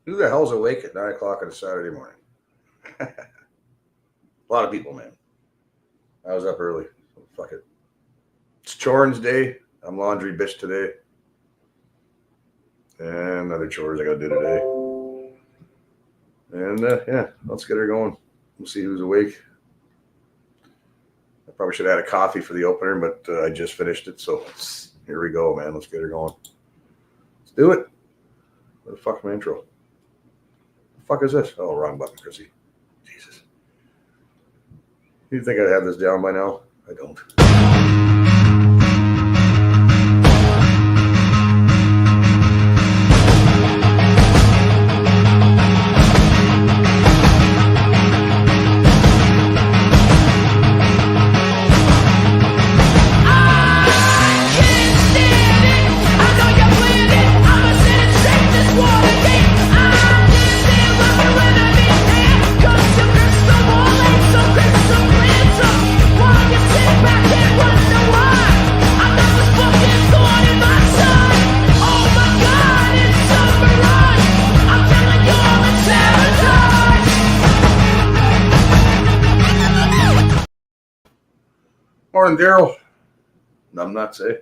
Who the hell's awake at 9 o'clock on a Saturday morning? A lot of people, man. I was up early. So fuck it. It's Chorins day. I'm laundry bitch today. And other chores I gotta do today. And yeah, let's get her going. We'll see who's awake. I probably should have had a coffee for the opener, but I just finished it. So here we go, man. Let's get her going. Let's do it. What the fuck my intro? The fuck is this? Oh, wrong button, Chrissy. Jesus. You think I'd have this down by now? I don't. Morning, Daryl. I'm not saying.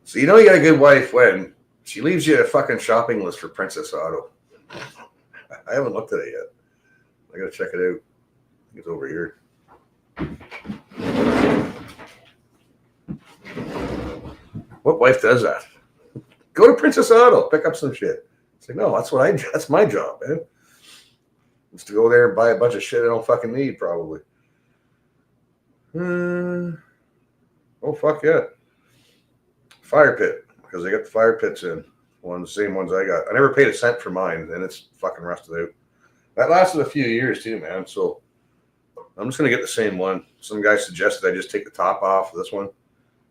So you know you got a good wife when she leaves you a fucking shopping list for Princess Auto. I haven't looked at it yet. I gotta check it out. It's over here. What wife does that? Go to Princess Auto, pick up some shit. It's like, no, that's my job, man. It's to go there and buy a bunch of shit I don't fucking need, probably. Oh, fuck yeah. Fire pit, because they got the fire pits in. The same ones I got. I never paid a cent for mine, and it's fucking rusted out. That lasted a few years too, man. So I'm just going to get the same one. Some guy suggested I just take the top off of this one,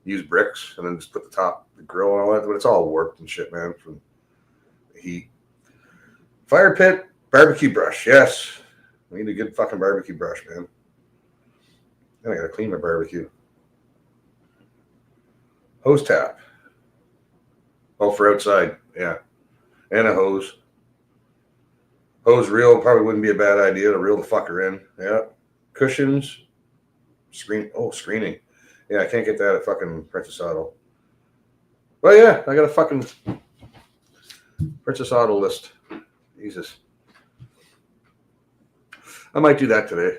use bricks, and then just put the grill and all that. But it's all warped and shit, man, from the heat. Fire pit, barbecue brush. Yes. I need a good fucking barbecue brush, man. Then I gotta clean my barbecue. Hose tap. Oh, for outside, yeah. And a hose. Hose reel probably wouldn't be a bad idea to reel the fucker in. Yeah. Cushions. Screening. Yeah, I can't get that at fucking Princess Auto. Well, yeah, I got a fucking Princess Auto list. Jesus. I might do that today.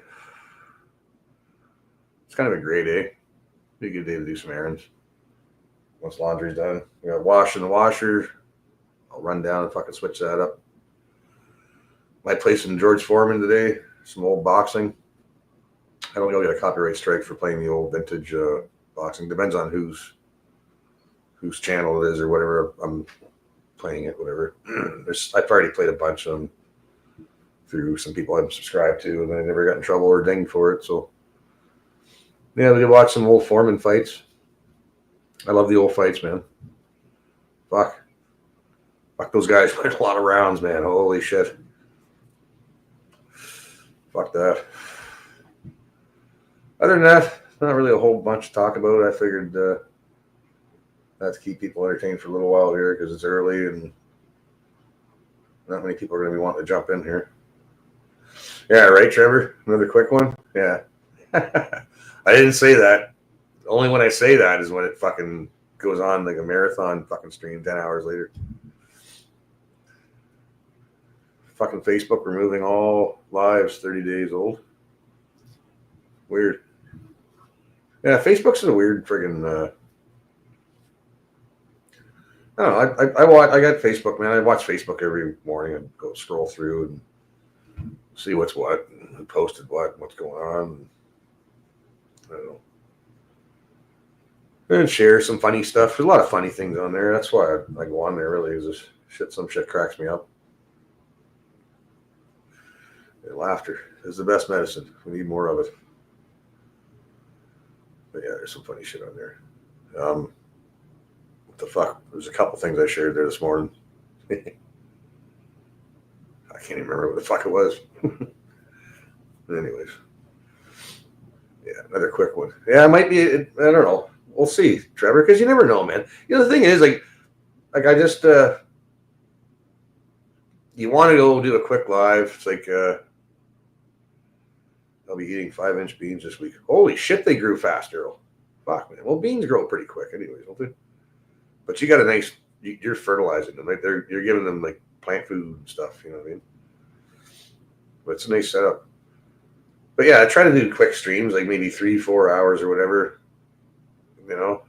It's kind of a great day. Be a good day to do some errands. Once laundry's done, we got wash in the washer. I'll run down and fucking switch that up. Might play some George Foreman today. Some old boxing. I don't really get a copyright strike for playing the old vintage boxing. Depends on whose channel it is or whatever. I'm playing it, whatever. I've already played a bunch of them through some people I'm subscribed to, and I never got in trouble or dinged for it. So yeah, we could watch some old Foreman fights. I love the old fights, man. Fuck those guys played a lot of rounds, man. Holy shit. Fuck that. Other than that, not really a whole bunch to talk about. I figured that's to keep people entertained for a little while here because it's early and not many people are going to be wanting to jump in here. Yeah, right, Trevor? Another quick one? Yeah. I didn't say that. Only when I say that is when it fucking goes on like a marathon fucking stream 10 hours later. Fucking Facebook removing all lives 30 days old. Weird. Yeah, Facebook's a weird friggin' I don't know. I got Facebook, man. I watch Facebook every morning and go scroll through and see what's what, and who posted what's going on. I don't know. And share some funny stuff. There's a lot of funny things on there. That's why I go on there, really, is some shit cracks me up. And laughter is the best medicine. We need more of it. But yeah, there's some funny shit on there. What the fuck? There's a couple things I shared there this morning. I can't even remember what the fuck it was. But anyways. Yeah, another quick one. Yeah, it might be, I don't know. We'll see, Trevor, because you never know, man. You know, the thing is, like I just, you want to go do a quick live. It's like I'll be eating 5-inch beans this week. Holy shit, they grew fast, Earl. Fuck, man. Well, beans grow pretty quick anyways, don't they? But you got a nice, you're fertilizing them. Like you're giving them like plant food and stuff, you know what I mean? But it's a nice setup. But yeah, I try to do quick streams, like maybe 3-4 hours or whatever, you know?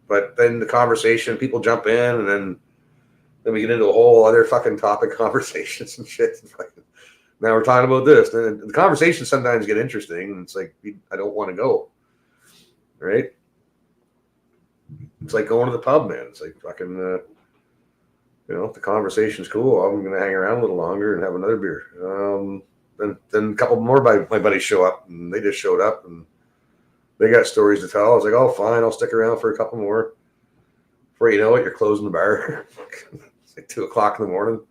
But then the conversation, people jump in, and then we get into a whole other fucking topic conversations and shit. Now we're talking about this. And the conversations sometimes get interesting, and it's like, I don't want to go. Right? It's like going to the pub, man. It's like fucking, you know, if the conversation's cool, I'm going to hang around a little longer and have another beer. Then a couple more my buddies show up, and they just showed up, and they got stories to tell. I was like, oh, fine, I'll stick around for a couple more. Before you know it, you're closing the bar. It's like 2 o'clock in the morning.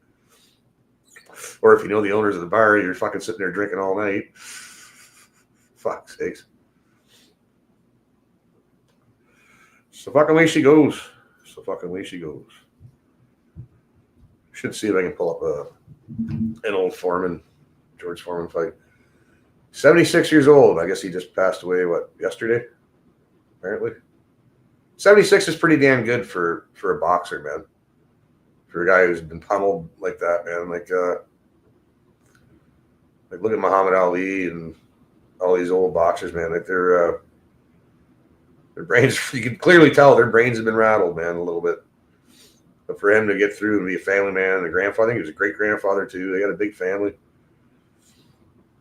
Or if you know the owners of the bar, you're fucking sitting there drinking all night. Fuck's sakes. So fucking way she goes. Should see if I can pull up an old George Foreman fight. 76 years old. I guess he just passed away, yesterday? Apparently. 76 is pretty damn good for a boxer, man. For a guy who's been pummeled like that, man. Like look at Muhammad Ali and all these old boxers, man. Like their brains, you can clearly tell their brains have been rattled, man, a little bit. But for him to get through and be a family man and a grandfather, I think he was a great grandfather too. They got a big family.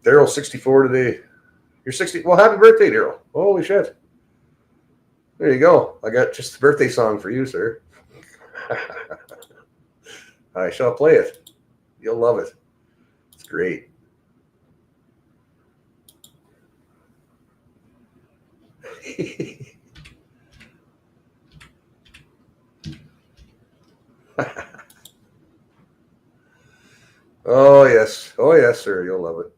Daryl's 64 today. You're 60. Well, happy birthday, Daryl. Holy shit. There you go. I got just the birthday song for you, sir. I shall play it. You'll love it. It's great. Oh, yes. Oh, yes, sir. You'll love it.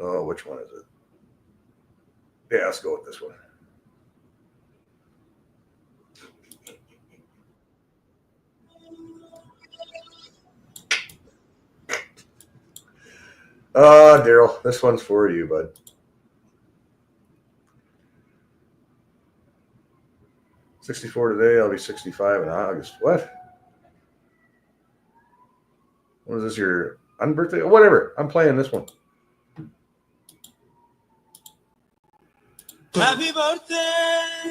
Oh, which one is it? Yeah, let's go with this one. Daryl, this one's for you, bud. 64 today. I'll be 65 in August. What? What is this, your unbirthday? Whatever. I'm playing this one. Happy birthday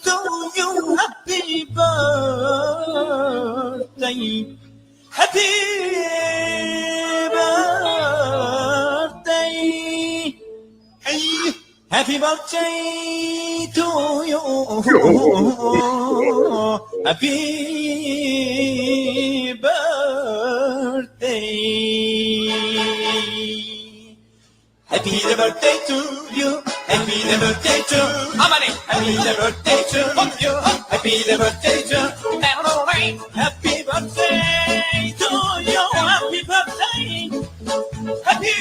to you. Happy birthday. Happy birthday. Hey, happy birthday to you. Happy birthday. Happy birthday to you. Happy birthday to Amani. Happy birthday to you. Happy birthday to Melody. Happy birthday to you. Happy birthday. Happy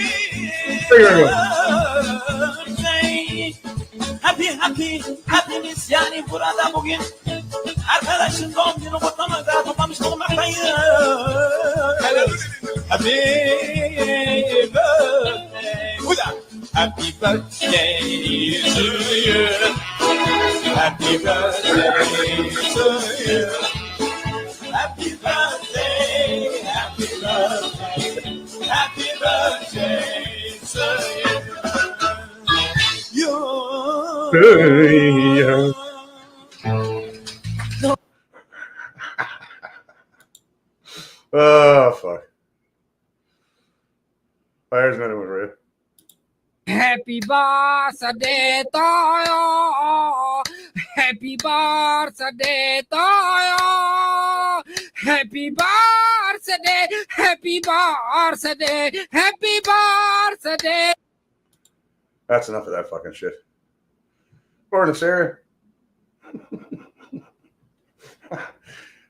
birthday. Happiness yani burada bugün arkadaşın doğum günü kutlamada toplamış olmaktayız. Happy birthday. Happy birthday to you. Happy birthday to you. Happy birthday. Happy birthday. Happy birthday to you. Oh, fuck. Fire's gonna win, right? Happy birthday to you. Happy birthday to you. Happy birthday. Happy birthday. Happy birthday. That's enough of that fucking shit. Morning, Sarah.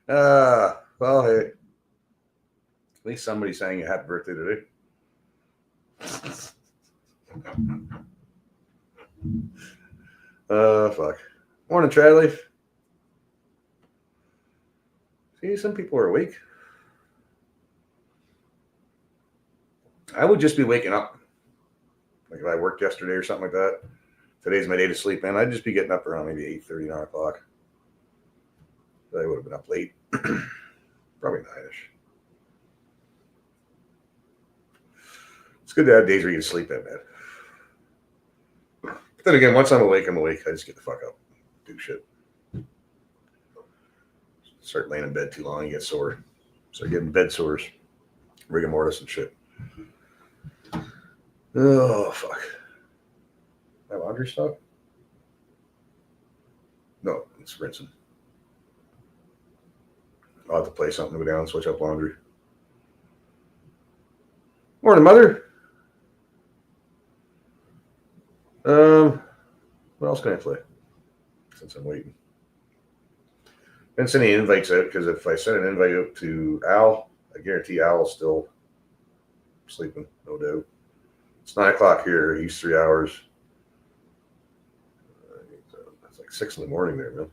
Well, hey. At least somebody sang you happy birthday today. Fuck. Morning, Tradleaf. See, some people are awake. I would just be waking up. Like if I worked yesterday or something like that. Today's my day to sleep in. I'd just be getting up around maybe 8:30, 9 o'clock. But I would have been up late. Probably 9-ish. It's good to have days where you can sleep in, man. But then again, once I'm awake, I'm awake. I just get the fuck up. Do shit. Start laying in bed too long, you get sore. Start getting bed sores. Rigor mortis and shit. Oh, fuck. My laundry stuff? No, it's rinsing. I'll have to play something to go down and switch up laundry. Morning, Mother. What else can I play? Since I'm waiting. Didn't send any invites out because if I send an invite out to Al, I guarantee Al's still sleeping, no doubt. It's 9 o'clock here. He's 3 hours. It's like 6 in the morning there, man.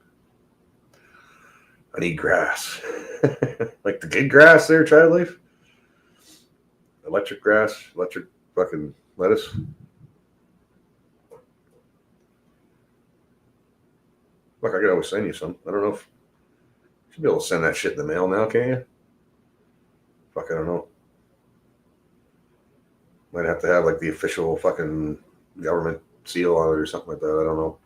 I need grass. Like the good grass there, Child Life. Electric grass, electric fucking lettuce. Look, I could always send you some. I don't know if you should be able to send that shit in the mail now, can you? Fuck, I don't know. Might have to have like the official fucking government seal on it or something like that. I don't know.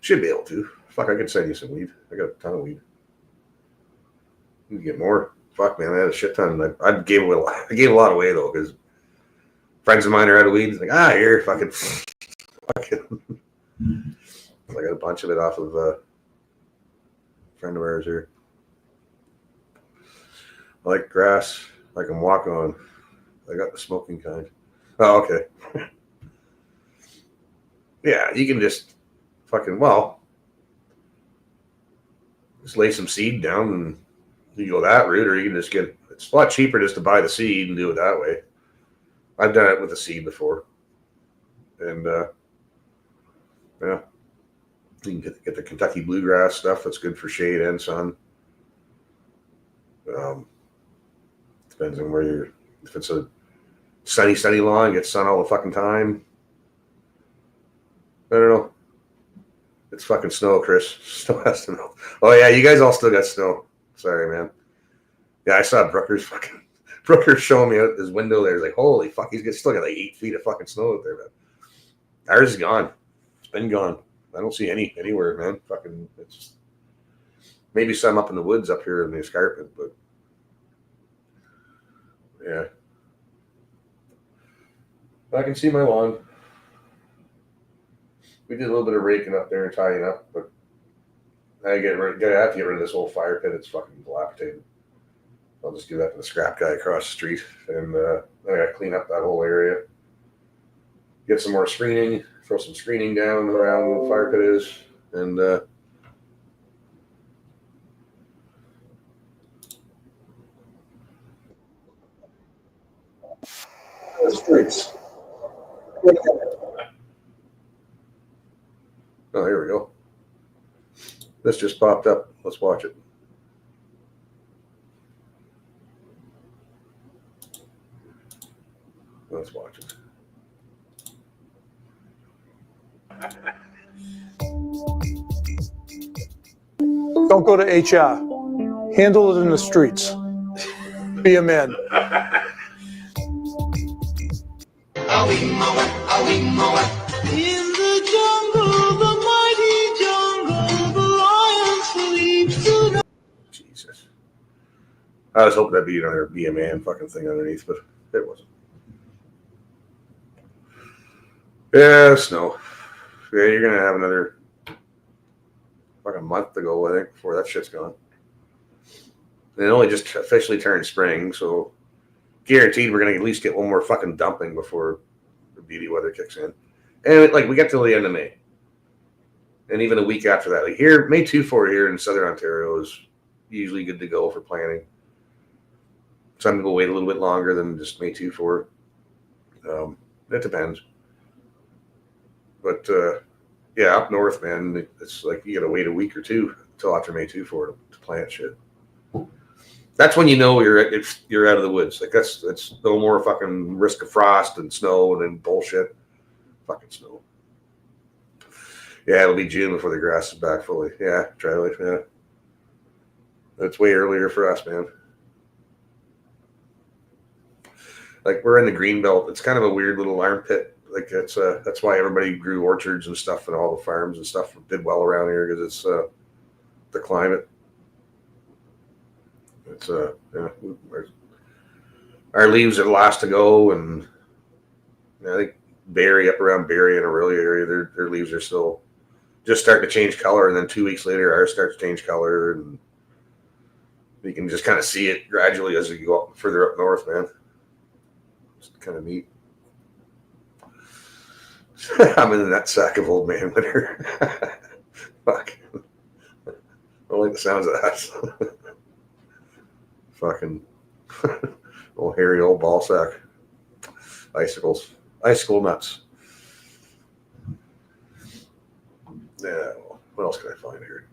Should be able to. Fuck, I could send you some weed. I got a ton of weed. You can get more. Fuck, man, I had a shit ton. I gave a lot away though, because friends of mine are out of weed. It's like, here, fucking. I got a bunch of it off of a friend of ours here. I like grass. I can walk on. I got the smoking kind. Oh, okay. Yeah, you can just fucking, just lay some seed down and you go that route, or you can just it's a lot cheaper just to buy the seed and do it that way. I've done it with the seed before. And, yeah. You can get the Kentucky bluegrass stuff that's good for shade and sun. Depends on where you're. If it's a sunny lawn, get sun all the fucking time. I don't know. It's fucking snow, Chris. Snow has to know. Oh yeah, you guys all still got snow. Sorry, man. Yeah, I saw Brooker's showing me out his window there. He's like, holy fuck, still got like 8 feet of fucking snow out there, man. Ours is gone. It's been gone. I don't see anywhere, man. Fucking, it's just maybe some up in the woods up here in the escarpment, but yeah. I can see my lawn. We did a little bit of raking up there and tying up, but I have to get rid of this old fire pit. It's fucking dilapidated. I'll just give that to the scrap guy across the street, and I got to clean up that whole area. Get some more screening, throw some screening down around where the fire pit is, and the streets. Oh, here we go. This just popped up. Let's watch it. Let's watch it. Don't go to HR. Handle it in the streets. Be a man. In the jungle, the mighty jungle, the lion sleeps tonight. Jesus. I was hoping that'd be another Be a Man fucking thing underneath, but it wasn't. Yeah, snow. Yeah, you're gonna have another fucking month to go, I think, before that shit's gone. And it only just officially turned spring, so guaranteed we're gonna at least get one more fucking dumping before the beauty weather kicks in. And we get till the end of May, and even a week after that. Like here, May 2-4 here in Southern Ontario is usually good to go for planting. Some people wait a little bit longer than just May 2-4. It depends. But Yeah, up north, man, it's like you gotta wait a week or two until after May 2 for it to plant shit. That's when you know you're out of the woods. Like it's no more fucking risk of frost and snow and then bullshit. Fucking snow. Yeah, it'll be June before the grass is back fully. Yeah, dry leaf. Yeah, it's way earlier for us, man. Like we're in the green belt. It's kind of a weird little armpit. Like that's why everybody grew orchards and stuff, and all the farms and stuff did well around here because it's the climate. It's yeah, our leaves are the last to go, and I think Barrie up around Barrie and Aurelia area, their leaves are still just starting to change color, and then 2 weeks later ours starts to change color, and you can just kind of see it gradually as you go up further up north, man. It's kind of neat. I'm in that sack of old man winter. Fuck. I don't like the sounds of that. Fucking old hairy old ball sack. Icicles. Icicle nuts. Yeah, well, what else can I find here?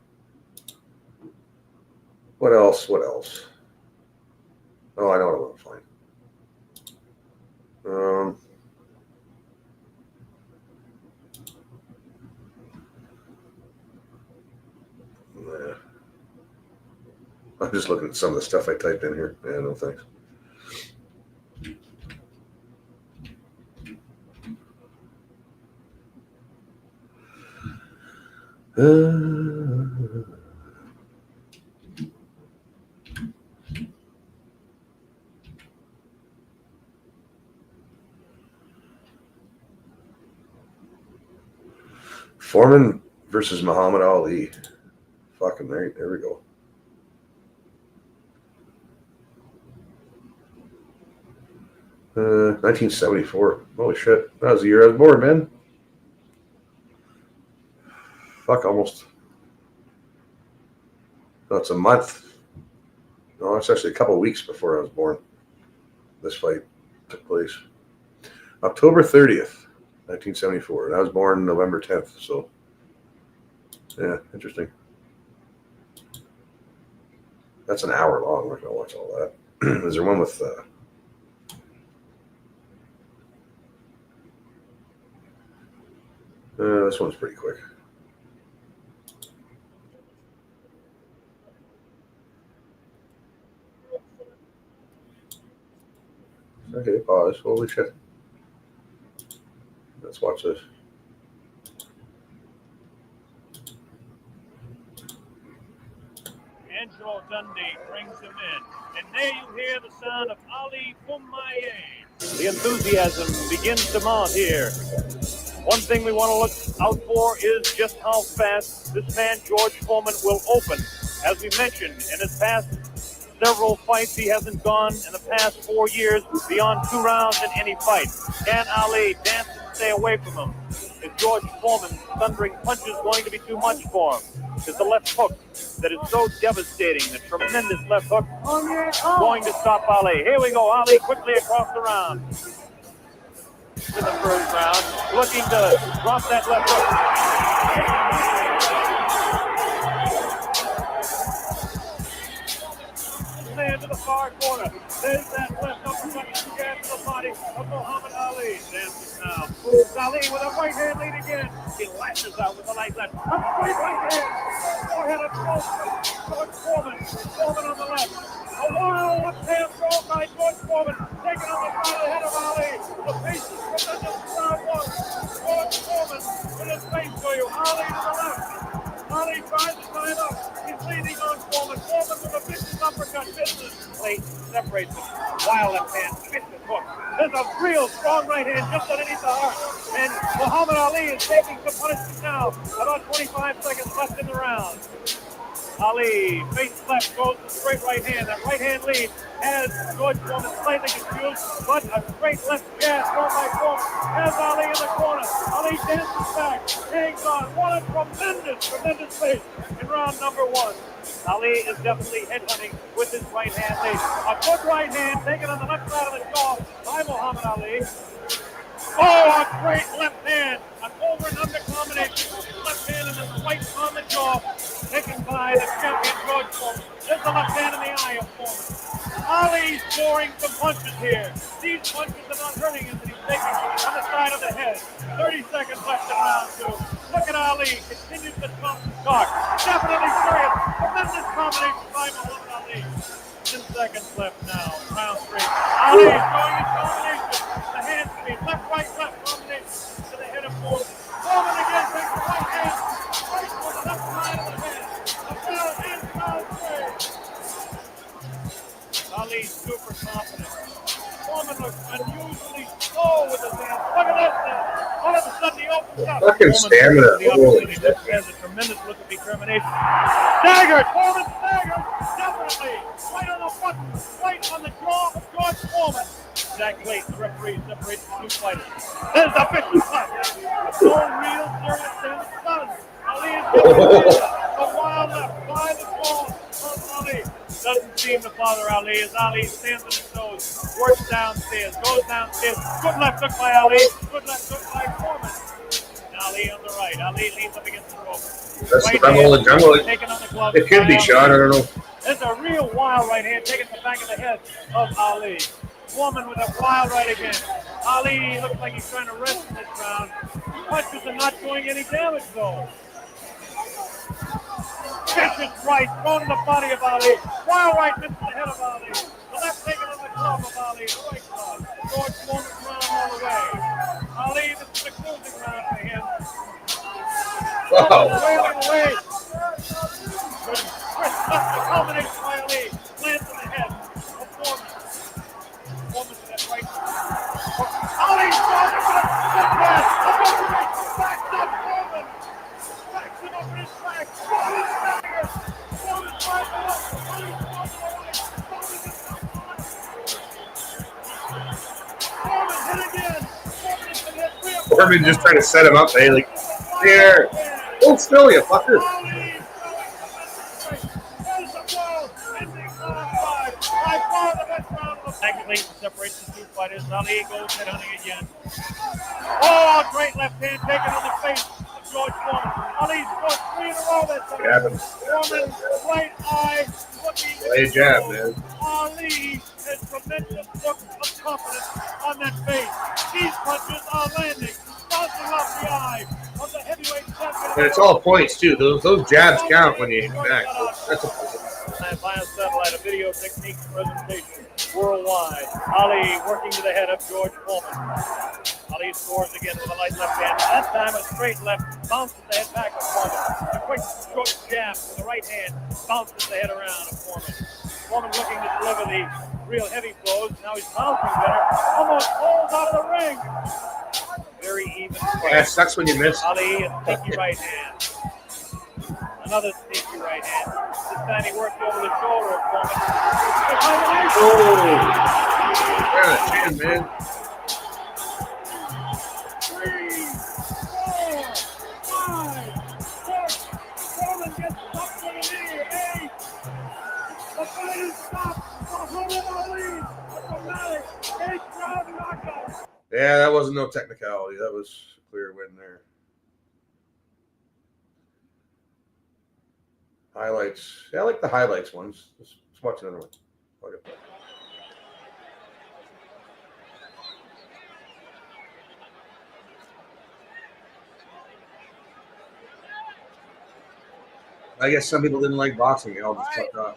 What else? What else? Oh, I know what I want to find. Nah. I'm just looking at some of the stuff I typed in here. Yeah, no thanks. Foreman versus Muhammad Ali. Fucking right. There we go. Uh, 1974. Holy shit. That was the year I was born, man. Fuck, almost. No, it's a month. No, it's actually a couple of weeks before I was born. This fight took place. October 30th, 1974. And I was born November 10th, so yeah, interesting. That's an hour long. I'm not gonna watch all that. Is there one with this one's pretty quick. Okay, pause. Holy shit. Let's watch this. Angelo Dundee brings him in. And there you hear the sound of Ali Fumaye. The enthusiasm begins to mount here. One thing we want to look out for is just how fast this man, George Foreman, will open. As we mentioned, in his past several fights, he hasn't gone in the past 4 years beyond 2 rounds in any fight. Can Ali dance and stay away from him? Is George Foreman's thundering punches going to be too much for him? Is the left hook that is so devastating, the tremendous left hook, going to stop Ali? Here we go, Ali quickly across the round. In the first round, looking to drop that left hook. Man to the far corner. There's that left uppercut to the body of Muhammad Ali. Dances now. Moves Ali with a right hand lead again. He lashes out with a light left. A straight right hand. Forehead of George Foreman. Foreman on the left. A wild left hand throw by George Foreman. Taking on the side of the head of Ali. The pace is tremendous. Round one. George Foreman with his face to you. Ali to the left. Ali tries to tie it up. He's leaning on Foreman. Foreman with a vicious uppercut. Business plate separates him. Wild left hand. Vicious hook. There's a real strong right hand just underneath the heart. And Muhammad Ali is taking some punishment now. About 25 seconds left in the round. Ali, face left, goes to straight right hand. That right hand lead has George Foreman slightly confused, but a straight left jab thrown by Foreman has Ali in the corner. Ali dances back, hangs on. What a tremendous face in round number one. Ali is definitely headhunting with his right hand lead. A good right hand taken on the left side of the jaw by Muhammad Ali. Oh, a great left hand. An over and under combination. combination. Left hand and then the right on the jaw. Taken by the champion George Foreman. There's the left hand in the eye of Foreman. Ali scoring some punches here. These punches are not hurting him, and he's taking on the side of the head. 30 seconds left in round 2. Look at Ali. Continues to talk. Definitely serious. Tremendous combination by Muhammad Ali. 10 seconds left now. Round 3. Ali is going in combination. The hand speed. Left, right, left combination to the head of Foreman. Foreman again takes the right hand. Right on the left side of the head. Round 3. Ali super confident. Foreman looks unusually slow with his hands. Look at this now. All of a sudden he opens up. Fucking stamina. He has a tremendous look of determination. Staggered. Foreman staggered. Definitely. Right on the button. Right on the jaw of George Foreman. Jack Late, the referee, separates the two fighters. There's a vicious punch. No real serious damage done. Ali is getting a wild left by the jaw of Ali. Doesn't seem to bother Ali as Ali stands on his toes, works downstairs, goes downstairs. Good left hook by Ali, good left hook by Foreman. And Ali on the right. Ali leans up against the rope. That's Right the hand jungle. taken on the glove. It could be shot. I don't know. There's a real wild right hand taking the back of the head of Ali. Foreman with a wild right again. Ali looks like he's trying to rest in this round. Punches are not doing any damage though. Vicious right thrown in the body of Ali. Wild right misses the head of Ali. The left taken on the glove of Ali. The right glove. George Foreman's round all the way. Ali, this is the closing round for him. Wow. Wailing away. Chris left the combination by Ali. Lands in the head of Foreman. Foreman to that right. Ali's throwing it with a good pass. Above the right. Backs up Foreman. Backs him up in his back. Foreman's staggered. Foreman's right up. Ali's throwing to the right. Foreman hit again. Foreman has been hit 3 or 4 Foreman just trying to set him up, hey, like, here. Hold still, you fucker. Ali there's the blow. Ending round 5. By far the best round of the fight. Separates the two fighters. Ali goes head hunting again. Oh, great left hand taken on the face of George Foreman. Ali scored 3 in a row that time. Jabbing. Foreman, right eye, looking. Lay a jab, man. Ali has tremendous look of confidence on that face. These punches are landing, bouncing off the eye of the heavyweight champion. And it's all points, too. Those jabs count when you hit back. That's a Via satellite, a video technique presentation worldwide. Ali working to the head of George Foreman. Ali scores again with a light left hand. That time a straight left, bounces the head back of Foreman. A quick short jab with the right hand, bounces the head around of Foreman. Foreman looking to deliver the real heavy blows. Now he's bouncing better. Almost falls out of the ring. Very even fight. Yeah, it sucks when you miss. Ali, a sneaky right hand. Another sneaky right hand. This time he worked over the shoulder of Foreman. Right on the chin, man. 3, 4, 5, 6. Foreman gets stuck with a knee. 8. The fight is stopped. Muhammad Ali, a dramatic 8th round knockout. Yeah, that wasn't no technicality. That was a clear win there. Highlights. Yeah, I like the highlights ones. Let's watch another one. Okay. I guess some people didn't like boxing. They all just fucked off.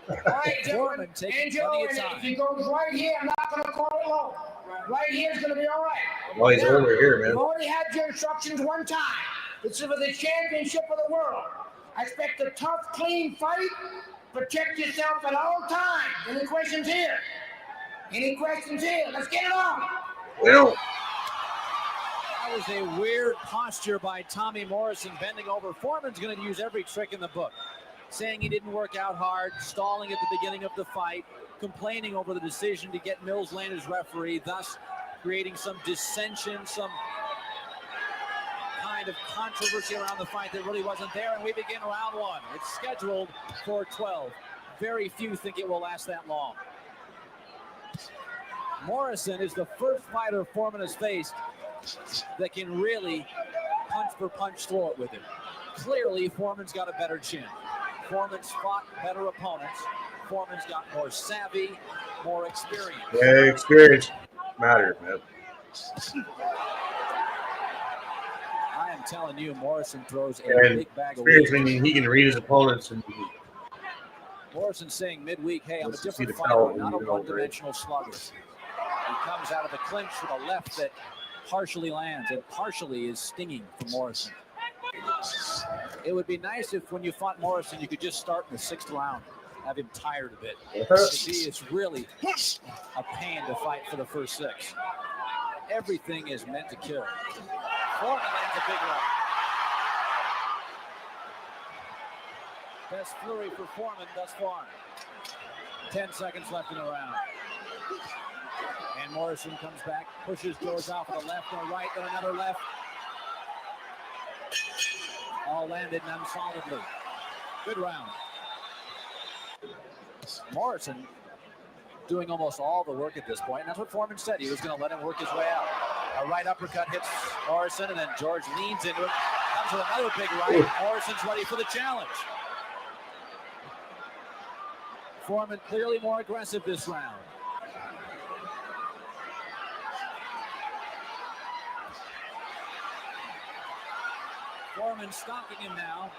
All right, gentlemen, and Joe, and if he goes right here, I'm not going to call it low. Right here is going to be all right. Well, he's over here, man. You've already had your instructions one time. This is for the championship of the world. I expect a tough, clean fight. Protect yourself at all times. Any questions here? Any questions here? Let's get it on. Well, That was a weird posture by Tommy Morrison, bending over. Foreman's going to use every trick in the book, saying he didn't work out hard, stalling at the beginning of the fight, complaining over the decision to get Mills Lane as referee, thus creating some dissension, some kind of controversy around the fight that really wasn't there. And we begin round 1. It's scheduled for 12. Very few think it will last that long. Morrison is the first fighter Foreman has faced that can really punch for punch throw it with him. Clearly, Foreman's got a better chin. Foreman's fought better opponents. Foreman's got more savvy, more experience. Yeah, experience matters, man. I am telling you, Morrison throws a And big bag of experience weed. meaning he can read his opponents and Morrison saying midweek, hey, I'm a Let's see different the fighter, power not a when you know, one-dimensional slugger. He comes out of the clinch with a left that partially lands, and partially is stinging for Morrison. It would be nice if when you fought Morrison, you could just start in the 6th round, have him tired a bit. Because he is really a pain to fight for the first 6. Everything is meant to kill. Foreman lands a big right. Best flurry for Foreman thus far. 10 seconds left in the round. And Morrison comes back, pushes George off with a left and a right, then another left. All landed non-solidly. Good round. Morrison doing almost all the work at this point. And that's what Foreman said. He was going to let him work his way out. A right uppercut hits Morrison, and then George leans into it. Comes with another big right. Morrison's ready for the challenge. Foreman clearly more aggressive this round. Foreman stalking him now.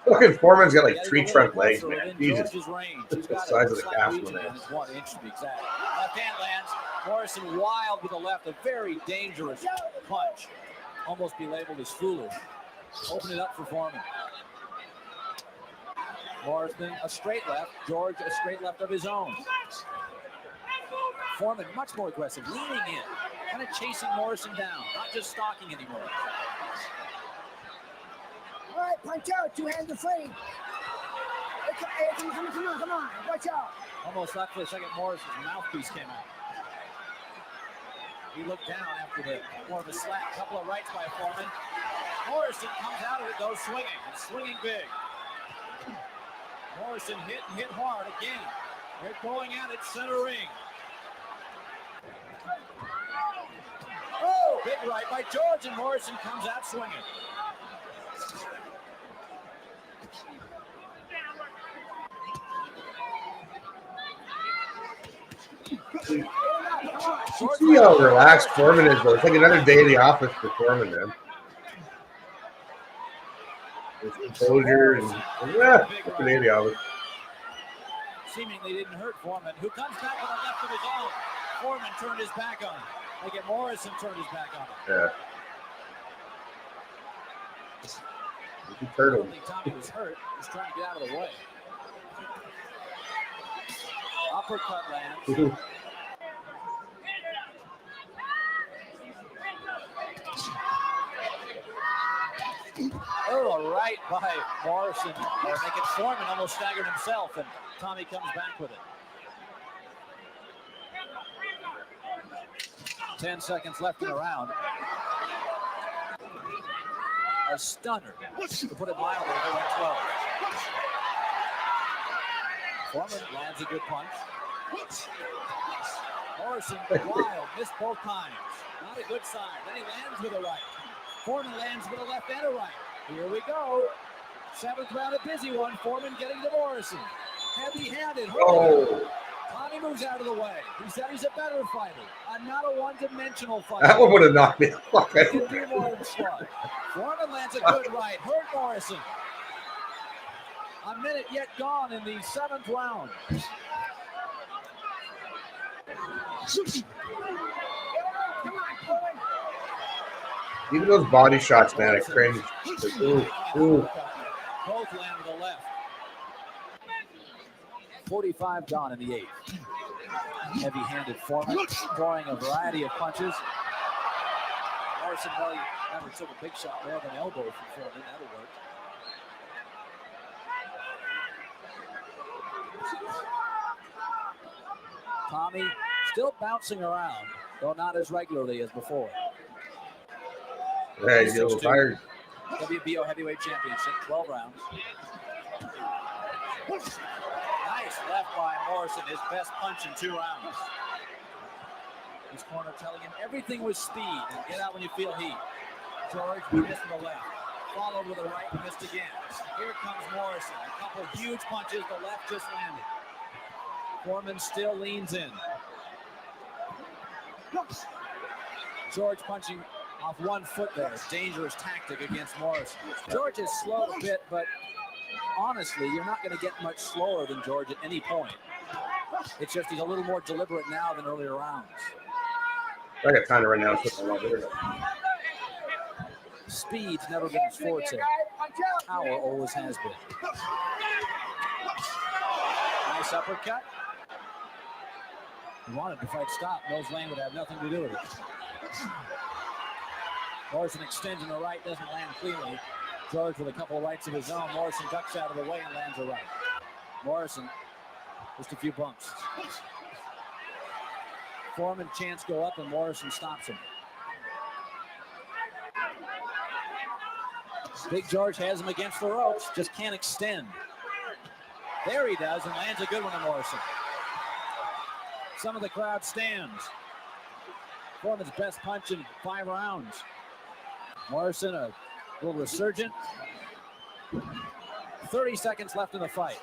fucking Foreman's got like 3 trunk legs, man. Jesus. He's The got size of the slight calf region on that. on his 1 inch to be exact. Left hand lands. Morrison wild with the left. A very dangerous punch. Almost be labeled as foolish. Open it up for Foreman. Morrison a straight left. George a straight left of his own. Foreman much more aggressive, leaning in, kind of chasing Morrison down, not just stalking anymore. All right, punch out, 2-hand free. Hey, come on, watch out. Almost thought for a second Morrison's mouthpiece came out. He looked down after the more of a slap, couple of rights by Foreman. Morrison comes out of it, though, swinging, and swinging big. Morrison hit and hit hard again. They're going at it center ring. Oh, big right by George, and Morrison comes out swinging. See how relaxed Foreman is, though. It's like another day in the office for Foreman, man. His composure and yeah, it's a day in the office. Seemingly didn't hurt Foreman, who comes back on the left of his own. Foreman turned his back on him. Like it, Morrison turned his back on him. Yeah. I don't think Tommy was hurt. He was trying to get out of the way. Uppercut lands. Oh, a right by Morrison. Or make it Foreman almost staggered himself, and Tommy comes back with it. 10 seconds left in the round. A stunner, to put it mildly, if it went 12. Foreman lands a good punch. Morrison, wild, missed both times. Not a good sign. Then he lands with a right. Foreman lands with a left and a right. Here we go. 7th round, a busy one. Foreman getting to Morrison. Heavy-handed. Oh. Tommy moves out of the way. He said he's a better fighter. I'm not a one-dimensional fighter. That one would have knocked me the fuck He out. can do more than slug. Foreman lands a good right. Hurt Morrison. A minute yet gone in the 7th round. Even those body shots, man, I cringe. Like, ooh. Both land to the left. 45 gone in the 8th. Heavy-handed Foreman, throwing a variety of punches. Morrison really never took a big shot more than elbow from Foreman. That'll work. Tommy still bouncing around, though not as regularly as before. Yeah, he's a little tired. WBO Heavyweight Championship, 12 rounds. Nice left by Morrison, his best punch in 2 rounds. His corner telling him everything was speed and get out when you feel heat. George missed from the left. Followed with a right and missed again. Here comes Morrison. A couple huge punches. The left just landed. Foreman still leans in. George punching off 1 foot there. Dangerous tactic against Morrison. George is slowed a bit, but honestly, you're not going to get much slower than George at any point. It's just he's a little more deliberate now than earlier rounds. I got time to run down. Speed's never been his forte. Power always has been. Nice uppercut. He wanted the fight stop. Nose Lane would have nothing to do with it. Morrison extends in the right, doesn't land cleanly. George with a couple of rights of his own. Morrison ducks out of the way and lands a right. Morrison, just a few bumps. Foreman chance go up and Morrison stops him. Big George has him against the ropes, just can't extend. There he does and lands a good one to Morrison. Some of the crowd stands. Foreman's best punch in 5 rounds. Morrison a little resurgent. 30 seconds left in the fight.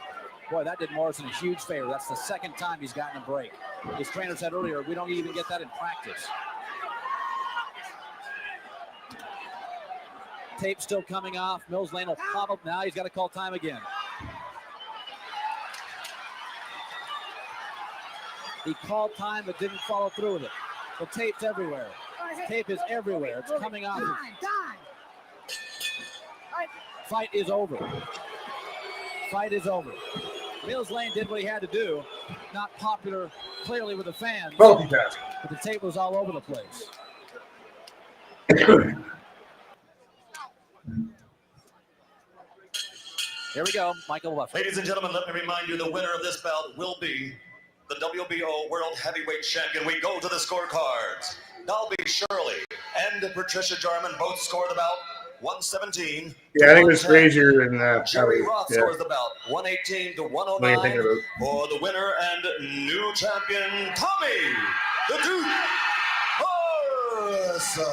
Boy, that did Morrison a huge favor. That's the second time he's gotten a break. His trainer said earlier, we don't even get that in practice. Tape still coming off. Mills Lane will pop up now. He's got to call time again. He called time but didn't follow through with it. The tape's everywhere. Tape is everywhere. It's coming off. Fight is over. Fight is over. Mills Lane did what he had to do. Not popular, clearly, with the fans. Multitasking. But the tape was all over the place. Here we go, Michael Buffer. Ladies and gentlemen, let me remind you the winner of this bout will be the WBO World Heavyweight Champion. We go to the scorecards. Dalby Shirley and Patricia Jarman both scored the bout 117. Yeah, I think it was crazier than Jerry Roth scores the bout 118 to 109 about? for the winner and new champion, Tommy the Duke Morrison.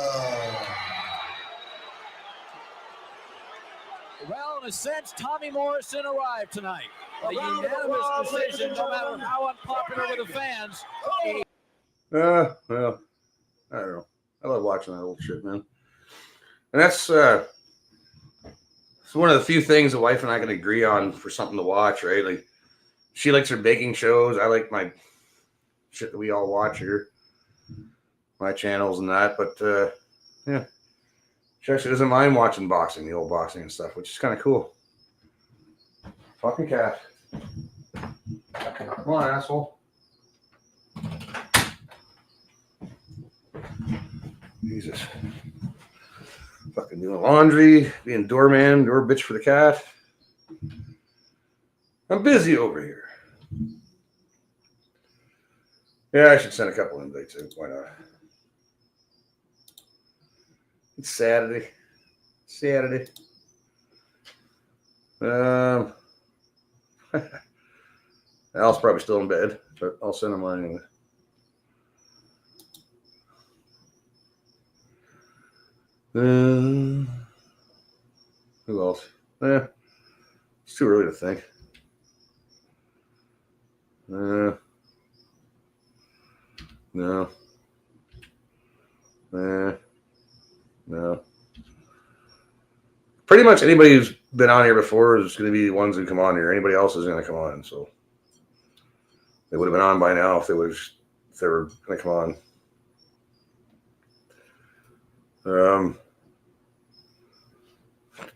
Well, in a sense, Tommy Morrison arrived tonight. A unanimous decision, no matter how unpopular with the fans. Well, I don't know. I love watching that old shit, man. And that's it's one of the few things the wife and I can agree on for something to watch, right? Like, she likes her baking shows. I like my shit that we all watch here, my channels and that. But yeah, she actually doesn't mind watching boxing, the old boxing and stuff, which is kind of cool. Fucking cat. Come on, asshole. Jesus. Fucking doing laundry, being doorman, door bitch for the cat. I'm busy over here. Yeah, I should send a couple invites in. Why not? It's Saturday. Al's probably still in bed, but I'll send him one anyway. Who else? It's too early to think. No. Pretty much anybody who's been on here before is going to be the ones who come on here. Anybody else is going to come on, so they would have been on by now if they were going to come on.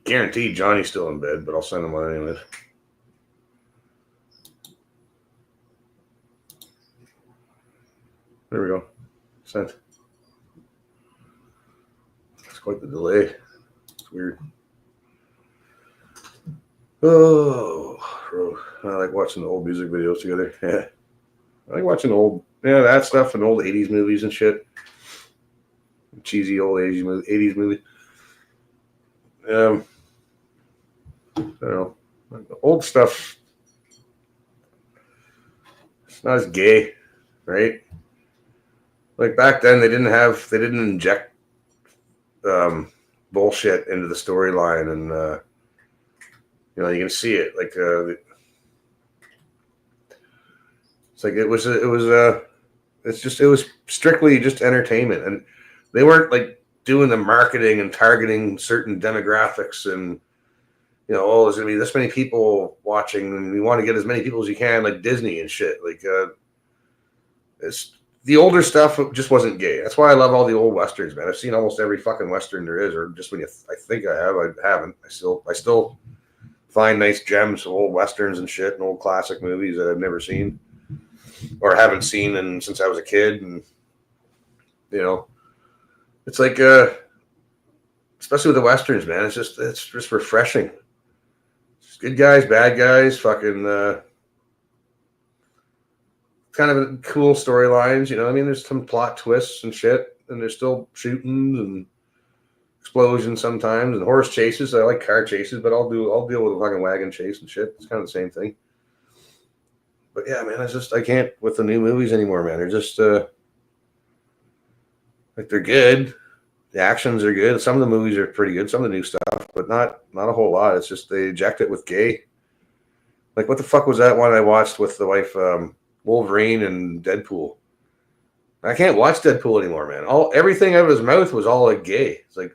Guaranteed Johnny's still in bed, but I'll send him one anyway. There we go. Sent. It's quite the delay. It's weird. Oh, I like watching the old music videos together. Yeah. I like watching that stuff and old 80s movies and shit. Cheesy old 80s movie. I don't know. The old stuff, it's not as gay, right? Like back then, they didn't inject bullshit into the storyline, and you can see it. Like it's like it was strictly just entertainment, and they weren't like doing the marketing and targeting certain demographics, and there's gonna be this many people watching, and we want to get as many people as you can, like Disney and shit. Like it's the older stuff just wasn't gay. That's why I love all the old westerns, man. I've seen almost every fucking western there is, or just when I think I have, I haven't. I still find nice gems of old westerns and shit, and old classic movies that I've never seen or haven't seen since I was a kid, and it's like especially with the westerns, man. It's just refreshing. It's good guys, bad guys, fucking. Kind of cool storylines, I mean, there's some plot twists and shit, and there's still shootings and explosions sometimes, and horse chases. I like car chases, but I'll deal with a fucking wagon chase and shit. It's kind of the same thing. But yeah, man, I can't with the new movies anymore, man. They're just like they're good. The actions are good. Some of the movies are pretty good. Some of the new stuff, but not a whole lot. It's just they inject it with gay. Like what the fuck was that one I watched with the wife? Wolverine and Deadpool. I can't watch Deadpool anymore, man. Everything out of his mouth was all like gay. It's like,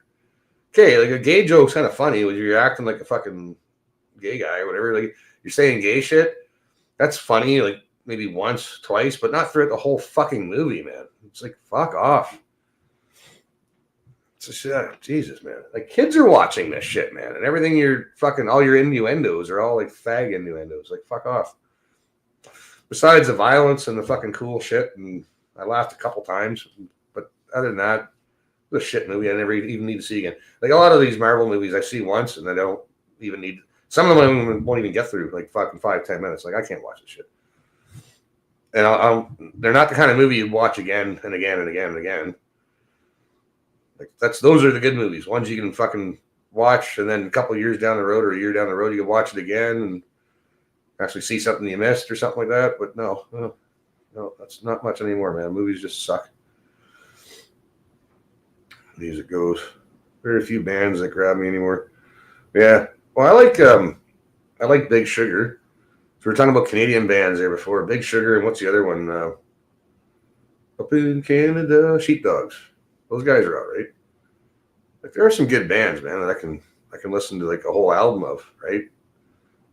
okay, like a gay joke's kind of funny when you're acting like a fucking gay guy or whatever. Like you're saying gay shit. That's funny, like maybe once, twice, but not throughout the whole fucking movie, man. It's like, fuck off. It's just, Jesus, man. Like kids are watching this shit, man, and everything all your innuendos are all like fag innuendos. Like, fuck off. Besides the violence and the fucking cool shit, and I laughed a couple times, but other than that, it was a shit movie I never even need to see again. Like a lot of these Marvel movies I see once, and I don't even need. Some of them won't even get through like fucking 5-10 minutes. Like I can't watch this shit. And they're not the kind of movie you'd watch again and again and again and again. Like those are the good movies, ones you can fucking watch, and then a couple years down the road or a year down the road, you can watch it again and actually see something you missed or something like that. But no, that's not much anymore, man. Movies just suck. Music goes. Very few bands that grab me anymore. Yeah. Well, I like Big Sugar. So we're talking about Canadian bands there before. Big Sugar, and what's the other one? Up in Canada, Sheepdogs. Those guys are all right. Like there are some good bands, man, that I can listen to like a whole album of, right?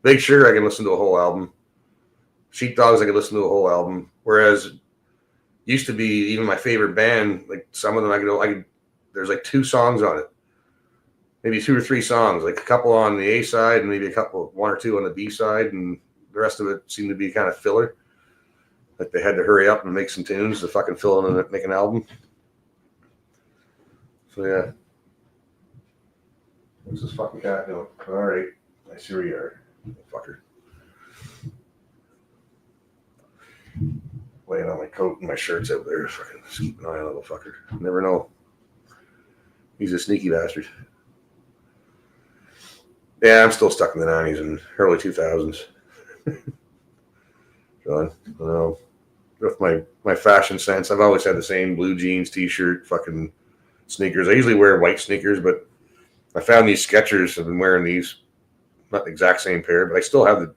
Big Sugar, I can listen to a whole album. Sheepdogs, I can listen to a whole album. Whereas used to be even my favorite band, like some of them I could there's like 2 songs on it. Maybe 2 or 3 songs, like a couple on the A side and maybe a couple, 1 or 2 on the B side, and the rest of it seemed to be kind of filler. Like they had to hurry up and make some tunes to fucking fill in and make an album. So yeah. What's this fucking cat doing? All right. I see where you are. Fucker. Laying on my coat and my shirt's out there. Fucking just keep an eye on little fucker. Never know. He's a sneaky bastard. Yeah, I'm still stuck in the 90s and early 2000s. John, I don't know. With my fashion sense, I've always had the same blue jeans, t-shirt, fucking sneakers. I usually wear white sneakers, but I found these Skechers. I've been wearing these. Not the exact same pair, but I still have the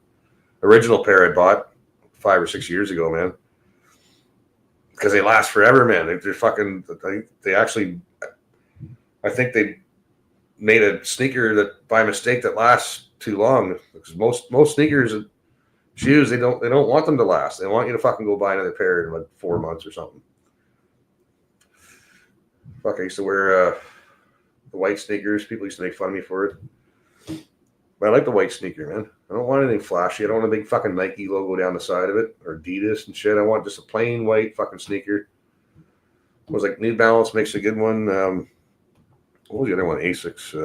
original pair I bought 5 or 6 years ago, man. Because they last forever, man. They're fucking. They actually. I think they made a sneaker that by mistake that lasts too long. Because most sneakers, shoes, they don't want them to last. They want you to fucking go buy another pair in like 4 months or something. Fuck, I used to wear the white sneakers. People used to make fun of me for it. But I like the white sneaker, man. I don't want anything flashy. I don't want a big fucking Nike logo down the side of it or Adidas and shit. I want just a plain white fucking sneaker. It was like New Balance makes a good one. What was the other one? Asics.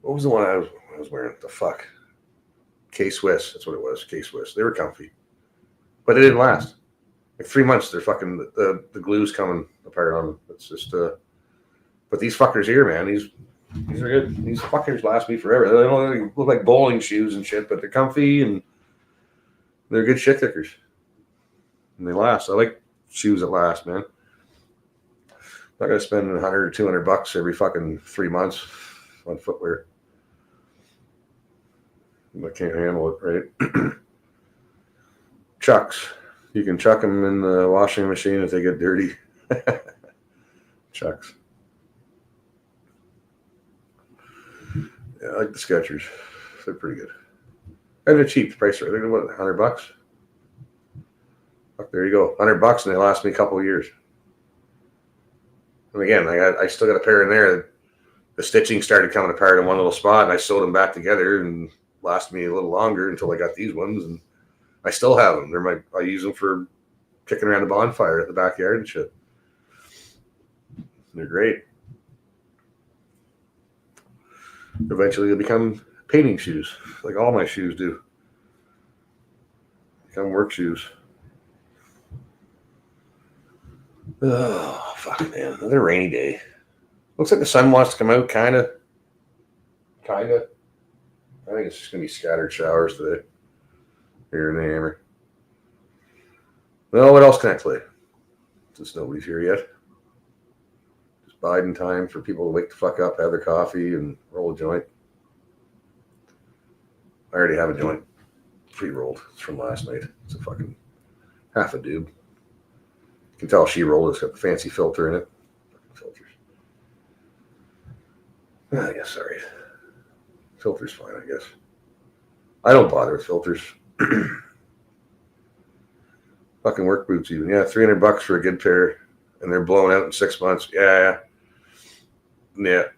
What was the one I was wearing? The fuck? K-Swiss. That's what it was. K-Swiss. They were comfy. But they didn't last. Like 3 months, they're fucking, the glue's coming apart on them. It's just, but these fuckers here, man, these are good. These fuckers last me forever. They don't look like bowling shoes and shit, but they're comfy and they're good shit kickers. And they last. I like shoes that last, man. Not gonna spend $100 or $200 every fucking 3 months on footwear. I can't handle it, right? Chucks. You can chuck them in the washing machine if they get dirty. Chucks. Yeah, I like the Skechers. They're pretty good. And they're cheap. The price, right? They're what, $100? Fuck, there you go. $100 and they last me a couple of years. And again, I still got a pair in there. The stitching started coming apart in one little spot, and I sewed them back together and lasted me a little longer until I got these ones, and I still have them. I use them for kicking around the bonfire at the backyard and shit. They're great. Eventually, they'll become painting shoes, like all my shoes do. Become work shoes. Oh, fuck, man. Another rainy day. Looks like the sun wants to come out, kind of. I think it's just going to be scattered showers today. Here in the hammer. Well, what else can I play? Since nobody's here yet. Just biding time for people to wake the fuck up, have their coffee, and roll a joint. I already have a joint pre-rolled. It's from last night. It's a fucking half a doob. You can tell she rolled it. It's got the fancy filter in it. Filters. I guess, sorry. Filter's fine, I guess. I don't bother with filters. Fucking work boots even. Yeah, $300 for a good pair. And they're blown out in 6 months. Yeah. But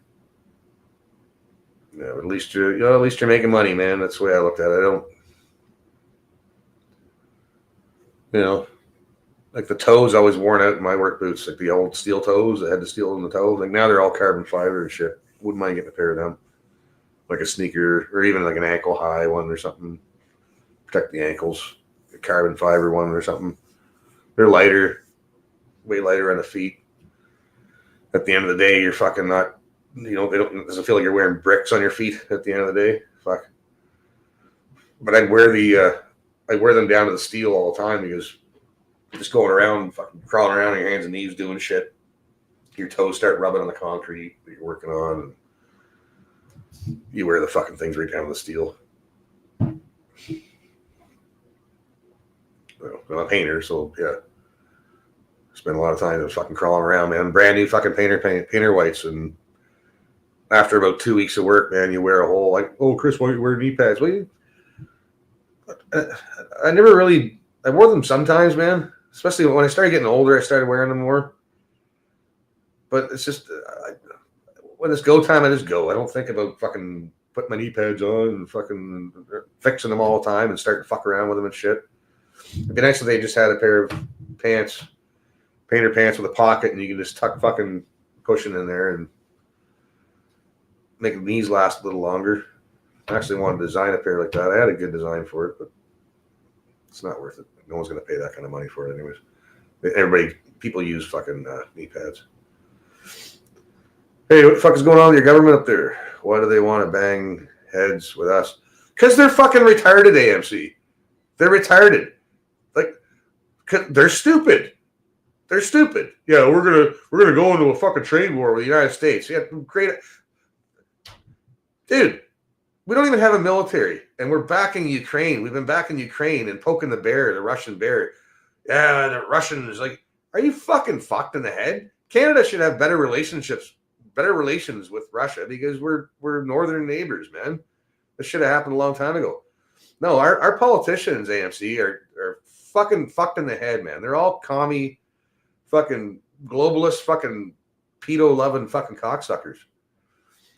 at least you're making money, man. That's the way I looked at it. I don't, like the toes always worn out in my work boots, like the old steel toes that had the steel in the toe. Like now they're all carbon fiber and shit. Wouldn't mind getting a pair of them. Like a sneaker or even like an ankle high one or something. Protect the ankles. A carbon fiber one or something. They're lighter, way lighter on the feet. At the end of the day, you're fucking not, it doesn't feel like you're wearing bricks on your feet at the end of the day. Fuck. But I wear them down to the steel all the time because just going around, fucking crawling around on your hands and knees doing shit. Your toes start rubbing on the concrete that you're working on. And you wear the fucking things right down to the steel. Well, I'm a painter, so yeah. Spend a lot of time just fucking crawling around, man. Brand new fucking painter whites. And after about 2 weeks of work, man, you wear a whole, like, oh, Chris, why do you wear knee pads? Well, I wore them sometimes, man. Especially when I started getting older, I started wearing them more. But it's just, when it's go time, I just go. I don't think about fucking putting my knee pads on and fucking fixing them all the time and starting to fuck around with them and shit. It'd be nice if they just had a pair of pants, painter pants with a pocket, and you can just tuck fucking cushion in there and make the knees last a little longer. I actually wanted to design a pair like that. I had a good design for it, but it's not worth it. No one's going to pay that kind of money for it anyways. People use fucking knee pads. Hey, what the fuck is going on with your government up there? Why do they want to bang heads with us? Because they're fucking retarded, AMC. They're retarded. Like, they're stupid. They're stupid. Yeah, we're gonna go into a fucking trade war with the United States. Yeah, great. Dude, we don't even have a military, and we're backing Ukraine. We've been backing Ukraine and poking the bear, the Russian bear. Yeah, the Russians, like, are you fucking fucked in the head? Canada should have better relations with Russia because we're northern neighbors, man. This should have happened a long time ago. No, our politicians, AMC, are fucking fucked in the head, man. They're all commie, fucking globalist, fucking pedo-loving fucking cocksuckers.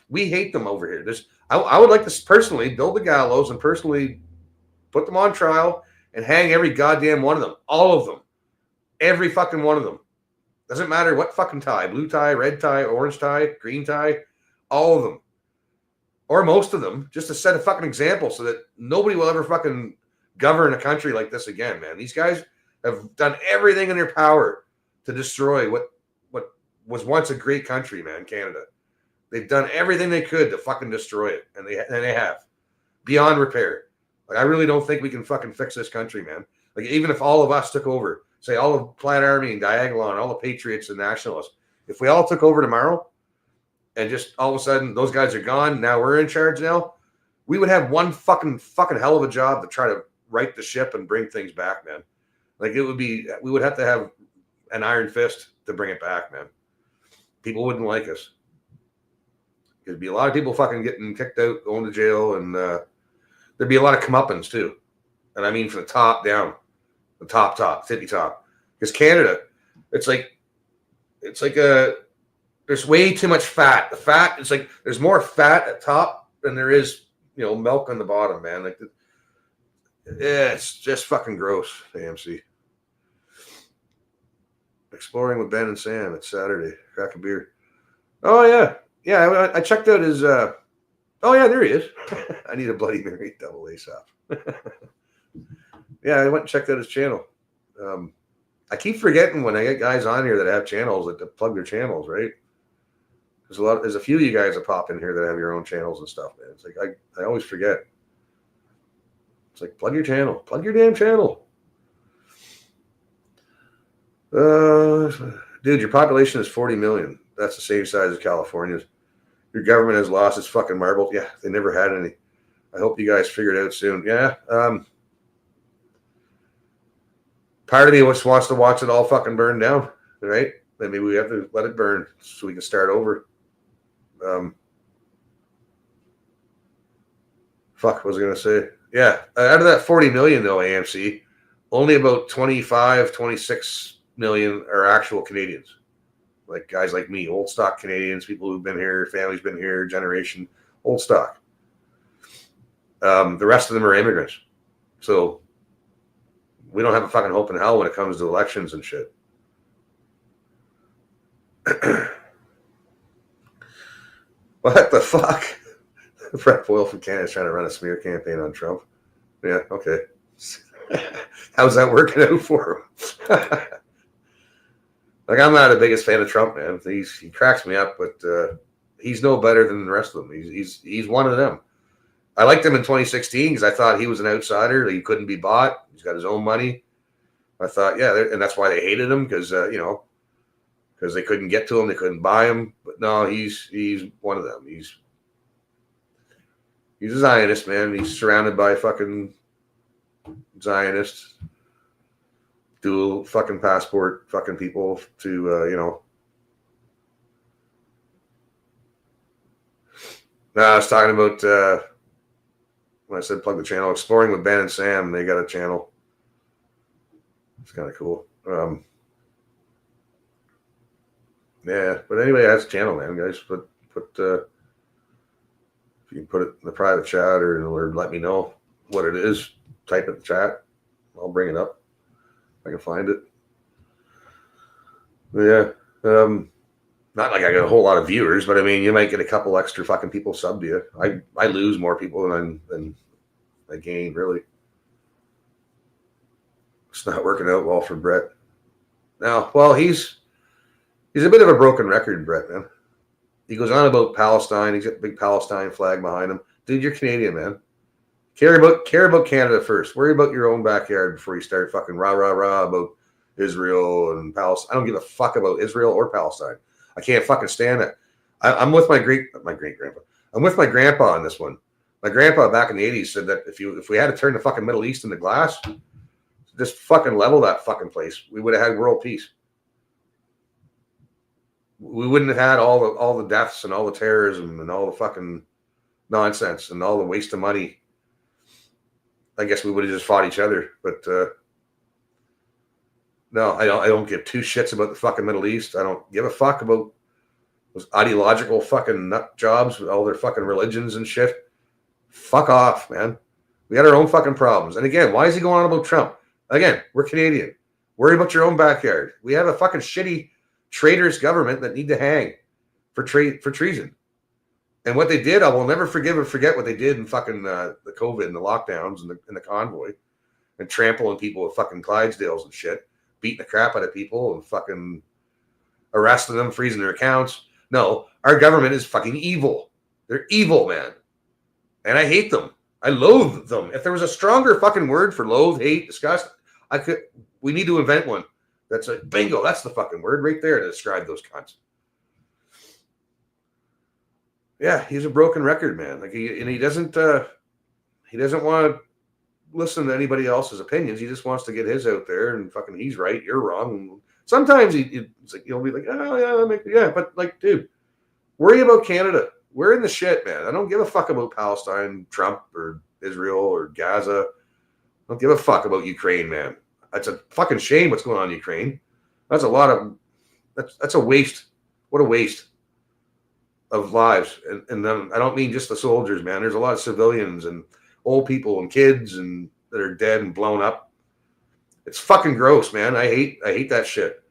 We hate them over here. I would like to personally build the gallows and personally put them on trial and hang every goddamn one of them. All of them. Every fucking one of them. Doesn't matter what fucking tie. Blue tie, red tie, orange tie, green tie. All of them. Or most of them. Just to set a fucking example so that nobody will ever fucking govern a country like this again, man. These guys have done everything in their power to destroy what was once a great country, man, Canada. They've done everything they could to fucking destroy it, and they have. Beyond repair. Like, I really don't think we can fucking fix this country, man. Like, even if all of us took over, say all of Planet Army and Diagolon, all the Patriots and Nationalists, if we all took over tomorrow and just all of a sudden those guys are gone, now we're in charge now, we would have one fucking hell of a job to try to right the ship and bring things back, man. Like it would be, we would have to have an iron fist to bring it back, man. People wouldn't like us. There'd be a lot of people fucking getting kicked out, going to jail, and there'd be a lot of comeuppance too. And I mean from the top down, the top, tippy top. Because Canada, it's like there's way too much fat. The fat, it's like there's more fat at top than there is, milk on the bottom, man. Like, it's just fucking gross. AMC. Exploring with Ben and Sam. It's Saturday. Crack a beer. Oh yeah. I checked out his. Oh yeah, there he is. I need a Bloody Mary double ASAP. Yeah, I went and checked out his channel. I keep forgetting when I get guys on here that have channels that to plug their channels, right? There's a few of you guys that pop in here that have your own channels and stuff, man. It's like I always forget. It's like plug your channel, plug your damn channel. Dude, your population is 40 million. That's the same size as California's. Your government has lost its fucking marbles. Yeah, they never had any. I hope you guys figure it out soon. Yeah. Part of me just wants to watch it all fucking burn down, right? Maybe we have to let it burn so we can start over. What was I going to say? Yeah, out of that 40 million, though, AMC, only about 25, 26 million are actual Canadians. Like guys like me, old stock Canadians, people who've been here, families been here, generation, old stock. The rest of them are immigrants. So we don't have a fucking hope in hell when it comes to elections and shit. What the fuck? Brett Boyle from Canada is trying to run a smear campaign on Trump. Yeah, okay. How's that working out for him? Like, I'm not the biggest fan of Trump, man. He cracks me up, but he's no better than the rest of them. He's one of them. I liked him in 2016 because I thought he was an outsider. He couldn't be bought. He's got his own money. I thought, yeah, and that's why they hated him because because they couldn't get to him, they couldn't buy him. But no, he's one of them. He's a Zionist, man. He's surrounded by fucking Zionists, dual fucking passport fucking people to No, I was talking about when I said plug the channel, Exploring with Ben and Sam. They got a channel. It's kind of cool. Yeah, but anyway, that's a channel, man, guys. Put if you can put it in the private chat or let me know what it is, type it in the chat. I'll bring it up. If I can find it. But yeah. Not like I got a whole lot of viewers, but I mean, you might get a couple extra fucking people sub to you. I lose more people than I gain, really. It's not working out well for Brett. Now, well, he's a bit of a broken record, Brett, man. He goes on about Palestine. He's got a big Palestine flag behind him. Dude, you're Canadian, man. Care about Canada first. Worry about your own backyard before you start fucking rah about Israel and Palestine. I don't give a fuck about Israel or Palestine. I can't fucking stand it. I'm with my great grandpa. I'm with my grandpa on this one. My grandpa back in the 80s said that if we had to turn the fucking Middle East into glass, just fucking level that fucking place, we would have had world peace. We wouldn't have had all the deaths and all the terrorism and all the fucking nonsense and all the waste of money. I guess we would have just fought each other, but no, I don't give two shits about the fucking Middle East. I don't give a fuck about those ideological fucking nut jobs with all their fucking religions and shit. Fuck off, man. We got our own fucking problems. And again, why is he going on about Trump? Again, we're Canadian. Worry about your own backyard. We have a fucking shitty traitorous government that need to hang for treason. And what they did, I will never forgive or forget what they did in fucking the COVID and the lockdowns and the convoy and trampling people with fucking Clydesdales and shit, beating the crap out of people and fucking arresting them, freezing their accounts. No, our government is fucking evil. They're evil, man. And I hate them. I loathe them. If there was a stronger fucking word for loathe, hate, disgust, we need to invent one. That's a bingo. That's the fucking word right there to describe those cunts. Yeah, he's a broken record, man. Like he doesn't want to listen to anybody else's opinions. He just wants to get his out there and fucking he's right, you're wrong. And sometimes it's like he'll be like, oh yeah, but like, dude, worry about Canada. We're in the shit, man. I don't give a fuck about Palestine, Trump, or Israel, or Gaza. I don't give a fuck about Ukraine, man. That's a fucking shame what's going on in Ukraine. That's a waste. What a waste of lives. And then I don't mean just the soldiers, man. There's a lot of civilians and old people and kids and that are dead and blown up. It's fucking gross, man. I hate that shit.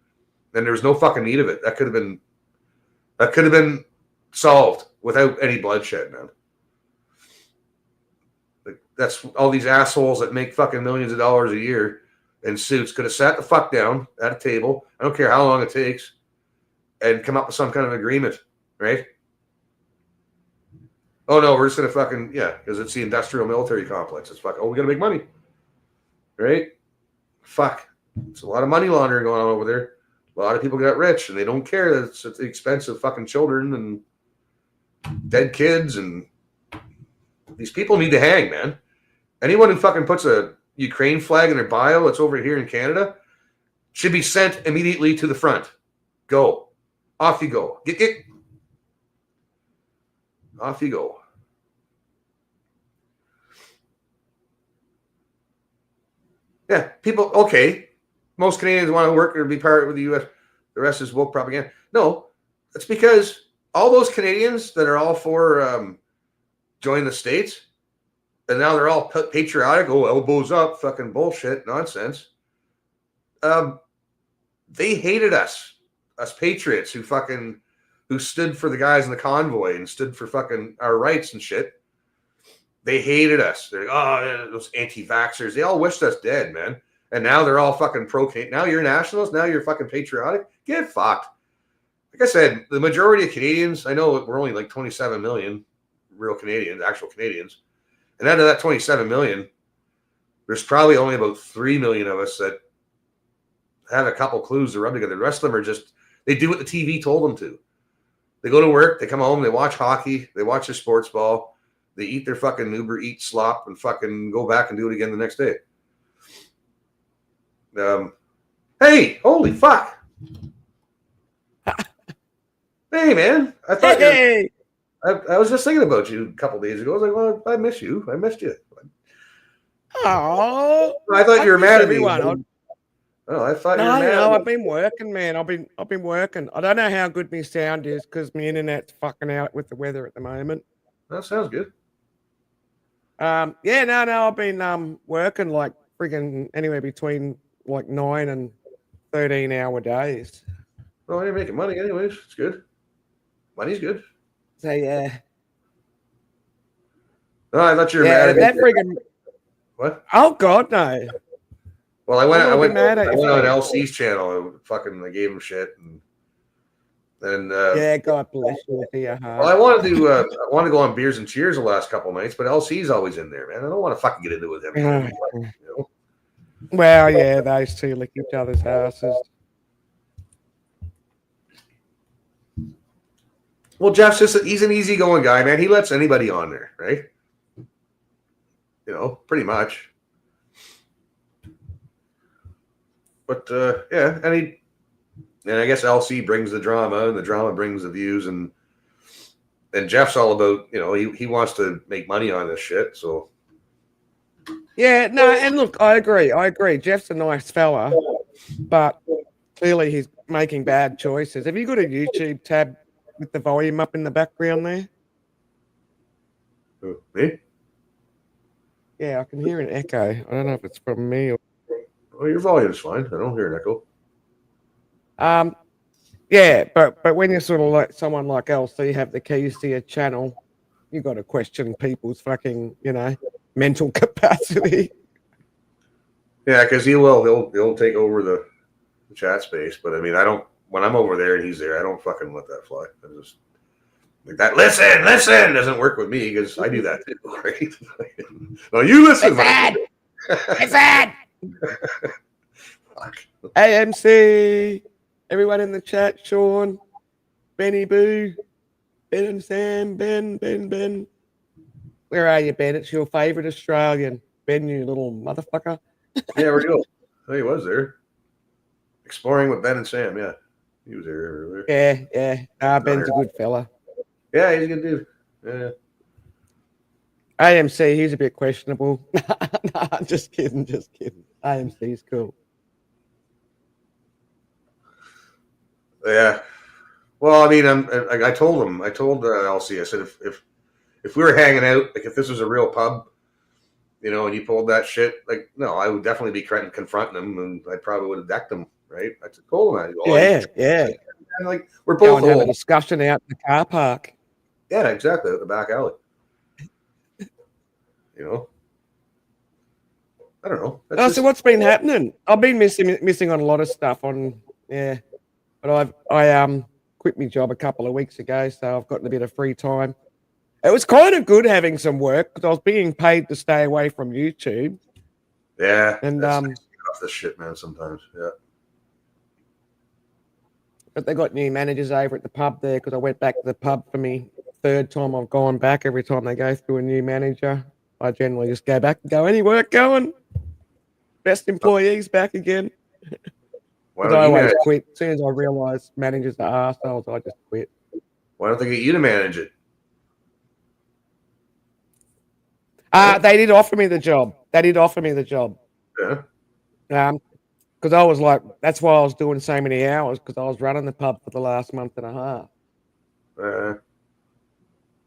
And there's no fucking need of it. That could have been solved without any bloodshed, man. Like, that's all these assholes that make fucking millions of dollars a year in suits could have sat the fuck down at a table. I don't care how long it takes, and come up with some kind of agreement, right? Oh no, we're just gonna fucking because it's the industrial military complex. It's we gotta make money, right? Fuck, it's a lot of money laundering going on over there. A lot of people got rich, and they don't care that it's at the expense of fucking children and dead kids. And these people need to hang, man. Anyone who fucking puts a Ukraine flag in their bio that's over here in Canada should be sent immediately to the front. Go. Off you go. Get. Off you go. Yeah, people, okay. Most Canadians want to work or be part of the U.S. The rest is woke propaganda. No, it's because all those Canadians that are all for join the States, and now they're all patriotic, elbows up, fucking bullshit, nonsense. They hated us patriots who stood for the guys in the convoy and stood for fucking our rights and shit. They hated us. They're like, those anti-vaxxers. They all wished us dead, man. And now they're all fucking now you're nationalists. Now you're fucking patriotic. Get fucked. Like I said, the majority of Canadians, I know we're only like 27 million real Canadians, actual Canadians. And out of that 27 million, there's probably only about 3 million of us that have a couple clues to rub together. The rest of them are just, they do what the TV told them to. They go to work, they come home, they watch hockey, they watch their sports ball, they eat their fucking Uber Eats slop and fucking go back and do it again the next day. Hey, holy fuck. Hey, man. I thought I was just thinking about you a couple days ago. I was like, well, I miss you. I missed you. Oh, I thought you were mad at me. Oh, I thought you were mad. No, I've been working, man. I've been working. I don't know how good my sound is because my internet's fucking out with the weather at the moment. That sounds good. No, I've been working like freaking anywhere between like 9 and 13-hour days. Well, you're making money anyways. It's good. Money's good. So yeah. No, I thought you were mad at me. That freaking What? Oh God, no. Well, I went on LC's channel. I gave him shit, and God bless you. Well, I wanted to go on Beers and Cheers the last couple nights, but LC's always in there, man. I don't want to fucking get into it with him. You know? Well, yeah, those two lick each other's asses. Well, Jeff's he's an easygoing guy, man. He lets anybody on there, right? You know, pretty much. But and I guess LC brings the drama, and the drama brings the views, and Jeff's all about, you know, he wants to make money on this shit. So yeah, no, and look, I agree. Jeff's a nice fella, but clearly he's making bad choices. Have you got a YouTube tab with the volume up in the background there? Me? Yeah, I can hear an echo. I don't know if it's from me or. Well, your volume's fine. I don't hear an echo. Yeah, but when you're sort of like someone like LC have the keys to your channel, you got to question people's fucking, you know, mental capacity. Yeah, because he'll take over the chat space. But I mean, when I'm over there and he's there, I don't fucking let that fly. I just like that. Listen doesn't work with me because I do that too, right? No, you listen. It's bad. Fuck. AMC, everyone in the chat, Sean, Benny Boo, Ben and Sam, Ben. Where are you, Ben? It's your favourite Australian. Ben, you little motherfucker. Yeah, where'd you go? Oh, he was there. Exploring with Ben and Sam, yeah. He was there earlier. Yeah. Ben's a good fella. Yeah, he's a good dude. Yeah. AMC, he's a bit questionable. Nah, just kidding. AMC's cool. Yeah. Well, I mean, I told him, LC, I said, if we were hanging out, like if this was a real pub, you know, and you pulled that shit, like, no, I would definitely be confronting him, and I probably would have decked him, right? I told him, Yeah. And like, we're Go both and have a old. discussion out in the car park. Yeah, exactly, at the back alley. You know, I don't know. So what's been happening? I've been missing on a lot of stuff but I quit my job a couple of weeks ago, so I've gotten a bit of free time. It was kind of good having some work because I was being paid to stay away from YouTube. Yeah, and off this shit, man. Sometimes, yeah. But they got new managers over at the pub there because I went back to the pub for me third time I've gone back. Every time they go through a new manager, I generally just go back and go, any work going? Best employees back again. Because I always quit. As soon as I realise managers are arseholes, I just quit. Why don't they get you to manage it? They did offer me the job. Yeah. Because I was like, that's why I was doing so many hours, because I was running the pub for the last month and a half.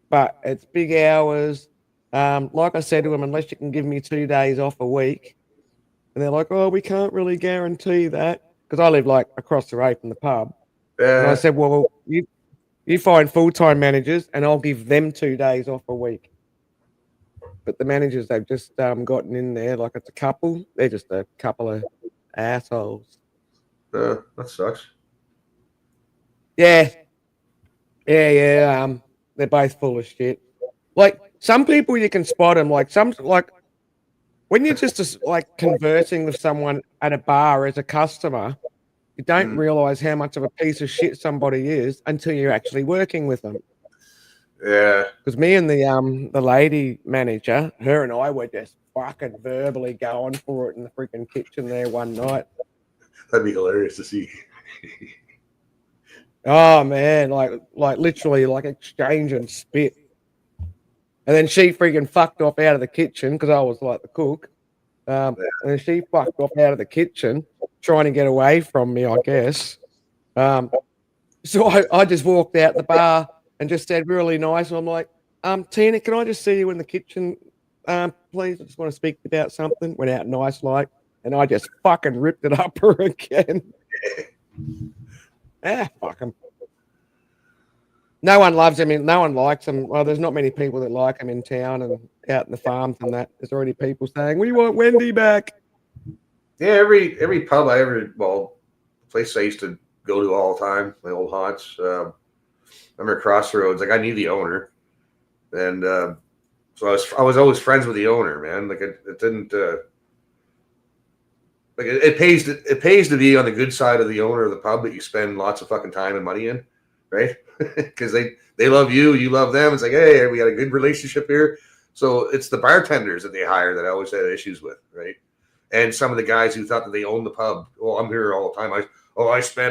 But it's big hours. Like I said to them, unless you can give me 2 days off a week. And they're like, oh, we can't really guarantee that. Because I live like across the road from the pub. And I said, well, you find full-time managers and I'll give them 2 days off a week. But the managers, they've just gotten in there like it's a couple. They're just a couple of assholes. That sucks. Yeah. They're both full of shit. Like some people, you can spot them. Like when you're just like conversing with someone at a bar as a customer, you don't realize how much of a piece of shit somebody is until you're actually working with them. Yeah. Because me and the lady manager, her and I were just fucking verbally going for it in the freaking kitchen there one night. That'd be hilarious to see. Oh man, like literally like exchanging spit. And then she freaking fucked off out of the kitchen because I was like the cook. And then she fucked off out of the kitchen trying to get away from me, I guess. So I just walked out the bar and just said really nice. I'm like, Tina, can I just see you in the kitchen, please? I just want to speak about something. Went out nice like, and I just fucking ripped it up her again. Fuck him. No one loves him. No one likes him. Well, there's not many people that like him in town and out in the farms and that. There's already people saying, we want Wendy back. Yeah, every pub place I used to go to all the time, my old haunts. I remember Crossroads. Like I knew the owner, and so I was always friends with the owner, man. Like it didn't like it pays to be on the good side of the owner of the pub that you spend lots of fucking time and money in, right? Because they love you, you love them. It's like, hey, we got a good relationship here. So it's the bartenders that they hire that I always had issues with, right? And some of the guys who thought that they owned the pub. Well, I'm here all the time.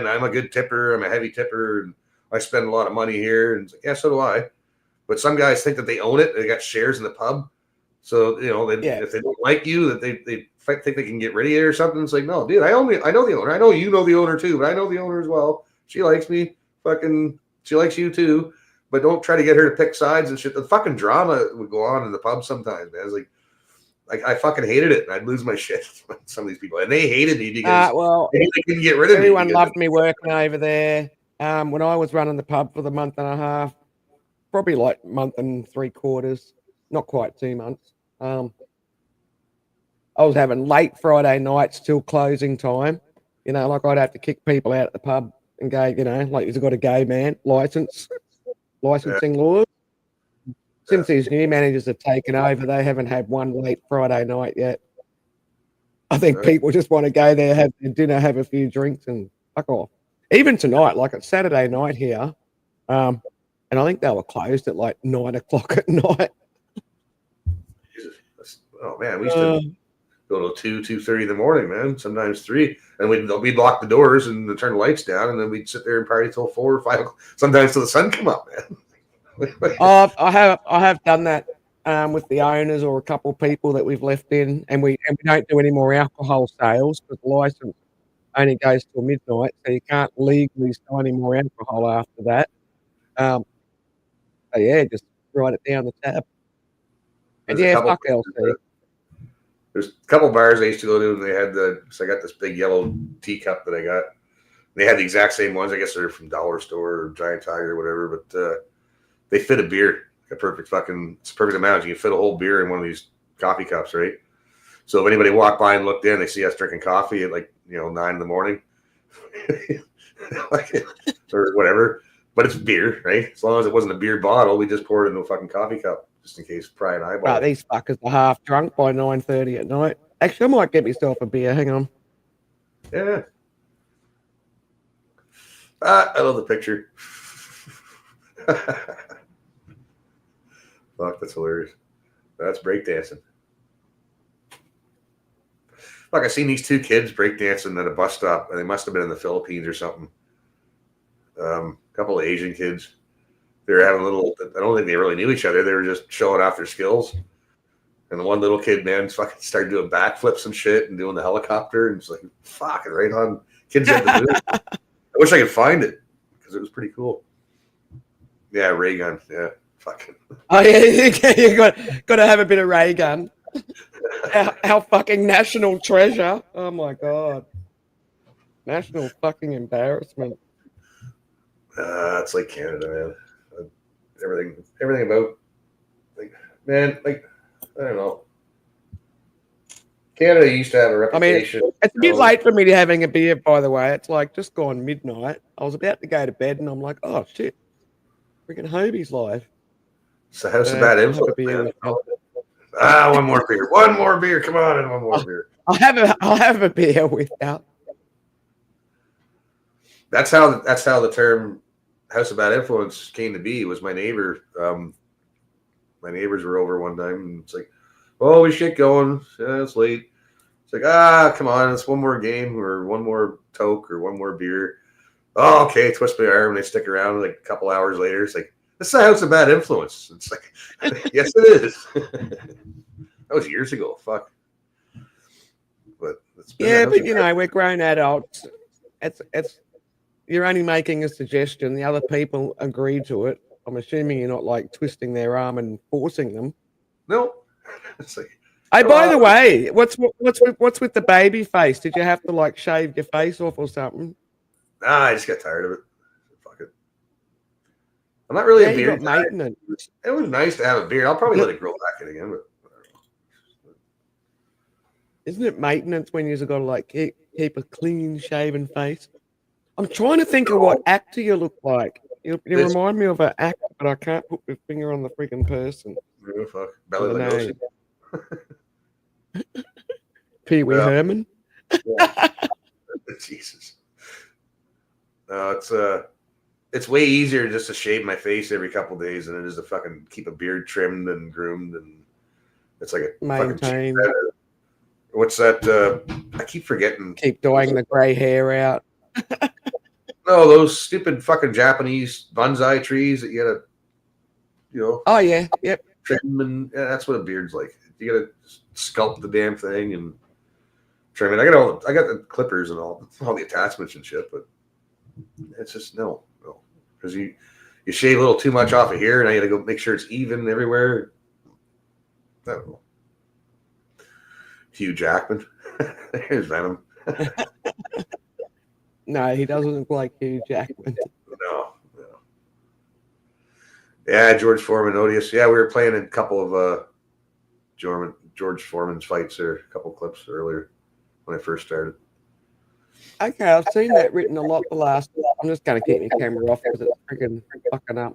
I'm a good tipper. I'm a heavy tipper, and I spend a lot of money here. And it's like, yeah, so do I. But some guys think that they own it. They got shares in the pub. So, you know, if they don't like you, that they think they can get rid of you or something. It's like, no, dude, I know the owner. I know you know the owner too, but I know the owner as well. She likes me. She likes you too. But don't try to get her to pick sides and shit. The fucking drama would go on in the pub sometimes, man. It's like I fucking hated it, and I'd lose my shit with some of these people. And they hated me because they couldn't get rid of me. Everyone loved me working over there. When I was running the pub for the month and a half, probably like month and 3/4, not quite 2 months. I was having late Friday nights till closing time. You know, like I'd have to kick people out at the pub and go, you know, like you've got a gay man licensing laws. Since these new managers have taken over, they haven't had one late Friday night yet. I think people just want to go there, have their dinner, have a few drinks, and fuck off. Even tonight, like it's Saturday night here, and I think they were closed at like 9 o'clock at night. Jesus. Oh man, we used to go till 2:30 in the morning, man. Sometimes 3, and we'd lock the doors and turn the lights down, and then we'd sit there and party till 4 or 5 o'clock. Sometimes till the sun come up, man. I have done that with the owners or a couple of people that we've left in, and we don't do any more alcohol sales because the license only goes till midnight, so you can't legally sell any more alcohol after that. So yeah, just write it down the tab. And yeah, fuck LC. There's a couple bars I used to go to, and they had so I got this big yellow teacup that I got. They had the exact same ones. I guess they're from Dollar Store or Giant Tiger or whatever, but they fit a beer. It's a perfect amount. You can fit a whole beer in one of these coffee cups, right? So if anybody walked by and looked in, they see us drinking coffee at 9 in the morning, or whatever. But it's beer, right? As long as it wasn't a beer bottle, we just poured it into a fucking coffee cup, just in case Pry and I bought it. These fuckers are half drunk by 9:30 at night. Actually, I might get myself a beer. Hang on. Yeah. I love the picture. Fuck, that's hilarious. That's breakdancing. Look, I seen these 2 kids breakdancing at a bus stop, and they must have been in the Philippines or something. A couple of Asian kids. They were having I don't think they really knew each other. They were just showing off their skills. And the one little kid, man, fucking started doing backflips and shit and doing the helicopter. And it's like, fucking right on. Kids had to do it. I wish I could find it because it was pretty cool. Yeah, ray gun. Yeah, fucking. Oh yeah, you got to have a bit of ray gun. Our fucking national treasure. Oh my god, national fucking embarrassment. It's like Canada, man. Everything about, man, I don't know. Canada used to have a reputation. I mean, it's a bit late for me to having a beer, by the way. It's like just gone midnight. I was about to go to bed, and I'm like, oh shit, freaking Hobie's live. So how's the bad influence? One more beer. One more beer. Come on, and one more beer. I'll have a beer without. That's how the term "house of bad influence" came to be. Was my neighbor. My neighbors were over one time, and it's like, oh, we should get going. Yeah, it's late. It's like, come on, it's one more game or one more toke or one more beer. Oh, okay. Twist my arm, and they stick around. Like a couple hours later, it's like, this is a house of bad influence. It's like, yes, it is. That was years ago. Fuck. But we're grown adults. It's you're only making a suggestion. The other people agree to it. I'm assuming you're not like twisting their arm and forcing them. No. It's like, hey, by the way, what's with the baby face? Did you have to like shave your face off or something? Nah, I just got tired of it. Fuck it. I'm not really a beard guy. It was nice to have a beard. I'll probably let it grow back in again, but isn't it maintenance when you've got to like keep a clean shaven face? I'm trying to think of what actor you look like. You remind me of an actor, but I can't put my finger on the freaking person. Oh, fuck. Belly Lugosi. Pee Wee Herman. Yeah. Jesus. No, it's way easier just to shave my face every couple of days than it is to fucking keep a beard trimmed and groomed, and it's like a maintain. What's that? I keep forgetting. Keep dyeing the gray hair out. No, those stupid fucking Japanese bonsai trees that you gotta, Oh yeah, yep. Trim, and that's what a beard's like. You gotta sculpt the damn thing and trim it. I got the clippers and all the attachments and shit, but it's just no, because you shave a little too much off of here, and I gotta go make sure it's even everywhere. I don't know. Hugh Jackman, there's Venom. No, he doesn't look like Hugh Jackman. No. Yeah, George Foreman, Odious. Yeah, we were playing a couple of George Foreman's fights there, a couple clips earlier when I first started. Okay, I've seen that written a lot the last. I'm just going to keep my camera off because it's freaking fucking up.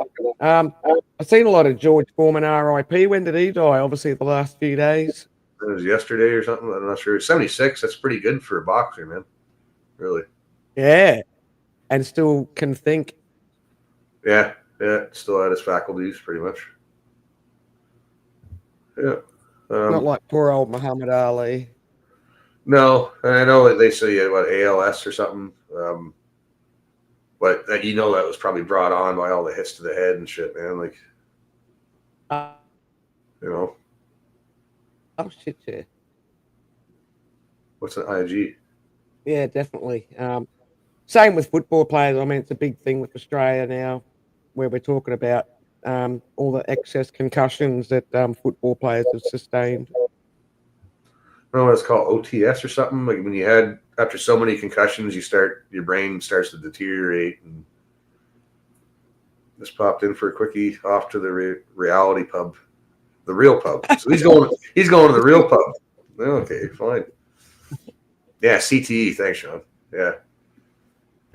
I've seen a lot of George Foreman RIP. When did he die? Obviously, the last few days. It was yesterday or something. I'm not sure. 76. That's pretty good for a boxer, man. Really. Yeah, and still can think. Yeah. Yeah. Still had his faculties, pretty much. Yeah. Not like poor old Muhammad Ali. No, and I know that they say what ALS or something, but that that was probably brought on by all the hits to the head and shit, man. Like, Uh, you know, oh shit, yeah, what's an IG? yeah, definitely. Same with football players. I mean, it's a big thing with Australia now, where we're talking about all the excess concussions that football players have sustained. I don't know what it's called, OTS or something. Like when you had after so many concussions, your brain starts to deteriorate. And just popped in for a quickie off to the reality pub, the real pub. So he's going to the real pub. Okay, fine. Yeah, CTE. Thanks, Sean. Yeah.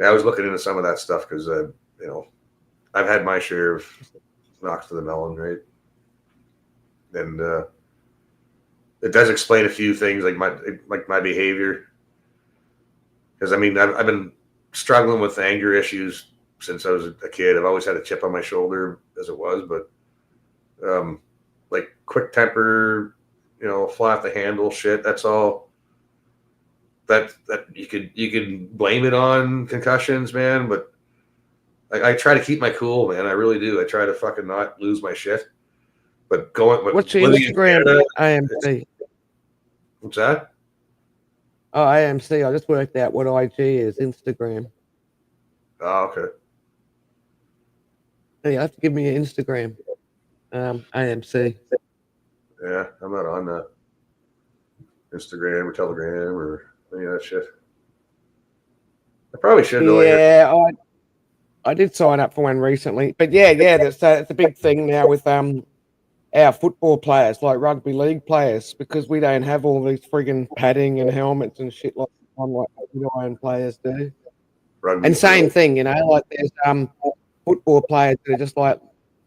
I was looking into some of that stuff because I've had my share of knocks to the melon, right? And it does explain a few things, like my behavior. Because I mean, I've been struggling with anger issues since I was a kid. I've always had a chip on my shoulder as it was, but like quick temper, flat the handle shit. That's all. That you could blame it on concussions, man. But I try to keep my cool, man. I really do. I try to fucking not lose my shit. But What's your Instagram? AMC. What's that? Oh, AMC. I just worked out what IG is. Instagram. Oh, okay. Hey, you have to give me your Instagram. AMC. Yeah, I'm not on that. Instagram or Telegram or any of that shit. I probably should though. Yeah, I did sign up for one recently, but yeah, that's a big thing now with our football players, like rugby league players, because we don't have all these friggin' padding and helmets and shit like Iron players do. And same thing, like there's football players that are just like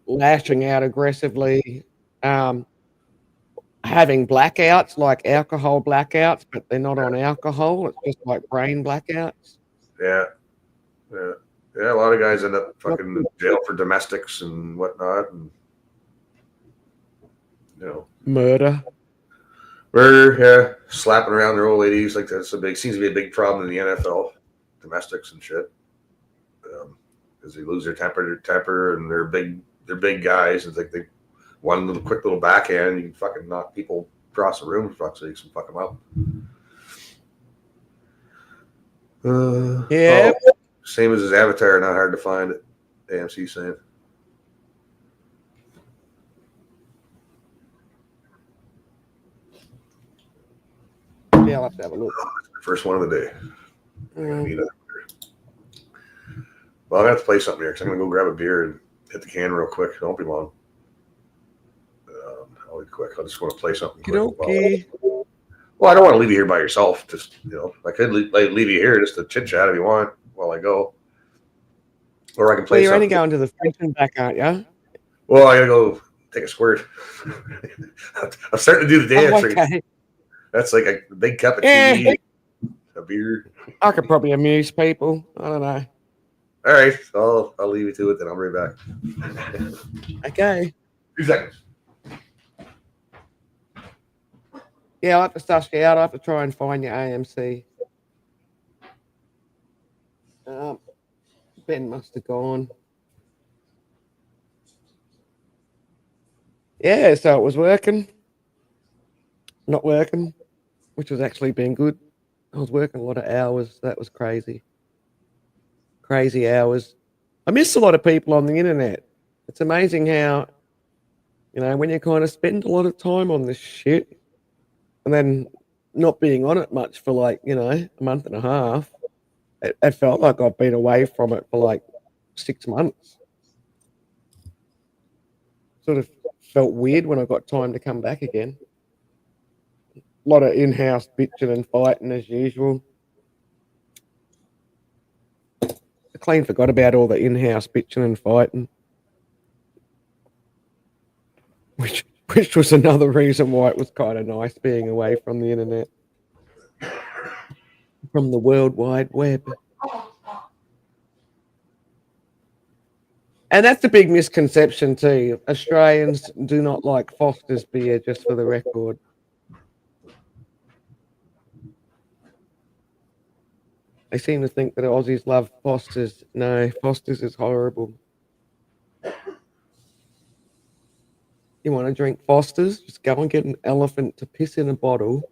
lashing out aggressively, having blackouts, like alcohol blackouts, but they're not on alcohol. It's just like brain blackouts. Yeah. A lot of guys end up fucking in jail for domestics and whatnot, and murder. Yeah, slapping around their old ladies like that's seems to be a big problem in the NFL, domestics and shit, because they lose their temper, and they're big guys, and they one little quick little backhand, you can fucking knock people across the room, for fuck's sakes, and fuck them up. Yeah. Oh, same as his avatar, not hard to find it. AMC saying. Yeah, I'll have to have a look. First one of the day. Well, I'm gonna have to play something here because I'm gonna go grab a beer and hit the can real quick. It won't be long. I'll be quick. I just want to play something quick. Okay. Well, I don't want to leave you here by yourself. Just I could leave you here just to chit chat if you want while I go, or I can play. Well, you're something. only going to the French and back, aren't you? Well, I gotta go take a squirt. I'm starting to do the dance. Oh, okay. That's like a big cup of tea, a beer. I could probably amuse people. I don't know. All right, I'll leave you to it. Then I'll be right back. Okay. 2 seconds. Yeah, I'll have to suss you out. I'll have to try and find your AMC. Ben must have gone. Yeah, so it was working. Not working, which was actually been good. I was working a lot of hours. That was crazy. Crazy hours. I miss a lot of people on the internet. It's amazing how, when you kind of spend a lot of time on this shit and then not being on it much for like, a month and a half, it felt like I've been away from it for like 6 months. Sort of felt weird when I got time to come back again. A lot of in-house bitching and fighting as usual. I clean forgot about all the in-house bitching and fighting. Which which was another reason why it was kind of nice being away from the internet, from the World Wide Web. And that's a big misconception too. Australians do not like Foster's beer, just for the record. They seem to think that Aussies love Foster's. No, Foster's is horrible. You want to drink Foster's? Just go and get an elephant to piss in a bottle,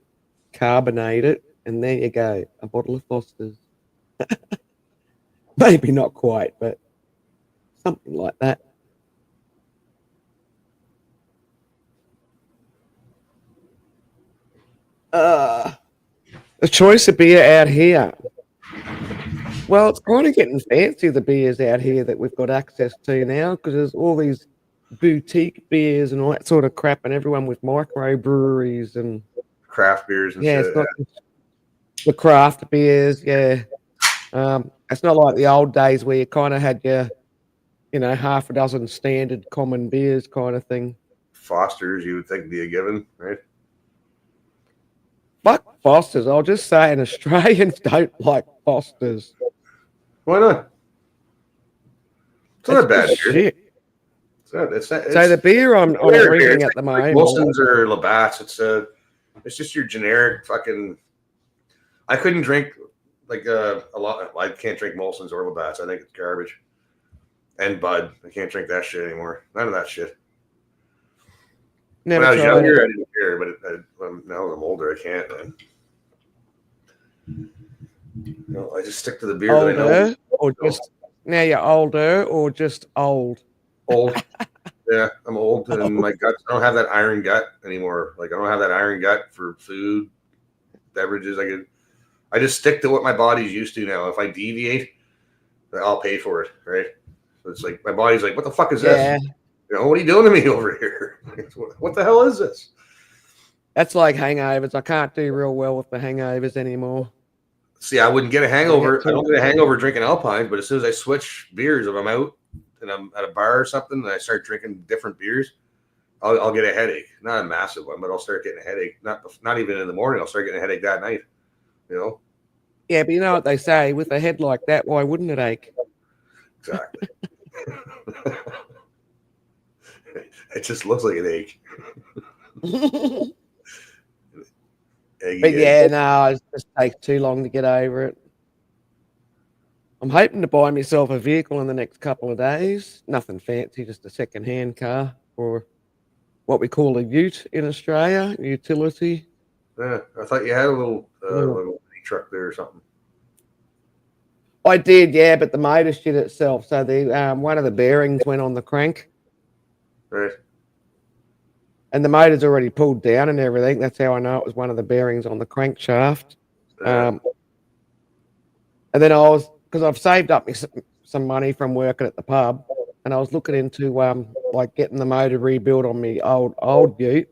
carbonate it, and there you go, a bottle of Foster's. Maybe not quite, but something like that. The choice of beer out here. Well, it's kind of getting fancy, the beers out here that we've got access to now, because there's all these boutique beers and all that sort of crap, and everyone with microbreweries and craft beers and shit. It's not the craft beers, yeah. It's not like the old days where you kind of had your, half a dozen standard common beers kind of thing. Foster's, you would think, be a given, right? Fuck Foster's. I'll just say, Australians don't like Foster's. Why not? It's not a bad beer. Shit. It's So the beer I'm drinking at the moment, Molson's or Labatt's. It's just your generic fucking. I couldn't drink like a lot. I can't drink Molson's or Labatt's. I think it's garbage. And Bud, I can't drink that shit anymore. None of that shit. When I was younger, I didn't care, but now that I'm older, I can't. I just stick to the beer that I know. Or just now you're older, or just old. Old. Yeah, I'm old, and my guts. I don't have that iron gut anymore. Like I don't have that iron gut for food, beverages. I just stick to what my body's used to now. If I deviate, I'll pay for it. Right. So it's like my body's like, "What the fuck is this? What are you doing to me over here? What the hell is this?" That's like hangovers. I can't do real well with the hangovers anymore. See, I wouldn't get a hangover. I don't get a hangover drinking Alpines, but as soon as I switch beers, if I'm out and I'm at a bar or something, and I start drinking different beers, I'll get a headache. Not a massive one, but I'll start getting a headache. Not even in the morning. I'll start getting a headache that night. Yeah, but you know what they say, with a head like that, why wouldn't it ache? Exactly. It just looks like an ache. But yeah, no, it just takes too long to get over it. I'm hoping to buy myself a vehicle in the next couple of days. Nothing fancy, just a second-hand car, or what we call a ute in Australia, utility. Yeah, I thought you had a little truck there or something. I did, yeah, but the motor shit itself. So the one of the bearings went on the crank. Right. And the motor's already pulled down and everything. That's how I know it was one of the bearings on the crankshaft. And then because I've saved up some money from working at the pub, and I was looking into like getting the motor rebuilt on me old ute,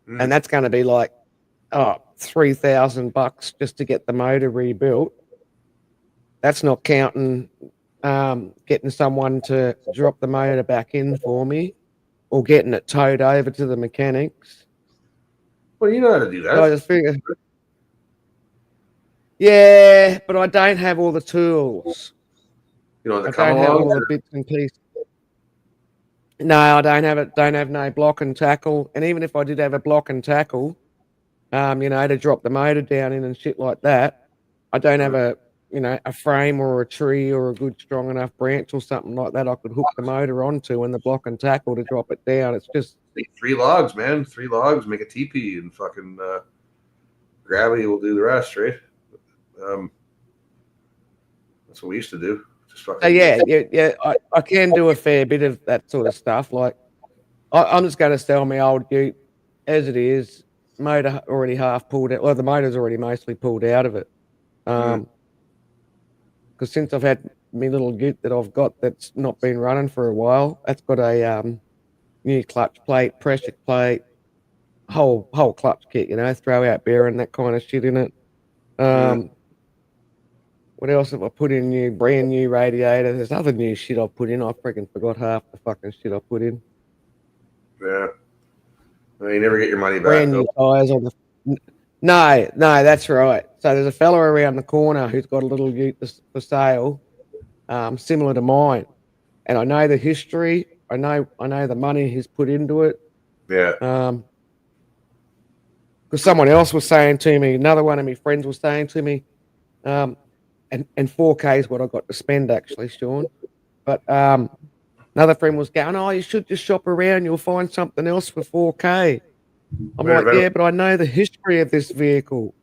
and that's going to be like $3,000 just to get the motor rebuilt. That's not counting getting someone to drop the motor back in for me, or getting it towed over to the mechanics. Well, you know how to do that. So I just figured, yeah, but I don't have all the tools. You know, I don't have all the bits and pieces. No, I don't have it. Don't have no block and tackle. And even if I did have a block and tackle, to drop the motor down in and shit like that, I don't have a frame or a tree or a good strong enough branch or something like that I could hook the motor onto and the block and tackle to drop it down. It's just 3 logs, man. 3 logs, make a teepee, and fucking gravity will do the rest, right? That's what we used to do. Just fucking. Yeah. I can do a fair bit of that sort of stuff. Like, I'm just going to sell my old ute as it is. Motor already half pulled out. Well, the motor's already mostly pulled out of it. Because since I've had my little ute that I've got that's not been running for a while, that's got a new clutch plate, pressure plate, whole clutch kit, throw out bearing, that kind of shit in it. What else have I put in? Brand new radiator. There's other new shit I've put in. I freaking forgot half the fucking shit I put in. Yeah. You never get your money back. brand new tires on the. No, that's right. So there's a fella around the corner who's got a little ute for sale, similar to mine, and I know the history. I know the money he's put into it. Yeah. Because someone else was saying to me, another one of my friends was saying to me, and 4K is what I got to spend actually, Sean. But another friend was going, "Oh, you should just shop around. You'll find something else for 4K." I'm like, "Yeah, but I know the history of this vehicle.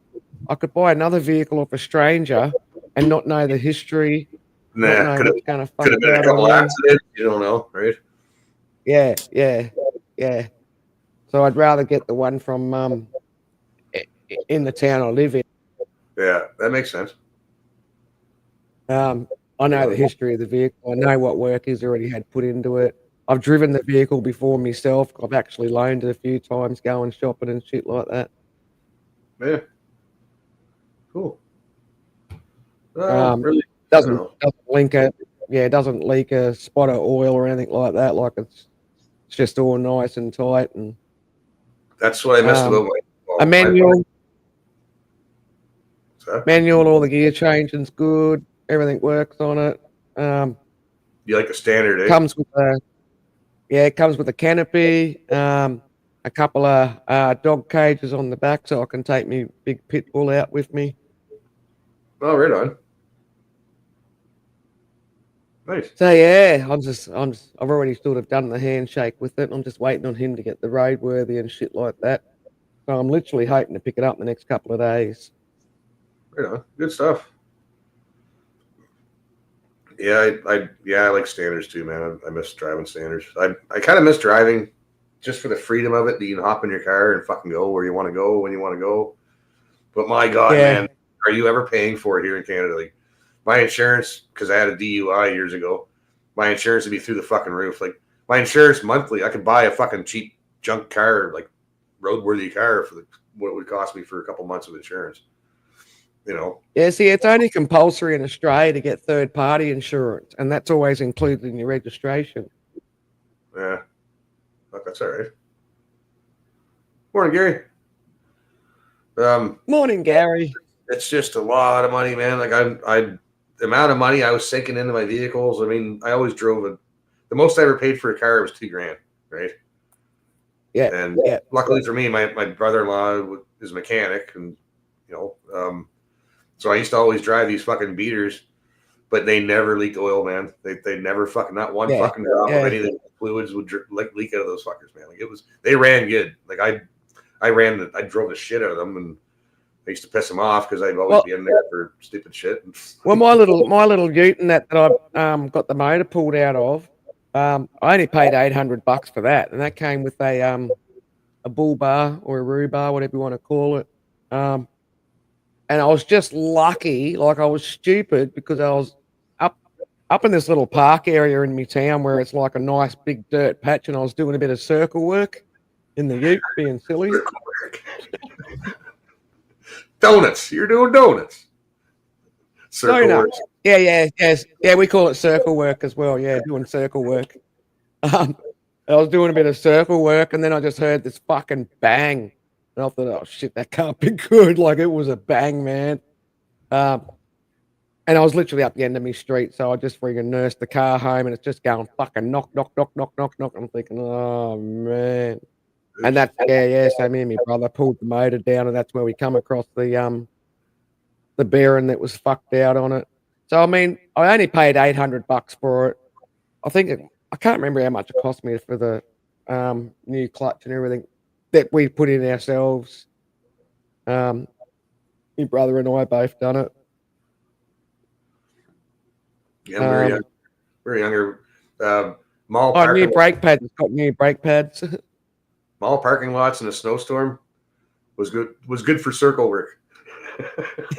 I could buy another vehicle off a stranger and not know the history, not know what's going to fuck could have been a out couple on me." accidents. You don't know, right? Yeah. So I'd rather get the one from in the town I live in. Yeah, that makes sense. I know the history of the vehicle. I know what work he's already had put into it. I've driven the vehicle before myself. I've actually loaned it a few times going shopping and shit like that. Yeah. Cool. Really doesn't leak a spot of oil or anything like that. Like it's just all nice and tight, and that's what I missed about a manual. All the gear changing's good. Everything works on it. You like a standard, eh? Comes with a canopy, a couple of dog cages on the back, so I can take me big pit bull out with me. Oh, right on. Nice. So yeah, I've already sort of done the handshake with it. I'm just waiting on him to get the roadworthy and shit like that. So I'm literally hoping to pick it up in the next couple of days. Right on. Good stuff. Yeah, I like standards too, man. I miss driving standards. I kind of miss driving just for the freedom of it. That you can hop in your car and fucking go where you want to go when you want to go. But my God, man, are you ever paying for it here in Canada? Like my insurance, because I had a DUI years ago, my insurance would be through the fucking roof. Like my insurance monthly, I could buy a fucking cheap junk car, like roadworthy car, for what it would cost me for a couple months of insurance. You know. Yeah, see, it's only compulsory in Australia to get third-party insurance, and that's always included in your registration. Yeah, that's all right. Morning, Gary. Morning, Gary. It's just a lot of money, man. Like the amount of money I was sinking into my vehicles. I mean, I always drove the most I ever paid for a car was $2,000, right? Yeah. And luckily for me, my brother-in-law is a mechanic, and so I used to always drive these fucking beaters, but they never leaked oil, man. They never fucking, not one fucking drop of any of the fluids would leak out of those fuckers, man. Like they ran good. Like I drove the shit out of them, and I used to piss them off because I'd always be in there for stupid shit. Well, my little ute that I got the motor pulled out of, I only paid $800 for that, and that came with a bull bar or a roo bar, whatever you want to call it. And I was just lucky, like I was stupid, because I was up in this little park area in my town where it's like a nice big dirt patch, and I was doing a bit of circle work in the ute, being silly. Donuts. You're doing donuts. Circle work. Yeah, we call it circle work as well. Yeah, doing circle work. I was doing a bit of circle work, and then I just heard this fucking bang. And I thought, oh shit, that can't be good. Like it was a bang, man. And I was literally up the end of my street, so I just freaking nursed the car home, and it's just going fucking knock, knock, knock, knock, knock, knock. I'm thinking, oh man. And that's so me and my brother pulled the motor down, and that's where we come across the bearing that was fucked out on it. So I mean, I only paid $800 for it. I can't remember how much it cost me for the new clutch and everything that we put in ourselves. My brother and I both done it. Yeah, very younger. Mall parking. New brake pads. It's got new brake pads. Mall parking lots in a snowstorm was good for circle work. You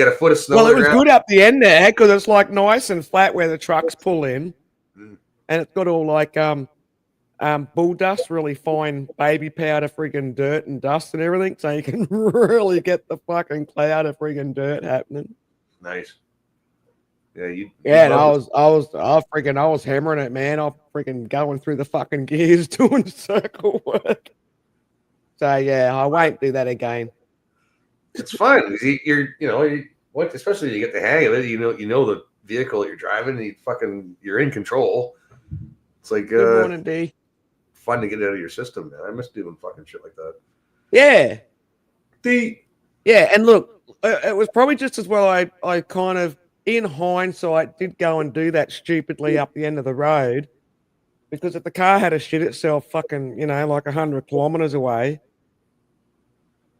got a foot of snow. Well, it was good up the end there because it's like nice and flat where the trucks pull in, and it's got all like bull dust, really fine baby powder, friggin' dirt and dust and everything, so you can really get the fucking cloud of friggin' dirt happening. Nice. Yeah, you. Yeah, and I was hammering it, man. I'm freaking going through the fucking gears doing circle work. So yeah, I won't do that again. It's fun because especially you get the hang of it. You know the vehicle that you're driving. And you're in control. It's like Good morning, D. fun to get out of your system, man. I miss doing fucking shit like that. Yeah, D. yeah, and look, it was probably just as well. I kind of, in hindsight, did go and do that stupidly up the end of the road, because if the car had to shit itself, fucking, like 100 kilometers away,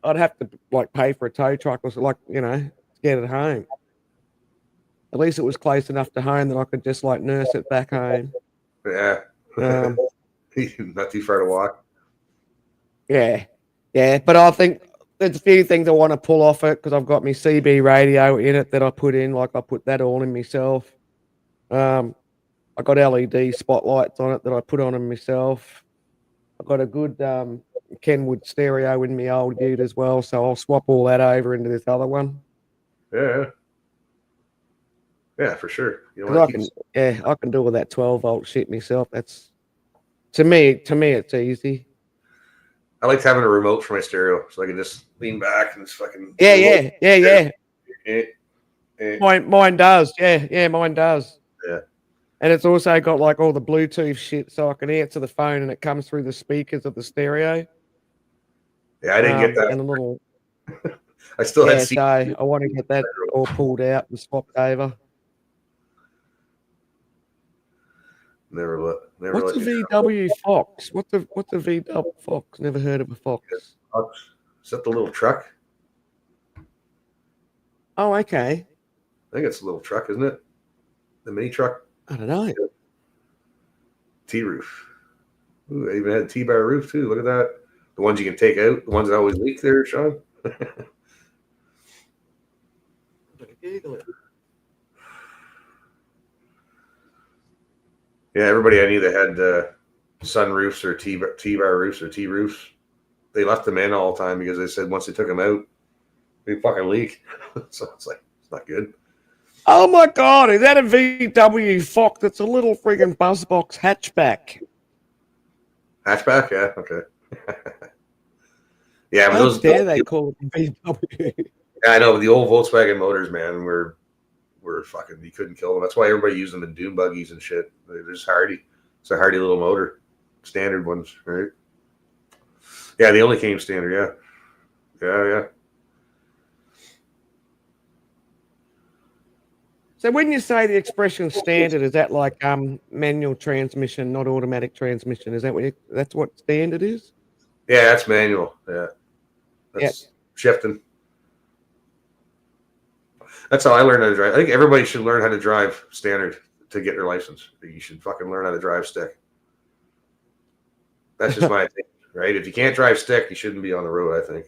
I'd have to like pay for a tow truck or to get it home. At least it was close enough to home that I could just like nurse it back home. Yeah. Um, Not too far to walk. yeah, but I think there's a few things I want to pull off it because I've got my CB radio in it that I put in. Like I put that all in myself. I got LED spotlights on it that I put on them myself. I got a good Kenwood stereo in my old Ute as well, so I'll swap all that over into this other one. Yeah. Yeah, for sure. I can do all that 12-volt shit myself. That's to me, it's easy. I liked having a remote for my stereo, so I can just lean back and just fucking. Yeah. Eh. Mine does. Yeah, mine does. Yeah. And it's also got like all the Bluetooth shit, so I can answer the phone and it comes through the speakers of the stereo. Yeah, I didn't get that. And a little. I still had. So I want to get that all pulled out and swapped over. Never What's a VW Fox? What's a VW Fox? Never heard of a Fox. Is that the little truck? Oh, okay. I think it's a little truck, isn't it? The mini truck. I don't know. T-roof. Ooh, I even had a T-bar roof too. Look at that. The ones you can take out. The ones that always leak there, Sean. Yeah, everybody I knew that had sunroofs or T-bar roofs or T-roofs, they left them in all the time because they said once they took them out, they fucking leak. So it's like, it's not good. Oh my God, is that a VW Fox? That's a little friggin' buzzbox hatchback. Hatchback? Yeah, okay. Yeah, but How those dare they call it VW? Yeah, I know, but the old Volkswagen motors, man, were fucking, you couldn't kill them. That's why everybody used them in dune buggies and shit. They're just hardy. It's a hardy little motor. Standard ones, right? Yeah, they only came standard, yeah. So when you say the expression standard, is that like manual transmission, not automatic transmission? Is that that's what standard is? Yeah, that's manual. Yeah. That's shifting. That's how I learned how to drive. I think everybody should learn how to drive standard to get their license. You should fucking learn how to drive stick. That's just my opinion, right? If you can't drive stick, you shouldn't be on the road, I think.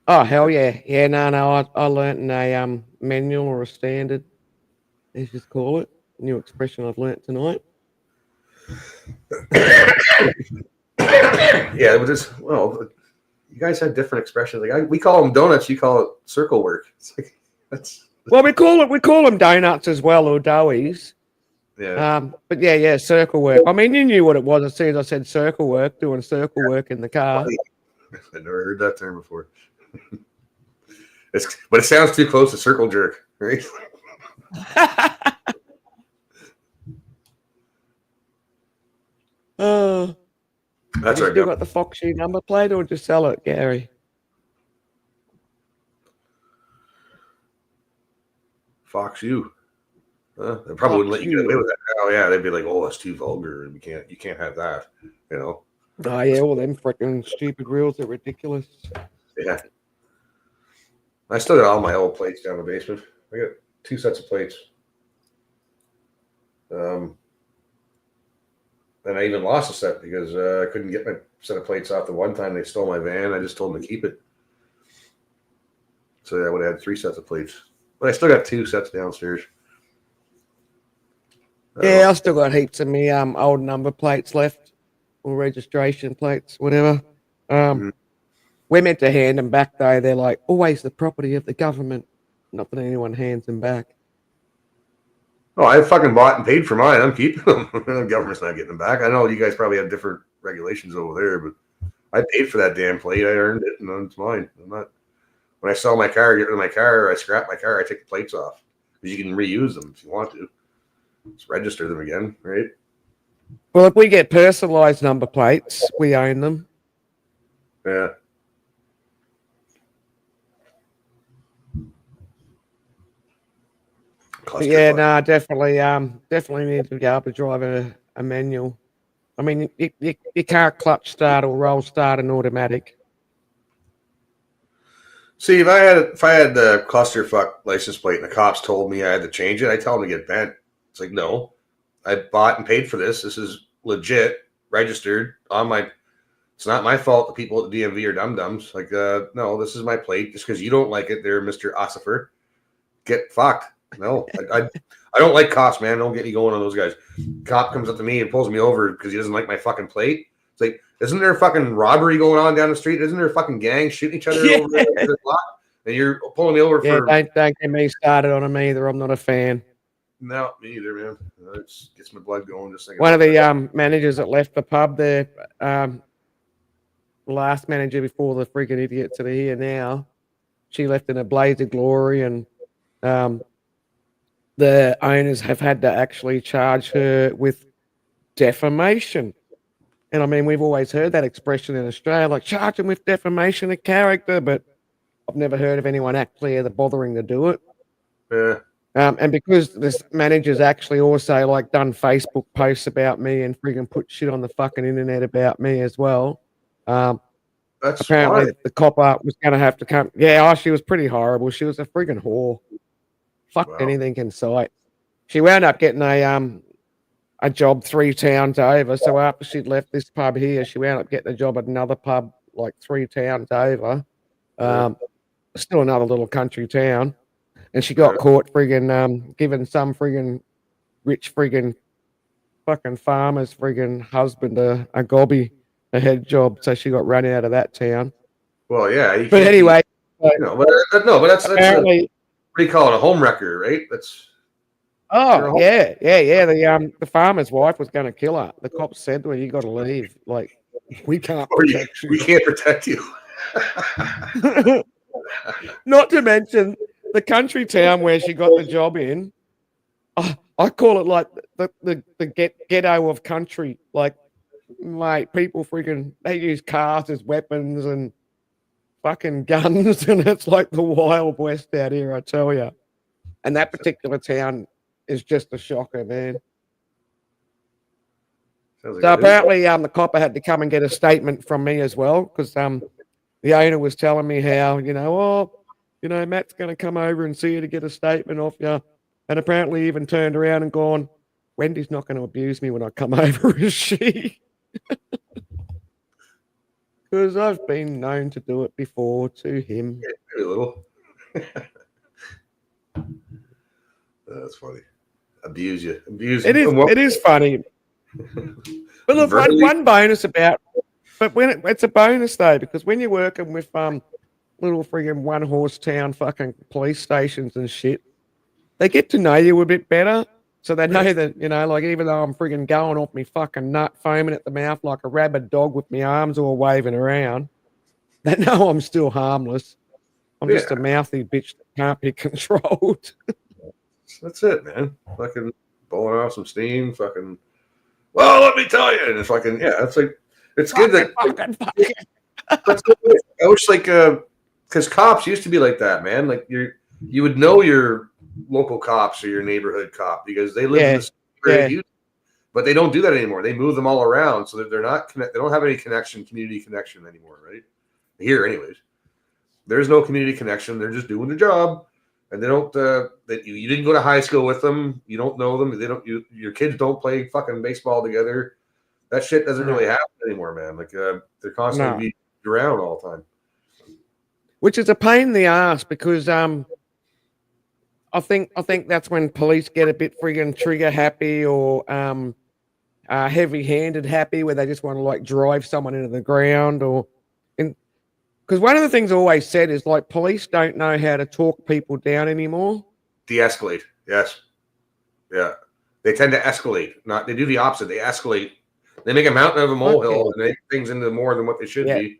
Oh, hell yeah. Yeah, no, I learned in a manual or a standard. Let's just call it. New expression I've learnt tonight. Yeah, it was just, well, you guys had different expressions. Like we call them donuts, you call it circle work. It's like well, we call them donuts as well, or doughies. Yeah. But yeah, circle work. I mean, you knew what it was as soon as I said circle work, doing circle work in the car. I never heard that term before. But it sounds too close to circle jerk, right? That's you right. Still got the Foxy number plate, or just sell it, Gary? Fox you. They probably wouldn't let you get away with that. Oh yeah, they'd be like, "Oh, it's too vulgar, and you can't have that." You know. Oh yeah, all them freaking stupid rules are ridiculous. Yeah. I still got all my old plates down in the basement. I got 2 sets of plates. And I even lost a set because I couldn't get my set of plates off the one time they stole my van. I just told them to keep it. So I would have had 3 sets of plates. But I still got 2 sets downstairs. Yeah, I still got heaps of me old number plates left, or registration plates, whatever. We're meant to hand them back, though. They're like always the property of the government. Not that anyone hands them back. Oh, I fucking bought and paid for mine. I'm keeping them. The government's not getting them back. I know you guys probably have different regulations over there, but I paid for that damn plate. I earned it, and it's mine. I'm not. When I sell my car, get rid of my car, I scrap my car, I take the plates off because you can reuse them if you want to. Just register them again, right? Well, if we get personalized number plates, we own them. Yeah. But yeah, no, definitely need to be able to drive a manual. I mean, you can't clutch start or roll start an automatic. See, if I had the clusterfuck license plate and the cops told me I had to change it, I tell them to get bent. It's like, no, I bought and paid for this. This is legit, registered on my. It's not my fault. The people at the DMV are dum dums. Like, no, this is my plate. Just because you don't like it, there, Mr. Ossifer, get fucked. No, I don't like cops, man. Don't get me going on those guys. Cop comes up to me and pulls me over because he doesn't like my fucking plate. It's like, isn't there a fucking robbery going on down the street? Isn't there a fucking gang shooting each other over the block? And you're pulling me over for. Don't get me started on them either. I'm not a fan. No, me either, man. It gets my blood going. Just thinking. One of the managers that left the pub there, last manager before the freaking idiots that are here now, she left in a blaze of glory, and the owners have had to actually charge her with defamation. And I mean, we've always heard that expression in Australia, like charge them with defamation of character, but I've never heard of anyone actually ever bothering to do it. Yeah. And because this manager's actually also like done Facebook posts about me and friggin' put shit on the fucking internet about me as well. That's apparently smart. the copper was going to have to come. Yeah, she was pretty horrible. She was a friggin' whore. Fucked anything in sight. She wound up getting a job 3 towns over. So after she'd left this pub here, she wound up getting a job at another pub like 3 towns over. Still another little country town. And she got caught friggin' giving some friggin' rich friggin' fucking farmer's friggin' husband a gobby, a head job. So she got run out of that town. Well, yeah. But anyway. But that's apparently, what do you call it? A home wrecker, right? That's. Oh, yeah. The farmer's wife was going to kill her. The cops said to her, you got to leave. Like, we can't protect you. We can't protect you. Not to mention the country town where she got the job in. I call it like the ghetto of country. Like, mate, people freaking, they use cars as weapons and fucking guns. And it's like the Wild West out here, I tell you. And that particular town is just a shocker, man. So apparently the copper had to come and get a statement from me as well, because the owner was telling me how, Matt's going to come over and see you to get a statement off you. And apparently even turned around and gone, Wendy's not going to abuse me when I come over, is she? Because I've been known to do it before to him. Yeah, very little. That's funny. Abuse you. It is funny. But look, one bonus about, but when it's a bonus though, because when you're working with little friggin' 1-horse town fucking police stations and shit, they get to know you a bit better. So they know that, like even though I'm friggin' going off me fucking nut, foaming at the mouth like a rabid dog with my arms all waving around, they know I'm still harmless. I'm just a mouthy bitch that can't be controlled. That's it, man. Fucking blowing off some steam, fucking. Well, let me tell you, and it's fucking it's like it's good that. I wish because cops used to be like that, man. Like you would know your local cops or your neighborhood cop because they live in the city, but they don't do that anymore. They move them all around, so that they're not they don't have any community connection anymore, right? Here, anyways, there's no community connection. They're just doing the job. And they don't. That you didn't go to high school with them. You don't know them. They don't. Your kids don't play fucking baseball together. That shit doesn't really happen anymore, man. Like they're constantly being around all the time. Which is a pain in the ass because I think that's when police get a bit friggin' trigger happy or heavy-handed happy, where they just want to like drive someone into the ground or. Because one of the things I always said is like police don't know how to talk people down anymore. De-escalate, yes. Yeah. They tend to escalate. Not they do the opposite. They escalate. They make a mountain out of a molehill and they make things into more than what they should be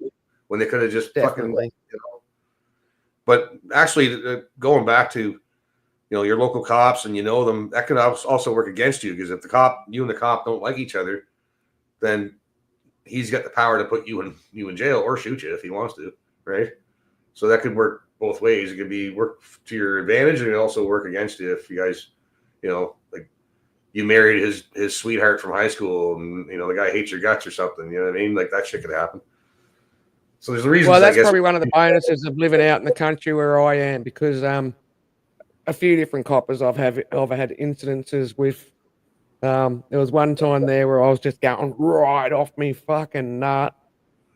when they could have just Definitely. fucking. But actually, going back to your local cops and them, that could also work against you because if you and the cop don't like each other, then he's got the power to put you in jail or shoot you if he wants to, right? So that could work both ways. It could be work to your advantage and it also work against you if you guys, like you married his sweetheart from high school and the guy hates your guts or something. You know what I mean? Like that shit could happen. So there's a reason. Well, that's probably one of the bonuses of living out in the country where I am because a few different coppers I've had incidences with. There was one time there where I was just going right off me fucking nut,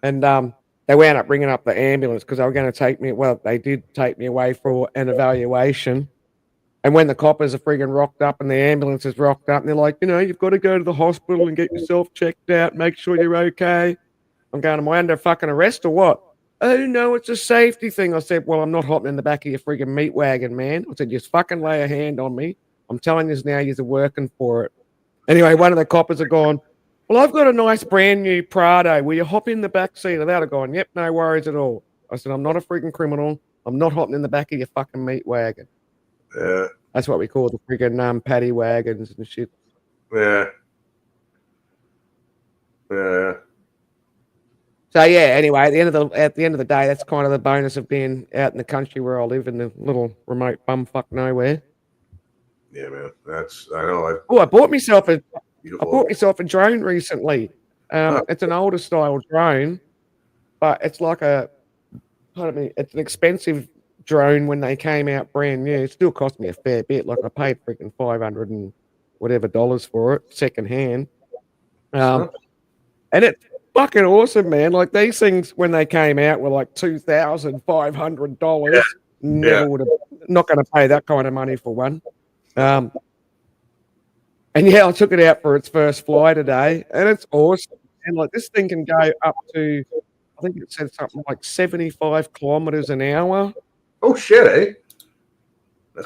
and they wound up bringing up the ambulance because they were going to take me. Well, they did take me away for an evaluation. And when the coppers are friggin' rocked up and the ambulance is rocked up, and they're like, you've got to go to the hospital and get yourself checked out, make sure you're okay. I'm going, am I under fucking arrest or what? Oh, no, it's a safety thing. I said, well, I'm not hopping in the back of your friggin' meat wagon, man. I said, just fucking lay a hand on me. I'm telling you now, you're working for it. Anyway, one of the coppers are gone, well, I've got a nice brand new Prado. Will you hop in the back seat of that? I'm going, yep, no worries at all. I said, I'm not a friggin' criminal. I'm not hopping in the back of your fucking meat wagon. Yeah. That's what we call the friggin' paddy wagons and shit. Yeah. Yeah. So yeah, anyway, at the end of the day, that's kind of the bonus of being out in the country where I live in the little remote bumfuck nowhere. Yeah, man. I know. I bought myself a drone recently. It's an older style drone, but it's like it's an expensive drone when they came out brand new. It still cost me a fair bit. Like I paid freaking $500 and whatever for it, second hand. And it's fucking awesome, man. Like these things when they came out were like $2,500. Yeah. Never would have not going to pay that kind of money for one. And yeah, I took it out for its first fly today, and it's awesome. And like this thing can go up to, I think it said something like 75 kilometers an hour. Oh shit, eh?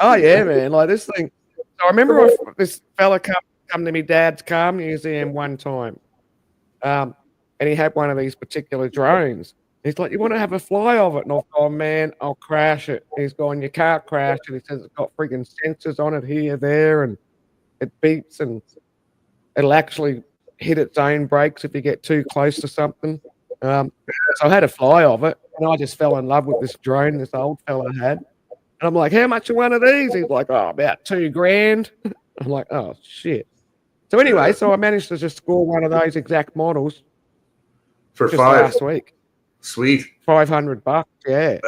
Oh yeah, man! Like this thing. So I remember this fella come to me dad's car museum one time, and he had one of these particular drones. He's like, "You want to have a fly of it?" And I've gone, "Man, I'll crash it." He's going, "You can't crash it." He says it's got freaking sensors on it here, there, and it beeps and it'll actually hit its own brakes if you get too close to something. So I had a fly of it, and I just fell in love with this drone this old fella had. And I'm like, how much are one of these? He's like, oh, about $2,000. I'm like, oh, shit. So anyway, so I managed to just score one of those exact models for just $5 last week. Sweet. $500, yeah.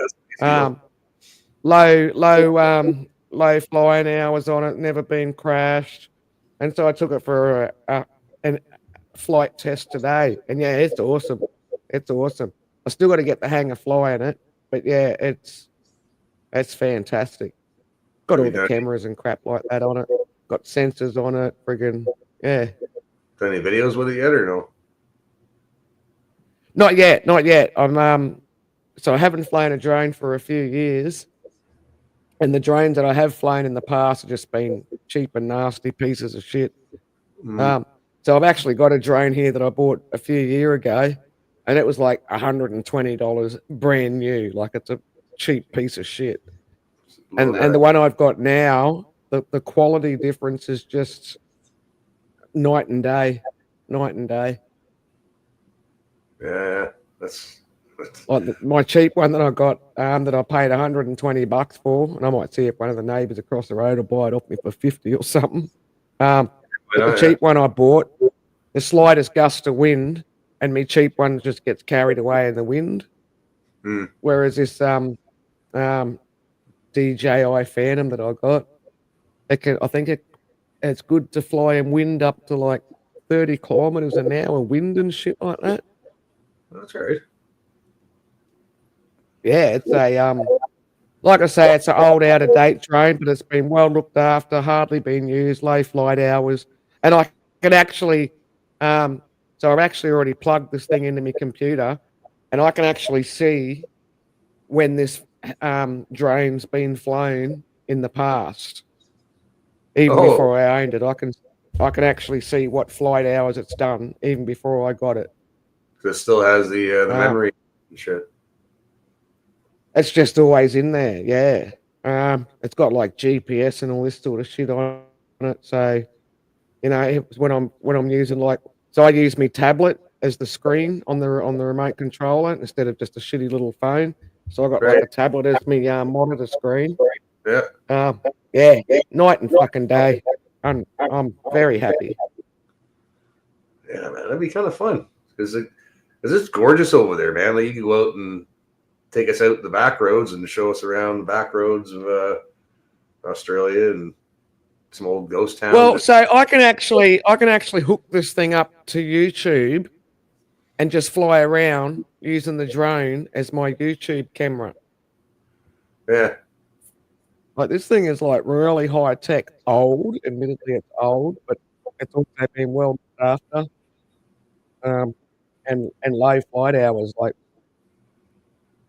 Low flying hours on it, never been crashed. And so I took it for a flight test today. And yeah, it's awesome. It's awesome. I still got to get the hang of flying it, but yeah, it's fantastic. Got all the cameras and crap like that on it. Got sensors on it. Friggin' yeah. Got any videos with it yet or no? Not yet. So I haven't flown a drone for a few years, and the drones that I have flown in the past have just been cheap and nasty pieces of shit. So I've actually got a drone here that I bought a few years ago, and it was like $120 brand new. Like it's a cheap piece of shit. And the one I've got now, the quality difference is just night and day. Yeah, that's like my cheap one that I got that I paid $120 for, and I might see if one of the neighbours across the road will buy it off me for 50 or something. But the cheap one I bought, the slightest gust of wind, and my cheap one just gets carried away in the wind. Whereas this DJI Phantom that I got, I think it's good to fly in wind up to like 30 kilometers an hour wind and shit like that. That's right. Yeah, it's a like I say, it's an old out of date drone, but it's been well looked after, hardly been used, low flight hours, and I can actually so I've actually already plugged this thing into my computer, and I can actually see when this drone's been flown in the past. Even Oh. before I owned it, I can actually see what flight hours it's done even before I got it. It still has the Um, memory and shit. It's just always in there. Yeah. It's got like GPS and all this sort of shit on it. So when I'm using so I use my tablet as the screen on the remote controller instead of just a shitty little phone. So I got like Right. a tablet as my monitor screen. Yeah. Yeah, night and fucking day. I'm very happy. Yeah, man, that'd be kind of fun because it's gorgeous over there, man. Like you can go out and take us out the back roads and show us around the back roads of Australia and some old ghost towns. Well, so I can actually hook this thing up to YouTube and just fly around using the drone as my YouTube camera. Yeah. Like this thing is like really high tech, old. Admittedly, it's old, but it's also been well looked after. And low flight hours. Like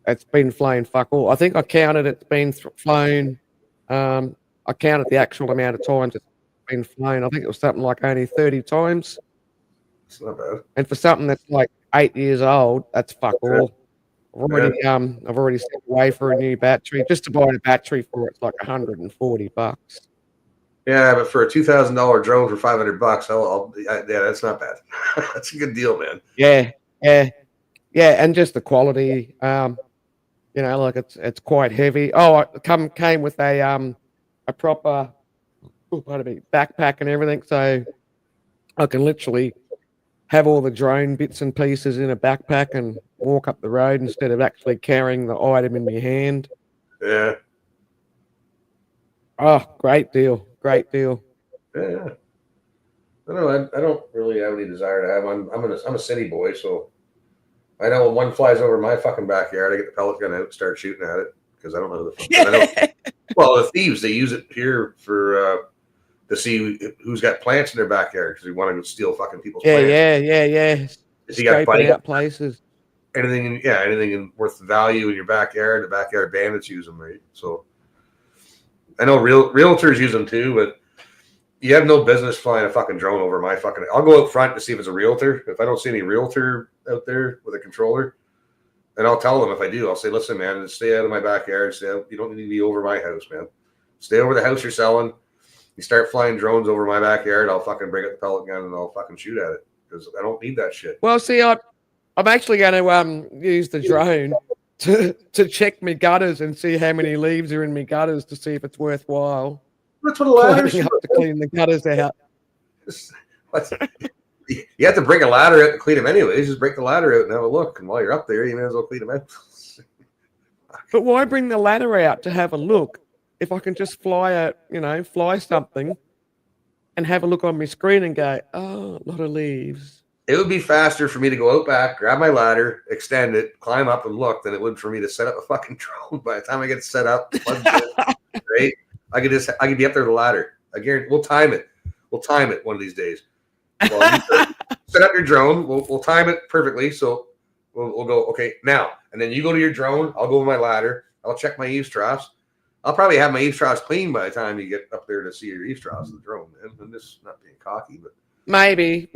it's been flown fuck all. I think I counted it's been flown. I counted the actual amount of times it's been flown. I think it was something like only 30 times. It's not bad. And for something that's like 8 years old, that's fuck Yeah. all. I've already sent away for a new battery. Just to buy a battery for it's like $140. Yeah, but for a $2,000 drone for $500, yeah, that's not bad. That's a good deal, man. Yeah, and just the quality. Like it's quite heavy. Oh, it came with a proper backpack and everything, so I can literally have all the drone bits and pieces in a backpack and walk up the road instead of actually carrying the item in my hand. Yeah. Oh, great deal. Great deal. Yeah. I don't really have any desire to have. I'm a city boy, so I know when one flies over my fucking backyard, I get the pellet gun out and start shooting at it because I don't know who the fuck. I know. Well, the thieves, they use it here for to see who's got plants in their backyard because they want to steal fucking people's plants. Yeah. If you got Scoping out places. anything worth value in your backyard, the backyard bandits use them, right? So I know realtors use them too, but you have no business flying a fucking drone over my fucking. I'll go out front to see if it's a realtor. If I don't see any realtor out there with a controller, and I'll tell them if I do. I'll say, listen, man, stay out of my backyard. You don't need to be over my house, man. Stay over the house you're selling. You start flying drones over my backyard, I'll fucking break up the pellet gun and I'll fucking shoot at it because I don't need that shit. Well, see, I'm actually going to use the drone to check my gutters and see how many leaves are in my gutters to see if it's worthwhile. That's what a ladder climbing up to clean the gutters out. You have to bring a ladder out to clean them anyways. Just break the ladder out and have a look. And while you're up there, you may as well clean them out. But why bring the ladder out to have a look if I can just fly something and have a look on my screen and go, oh, a lot of leaves. It would be faster for me to go out back, grab my ladder, extend it, climb up and look than it would for me to set up a fucking drone. By the time I get it set up, right? I could be up there with the ladder. I guarantee we'll time it. We'll time it one of these days. Well, set up your drone. We'll time it perfectly. So we'll go, okay, now. And then you go to your drone. I'll go with my ladder. I'll check my eaves troughs. I'll probably have my eaves troughs clean by the time you get up there to see your eaves troughs in the drone, man. And this is not being cocky, but maybe,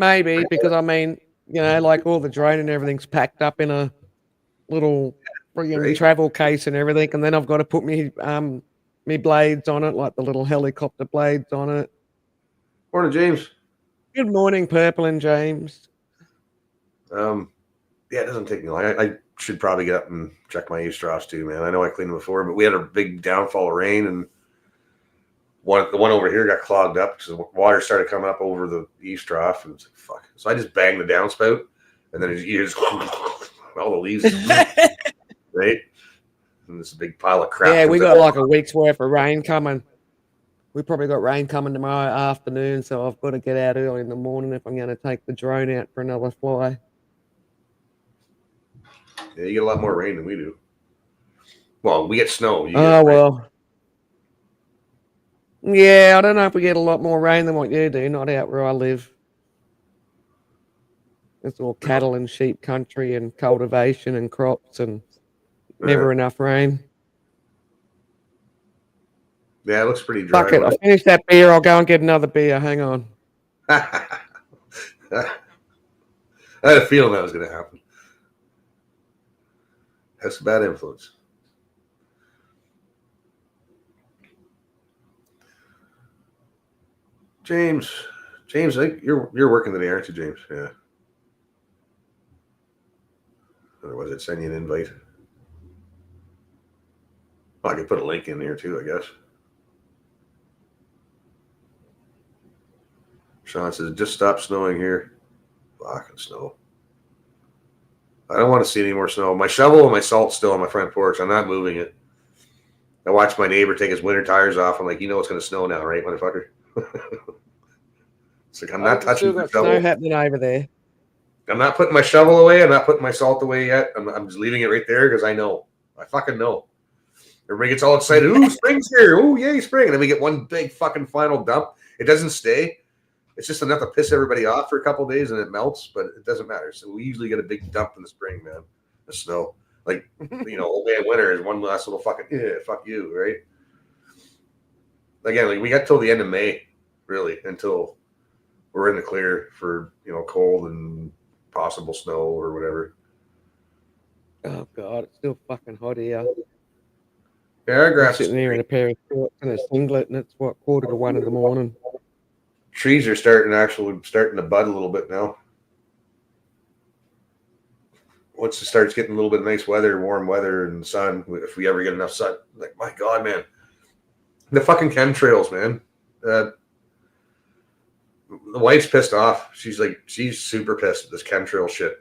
because I mean, like all the drone and everything's packed up in a little travel case and everything, and then I've got to put me blades on it, like the little helicopter blades on it. Morning, James. Good morning, Purple and James. Yeah, it doesn't take me long. I should probably get up and check my eaves troughs too, man. I know I cleaned them before, but we had a big downfall of rain, and the one over here got clogged up because water started coming up over the eaves trough, and it's like, fuck. So I just banged the downspout, and then you just all the leaves, right? And this big pile of crap. Yeah, we got like a week's worth of rain coming. We probably got rain coming tomorrow afternoon, so I've got to get out early in the morning if I'm going to take the drone out for another fly. Yeah, you get a lot more rain than we do. Well, we get snow. Well. Yeah, I don't know if we get a lot more rain than what you do, not out where I live. It's all cattle and sheep country and cultivation and crops and never enough rain. Yeah, it looks pretty dry. Fuck it. I finished that beer. I'll go and get another beer. Hang on. I had a feeling that was going to happen. That's a bad influence. James, I think you're working today, aren't you, James? Yeah. Otherwise, I'd send you an invite. Well, I could put a link in there too, I guess. Sean says, just stop snowing here. Fucking snow. I don't want to see any more snow. My shovel and my salt's still on my front porch. I'm not moving it. I watched my neighbor take his winter tires off. I'm like, you know it's going to snow now, right, motherfucker? It's like, I'm not touching the shovel. Snow happening over there. I'm not putting my shovel away. I'm not putting my salt away yet. I'm just leaving it right there because I know. I fucking know. Everybody gets all excited. Ooh, spring's here. Ooh, yay, spring. And then we get one big fucking final dump. It doesn't stay. It's just enough to piss everybody off for a couple of days and it melts, but it doesn't matter. So we usually get a big dump in the spring, man. The snow. Like, old man winter is one last little fucking, fuck you, right? Again, like we got till the end of May, really, until we're in the clear for, cold and possible snow or whatever. Oh, God. It's still fucking hot here. Yeah, our grass I'm sitting there in a pair of shorts and a singlet, and it's, 1:45 in the morning. Trees are starting to bud a little bit now. Once it starts getting a little bit of nice weather, warm weather, and sun, if we ever get enough sun, like, my God, man. The fucking chemtrails, man. The wife's pissed off. She's super pissed at this chemtrail shit.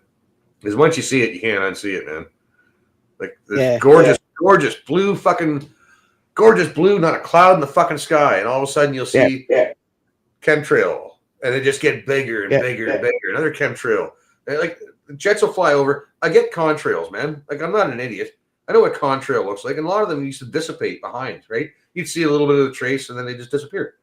Because once you see it, you can't unsee it, man. Like, this gorgeous blue, not a cloud in the fucking sky. And all of a sudden you'll see chemtrail. And it just get bigger and bigger and bigger. Another chemtrail. And like, jets will fly over. I get contrails, man. Like, I'm not an idiot. I know what contrail looks like. And a lot of them used to dissipate behind, right? You'd see a little bit of the trace and then they just disappear.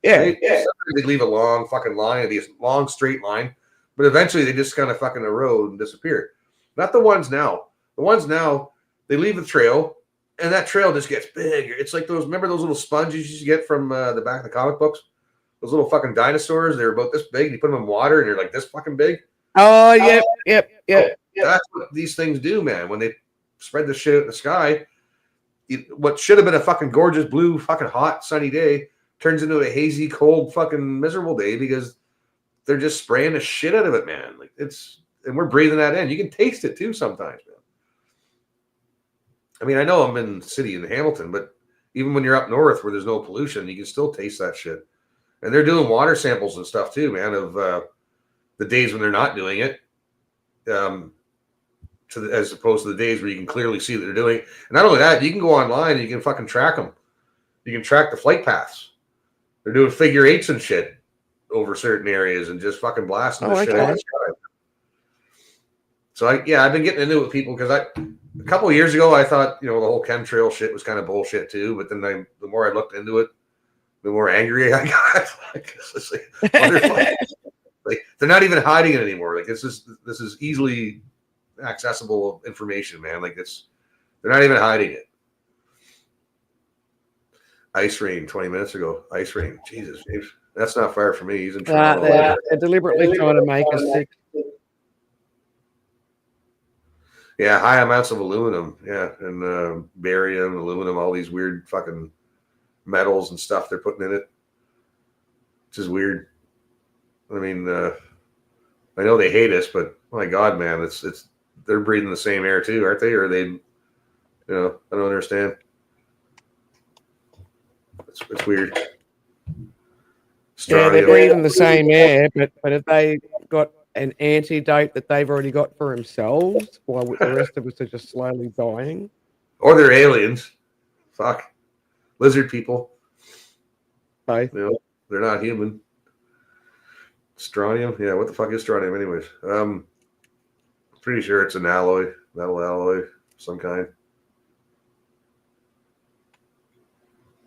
Yeah. Right? Sometimes they'd leave a long fucking line, this long straight line. But eventually they just kind of fucking erode and disappear. Not the ones now. The ones now, they leave the trail, and that trail just gets bigger. It's like remember those little sponges you used to get from the back of the comic books? Those little fucking dinosaurs, they're about this big. You put them in water, and they're like this fucking big. Oh, yep. That's what these things do, man. When they spread the shit out in the sky, what should have been a fucking gorgeous blue, fucking hot, sunny day turns into a hazy, cold, fucking miserable day because they're just spraying the shit out of it, man. Like and we're breathing that in. You can taste it too sometimes, man. I mean, I know I'm in the city in Hamilton, but even when you're up north where there's no pollution, you can still taste that shit. And they're doing water samples and stuff too, man, of the days when they're not doing it, as opposed to the days where you can clearly see that they're doing it. And not only that, you can go online and you can fucking track them. You can track the flight paths. They're doing figure eights and shit over certain areas and just fucking blasting the shit out of the sky. So I've been getting into it with people because a couple of years ago I thought the whole chemtrail shit was kind of bullshit too. But then the more I looked into it, the more angry I got. It's like they're not even hiding it anymore. Like this is easily accessible information, man. Like they're not even hiding it. Ice rain 20 minutes ago. Ice rain. Jesus, Dave. That's not far from me. He's in Toronto. They're deliberately trying to make us sick. Yeah, high amounts of aluminum. Yeah, and barium, aluminum, all these weird fucking metals and stuff they're putting in it. Which is weird. I mean, I know they hate us, but my God, man, it's they're breathing the same air too, aren't they? Or they, I don't understand. It's weird. Yeah, they're breathing the same air, but have they got an antidote that they've already got for themselves while the rest of us are just slowly dying? Or they're aliens. Fuck. Lizard people. Hey. They're not human. Strontium? Yeah, what the fuck is strontium anyways? Pretty sure it's an alloy, metal alloy of some kind.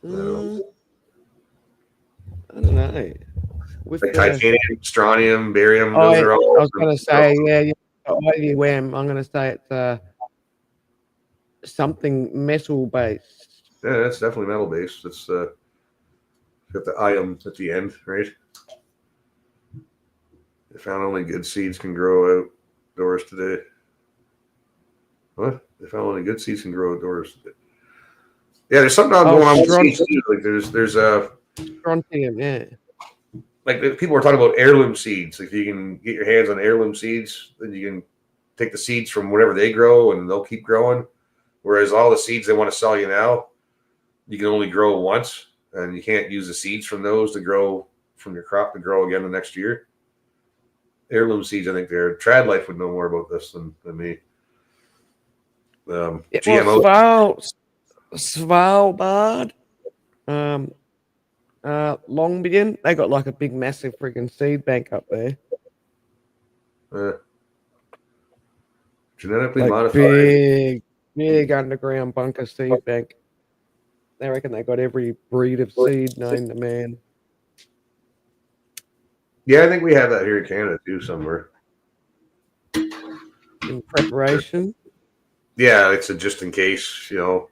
I don't know. With like titanium, strontium, barium. Those are all. I was going to say, IUM. I'm going to say it's something metal based. Yeah, it's definitely metal based. It's Got the item at the end, right? They found only good seeds can grow outdoors today. What? They found only good seeds can grow outdoors today. Yeah, there's something going on with seeds too. Like there's a strontium, yeah. Like people were talking about heirloom seeds. If you can get your hands on heirloom seeds, then you can take the seeds from whatever they grow and they'll keep growing. Whereas all the seeds they want to sell you now, you can only grow once, and you can't use the seeds from those to grow from your crop to grow again the next year. Heirloom seeds, I think they're Trad Life would know more about this than me. GMO. Well, Svalbard, Longyearbyen, they got like a big, massive freaking seed bank up there. Genetically like modified. Big underground bunker seed bank. They reckon they got every breed of seed known to man. Yeah, I think we have that here in Canada too somewhere. In preparation. Yeah, it's a just in case, of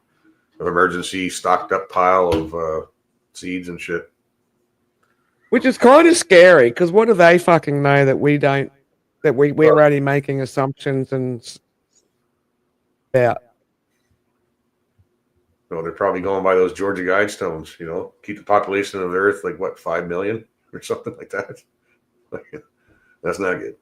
emergency stocked up pile of seeds and shit. Which is kind of scary because what do they fucking know that we don't? That we're only making assumptions and They're probably going by those Georgia Guidestones. Keep the population of the Earth like 5 million or something like that. That's not good.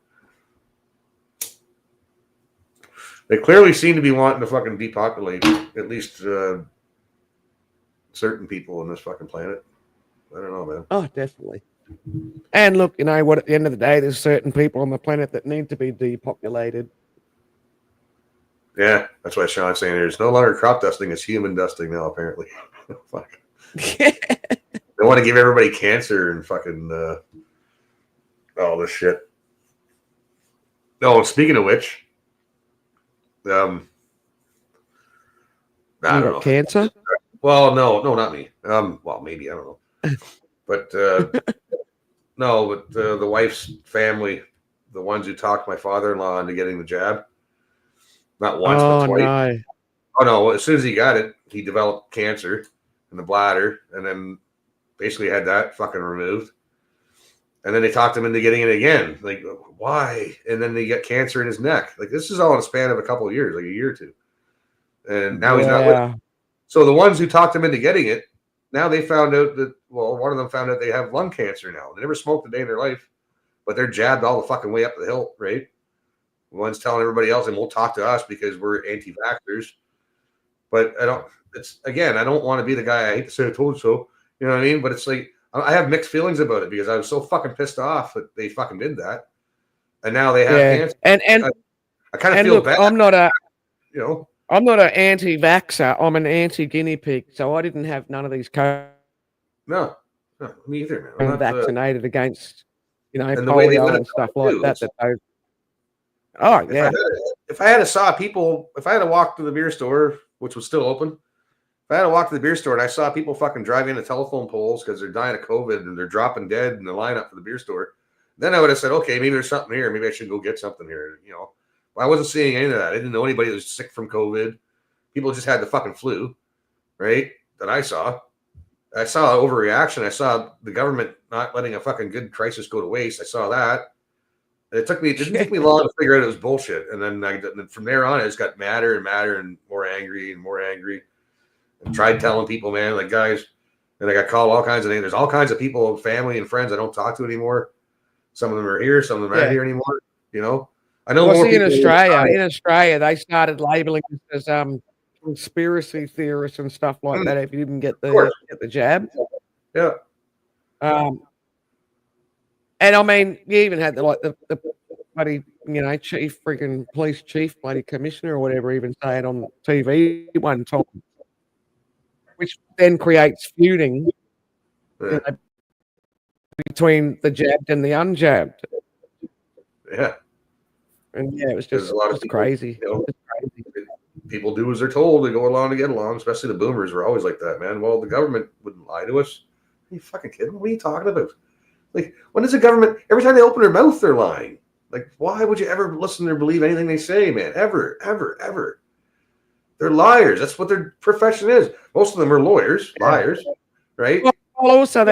They clearly seem to be wanting to fucking depopulate at least certain people on this fucking planet. I don't know, man. Oh, definitely. And look, what? At the end of the day, there's certain people on the planet that need to be depopulated. Yeah, that's why Sean's saying there's no longer crop dusting; it's human dusting now. Apparently, fuck. They want to give everybody cancer and fucking all this shit. No, speaking of which, I don't know. Cancer? Well, no, not me. Well, maybe I don't know, but no, but the wife's family, the ones who talked my father-in-law into getting the jab, not once but twice. No. Oh no! As soon as he got it, he developed cancer in the bladder, and then basically had that fucking removed. And then they talked him into getting it again. Like, why? And then they get cancer in his neck. Like, this is all in a span of a couple of years, like a year or two. And now he's not with it. So the ones who talked him into getting it, now they found out that, one of them found out they have lung cancer now. They never smoked a day in their life, but they're jabbed all the fucking way up the hill, right? The one's telling everybody else and won't talk to us because we're anti-vaxxers. But I don't want to be the guy, I hate to say I told you so. You know what I mean? But it's like, I have mixed feelings about it because I was so fucking pissed off that they fucking did that, and now they have cancer. And I kind of feel bad. I'm not an anti-vaxxer. I'm an anti-guinea pig, so I didn't have none of these No, me either, man. I'm vaccinated against, polio and stuff like that. Oh yeah. If I had to walk to the beer store, which was still open. If I had to walk to the beer store and I saw people fucking driving into telephone poles because they're dying of COVID and they're dropping dead in the lineup for the beer store, then I would have said, okay, maybe there's something here. Maybe I should go get something here. But I wasn't seeing any of that. I didn't know anybody that was sick from COVID. People just had the fucking flu, right? That I saw. I saw overreaction. I saw the government not letting a fucking good crisis go to waste. I saw that. And it didn't take me long to figure out it was bullshit. And then from there on, I just got madder and madder and more angry and more angry. And tried telling people, man, like, guys, and I got called all kinds of names. There's all kinds of people, family and friends I don't talk to anymore. Some of them are here, some of them aren't here anymore. I know more people. In Australia, they started labeling this as conspiracy theorists and stuff like that if you didn't get the jab. Yeah. And I mean, you even had the bloody, chief freaking police chief, bloody commissioner or whatever, even saying on TV one time, which then creates feuding between the jabbed and the unjabbed. Yeah. And it was just crazy. People do as they're told. They go along to get along, especially the boomers were always like that, man. Well, the government wouldn't lie to us. Are you fucking kidding? What are you talking about? Like, when does the government, every time they open their mouth, they're lying. Like, why would you ever listen or believe anything they say, man? Ever, ever, ever. They're liars. That's what their profession is. Most of them are liars, right? Well, also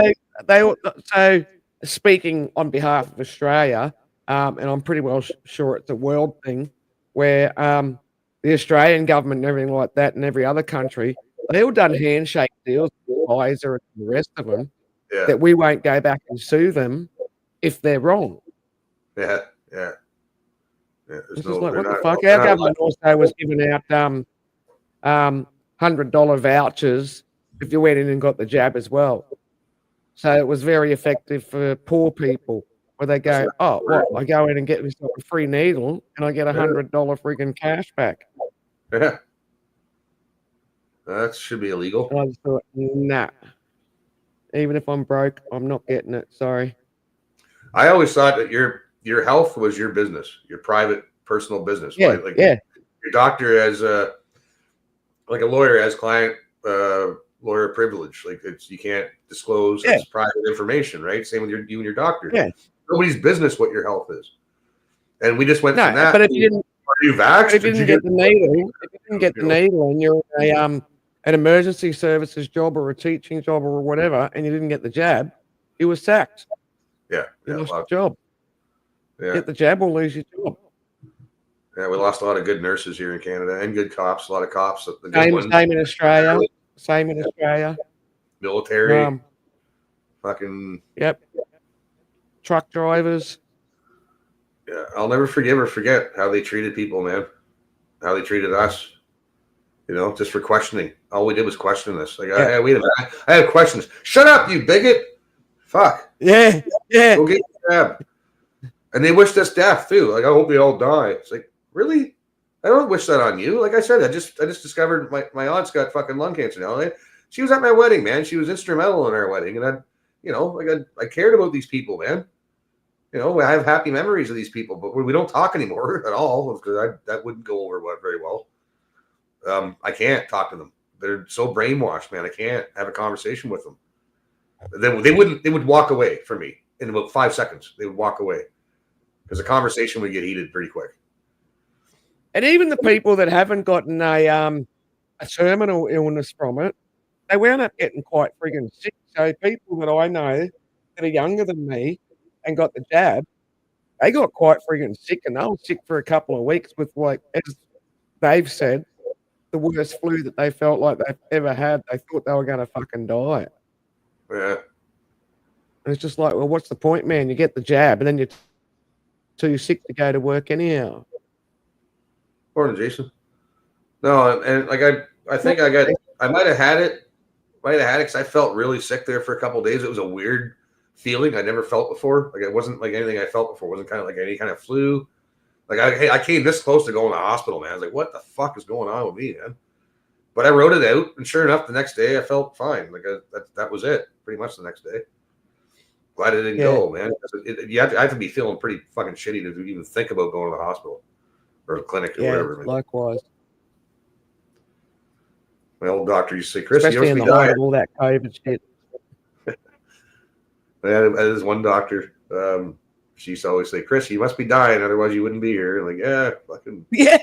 so speaking on behalf of Australia, and I'm pretty well sure it's a world thing, where the Australian government and everything like that, and every other country, they all done handshake deals with Pfizer and the rest of them Yeah, that we won't go back and sue them if they're wrong. yeah, yeah. Yeah, It's just like, they're what the not. fuck? They're Our not government also was giving out $100 vouchers if you went in and got the jab as well. So it was very effective for poor people, where they go, oh, what? I go in and get myself a free needle and I get $100 friggin' cash back. Yeah, that should be illegal. And I just thought, nah. Even if I'm broke, I'm not getting it. Sorry. I always thought that your health was your business, your private, personal business. Yeah, Right? Like yeah. your doctor has like a lawyer has client lawyer privilege. Like you can't disclose it's private information, right? Same with you and your doctor. Yeah. Nobody's business what your health is. And we just went No, from that. but if you didn't, Are you vaxxed? if you didn't get the needle, if you didn't get the needle and you're an emergency services job or a teaching job or whatever, and you didn't get the jab, you were sacked. Yeah, You yeah, lost your job. yeah. Get the jab or lose your job. Yeah, we lost a lot of good nurses here in Canada and good cops. A lot of cops. The good Same, ones, same in Australia. Same in Australia. military, fucking. Yep. Truck drivers. Yeah, I'll never forgive or forget how they treated people, man. How they treated us. You know, just for questioning. All we did was question this. Like, hey, wait a minute. I have questions. Shut up, you bigot. Fuck. Yeah, yeah. Go get your jab. And they wished us death too. Like, I hope we all die. It's like, really? I don't wish that on you. Like I said, I just discovered my aunt's got fucking lung cancer now. She was at my wedding, man. She was instrumental in our wedding, and I cared about these people, man. You know, I have happy memories of these people, but we don't talk anymore at all because that wouldn't go over very well. I can't talk to them. They're so brainwashed, man. I can't have a conversation with them. They would walk away from me in about 5 seconds. They would walk away because the conversation would get heated pretty quick. And even the people that haven't gotten a terminal illness from it, they wound up getting quite friggin' sick. So people that I know that are younger than me and got the jab, they got quite friggin' sick, and they were sick for a couple of weeks with, like, as they've said, the worst flu that they felt like they've ever had. They thought they were going to fucking die. Yeah. And it's just like, well, what's the point, man? You get the jab, and then you're too sick to go to work anyhow. Morning, Jason. No, and like I think I might have had it because I felt really sick there for a couple of days. It was a weird feeling I never felt before. Like it wasn't like anything I felt before. It wasn't kind of like any kind of flu. Like I came this close to going to the hospital, man. I was like, what the fuck is going on with me, man? But I wrote it out, and sure enough, the next day I felt fine. Like that was it, pretty much the next day. Glad I didn't go, man. I have to be feeling pretty fucking shitty to even think about going to the hospital or the clinic or whatever. Likewise. My old doctor used to say, Chris, especially you in must the be height dying. of all that COVID shit. That is one doctor. She used to always say, Chris, you must be dying, otherwise you wouldn't be here. Like, yeah, fucking. Yeah.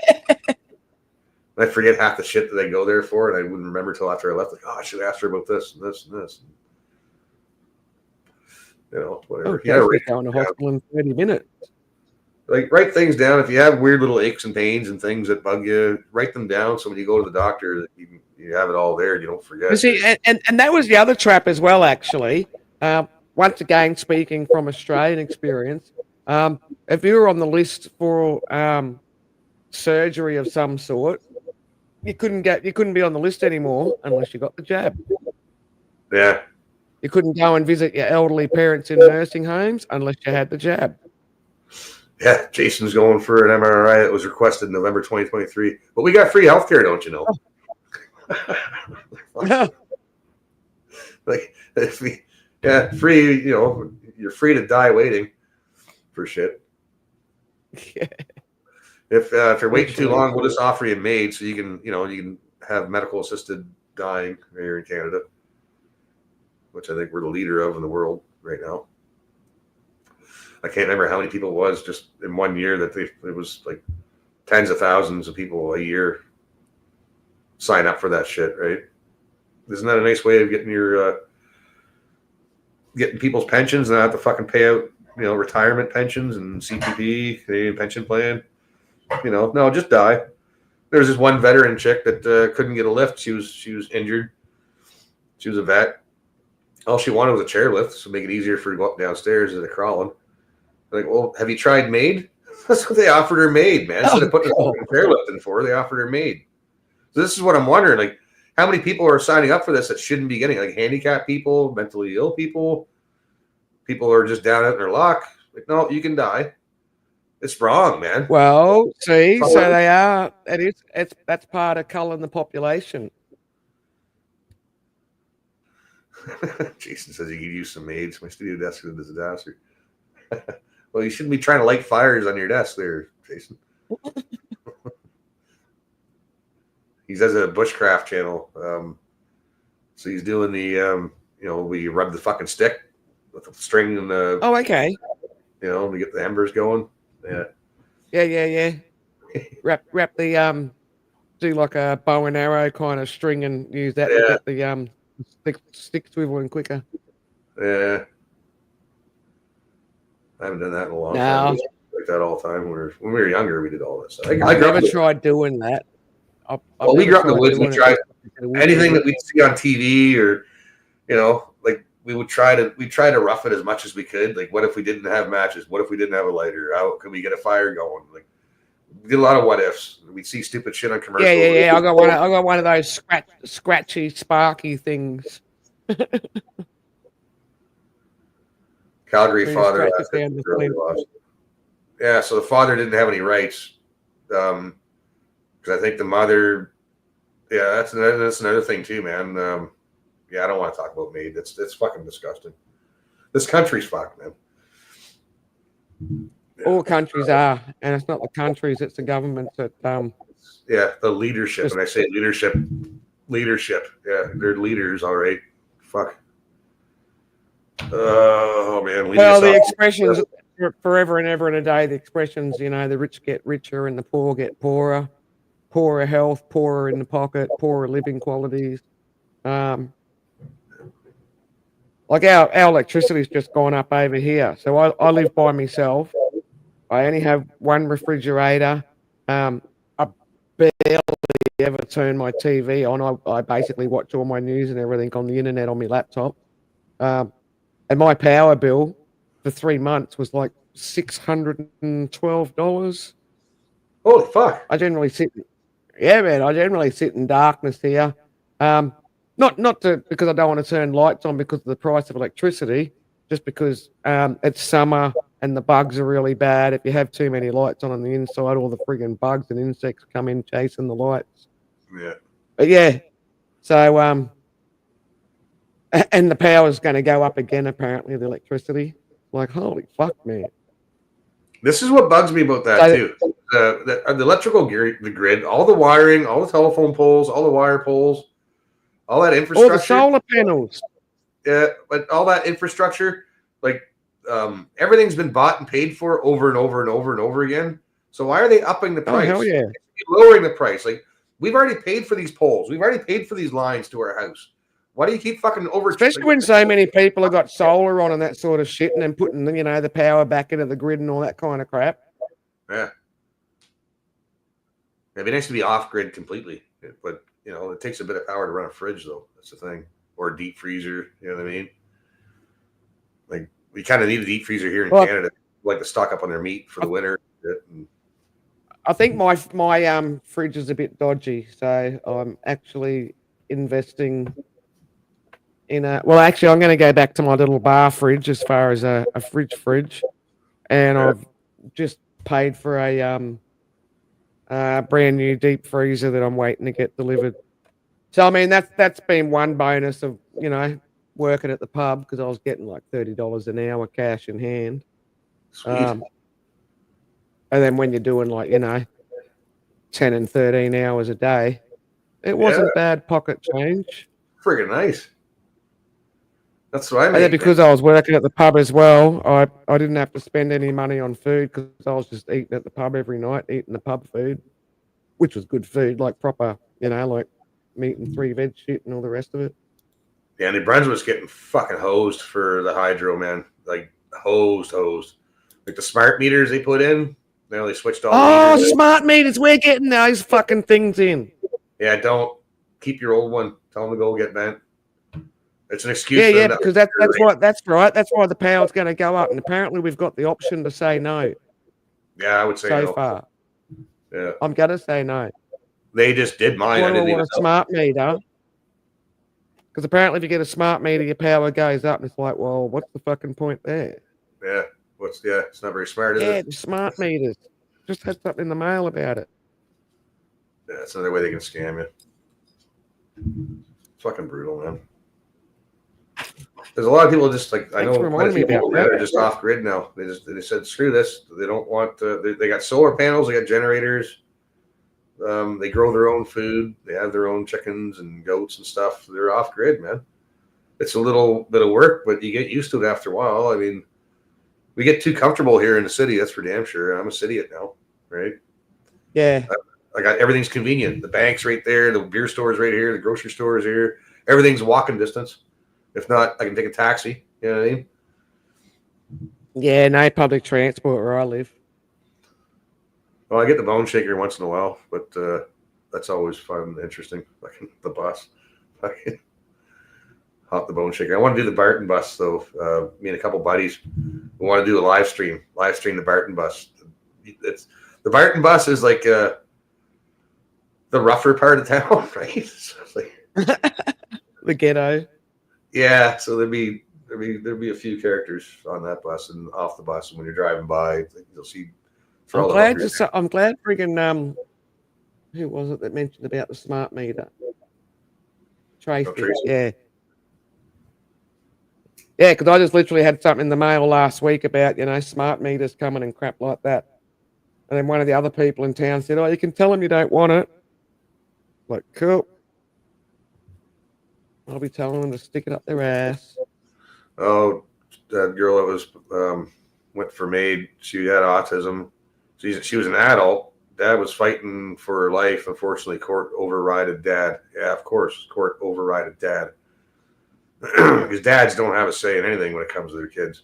I forget half the shit that I go there for, and I wouldn't remember till after I left. Like, oh, I should ask her about this and this and this. You know, whatever. Yeah, right. Going to hospital in 30 minutes. Like, write things down. If you have weird little aches and pains and things that bug you, write them down so when you go to the doctor, you have it all there and you don't forget. You see, and that was the other trap as well, actually. Once again, speaking from Australian experience, if you were on the list for surgery of some sort, you couldn't be on the list anymore unless you got the jab. Yeah. You couldn't go and visit your elderly parents in nursing homes unless you had the jab. Yeah, Jason's going for an MRI that was requested in November 2023. But we got free healthcare, don't you know? Like, free, you know, you're free to die waiting for shit. Yeah. If you're waiting too long, we'll just offer you MAID so you can have medical assisted dying here in Canada, which I think we're the leader of in the world right now. I can't remember how many people it was just in 1 year that it was like tens of thousands of people a year sign up for that shit, right? Isn't that a nice way of getting your getting people's pensions and not have to fucking pay out, retirement pensions and CPP, Canadian Pension Plan. No, just die. There was this one veteran chick that couldn't get a lift. She was injured. She was a vet. All she wanted was a chairlift, so make it easier for her to go up and downstairs instead of crawling. Like, well, have you tried MAID? That's what they offered her, MAID, man. Instead of putting a chairlift in for her, they offered her MAID. So this is what I'm wondering, like, how many people are signing up for this that shouldn't be getting, like handicapped people, mentally ill people who are just down out in their luck. Like, no, you can die. It's wrong, man. Well, see, so they are. That's part of culling the population. Jason says you could use some aids. My studio desk is a disaster. Well, you shouldn't be trying to light fires on your desk there, Jason. He does a bushcraft channel. So he's doing the, we rub the fucking stick with the string and the. Oh, okay. To get the embers going. Yeah. Yeah. wrap the do like a bow and arrow kind of string and use that to get the stick swiveling quicker. Yeah. I haven't done that in a long time. Like that all the time. When we were younger, we did all this. I never tried doing that. We grew up in the woods. We tried anything that we'd see on TV or, like we try to rough it as much as we could. Like, what if we didn't have matches? What if we didn't have a lighter? How can we get a fire going? Like, we did a lot of what ifs. We'd see stupid shit on commercials. Yeah. I got one of those scratchy, sparky things. Calgary father. Really lost. Yeah, so the father didn't have any rights. Because I think the mother. Yeah, that's another thing too, man. I don't want to talk about MAID. It's fucking disgusting. This country's fucked, man. All countries are, and it's not the countries; it's the governments that. The leadership. When I say leadership. Yeah, they're leaders, all right. Fuck. Oh man. Well, the expressions forever and ever and a day. The expressions, the rich get richer and the poor get poorer. Poorer health, poorer in the pocket, poorer living qualities. Like our electricity's just gone up over here. So I live by myself. I only have one refrigerator. I barely ever turn my TV on. I basically watch all my news and everything on the internet on my laptop. And my power bill for 3 months was like $612. Holy fuck! I generally sit in darkness here. Not because I don't want to turn lights on because of the price of electricity, just because it's summer and the bugs are really bad. If you have too many lights on the inside, all the friggin' bugs and insects come in chasing the lights. Yeah. But yeah, so and the power's going to go up again. Apparently, the electricity. Like, holy fuck, man. This is what bugs me about that too. The electrical gear, the grid, all the wiring, all the telephone poles, all the wire poles, all that infrastructure. All the solar panels. Yeah, but all that infrastructure, like everything's been bought and paid for over and over and over and over again. So why are they upping the price? Oh, hell yeah. Lowering the price. Like, we've already paid for these poles. We've already paid for these lines to our house. Why do you keep fucking over? Especially when so many people have got solar on and that sort of shit, and then putting the power back into the grid and all that kind of crap. Yeah. It'd be nice to be off grid completely, but it takes a bit of power to run a fridge, though. That's the thing, or a deep freezer. You know what I mean? Like, we kind of need a deep freezer here in Canada, like to stock up on their meat for the winter. I think my fridge is a bit dodgy, so I'm actually investing in I'm going to go back to my little bar fridge as far as a fridge, and I've just paid for a brand new deep freezer that I'm waiting to get delivered. So I mean that's been one bonus of working at the pub, because I was getting like $30 an hour cash in hand. Sweet. And then when you're doing 10 and 13 hours a day, it wasn't bad pocket change. Friggin' nice. That's what I mean. And then because I was working at the pub as well, I didn't have to spend any money on food, because I was just eating at the pub every night, eating the pub food, which was good food, like proper, like meat and 3 veg shit and all the rest of it. Yeah, New Brunswick's getting fucking hosed for the hydro, man. Like hosed. Like the smart meters they put in, they switched all the meters. Smart meters. We're getting those fucking things in. Yeah, don't keep your old one. Tell them to go get bent. It's an excuse. Yeah, because that's right. That's right. That's why the power's going to go up, and apparently we've got the option to say no. Yeah, I would say so no. far. Yeah, I'm going to say no. They just did mine. I didn't even want a smart meter. Because apparently if you get a smart meter, your power goes up. And it's like, well, what's the fucking point there? Yeah. It's not very smart, is it? Yeah, the smart meters. Just had something in the mail about it. Yeah, it's another way they can scam you. It's fucking brutal, man. There's a lot of people just like, I know quite a few people that are just off grid now. They said, screw this. They don't want, they got solar panels, they got generators. They grow their own food. They have their own chickens and goats and stuff. They're off grid, man. It's a little bit of work, but you get used to it after a while. I mean, we get too comfortable here in the city. That's for damn sure. I'm a city now, right? Yeah. I got everything's convenient. The bank's right there. The beer store's right here. The grocery store is here. Everything's walking distance. If not, I can take a taxi. You know what I mean? Yeah, no public transport where I live. Well, I get the bone shaker once in a while, but that's always fun and interesting. Like the bus. Hop the bone shaker. I want to do the Barton bus, though. Me and a couple buddies, we want to do a live stream the Barton bus. The Barton bus is like the rougher part of town, right? So it's like the ghetto. Yeah, so there'd be a few characters on that bus and off the bus, and when you're driving by, you'll see. I'm glad friggin' who was it that mentioned about the smart meter? Tracy. Yeah. Yeah, because I just literally had something in the mail last week about, smart meters coming and crap like that. And then one of the other people in town said, you can tell them you don't want it. Like, cool. I'll be telling them to stick it up their ass. Oh, that girl that was went for maid, she had autism. She was an adult. Dad was fighting for her life. Unfortunately, court overrided dad. Yeah, of course, court overrided dad. Because dads don't have a say in anything when it comes to their kids.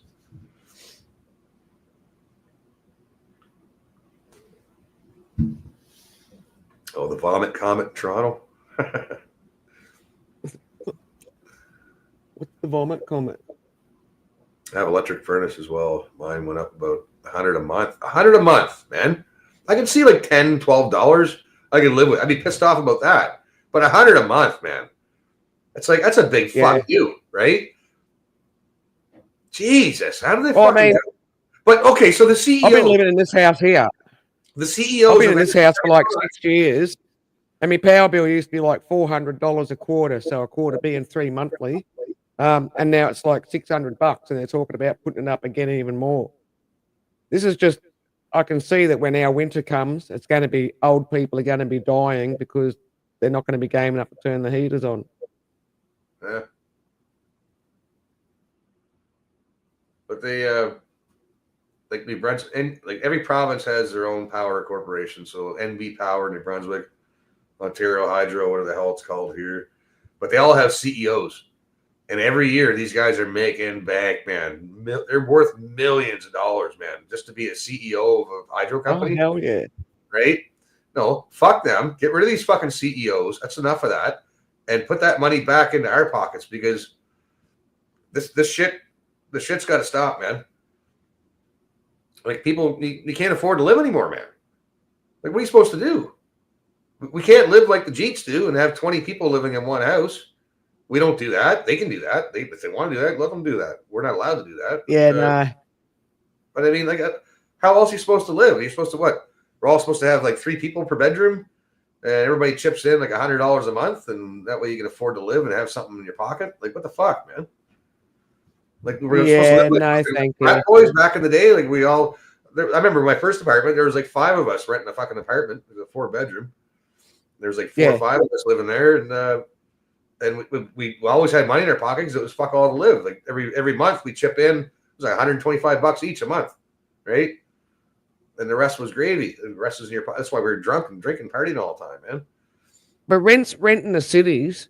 Oh, the vomit comet in Toronto. What's the vomit comet? I have electric furnace as well. Mine went up about $100 a month. $100 a month, man. I can see like $10, $12. I could live with. I'd be pissed off about that. But $100 a month, man. It's like that's a big fuck you, right? Jesus, how do they fucking? But okay, so the CEO. I've been living in this house here. The CEO. I've been in this house for like 6 years, and my power bill used to be like $400 a quarter, so a quarter being $3 monthly, and now it's like $600, and they're talking about putting it up again even more. This is just. I can see that when our winter comes, it's going to be old people are going to be dying because they're not going to be game enough to turn the heaters on. Yeah. But they like New Brunswick, and like every province has their own power corporation. So NB Power, New Brunswick, Ontario Hydro, whatever the hell it's called here. But they all have CEOs. And every year, these guys are making back, man. They're worth millions of dollars, man, just to be a CEO of a hydro company. Oh, hell yeah. Right? No, fuck them. Get rid of these fucking CEOs. That's enough of that. And put that money back into our pockets because the shit's got to stop, man. Like, people, you can't afford to live anymore, man. Like, what are you supposed to do? We can't live like the Jeets do and have 20 people living in one house. We don't do that. They can do that. If they want to do that, let them do that. We're not allowed to do that. Yeah, nah. But I mean, like, how else are you supposed to live? Are you supposed to what? We're all supposed to have like 3 people per bedroom, and everybody chips in like $100 a month, and that way you can afford to live and have something in your pocket. Like, what the fuck, man? Like, we're supposed to live like thank you. frat boys back in the day. Like, we all. I remember my first apartment. There was like 5 of us renting a fucking apartment. It was a 4-bedroom. There was like 4 or 5 of us living there, and we always had money in our pocket because it was fuck all to live. Like every month we chip in, it was like $125 each a month, right? And the rest was gravy. The rest was in your pocket. That's why we were drunk and drinking, partying all the time, man. But rent in the cities,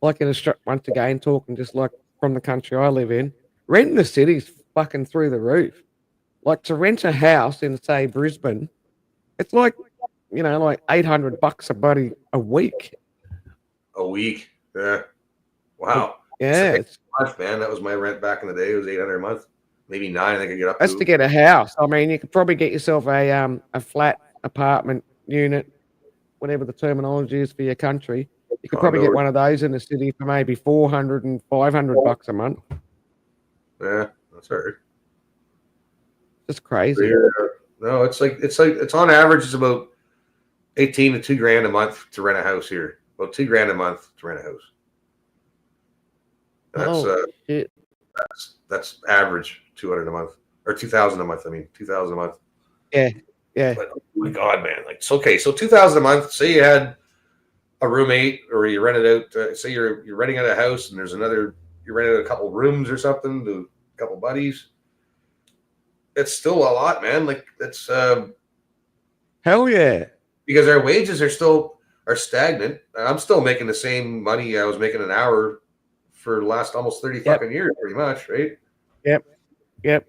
like in Australia, once again, talking just like from the country I live in, rent in the city's fucking through the roof. Like to rent a house in, say, Brisbane, it's like, like $800 a buddy a week. A week. Yeah. Wow. Yeah, A month, man. That was my rent back in the day. It was 800 a month, maybe 9. I could get up that's to. to get a house. I mean, you could probably get yourself a flat apartment unit, whatever the terminology is for your country. You could probably Condo. get one of those in the city for maybe 400 and $500 a month. Yeah, that's all right. Just crazy. No, it's on average it's about 18 to $2,000 a month to rent a house here. About $2,000 a month to rent a house. That's Shit. that's average 200 a month or 2,000 a month. I mean 2,000 a month. Yeah, yeah. But oh my God, man! Like it's okay. So 2,000 a month. Say you had a roommate or you rented out. Say you're renting out a house and there's another. You rented a couple rooms or something to a couple buddies. It's still a lot, man. Like that's Hell yeah. because our wages are stagnant. I'm still making the same money I was making an hour for the last almost 30 fucking years, pretty much, right? Yep.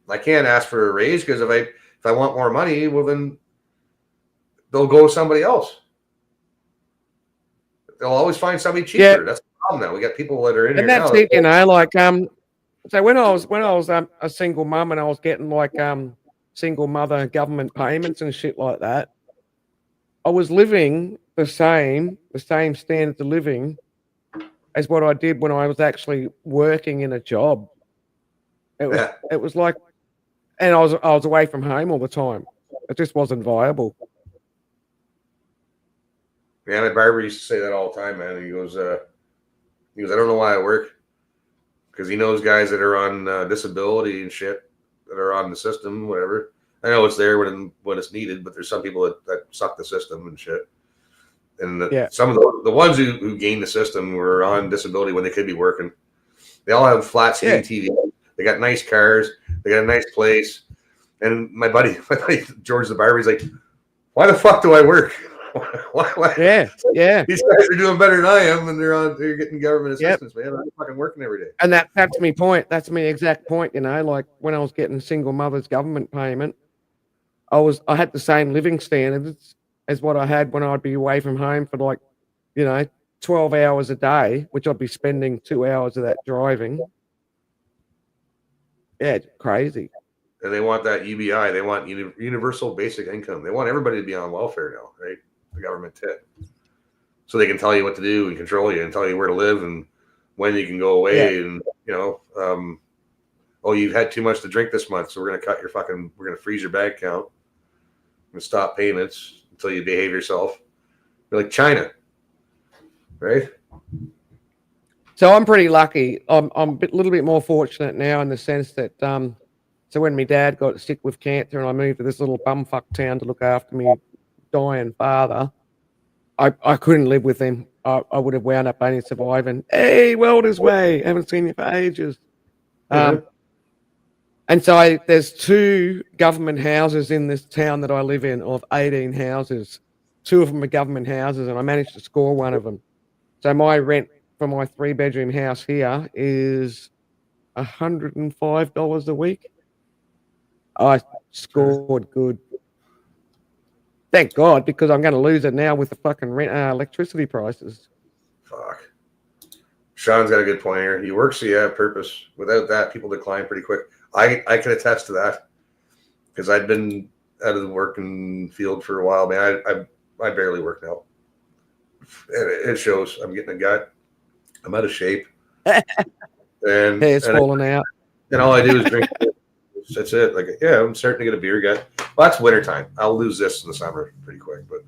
I can't ask for a raise because if I want more money, well then they'll go to somebody else. They'll always find somebody cheaper. Yep. That's the problem now. We got people that are in And here that's now. it, like so when I was a single mum and I was getting like single mother government payments and shit like that, I was living the same standards of living as what I did when I was actually working in a job. It was like, and I was away from home all the time. It just wasn't viable. Yeah, my barber used to say that all the time, man. He goes, I don't know why I work, because he knows guys that are on disability and shit that are on the system, whatever. I know it's there when it's needed, but there's some people that suck the system and shit. And some of the ones who gained the system were on disability when they could be working. They all have flat screen TV. They got nice cars. They got a nice place. And my buddy George the barber, he's like, why the fuck do I work? Why? Yeah. These guys are doing better than I am, and they're getting government assistance, man. I'm fucking working every day. And that's my point. That's my exact point. Like when I was getting single mother's government payment, I had the same living standards as what I had when I'd be away from home for 12 hours a day, which I'd be spending 2 hours of that driving. Yeah, it's crazy. And they want that UBI. They want universal basic income. They want everybody to be on welfare now, right? The government tit. So they can tell you what to do and control you and tell you where to live and when you can go away. And, you've had too much to drink this month, so we're going to freeze your bank account and stop payments until you behave yourself. You're like China, right? So I'm pretty lucky. I'm a little bit more fortunate now in the sense that so when my dad got sick with cancer and I moved to this little bumfuck town to look after me dying father, I couldn't live with him. I would have wound up only surviving. Hey, Welder's Way, haven't seen you for ages. And so there's 2 government houses in this town that I live in of 18 houses. 2 of them are government houses, and I managed to score one of them. So my rent for my 3-bedroom house here is $105 a week. I scored good. Thank God, because I'm going to lose it now with the fucking electricity prices. Fuck. Sean's got a good point here. You work so you have purpose. Without that, people decline pretty quick. I can attest to that because I've been out of the working field for a while, man. I barely work now. It shows. I'm getting a gut. I'm out of shape. And it's falling out. And all I do is drink. That's it. Like, I'm starting to get a beer gut. Well, that's wintertime. I'll lose this in the summer pretty quick. But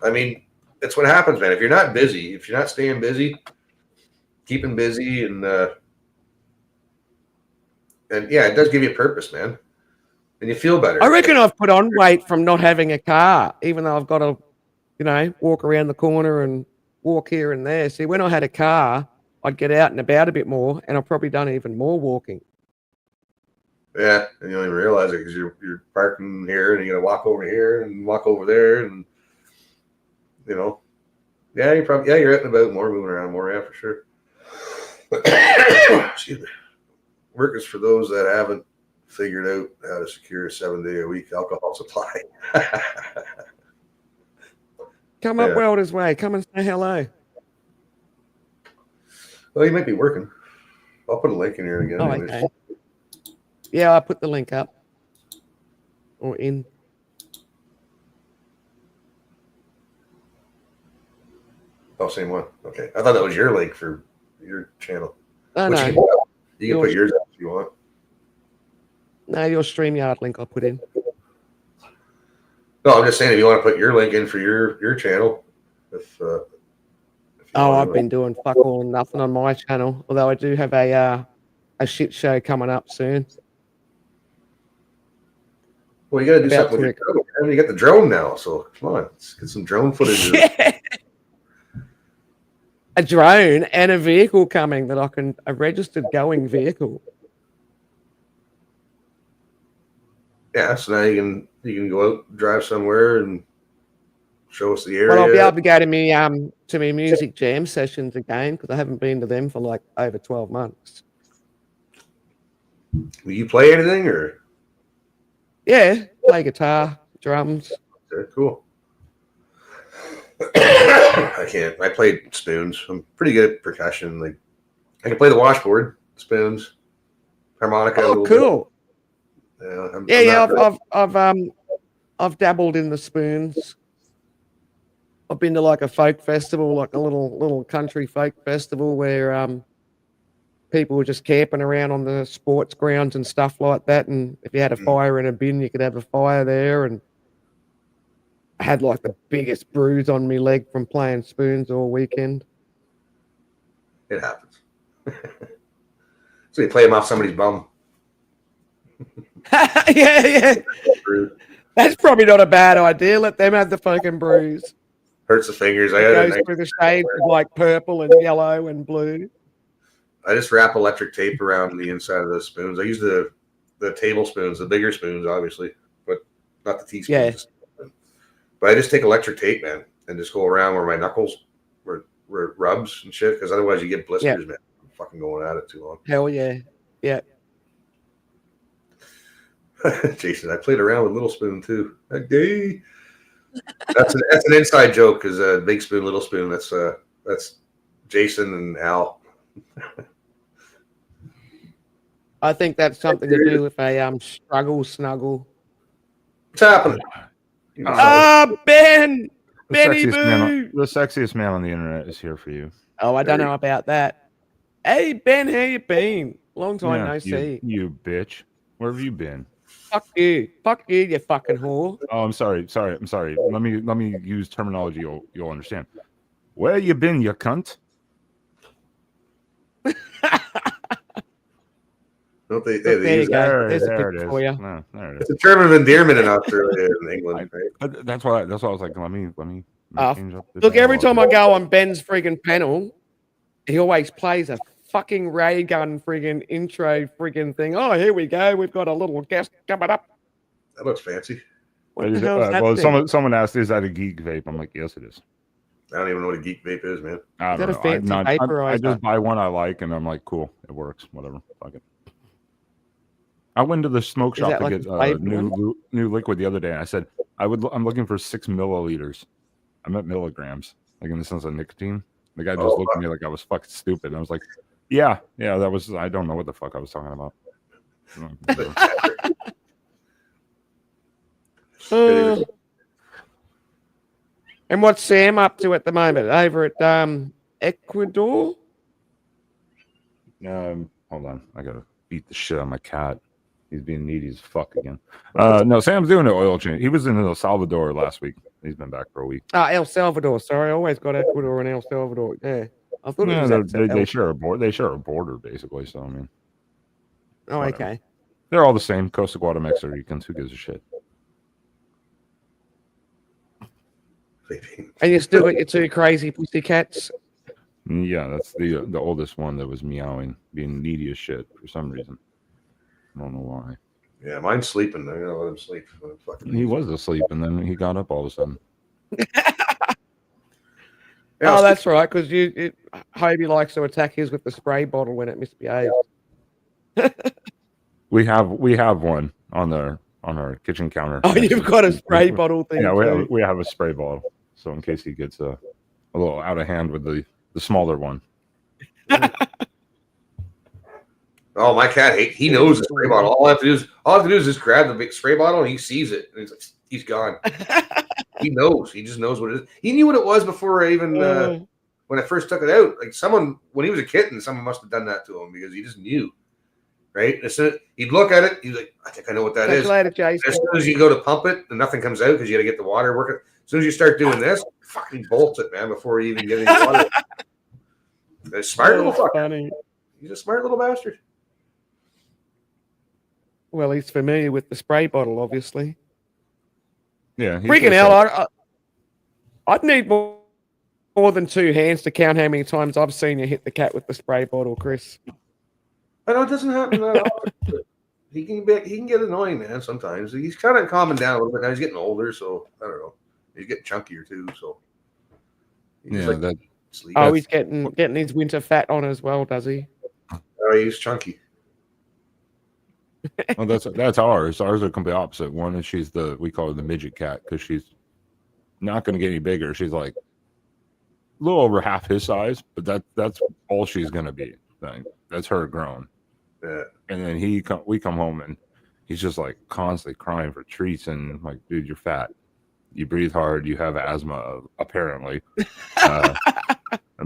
I mean, it's what happens, man. If you're not busy, if you're not staying busy, keeping busy, and it does give you a purpose, man. And you feel better. I reckon I've put on weight from not having a car, even though I've got to, walk around the corner and walk here and there. See, when I had a car, I'd get out and about a bit more, and I've probably done even more walking. Yeah, and you don't even realize it because you're parking here and you got to walk over here and walk over there, and Yeah, you're out and about more, moving around more, yeah, for sure. Excuse me. Work is for those that haven't figured out how to secure a 7-day-a-week alcohol supply. Come up Welder's Way. Come and say hello. Well, you might be working. I'll put a link in here again. Oh, okay. Yeah, I put the link up. Or in. Oh, same one. Okay. I thought that was your link for your channel. Oh, no. You can put yours up if you want. No, your StreamYard link I'll put in. No, I'm just saying if you want to put your link in for your channel. If I've been doing fuck all and nothing on my channel, although I do have a shit show coming up soon. Well, you got to do something with your drone. I mean, you got the drone now, so come on, let's get some drone footage. Yeah. A drone and a vehicle coming that a registered going vehicle. Yeah, so now you can go out, drive somewhere, and show us the area. Well, I'll be able to go to me music jam sessions again because I haven't been to them for like over 12 months. Will you play anything or? Yeah, play guitar, drums. Okay, cool. I can't. I played spoons. I'm pretty good at percussion. Like I can play the washboard, spoons, harmonica. Oh, cool. Yeah, I've dabbled in the spoons. I've been to like a folk festival, like a little country folk festival where people were just camping around on the sports grounds and stuff like that. And if you had a fire in a bin, you could have a fire there. And I had like the biggest bruise on my leg from playing spoons all weekend. It happens. So you play them off somebody's bum. Yeah. That's probably not a bad idea. Let them have the fucking bruise. Hurts the fingers. I goes through the shades of like purple and yellow and blue. I just wrap electric tape around the inside of the spoons. I use the tablespoons, the bigger spoons, obviously, but not the teaspoons. Yeah. But I just take electric tape, man, and just go around where my knuckles were rubs and shit, because otherwise you get blisters, man. I'm fucking going at it too long. Hell yeah. Yeah. Jason, I played around with Little Spoon too. Okay. That's an inside joke, because Big Spoon, Little Spoon, that's Jason and Al. I think that's something to do with a struggle snuggle. What's happening? Ben! Benny Boo! The sexiest man on the internet is here for you. Oh, I don't know about that. Hey, Ben, how you been? Long time no see. You bitch. Where have you been? Fuck you, you fucking whore. Oh, I'm sorry. Let me use terminology you'll understand. Where you been, you cunt? Don't they? There you go. There it is. For you. No, there it is. It's a term of endearment in Australia and England, right? That's why I was like, let me change up. Look, every time I go on Ben's friggin' panel, he always plays a fucking ray gun friggin' intro friggin' thing. Oh, here we go. We've got a little guest coming up. That looks fancy. What the hell is that well, someone asked, is that a geek vape? I'm like, yes, it is. I don't even know what a geek vape is, man. I don't know. I just buy one I like, and I'm like, cool, it works, whatever. Fuck it. I went to the smoke shop to get new liquid the other day, and I said, I'm looking for 6 milliliters. I meant milligrams, like in the sense of nicotine. The guy just looked at me like I was fucking stupid. And I was like, yeah, that was, I don't know what the fuck I was talking about. And what's Sam up to at the moment over at Ecuador? Hold on, I gotta beat the shit out of my cat. He's being needy as fuck again. No, Sam's doing an oil change. He was in El Salvador last week. He's been back for a week. El Salvador. Sorry, I always got Ecuador and El Salvador. Yeah, I thought it was they share a border. They share a border basically. So I mean, whatever. Okay. They're all the same. Costa Guatemalteca, Ricans. Who gives a shit? And you still got your 2 crazy pussy cats? Yeah, that's the oldest one that was meowing, being needy as shit for some reason. I don't know why. Yeah, mine's sleeping. I gotta let him sleep. He was asleep, and then he got up all of a sudden. Yeah, Oh, that's right, because Hobie likes to attack his with the spray bottle when it misbehaves. We have one on our kitchen counter. Oh, you've got a spray bottle thing. Yeah, we have a spray bottle. So in case he gets a little out of hand with the smaller one. Oh, my cat he knows the spray bottle. All I have to do is just grab the big spray bottle and he sees it and he's like, he's gone. He knows. He just knows what it is. He knew what it was before I even when I first took it out. Like someone when he was a kitten, someone must have done that to him because he just knew. Right? And so he'd look at it, he's like, I think I know what that is. Later, Jason. As soon as you go to pump it and nothing comes out because you gotta get the water working. As soon as you start doing this, fucking bolts it, man, before you even get any water. A smart little fucker. Funny. He's a smart little bastard. Well, he's familiar with the spray bottle, obviously. Yeah. Freaking hell, I'd need more than 2 hands to count how many times I've seen you hit the cat with the spray bottle, Chris. I know it doesn't happen that often. He can get annoying, man, sometimes. He's kind of calming down a little bit now. He's getting older, so I don't know. He's getting chunkier too, so he's he's getting his winter fat on as well, does he? Oh, he's chunky. Well, that's ours. Ours are complete opposite. One is we call her the midget cat because she's not going to get any bigger. She's like a little over half his size, but that's all she's going to be. That's her grown. Yeah. And then we come home and he's just like constantly crying for treats and I'm like, dude, you're fat. You breathe hard. You have asthma, apparently. But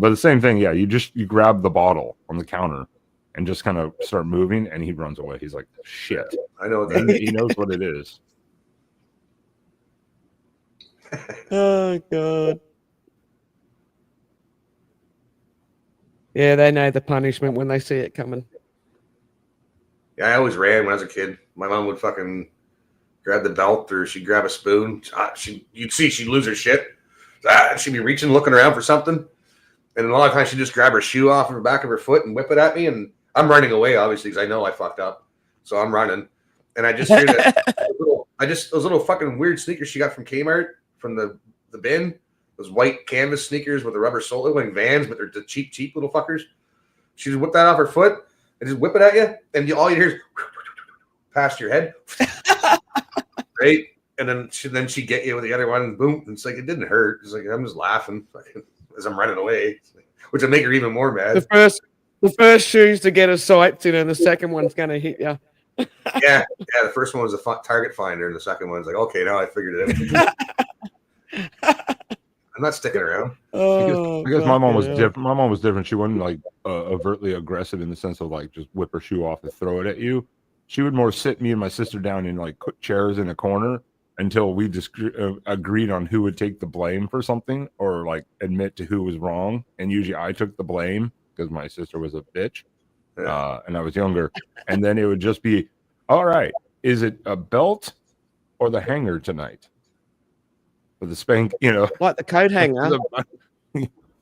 the same thing, yeah. You grab the bottle on the counter and just kind of start moving, and he runs away. He's like, shit. I know that. And he knows what it is. Oh, God. Yeah, they know the punishment when they see it coming. Yeah, I always ran when I was a kid. My mom would fucking grab the belt or she'd grab a spoon. You'd see she'd lose her shit. She'd be reaching, looking around for something. And a lot of times she'd just grab her shoe off of the back of her foot and whip it at me. And I'm running away, obviously, because I know I fucked up. So I'm running. And I just hear those little fucking weird sneakers she got from Kmart, from the bin. Those white canvas sneakers with the rubber sole, like Vans, but they're the cheap little fuckers. She just whipped that off her foot and just whip it at you. And all you hear is past your head. Right? And then she get you with the other one and boom. And it's like, it didn't hurt. It's like, I'm just laughing as I'm running away, which would make her even more mad. The first shoe's to get a sight in, and the second one's going to hit you. Yeah. The first one was a target finder, and the second one's like, okay, now I figured it out. I'm not sticking around. Because my mom was different. My mom was different. She wasn't like overtly aggressive in the sense of like just whip her shoe off and throw it at you. She would more sit me and my sister down in like chairs in a corner until we agreed on who would take the blame for something or like admit to who was wrong. And usually I took the blame because my sister was a bitch and I was younger. And then it would just be, all right, is it a belt or the hanger tonight? For the spank, like the coat hanger. It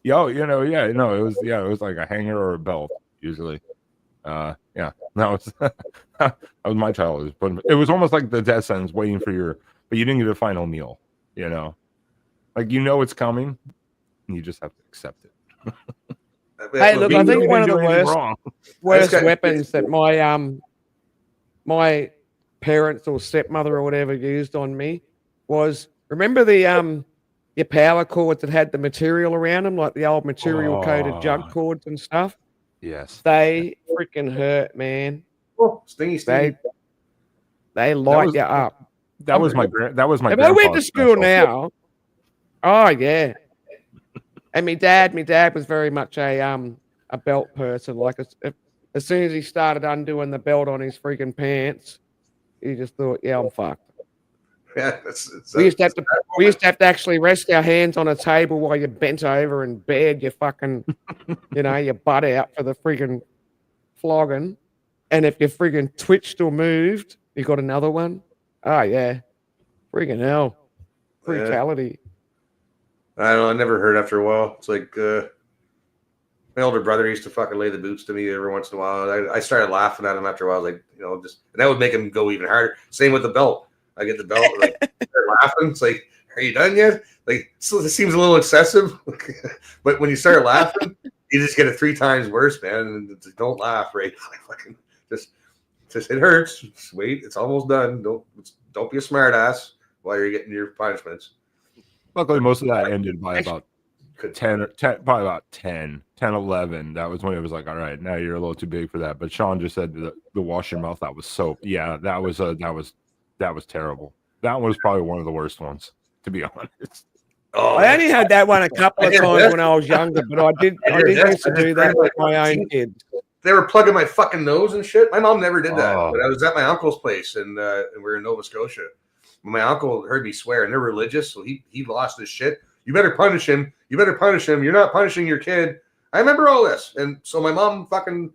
was like a hanger or a belt usually. That was that was my childhood. But it was almost like the death sentence waiting for but you didn't get a final meal. Like it's coming, and you just have to accept it. Hey, look, I think one of the worst weapons that my parents or stepmother or whatever used on me was. Remember your power cords that had the material around them, like the old material coated jug cords and stuff? Yes. They freaking hurt, man. Oh, stingy. They light you up. That was my If I went to school now, oh yeah. And my dad was very much a belt person. Like as soon as he started undoing the belt on his freaking pants, he just thought, yeah, I'm fucked. Yeah, we used to have to actually rest our hands on a table while you bent over and bared your fucking, your butt out for the freaking flogging. And if you freaking twitched or moved, you got another one. Oh yeah, freaking hell, brutality. I don't know. I never heard after a while. It's like my older brother used to fucking lay the boots to me every once in a while. I started laughing at him after a while. Like and that would make him go even harder. Same with the belt. I get the belt, like they're laughing. It's like are you done yet? Like, so it seems a little excessive, but when you start laughing, you just get it 3 times worse, man. And don't laugh, right? Like, fucking just it hurts. Just wait, it's almost done. Don't be a smart ass while you're getting your punishments. Luckily, most of that ended by about 10, probably about 10, 11. That was when it was like, all right, now you're a little too big for that. But Sean just said the wash your mouth out with soap. Yeah, that was terrible. That was probably one of the worst ones, to be honest. Oh, I only had that one a couple of times when I was younger, but I did used to do that with my own kids. They were plugging my fucking nose and shit. My mom never did that, but I was at my uncle's place, and we were in Nova Scotia. My uncle heard me swear, and they're religious, so he lost his shit. You better punish him. You better punish him. You're not punishing your kid. I remember all this, and so my mom fucking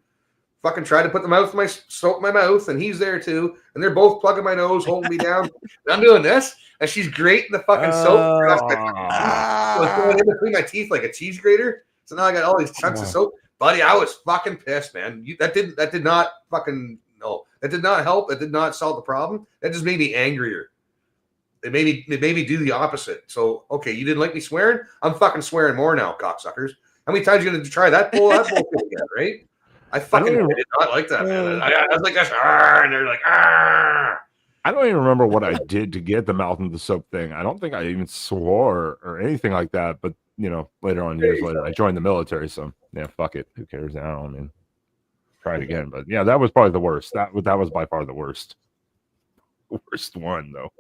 tried to put the soap in my mouth, and he's there too, and they're both plugging my nose, holding me down. And I'm doing this, and she's grating the fucking soap across my going in between my teeth like a cheese grater. So now I got all these chunks of soap, buddy. I was fucking pissed, man. That did not help. It did not solve the problem. That just made me angrier. It made me do the opposite. So, okay, you didn't like me swearing? I'm fucking swearing more now, cocksuckers. How many times are you going to try that bullshit again, right? I did not like that, man. I was like, this, and they're like, I don't even remember what I did to get the mouth into the soap thing. I don't think I even swore or anything like that. But, later on, years later, I joined the military. So, yeah, fuck it. Who cares now? I mean, try it again. But, yeah, that was probably the worst. That was by far the worst. Worst one, though.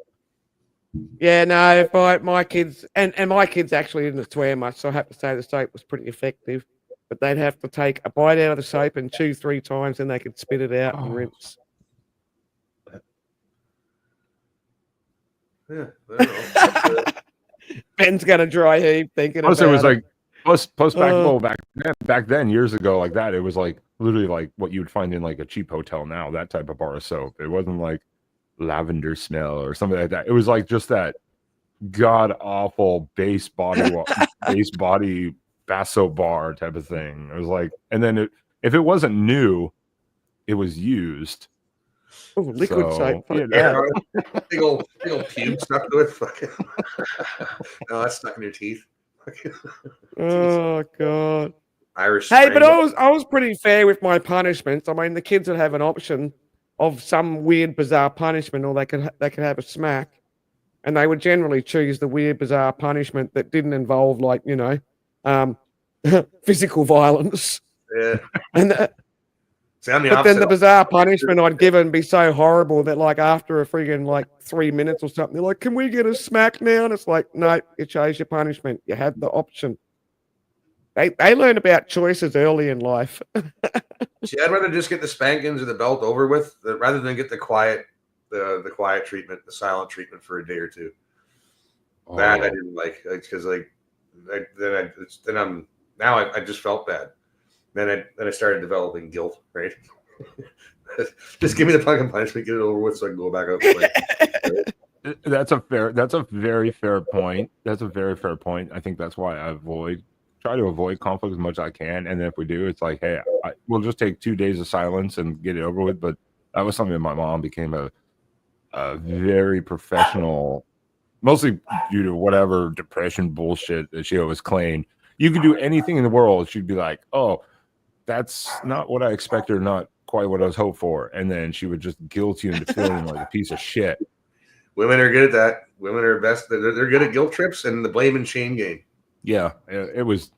Yeah, no, if my kids and my kids actually didn't swear much, so I have to say the soap was pretty effective. But they'd have to take a bite out of the soap and chew 3 times, and they could spit it out and rinse. Yeah, I don't know. Ben's gonna dry heave thinking about it. It was like back then years ago like that. It was like literally like what you would find in like a cheap hotel now. That type of bar of soap. It wasn't like lavender smell or something like that. It was like just that god awful base body bath soap bar type of thing. It was like, and then if it wasn't new, it was used. Oh, liquid soap. Yeah. Big old pube stuck to it. Fucking. No, that's stuck in your teeth. Oh god. Irish. Hey, but I was pretty fair with my punishments. I mean, the kids would have an option of some weird, bizarre punishment, or they could have a smack, and they would generally choose the weird, bizarre punishment that didn't involve, like, physical violence. Yeah. And but then the bizarre punishment I'd given be so horrible that, like, after a friggin' like 3 minutes or something, they're like, "Can we get a smack now?" And it's like, no, you chose your punishment. You had the option. They learn about choices early in life. See, I'd rather just get the spankings or the belt over with rather than get the quiet treatment, the silent treatment for a day or two. Oh. That I didn't like, because I just felt bad. Then I started developing guilt. Right, just give me the fucking punishment, get it over with, so I can go back out and play. That's a very fair point. That's a very fair point. I think that's why I try to avoid conflict as much as I can. And then if we do, it's like, hey, we'll just take 2 days of silence and get it over with. But that was something that my mom became a very professional, mostly due to whatever depression bullshit that she always claimed. You could do anything in the world. She'd be like, oh, that's not what I expected, or not quite what I was hoped for. And then she would just guilt you into feeling like a piece of shit. Women are good at that. Women are best. They're good at guilt trips and the blame and shame game. Yeah, it was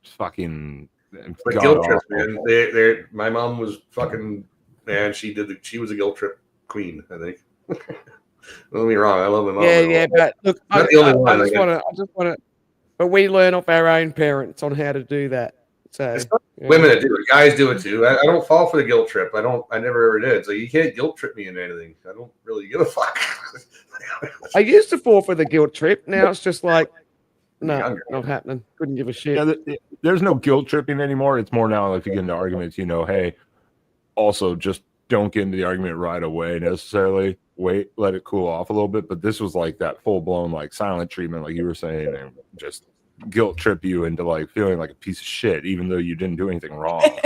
fucking guilt trips, man. My mom was fucking, man. She was a guilt trip queen, I think. Don't get me wrong, I love my mom. Yeah, but look, I just want to. But we learn off our own parents on how to do that. So women that do it, guys do it too. I don't fall for the guilt trip. I never ever did. So you can't guilt trip me into anything. I don't really give a fuck. I used to fall for the guilt trip. Now it's just like, no, not happening. Couldn't give a shit. Yeah, there's no guilt tripping anymore. It's more now if you get into arguments, hey, also just don't get into the argument right away necessarily. Wait, let it cool off a little bit. But this was like that full blown like silent treatment, like you were saying, and just guilt trip you into like feeling like a piece of shit, even though you didn't do anything wrong.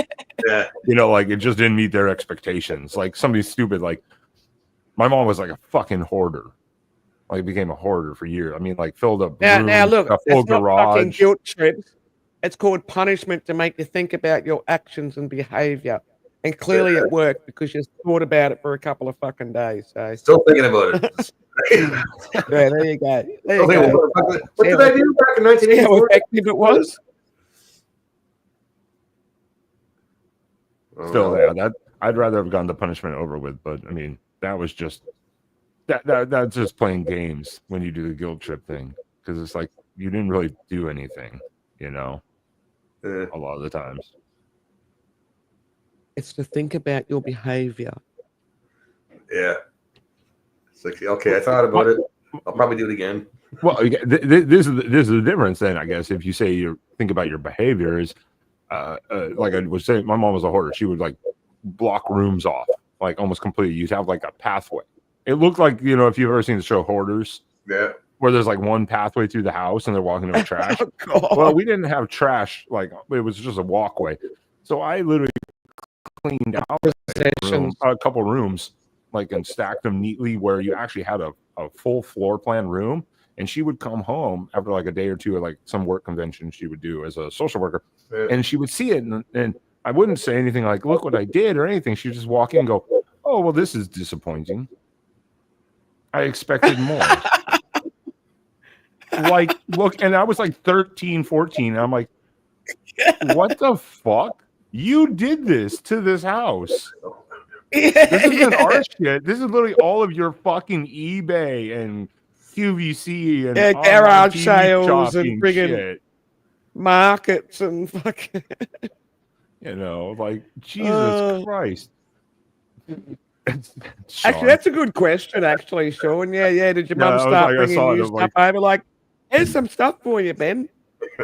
Yeah. Like it just didn't meet their expectations. Like somebody stupid, like my mom was like a fucking hoarder. Like became a hoarder for years. I mean, like filled up Now rooms, look, a full it's not fucking garage. guilt trips. It's called punishment to make you think about your actions and behavior. And clearly it worked because you thought about it for a couple of fucking days. So Still thinking about it. yeah, there you go. There you Still thinking go. about it. What did I do back in See how 1984? effective it was? Still, yeah, that I'd rather have gotten the punishment over with, but I mean, that was just that's just playing games when you do the guilt trip thing, because it's like you didn't really do anything, you know, a lot of the times. It's to think about your behavior. Yeah. It's like, okay, I thought about it. I'll probably do it again. Well, this is the difference then, I guess. If you say you think about your behaviors, like I was saying, my mom was a hoarder. She would like block rooms off, like almost completely. You'd have like a pathway. It looked like, you know, if you've ever seen the show Hoarders, yeah, where there's like one pathway through the house and they're walking over trash. Oh, well, we didn't have room. Like it was just a walkway. So I literally cleaned out a couple rooms, like, and stacked them neatly where you actually had a full floor plan room. And she would come home after like a day or two at like some work convention she would do as a social worker, and she would see it, and I wouldn't say anything like, "Look what I did" or anything. She'd just walk in and go, "Oh, well, this is disappointing. I expected more." Like, look, and I was like 13, 14. And I'm like, what the fuck? You did this to this house. This isn't our shit. This is literally all of your fucking eBay and QVC and garage sales and friggin' shit. Markets and fucking, you know, like, Jesus Christ. Actually, that's a good question, actually, Sean. Yeah. Did your mum start bringing you stuff over? Like, here's some stuff for you, Ben.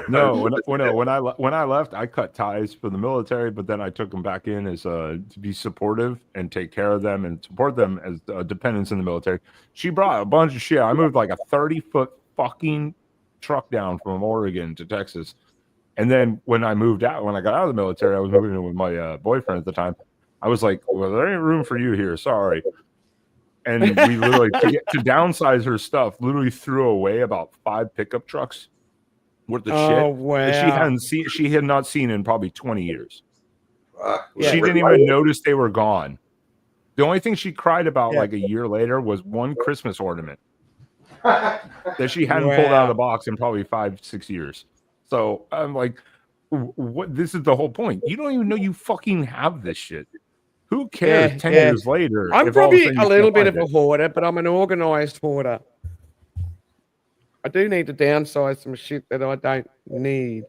No, when I left, I cut ties for the military, but then I took them back in as to be supportive and take care of them and support them as dependents in the military. She brought a bunch of shit. I moved like a 30-foot fucking truck down from Oregon to Texas, and then when I got out of the military, I was moving in with my boyfriend at the time. I was like, "Well, there ain't room for you here. Sorry." And we literally to downsize her stuff, literally threw away about 5 pickup trucks worth of shit that she had not seen in probably 20 years. She didn't even notice they were gone. The only thing she cried about like a year later was one Christmas ornament that she hadn't pulled out of the box in probably 5-6 years. So I'm like, what? This is the whole point. You don't even know you fucking have this shit. Who cares 10 years later? I'm probably a little bit of a hoarder, but I'm an organized hoarder. I do need to downsize some shit that I don't need.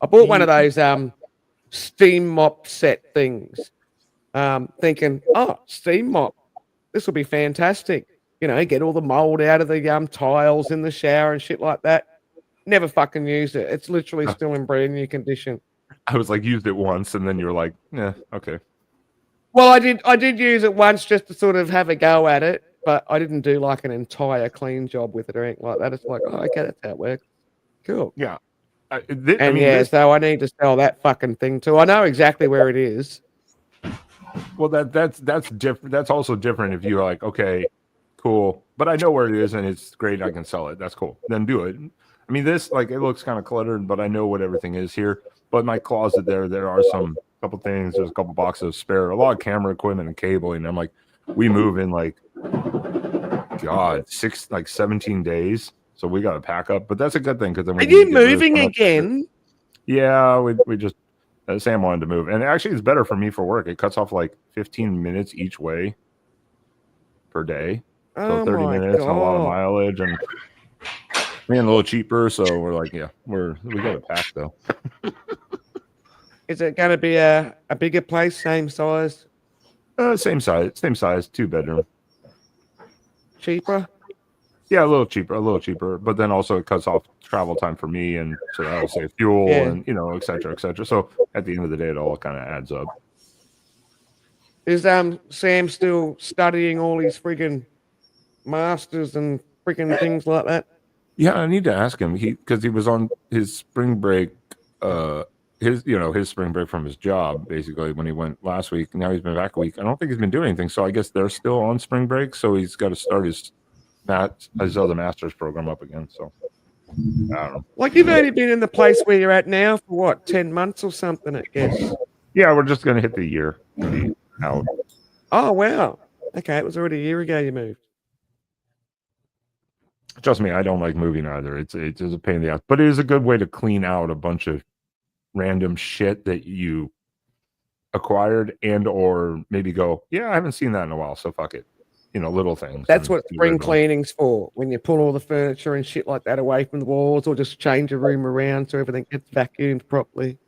I bought one of those steam mop set things, thinking, steam mop, this will be fantastic. You know, get all the mold out of the tiles in the shower and shit like that. Never fucking used it. It's literally still in brand new condition. I was like, used it once, and then you're like, yeah, okay. Well, I did use it once just to sort of have a go at it, but I didn't do like an entire clean job with it or anything like that. It's like, okay, that's how it works. Cool. Yeah. So I need to sell that fucking thing too. I know exactly where it is. Well, that's different. That's also different if you're like, okay, cool, but I know where it is and it's great. I can sell it. That's cool. Then do it. I mean, this, like, it looks kind of cluttered, but I know what everything is here. But my closet there are some couple things. There's a couple boxes of spare, a lot of camera equipment and cabling. I'm like, we move in like, God, 17 days. So we got to pack up, but that's a good thing because then. Are you moving again? Yeah, we just Sam wanted to move, and actually it's better for me for work. It cuts off like 15 minutes each way per day, so 30 minutes and a lot of mileage, and being a little cheaper. So we're like, yeah, we got to pack though. Is it going to be a bigger place, same size? Same size, 2-bedroom. Cheaper? Yeah, a little cheaper, but then also it cuts off travel time for me, and so that'll save fuel and, you know, et cetera, et cetera. So at the end of the day, it all kind of adds up. Is Sam still studying all his friggin' masters and friggin' things like that? Yeah, I need to ask him because he was on his spring break, his spring break from his job basically when he went last week. Now he's been back a week. I don't think he's been doing anything, so I guess they're still on spring break. So he's got to start his I saw the master's program up again. So I don't know. Like you've only been in the place where you're at now for what, 10 months or something, I guess. Yeah, we're just gonna hit the year and be out. Oh wow. Okay, it was already a year ago you moved. Trust me, I don't like moving either. It's a pain in the ass, but it is a good way to clean out a bunch of random shit that you acquired and or maybe go, yeah, I haven't seen that in a while, so fuck it. You know, little things. That's what spring cleaning's for. When you pull all the furniture and shit like that away from the walls, or just change a room around so everything gets vacuumed properly.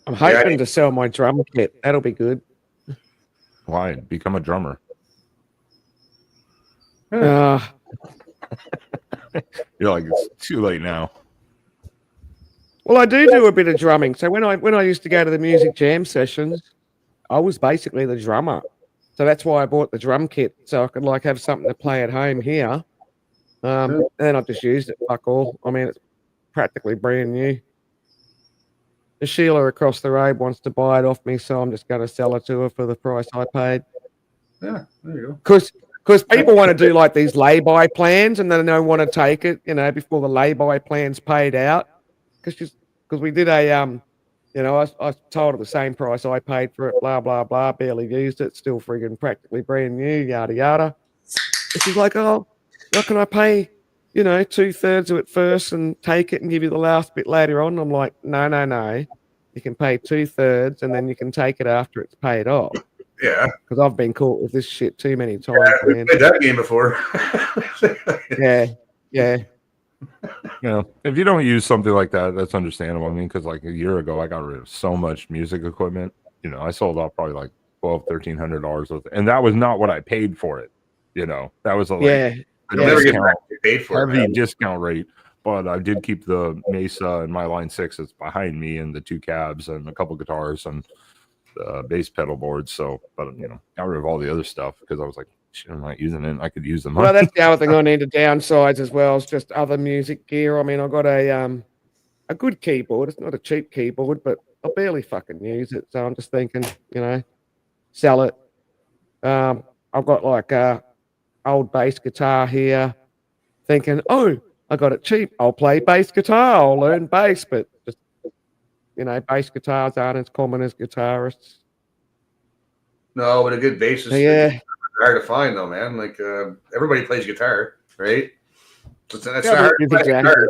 I'm hoping to sell my drum kit. That'll be good. Why? Become a drummer. Uh, You're like, it's too late now. Well, I do a bit of drumming. So when I used to go to the music jam sessions, I was basically the drummer. So that's why I bought the drum kit, so I could like have something to play at home here. And then I've just used it. Fuck all. I mean, it's practically brand new. The Sheila across the road wants to buy it off me, so I'm just going to sell it to her for the price I paid. Yeah, there you go. Because people want to do like these lay-by plans, and then they don't want to take it, you know, before the lay-by plan's paid out. Because we did a, you know, I told her the same price I paid for it, blah, blah, blah, barely used it, still friggin' practically brand new, yada, yada. And she's like, oh, how can I pay, you know, 2/3 of it first and take it and give you the last bit later on? I'm like, no. You can pay 2/3 and then you can take it after it's paid off. Yeah. Because I've been caught with this shit too many times. Yeah, we played that game before. Yeah. You know, if you don't use something like that, that's understandable. I mean, because like a year ago, I got rid of so much music equipment. You know, I sold off probably like $1,300 worth, and that was not what I paid for it. You know, that was a heavy discount rate. But I did keep the Mesa and my Line 6 that's behind me, and the 2 cabs and a couple guitars and the bass pedal boards. So, but you know, got rid of all the other stuff because I was like, shit, I'm not using it. I could use the money. Well, that's the other thing I need to downsize as well. Is just other music gear. I mean, I got a good keyboard. It's not a cheap keyboard, but I barely fucking use it. So I'm just thinking, you know, sell it. I've got like a old bass guitar here. Thinking, oh, I got it cheap. I'll play bass guitar. I'll learn bass, but just, you know, bass guitars aren't as common as guitarists. No, but a good bassist is hard to find, though, man. Like everybody plays guitar, right? That's not hard to find guitar.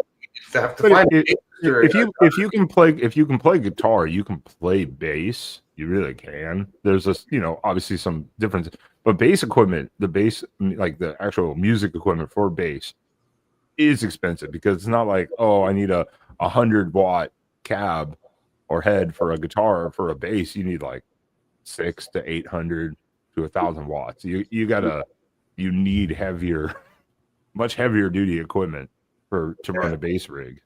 You have to find if you can play guitar, you can play bass. You really can. There's this, you know, obviously some difference, but bass equipment, the bass, like the actual music equipment for bass, is expensive because it's not like, oh, I need a 100-watt cab or head for a guitar. For a bass, you need like 600 to 800 to 1,000 watts. You need heavier, much heavier duty equipment to run a bass rig.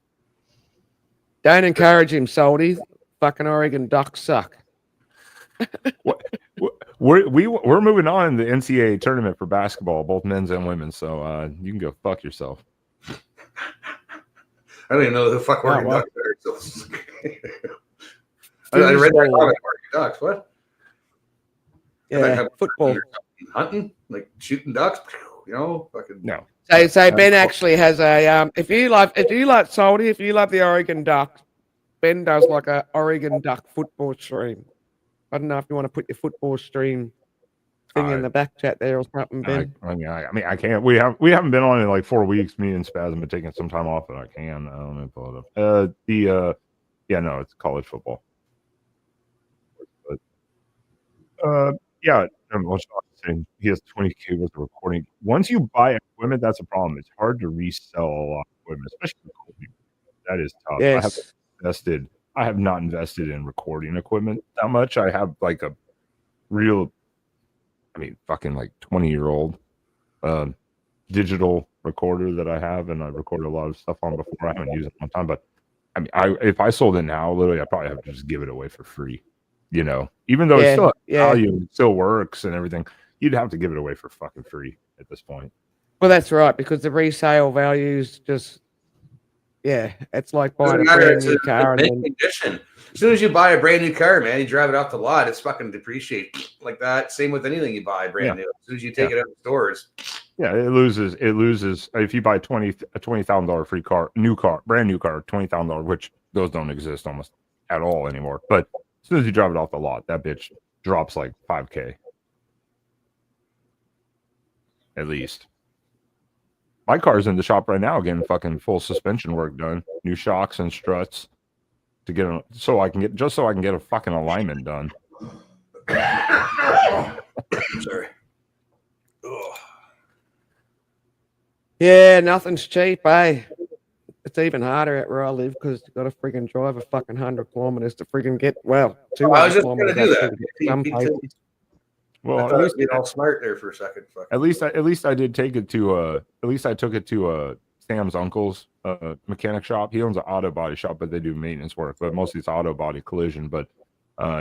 Don't encourage him, Salty. Fucking Oregon Ducks suck. We're moving on in the NCAA tournament for basketball, both men's and women's. So you can go fuck yourself. I don't even know who the fuck Oregon Ducks are. So. I read that comment. Oregon Ducks. What? Yeah, football. Hunting, like shooting ducks. You know, fucking no. So Ben actually has a if you like Salty, if you love the Oregon Ducks, Ben does like a Oregon Duck football stream. I don't know if you want to put your football stream thing in the back chat there or something, Ben. I mean, I can't. We haven't been on in like 4 weeks. Me and Spaz have been taking some time off, but I can. Let me pull it up. No, it's college football. But, he has 20K worth of recording. Once you buy equipment, that's a problem. It's hard to resell a lot of equipment, especially recording. That is tough. Yes. I have not invested in recording equipment that much. I have like a real, fucking like 20-year-old digital recorder that I have, and I recorded a lot of stuff on before. I haven't used it in a long time, but if I sold it now, literally, I probably have to just give it away for free. You know, even though it's still value, it still works and everything, you'd have to give it away for fucking free at this point. Well, that's right, because the resale values just Yeah, it's like buying Doesn't a matter. brand It's new car and mint then condition. As soon as you buy a brand new car, man, you drive it off the lot, it's fucking depreciate like that. Same with anything you buy brand new. As soon as you take it out of the stores, it loses. It loses if you buy a $20,000 free car, brand new car, $20,000, which those don't exist almost at all anymore. But as soon as you drive it off the lot, that bitch drops like $5,000 at least. My car's in the shop right now getting fucking full suspension work done, new shocks and struts to get so I can get a fucking alignment done. sorry. yeah, nothing's cheap, eh? It's even harder at where I live because you got to freaking drive a fucking 100 kilometers to freaking get 200 I was just going to kilometers do actually to get some that. places. Well, at least being all smart there for a second. At least I did take it to at least I took it to Sam's uncle's mechanic shop. He owns an auto body shop, but they do maintenance work. But mostly it's auto body collision. But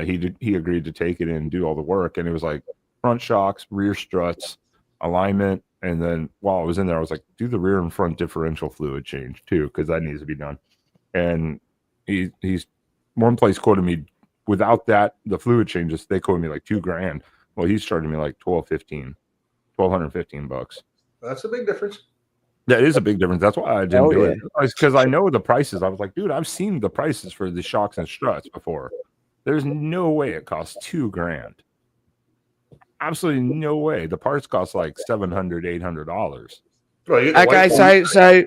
he agreed to take it in and do all the work, and it was like front shocks, rear struts, alignment, and then while I was in there, I was like, do the rear and front differential fluid change too, because that needs to be done. And he's one place quoted me without that the fluid changes. They quoted me like $2,000. Well, he's charging me like $1,215. That's a big difference. That is a big difference. That's why I didn't do it. Because I know the prices. I was like, dude, I've seen the prices for the shocks and struts before. There's no way it costs $2,000. Absolutely no way. The parts cost like $700, $800. Okay, so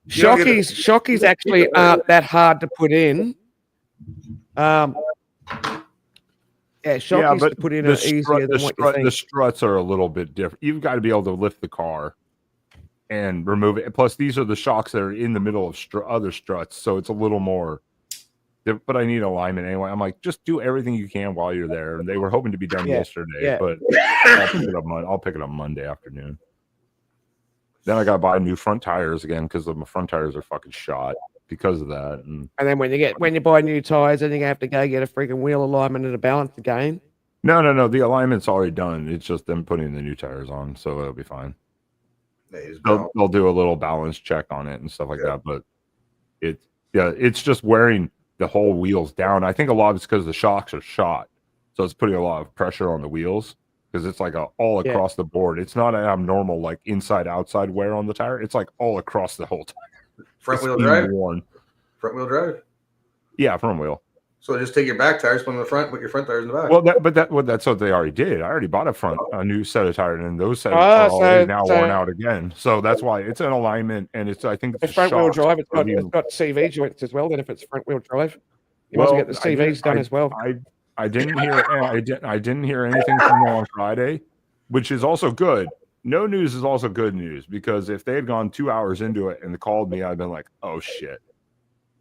shockies actually aren't that hard to put in. Shockies to put in are easier than what you think. The struts are a little bit different. You've got to be able to lift the car and remove it. Plus, these are the shocks that are in the middle of other struts, so it's a little more. But I need alignment anyway. I'm like, just do everything you can while you're there. And they were hoping to be done yesterday, but I'll pick it up Monday afternoon. Then I got to buy new front tires again because my front tires are fucking shot because of that. And then when you buy new tires, then you have to go get a freaking wheel alignment and a balance again. No. The alignment's already done. It's just them putting the new tires on, so it'll be fine. They'll do a little balance check on it and stuff like that. But it's just wearing the whole wheels down. I think a lot of it's because the shocks are shot, so it's putting a lot of pressure on the wheels because it's like all across the board. It's not an abnormal like inside outside wear on the tire. It's like all across the whole tire. Front wheel drive. Front wheel drive. Yeah, front wheel. So just take your back tires, put them in the front, put your front tires in the back. Well, that's what they already did. I already bought a new set of tires, and those sets are already now worn out again. So that's why it's an alignment, and I think it's front wheel drive. It's got CV joints as well. Then if it's front wheel drive, you must get the CVs done as well. I didn't hear anything from them on Friday, which is also good. No news is also good news because if they had gone 2 hours into it and they called me, I'd been like, oh shit.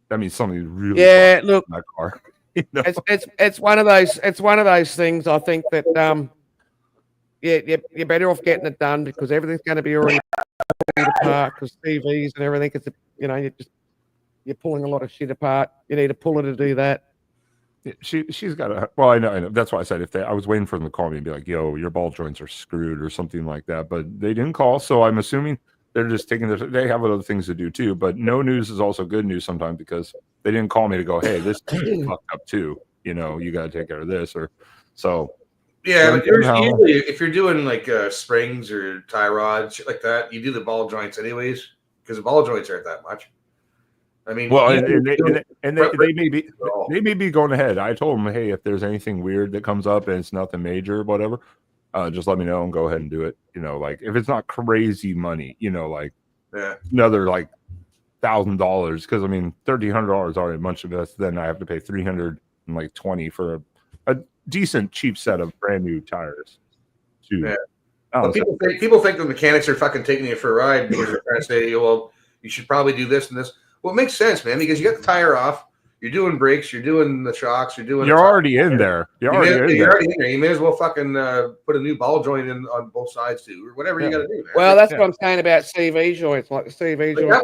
That means something's really look, in my car. You know? It's one of those things. I think that you're better off getting it done because everything's going to be already apart because TVs and everything. It's you're pulling a lot of shit apart. You need a puller to do that. Yeah, she's got a I know. That's why I said I was waiting for them to call me and be like, yo, your ball joints are screwed or something like that. But they didn't call, so I'm assuming they're just taking they have other things to do too. But no news is also good news sometimes because they didn't call me to go, hey, this is fucked up too. You know, you got to take care of this or so. Yeah, but usually if you're doing like springs or tie rods, shit like that, you do the ball joints anyways because the ball joints aren't that much. I mean, well, they may be going ahead. I told them, hey, if there's anything weird that comes up and it's nothing major or whatever, just let me know and go ahead and do it. You know, like if it's not crazy money, you know, like another like $1,000 because I mean $1,300 already much of this. Then I have to pay $320 for a decent cheap set of brand new tires. Too. But people think the mechanics are fucking taking you for a ride because they're trying to say, well, you should probably do this and this. Well, it makes sense, man, because you got the tire off, you're doing brakes, you're doing the shocks, you're already in there. You're already in there. You may as well fucking put a new ball joint in on both sides too, or whatever you got to do, man. Well, that's what I'm saying about CV joints, like the CV joints.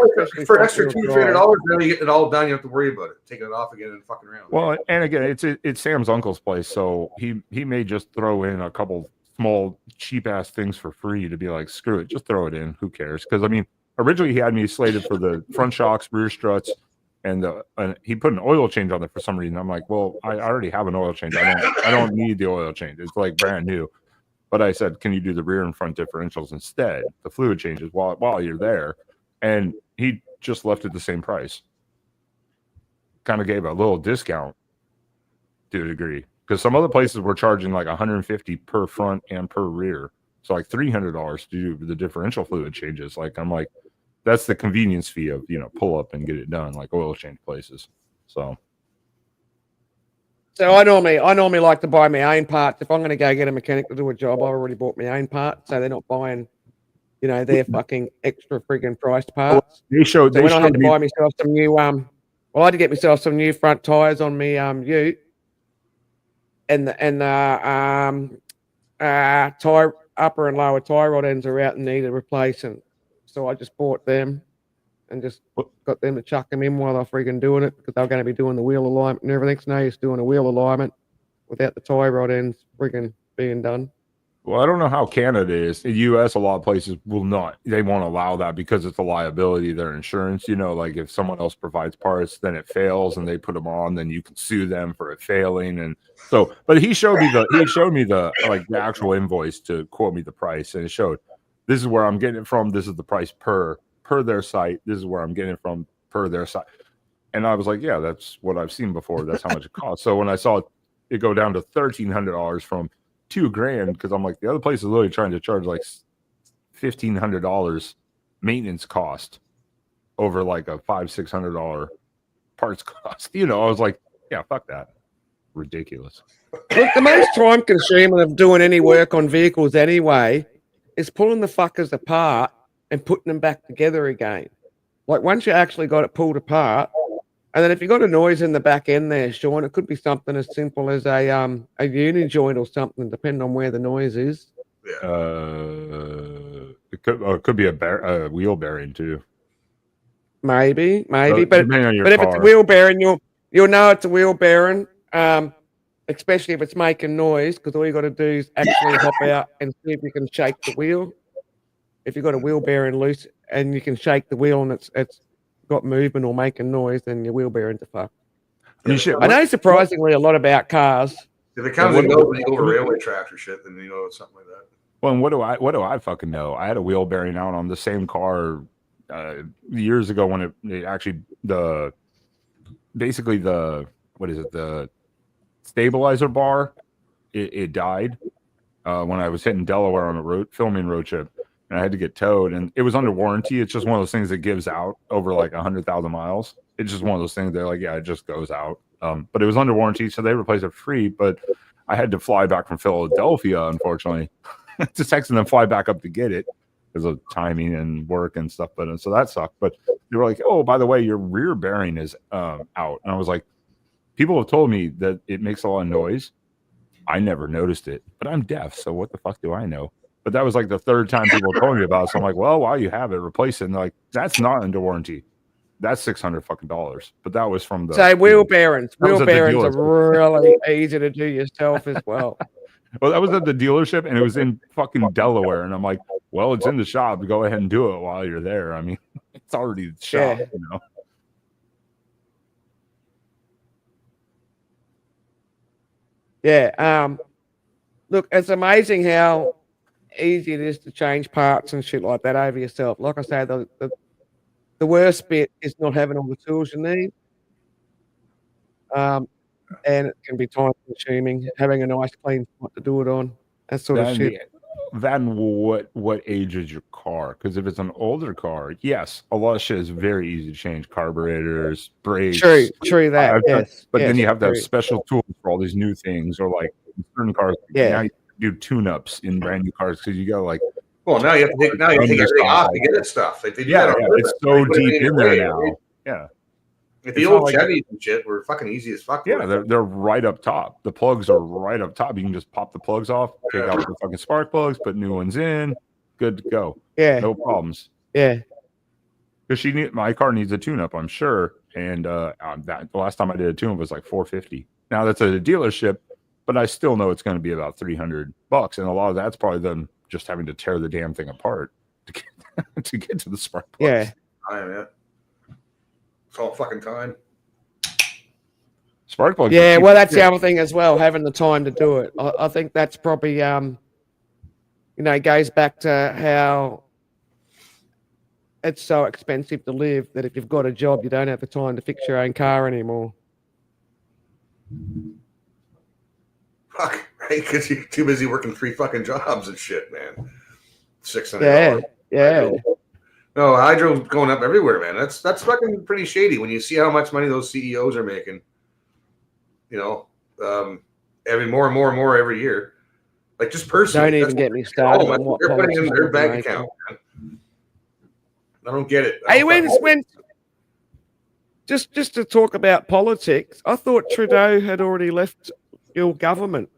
For an extra $200-$300, now you get it all done. You don't have to worry about it, taking it off again and fucking around. Well, and again, it's Sam's uncle's place, so he may just throw in a couple small cheap ass things for free to be like, screw it, just throw it in. Who cares? Because I mean, originally he had me slated for the front shocks, rear struts, and he put an oil change on there for some reason. I'm like, well, I already have an oil change. I don't need the oil change. It's like brand new. But I said, can you do the rear and front differentials instead, the fluid changes while you're there? And he just left it the same price. Kind of gave a little discount to a degree, because some other places were charging like $150 per front and per rear, so like $300 to do the differential fluid changes. Like I'm like, that's the convenience fee of pull up and get it done, like oil change places. So I normally like to buy my own parts. If I'm going to go get a mechanic to do a job, I already bought my own parts, so they're not buying their fucking extra friggin' priced parts. I had to buy myself some new I had to get myself some new front tires on me ute, and tire upper and lower tire rod ends are out and needed replacing. So I just bought them and just got them to chuck them in while they're friggin' doing it, because they're going to be doing the wheel alignment and everything. So now you're just doing a wheel alignment without the tire rod ends friggin' being done. Well, I don't know how Canada is. In the U.S., a lot of places they won't allow that because it's a liability, their insurance. Like if someone else provides parts, then it fails and they put them on, then you can sue them for it failing. And so, but he showed me the like the actual invoice to quote me the price, and it showed this is where I'm getting it from. This is the price per their site. This is where I'm getting it from per their site. And I was like, yeah, that's what I've seen before. That's how much it costs. So when I saw it go down to $1,300 from $2,000, because I'm like, the other place is literally trying to charge like $1,500 maintenance cost over like a $500-600 parts cost. I was like, yeah, fuck that, ridiculous. Look, the most time consuming of doing any work on vehicles anyway is pulling the fuckers apart and putting them back together again. Like once you actually got it pulled apart, and then if you got a noise in the back end there, Sean, it could be something as simple as a uni joint or something, depending on where the noise is. It could be a wheel bearing too. Maybe. But if car. it's a wheel bearing, you'll know it's a wheel bearing. Especially if it's making noise, because all you got to do is actually hop out and see if you can shake the wheel. If you've got a wheel bearing loose and you can shake the wheel and it's got movement or making noise, then your wheel bearings are fucked. I know surprisingly a lot about cars. If it comes and goes when you go over railway tracks or shit, then it's something like that. Well, and what do I fucking know? I had a wheel bearing out on the same car years ago when it actually the stabilizer bar it died when I was hitting Delaware on a filming road trip, and I had to get towed, and it was under warranty. It's just one of those things that gives out over like 100,000 miles. It's just one of those things they're like, yeah, it just goes out. But it was under warranty, so they replaced it free. But I had to fly back from Philadelphia, unfortunately, to Texas and then fly back up to get it because of timing and work and stuff. But so that sucked. But they were like, oh, by the way, your rear bearing is out. And I was like, people have told me that it makes a lot of noise. I never noticed it, but I'm deaf, so what the fuck do I know? But that was like the third time people told me about it. So I'm like, well, while you have it, replace it. And they're like, that's not under warranty. That's $600 fucking dollars. But that was from the wheel bearings. Wheel bearings are really easy to do yourself as well. Well, that was at the dealership, and it was in fucking Delaware. And I'm like, well, it's in the shop. Go ahead and do it while you're there. I mean, it's already the shop, Yeah. Look, it's amazing how easy it is to change parts and shit like that over yourself. Like I say, the worst bit is not having all the tools you need. And it can be time consuming, having a nice clean spot to do it on. That sort of shit. Then what age is your car? Because if it's an older car, yes, a lot of shit is very easy to change. Carburetors, brakes. True that. Yes. But then you have to have special tools for all these new things, or like certain cars. Yeah. Now you do tune-ups in brand new cars because you got like. Well, now you have to take everything off to get that stuff. They do that it's so deep in there now. Yeah. If the old Chevys and shit were fucking easy as fuck. Yeah, they're right up top. The plugs are right up top. You can just pop the plugs off, take out the fucking spark plugs, put new ones in, good to go. Yeah, no problems. Yeah, because my car needs a tune-up, I'm sure. And the last time I did a tune-up was like $450. Now that's at a dealership, but I still know it's going to be about $300, and a lot of that's probably them just having to tear the damn thing apart to get to get to the spark plugs. Yeah. Time, yeah. It's all fucking time. Spark plugs. Yeah, well, that's the other thing as well, having the time to do it. I think that's probably, goes back to how it's so expensive to live that if you've got a job, you don't have the time to fix your own car anymore. Fuck, right? Because you're too busy working 3 fucking jobs and shit, man. $600. Yeah. No, hydro's going up everywhere, man. That's fucking pretty shady when you see how much money those CEOs are making. Every more and more and more every year. Like just personally. Don't even get me started on what they're putting in their bank making. account, man. I don't get it. Hey, when just to talk about politics, I thought Trudeau had already left your government.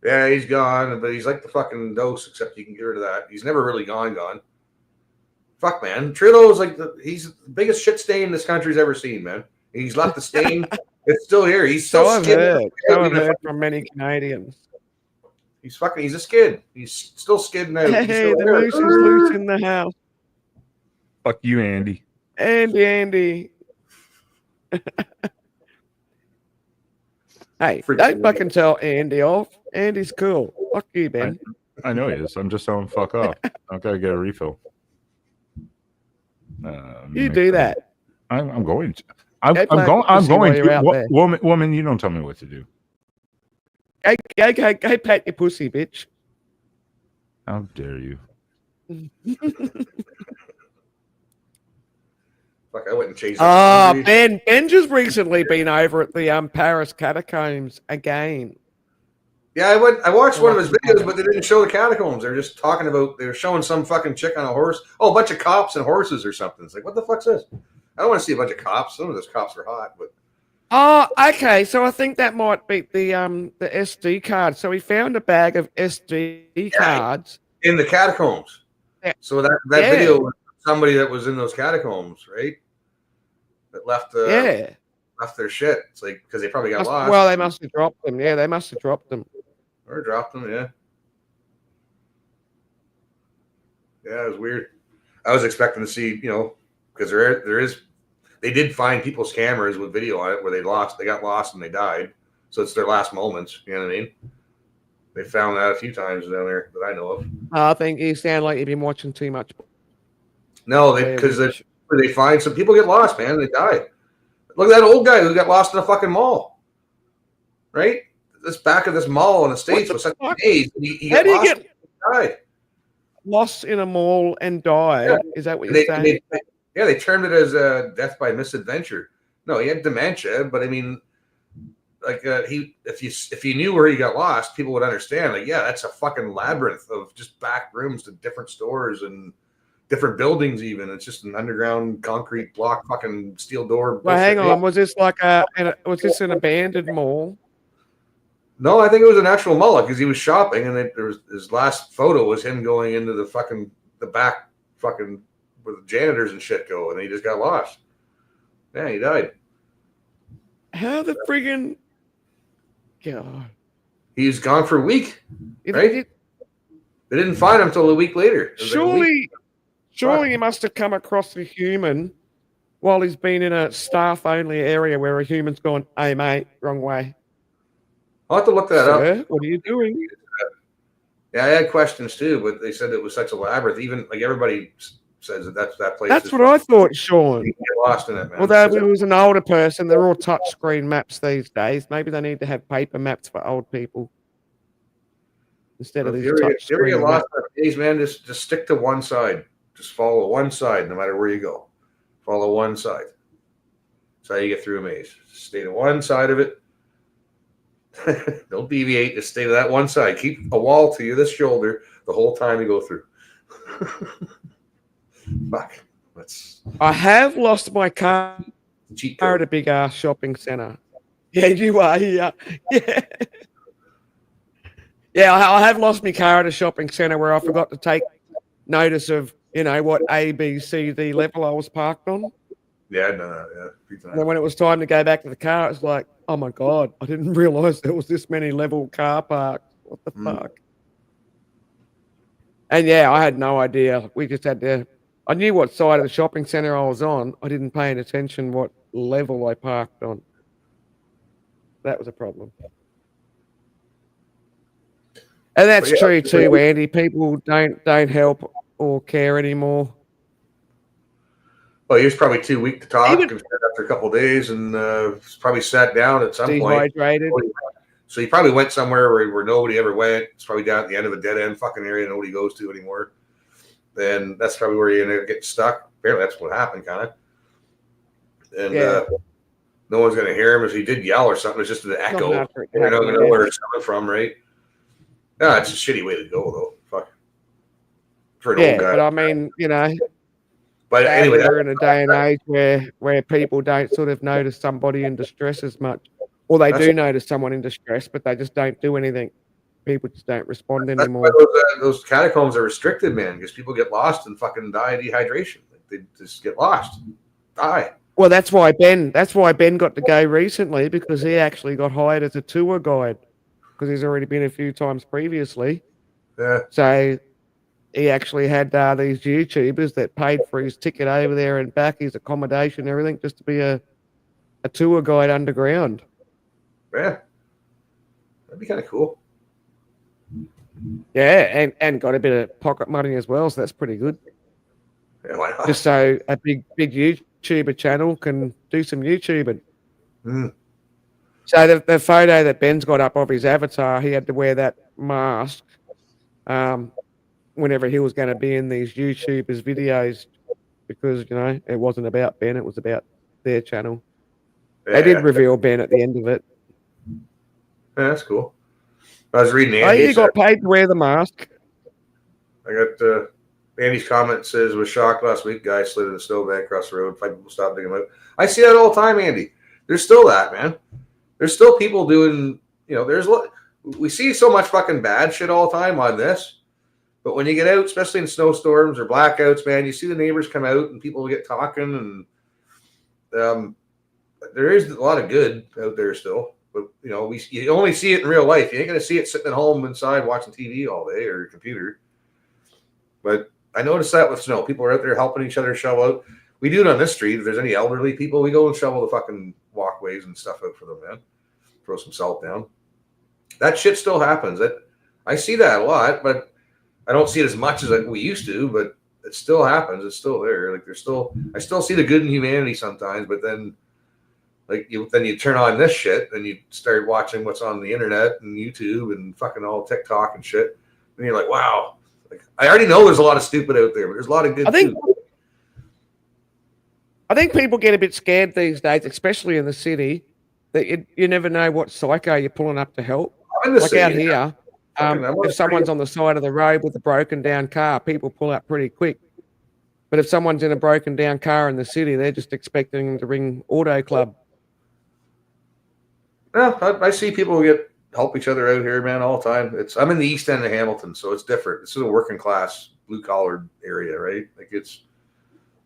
Yeah, he's gone, but he's like the fucking dose, except you can get rid of that. He's never really gone. Fuck, man. Trudeau's like he's the biggest shit stain this country's ever seen, man. He's left the stain. It's still here. He's so I've heard from many Canadians. He's a skid. He's still skidding out. Hey, the moose is loose in the house. Fuck you, Andy. Andy. Hey, don't fucking tell Andy off. Andy's cool. Fuck you, Ben. I know he is. I'm just telling him fuck off. I've got to get a refill. You do that. I'm going to. I'm going to. Woman, you don't tell me what to do. Go pat your pussy, bitch. How dare you? Fuck, I wouldn't chase that. Ben just recently been over at the Paris catacombs again. Yeah, I watched one of his videos, but they didn't show the catacombs. They were just talking about, they were showing some fucking chick on a horse. Oh, a bunch of cops and horses or something. It's like, what the fuck's this? I don't want to see a bunch of cops. Some of those cops are hot, but. Oh, okay. So I think that might be the SD card. So he found a bag of SD cards in the catacombs. Yeah. So that video was somebody that was in those catacombs, right? That left their shit. It's like because they probably got lost. Well, they must have dropped them. Yeah, they must have dropped them. Or dropped them. Yeah. Yeah, it was weird. I was expecting to see, because they did find people's cameras with video on it where they got lost and they died. So it's their last moments. You know what I mean? They found that a few times down there that I know of. I think you sound like you've been watching too much. No, because they find some people get lost, man. They die. Look at that old guy who got lost in a fucking mall. Right? This back of this mall in the States was such a maze. How do you get died? Lost in a mall and died? Yeah. Is that what you're saying? They termed it as death by misadventure. No, he had dementia, but I mean, like if you knew where he got lost, people would understand. Like, yeah, that's a fucking labyrinth of just back rooms to different stores and different buildings. Even it's just an underground concrete block, fucking steel door. Well, hang on, was this like was this an abandoned mall? No, I think it was an actual mall because he was shopping, and there was his last photo was him going into the back fucking. Where the janitors and shit go, and he just got lost. Yeah, he died. How the friggin' God? He's gone for a week, right? They didn't find him until a week later. Surely he must have come across a human while he's been in a staff-only area where a human's gone, "Hey, mate, wrong way." I'll have to look that up. What are you doing? Yeah, I had questions too, but they said it was such a labyrinth. Even like everybody says that place. That's what I thought, Sean. You get lost in it, man. Although it was an older person, they're all touchscreen maps these days. Maybe they need to have paper maps for old people instead of these touchscreen. If you ever get lost in days, man, just stick to one side. Just follow one side, no matter where you go. Follow one side. That's how you get through a maze. Stay to one side of it. Don't deviate. Just stay to that one side. Keep a wall to this shoulder the whole time you go through. Fuck. I have lost my car at a big ass shopping center. Yeah, you are. Yeah. Yeah, I have lost my car at a shopping center where I forgot to take notice of, what A, B, C, D level I was parked on. Yeah, no. And when it was time to go back to the car, it's like, oh my God, I didn't realize there was this many level car parks. What the fuck? And yeah, I had no idea. We just had to. I knew what side of the shopping centre I was on. I didn't pay any attention what level I parked on. That was a problem. And that's true too, Andy. People don't help or care anymore. Well, he was probably too weak to talk after a couple of days, and probably sat down at some point. Dehydrated. So he probably went somewhere where nobody ever went. It's probably down at the end of a dead end fucking area nobody goes to anymore. Then that's probably where you end up getting stuck. Apparently, that's what happened, kind of. And no one's going to hear him if he did yell or something. It's just an echo. You're not going to know where it's coming from, right? No, it's a shitty way to go, though. Fuck. For an old guy. But I mean, you know. But anyway, we're in a day and age where people don't sort of notice somebody in distress as much. Or they do notice someone in distress, but they just don't do anything. People just don't respond anymore. Those catacombs are restricted, man, because people get lost and fucking die of dehydration. They just get lost, die. Well, that's why Ben got to go recently, because he actually got hired as a tour guide because he's already been a few times previously. Yeah. So he actually had these YouTubers that paid for his ticket over there and back, his accommodation, everything, just to be a tour guide underground. Yeah, that'd be kind of cool. Yeah, and got a bit of pocket money as well, so that's pretty good. Yeah, why not? Just so a big YouTuber channel can do some YouTubing. Mm. So the photo that Ben's got up of his avatar, he had to wear that mask whenever he was going to be in these YouTubers' videos, because, you know, it wasn't about Ben, it was about their channel. Yeah. They did reveal Ben at the end of it. Yeah, that's cool. I was reading Andy's. Oh, you got paid to wear the mask. I got Andy's comment says, was shocked last week, guy slid in the snowbank across the road. 5 people stopped digging him out. I see that all the time, Andy. There's still that, man. There's still people doing, you know, we see so much fucking bad shit all the time on this. But when you get out, especially in snowstorms or blackouts, man, you see the neighbors come out and people get talking, and there is a lot of good out there still. But, you know, you only see it in real life. You ain't going to see it sitting at home inside watching TV all day or your computer. But I noticed that with snow. People are out there helping each other shovel out. We do it on this street. If there's any elderly people, we go and shovel the fucking walkways and stuff out for them, man. Throw some salt down. That shit still happens. I see that a lot, but I don't see it as much as we used to, but it still happens. It's still there. Like I still see the good in humanity sometimes, but then then you turn on this shit and you start watching what's on the internet and YouTube and fucking all TikTok and shit. And you're like, wow. Like, I already know there's a lot of stupid out there, but there's a lot of good too. I think people get a bit scared these days, especially in the city, that you never know what psycho you're pulling up to help. Like out here, if someone's on the side of the road with a broken down car, people pull up pretty quick. But if someone's in a broken down car in the city, they're just expecting them to ring Auto Club. Yeah, I see people help each other out here, man, all the time. I'm in the east end of Hamilton, so it's different. This is a working class, blue collar area, right? Like it's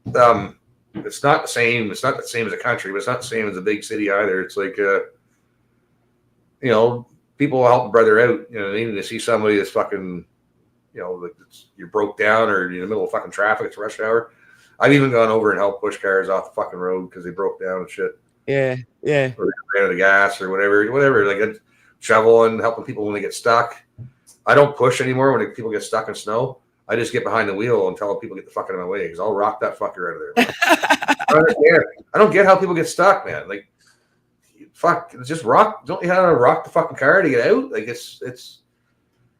not the same. It's not the same as a country, but it's not the same as a big city either. It's like, you know, people will help a brother out. You know, even to see somebody that's fucking, you know, like you're broke down or you're in the middle of fucking traffic, it's rush hour. I've even gone over and helped push cars off the fucking road because they broke down and shit. Yeah. Or they ran out of gas or whatever. Like shoveling, helping people when they get stuck. I don't push anymore when people get stuck in snow. I just get behind the wheel and tell people get the fuck out of my way because I'll rock that fucker out of there. I don't get how people get stuck, man. Like, fuck, just rock. Don't you have to rock the fucking car to get out? Like it's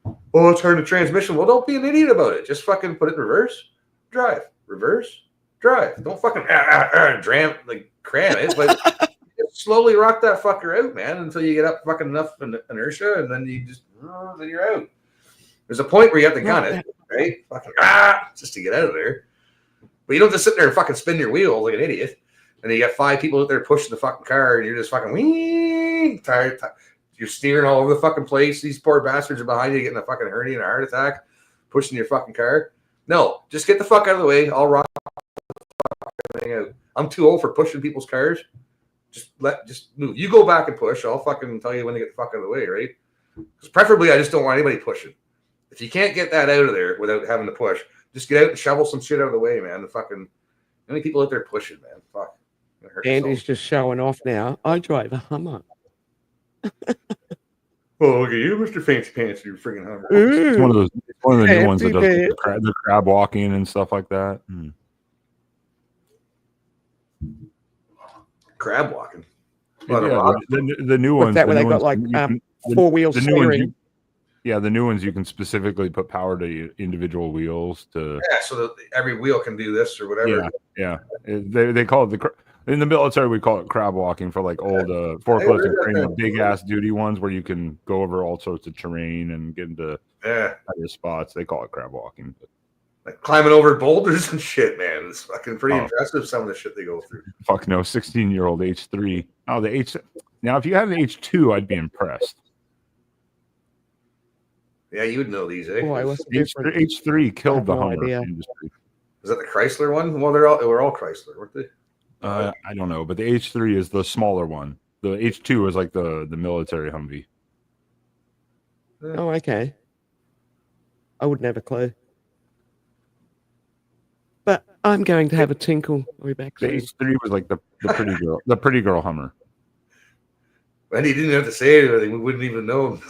turn the transmission. Well, don't be an idiot about it. Just fucking put it in reverse, drive, reverse, drive. Don't fucking cram it, but slowly rock that fucker out, man, until you get up fucking enough inertia, and then then you're out. There's a point where you have to gun it, right? Fucking just to get out of there. But you don't just sit there and fucking spin your wheels like an idiot. And you got 5 people out there pushing the fucking car, and you're just fucking tired. You're steering all over the fucking place. These poor bastards are behind you getting a fucking hernia and a heart attack, pushing your fucking car. No, just get the fuck out of the way. I'll rock the fucking thing out. I'm too old for pushing people's cars. Just move. You go back and push. I'll fucking tell you when to get the fuck out of the way, right? Because preferably, I just don't want anybody pushing. If you can't get that out of there without having to push, just get out and shovel some shit out of the way, man. The fucking how many people out there pushing, man? Fuck. Andy's just showing off now. I drive a Hummer. Oh, look at you, Mr. Fancy Pants, you freaking Hummer. It's one of the new ones that does the crab walking and stuff like that. Crab walking. Yeah, the new ones. That where they got like 4-wheel steering. The new ones you can specifically put power to individual wheels to. Yeah, so that every wheel can do this or whatever. Yeah. They call it in the military we call it crab walking for like old forklift and crane, big ass duty ones where you can go over all sorts of terrain and get into higher spots. They call it crab walking. Like climbing over boulders and shit, man. It's fucking pretty impressive. Some of the shit they go through. Fuck no, 16-year-old H3. Oh, the H. Now, if you had an H2, I'd be impressed. Yeah, you would know these, eh? Boy, H3 killed the Hummer industry. Is that the Chrysler one? Well, they were all Chrysler, weren't they? I don't know, but the H3 is the smaller one. The H2 is like the military Humvee. Oh, okay. I wouldn't have a clue. But I'm going to have a tinkle. I'll be back soon. The H3 was like the pretty girl Hummer. And he didn't have to say anything. We wouldn't even know.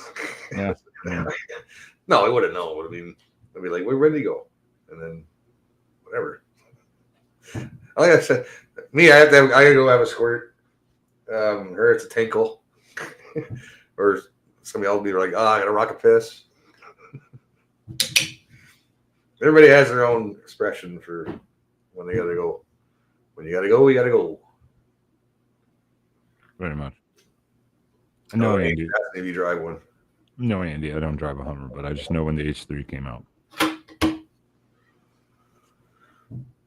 Yeah. No, I would have known. I mean, I'd be like, where did he go? And then whatever. Like I said, me, I gotta go have a squirt. Her, it's a tinkle. Or somebody else will be like, I gotta rock a piss. Everybody has their own expression for when they gotta go. When you gotta go, you gotta go. Very much. No, Andy. Maybe you drive one. No, Andy, I don't drive a Hummer, but I just know when the H3 came out.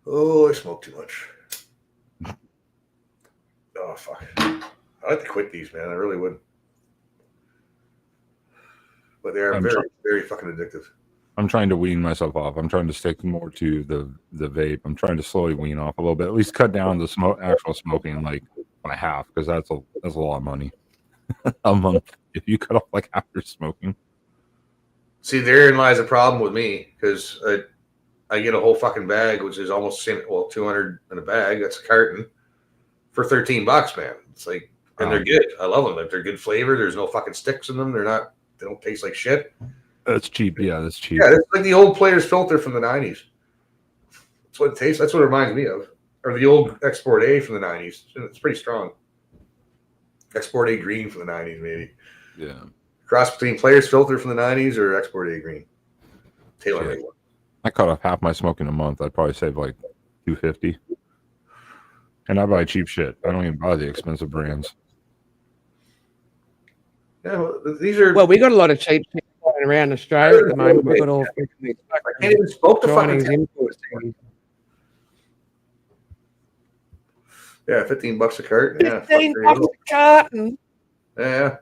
Oh, I smoke too much. Oh, fuck. I'd like to quit these, man. I really would. But they are very, very fucking addictive. I'm trying to wean myself off. I'm trying to stick more to the vape. I'm trying to slowly wean off a little bit. At least cut down the actual smoking like by half, because that's a lot of money a month if you cut off like half your smoking. See, therein lies a problem with me, because I get a whole fucking bag, which is almost the same. Well, 200 in a bag. That's a carton for $13, man. It's like, and they're good. I love them. Like, they're good flavor. There's no fucking sticks in them. They don't taste like shit. That's cheap. Yeah, that's cheap. Yeah, it's like the old Player's Filter from the 90s. That's what it tastes. That's what it reminds me of. Or the old Export A from the 90s. It's pretty strong. Export A Green from the 90s, maybe. Yeah. Cross between Player's Filter from the 90s or Export A Green. Tailor-made one. I cut off half my smoking a month. I'd probably save like $250. And I buy cheap shit. I don't even buy the expensive brands. Yeah, well, these are. Well, we got a lot of cheap shit going around Australia at the moment. We got all. I can't even smoke the fucking imports. Yeah, $15 a carton. Yeah, $15 a carton. Yeah.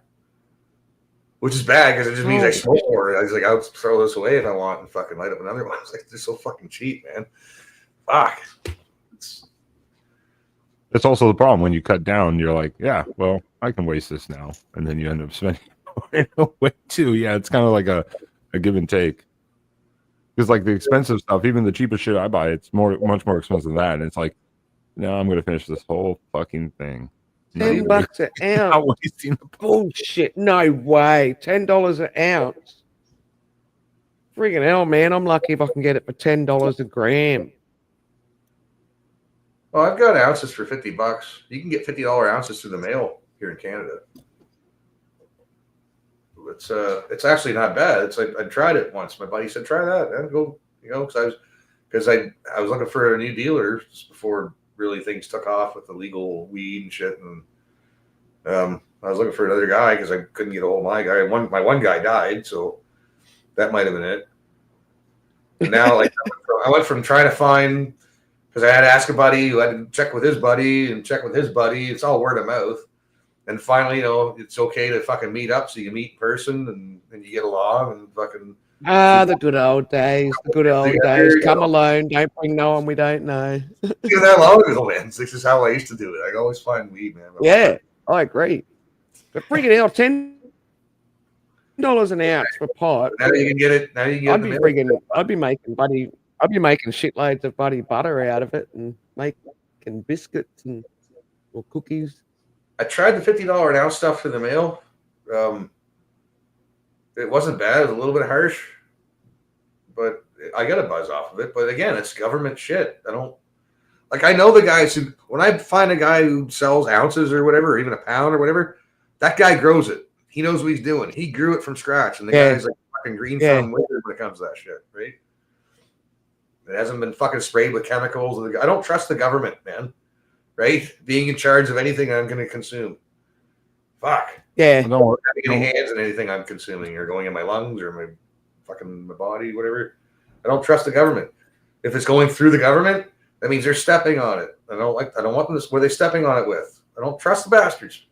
Which is bad because it just means I smoke more. I was like, I'll throw this away if I want and fucking light up another one. It's like, they're so fucking cheap, man. Fuck. That's also the problem. When you cut down, you're like, yeah, well, I can waste this now. And then you end up spending way too. Yeah, it's kind of like a give and take. Because like the expensive stuff, even the cheapest shit I buy, it's much more expensive than that. And it's like, no, I'm going to finish this whole fucking thing. $10 an ounce. Bullshit. No way. $10 an ounce. Friggin' hell, man. I'm lucky if I can get it for $10 a gram. Well, I've got ounces for $50. You can get $50 ounces through the mail here in Canada. It's actually not bad. It's like I tried it once. My buddy said, "Try that, man. Go, because I was looking for a new dealer just before really things took off with the legal weed and shit, and I was looking for another guy because I couldn't get a hold of my guy. My one guy died, so that might have been it. And now, like, I went from trying to find, because I had to ask a buddy who had to check with his buddy and check with his buddy. It's all word of mouth. And finally, it's okay to fucking meet up so you meet in person and you get along and fucking. The good old days. The good old days. Come alone. Don't bring no one we don't know. That long ago, man. This is how I used to do it. I always find weed, man. Yeah, I agree. But bring it out, 10. $10 an ounce for pot. Now you can get it. Now you can get it. I'd be making shitloads of buddy butter out of it and making biscuits or cookies. I tried the $50 an ounce stuff for the mail. It wasn't bad. It was a little bit harsh, but I got a buzz off of it. But again, it's government shit. I know the guys who, when I find a guy who sells ounces or whatever, or even a pound or whatever, that guy grows it. He knows what he's doing. He grew it from scratch. And the guy's like fucking green thumb wizard when it comes to that shit, right? It hasn't been fucking sprayed with chemicals. I don't trust the government, man. Right? Being in charge of anything I'm going to consume. Fuck. Yeah. Don't have any hands in anything I'm consuming or going in my lungs or my body, whatever. I don't trust the government. If it's going through the government, that means they're stepping on it. I don't want them to. What are they stepping on it with? I don't trust the bastards.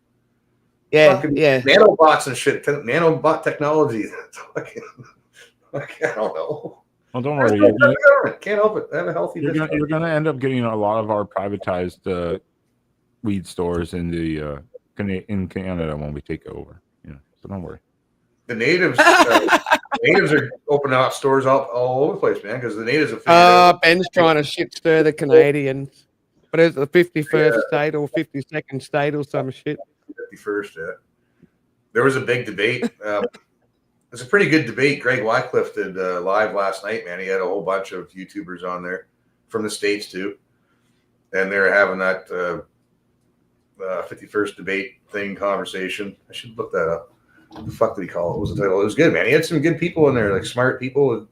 Yeah, fucking nanobots and shit. Nanobot technology. I don't know. Well, don't worry. Can't help it. I have a healthy. You're going to end up getting a lot of our privatized weed stores in Canada when we take over. So don't worry. The natives are opening up stores all over the place, man, because the natives have Ben's trying to shit stir the Canadians. But it's the 51st state or 52nd state or some shit. 51st, yeah. There was a big debate. It's a pretty good debate. Greg Wycliffe did live last night, man. He had a whole bunch of YouTubers on there from the States, too. And they were having that 51st debate conversation. I should look that up. What the fuck did he call it? What was the title? It was good, man. He had some good people in there, like smart people with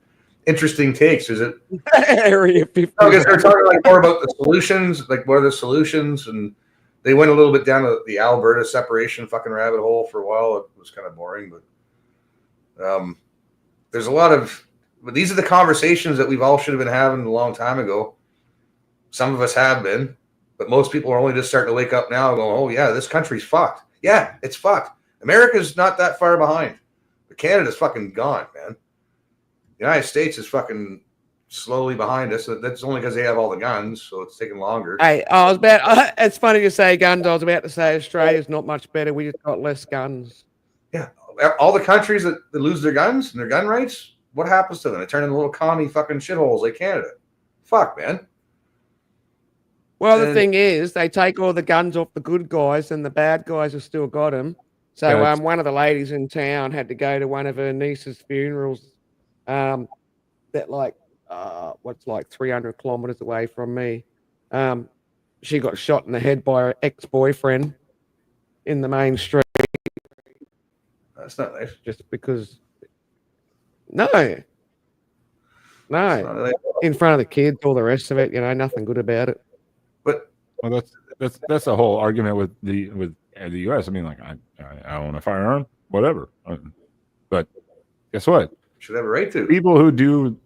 interesting takes. Is it Area 50? Because they're talking more about the solutions, like what are the solutions, and they went a little bit down to the Alberta separation fucking rabbit hole for a while. It was kind of boring, but there's a lot of. But these are the conversations that we've all should have been having a long time ago. Some of us have been, but most people are only just starting to wake up now and go, "Oh yeah, this country's fucked." Yeah, it's fucked. America's not that far behind, but Canada's fucking gone, man. The United States is fucking slowly behind us. That's only because they have all the guns, so it's taking longer. Hey, it's funny you say guns. I was about to say Australia's not much better. We just got less guns. Yeah, all the countries that lose their guns and their gun rights, what happens to them? They turn into little commie fucking shitholes like Canada. Fuck, man. Well, the thing is, they take all the guns off the good guys, and the bad guys have still got them. So one of the ladies in town had to go to one of her niece's funerals that what's like 300 kilometers away from me. She got shot in the head by her ex-boyfriend in the main street. That's not nice. Just because... No. In front of the kids, all the rest of it, nothing good about it. But that's the whole argument with the U.S. I mean, like, I own a firearm, whatever. But guess what? Should have a right to. People who do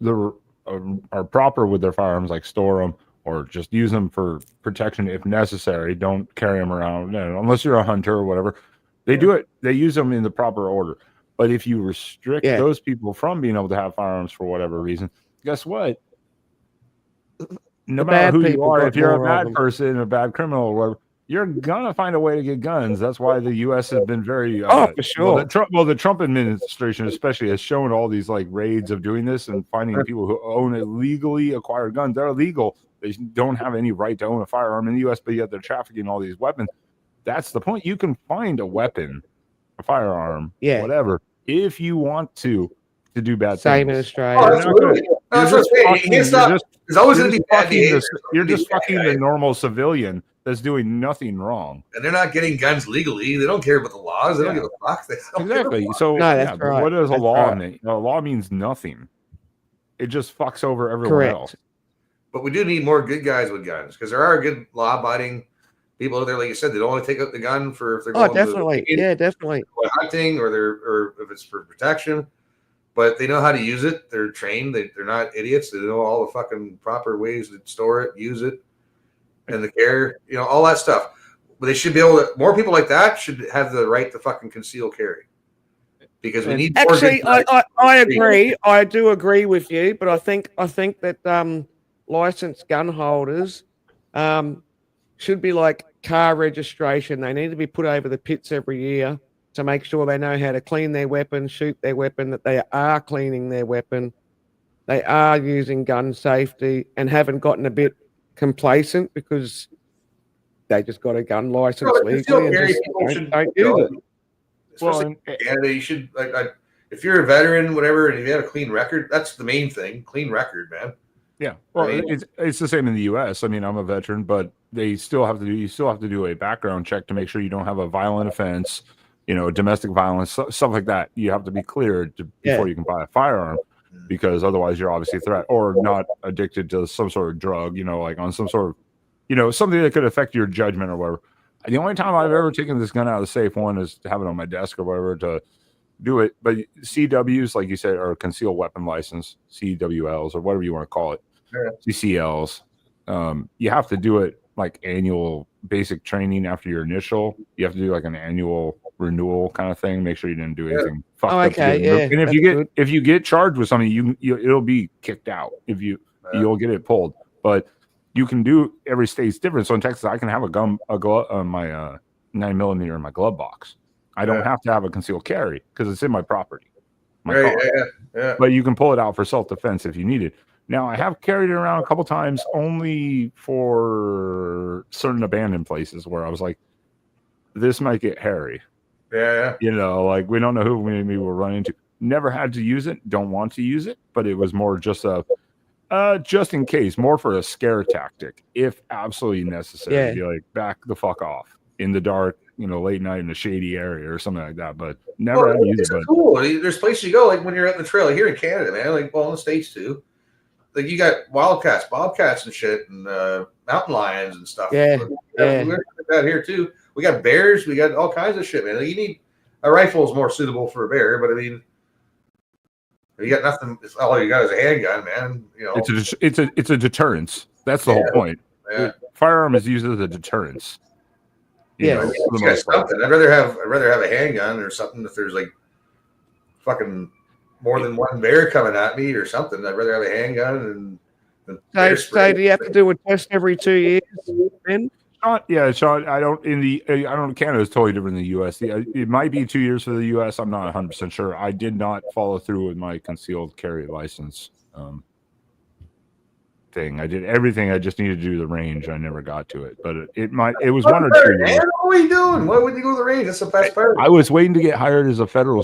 are proper with their firearms, like store them or just use them for protection if necessary. Don't carry them around unless you're a hunter or whatever. They do it. They use them in the proper order. But if you restrict those people from being able to have firearms for whatever reason, guess what? No matter who you are, if you're a bad person, a bad criminal, or whatever, you're gonna find a way to get guns. That's why the U.S. has been very for sure. The Trump administration especially has shown all these like raids of doing this and finding people who own illegally acquired guns. They're illegal. They don't have any right to own a firearm in the U.S., but yet they're trafficking all these weapons. That's the point. You can find a weapon, a firearm, whatever, if you want to do bad Same things. in Australia. You're just fucking the normal civilian that's doing nothing wrong. And they're not getting guns legally. They don't care about the laws. They don't give a fuck. Exactly. So that's right. What does a law mean? A law means nothing. It just fucks over everyone else. But we do need more good guys with guns because there are good law-abiding people out there, like you said, they don't want to take up the gun for if they're going definitely hunting or if it's for protection. But they know how to use it. They're trained. They're not idiots. They know all the fucking proper ways to store it, use it, and the care, all that stuff. But they should be able to. More people like that should have the right to fucking conceal carry. Because we need. Actually, I agree. I do agree with you, but I think that licensed gun holders should be like car registration. They need to be put over the pits every year. to make sure they know how to clean their weapon, shoot their weapon, that they are cleaning their weapon, they are using gun safety, and haven't gotten a bit complacent because they just got a gun license legally and just don't use it. Especially in Canada, you should if you're a veteran, whatever, and you have a clean record, that's the main thing. Clean record, man. Yeah, well, it's the same in the U.S. I mean, I'm a veteran, but you still have to do a background check to make sure you don't have a violent offense, domestic violence, stuff like that. You have to be cleared before you can buy a firearm, because otherwise you're obviously a threat, or not addicted to some sort of drug, like on some sort of, something that could affect your judgment or whatever. The only time I've ever taken this gun out of the safe, one, is to have it on my desk or whatever to do it. But CWs, like you said, are concealed weapon license, CWLs, or whatever you want to call it, CCLs. You have to do it like annual basic training after your initial. You have to do like an annual renewal kind of thing. Make sure you didn't do anything fucked up. And if you get charged with something, it'll be kicked out. You'll get it pulled. But you can do, every state's different. So in Texas, I can have a glove on my 9mm in my glove box. I don't have to have a concealed carry because it's in my property, my car. But you can pull it out for self-defense if you need it. Now, I have carried it around a couple times only for certain abandoned places where I was like, this might get hairy. Yeah. We don't know who we will run into. Never had to use it. Don't want to use it. But it was more just just in case, more for a scare tactic, if absolutely necessary. Be like, back the fuck off in the dark, late night in a shady area or something like that. But never had to use it. Cool. There's places you go, like when you're at the trail here in Canada, man. Like, well, in the States too. Like you got wildcats, bobcats, and shit, and mountain lions and stuff. Yeah. We got that here too. We got bears. We got all kinds of shit, man. Like, you need a rifle is more suitable for a bear, but I mean, you got nothing. All you got is a handgun, man. It's a deterrence. That's the whole point. Yeah. Firearm is used as a deterrence. For the most part. I'd rather have a handgun or something if there's like fucking more than one bear coming at me or something. I'd rather have a handgun So do you have to do a test every 2 years, Ben? Sean, I don't. Canada is totally different than the U.S. It might be 2 years for the U.S. I'm not 100% sure. I did not follow through with my concealed carry license thing. I did everything. I just needed to do the range. I never got to it, but it was 1 or 2 years. What are you doing? Why would you go to the range? That's the best part. I was waiting to get hired as a federal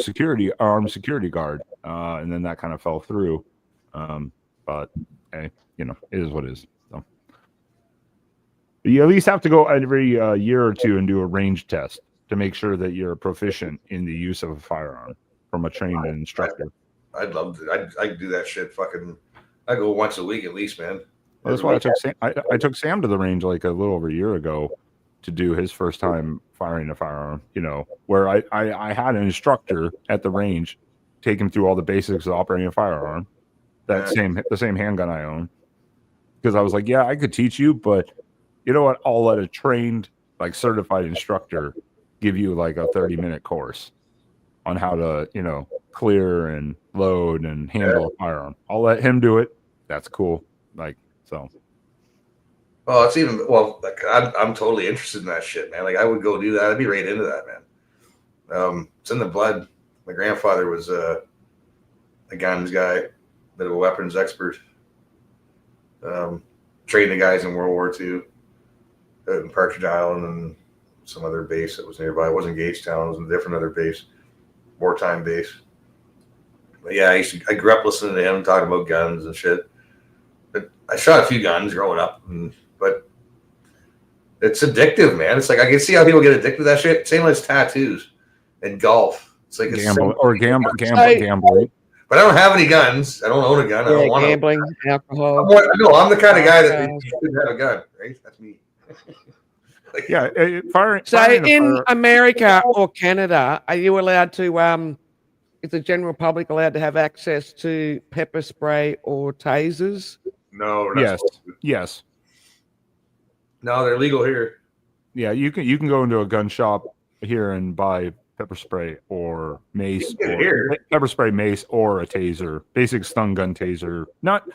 armed security guard, and then that kind of fell through. But hey, it is what it is. So. You at least have to go every year or two and do a range test to make sure that you're proficient in the use of a firearm from a trained instructor. I'd love to. I'd do that shit. I go once a week at least, man. Well, that's why I took Sam to the range like a little over a year ago to do his first time firing a firearm. Where I had an instructor at the range take him through all the basics of operating a firearm. The same handgun I own. Because I was like, yeah, I could teach you, but you know what? I'll let a trained, certified instructor give you like a 30-minute course on how to, clear and load and handle a firearm. I'll let him do it. That's cool. So. Well, it's even I'm totally interested in that shit, man. Like I would go do that. I'd be right into that, man. It's in the blood. My grandfather was a guns guy, bit of a weapons expert. Trained the guys in World War II in Partridge Island and some other base that was nearby. It wasn't Gagetown. It was a different other base, wartime base. But yeah, I grew up listening to him talking about guns and shit. But I shot a few guns growing up, but it's addictive, man. It's like I can see how people get addicted to that shit. Same as tattoos and golf. It's like gambling. But I don't have any guns. I don't own a gun. I don't want gambling, alcohol. I'm the kind of guy that shouldn't have a gun, right? That's me. In America or Canada, are you allowed to? Is the general public allowed to have access to pepper spray or tasers? No. Yes. No, they're legal here. Yeah, you can go into a gun shop here and buy pepper spray or mace, pepper spray, mace, or a taser, basic stun gun taser. Not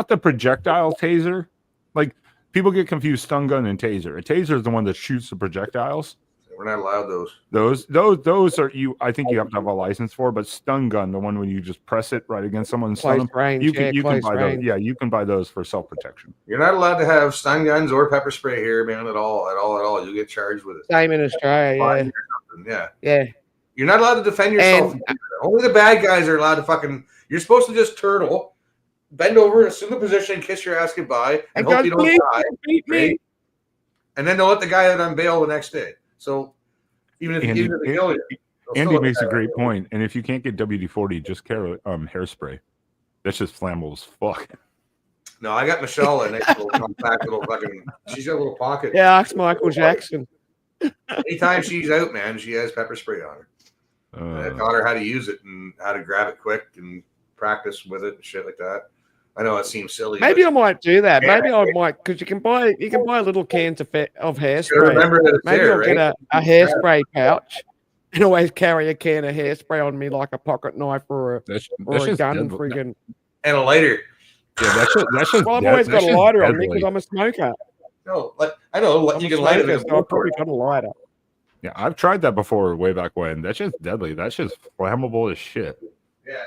the projectile taser. Like people get confused, stun gun and taser. A taser is the one that shoots the projectiles. We're not allowed those. Those are you. I think you have to have a license for. But stun gun, the one when you just press it right against someone and stun them, range, you can buy range. those. Yeah, you can buy those for self protection. You're not allowed to have stun guns or pepper spray here, man. At all. You get charged with it. Same in Australia. Yeah. You're not allowed to defend yourself. Only the bad guys are allowed to fucking. You're supposed to just turtle, bend over, assume the position, kiss your ass goodbye, and hope you don't die. Right? And then they'll let the guy out on bail the next day. So even if Andy, they kill you, Andy makes a great point. And if you can't get WD-40, just carry hairspray. That's just flammable as fuck. No, I got Michelle a nice little compact little fucking. She's got a little pocket. Yeah, ask Michael Jackson. Anytime she's out, man, she has pepper spray on her. I taught her how to use it and how to grab it quick and practice with it and shit like that. I know it seems silly. Maybe I might do that. Maybe I might, because you can buy little cans of hairspray. Remember that it's Maybe there, I'll right? get a hairspray pouch and always carry a can of hairspray on me like a pocket knife or a gun, friggin'. And a lighter. Yeah, that's just. Well, I've always got a lighter on me because I'm a smoker. No, I know you can light it. So I've probably got a lighter. Yeah, I've tried that before way back when. That's just deadly. That's just flammable as shit. Yeah.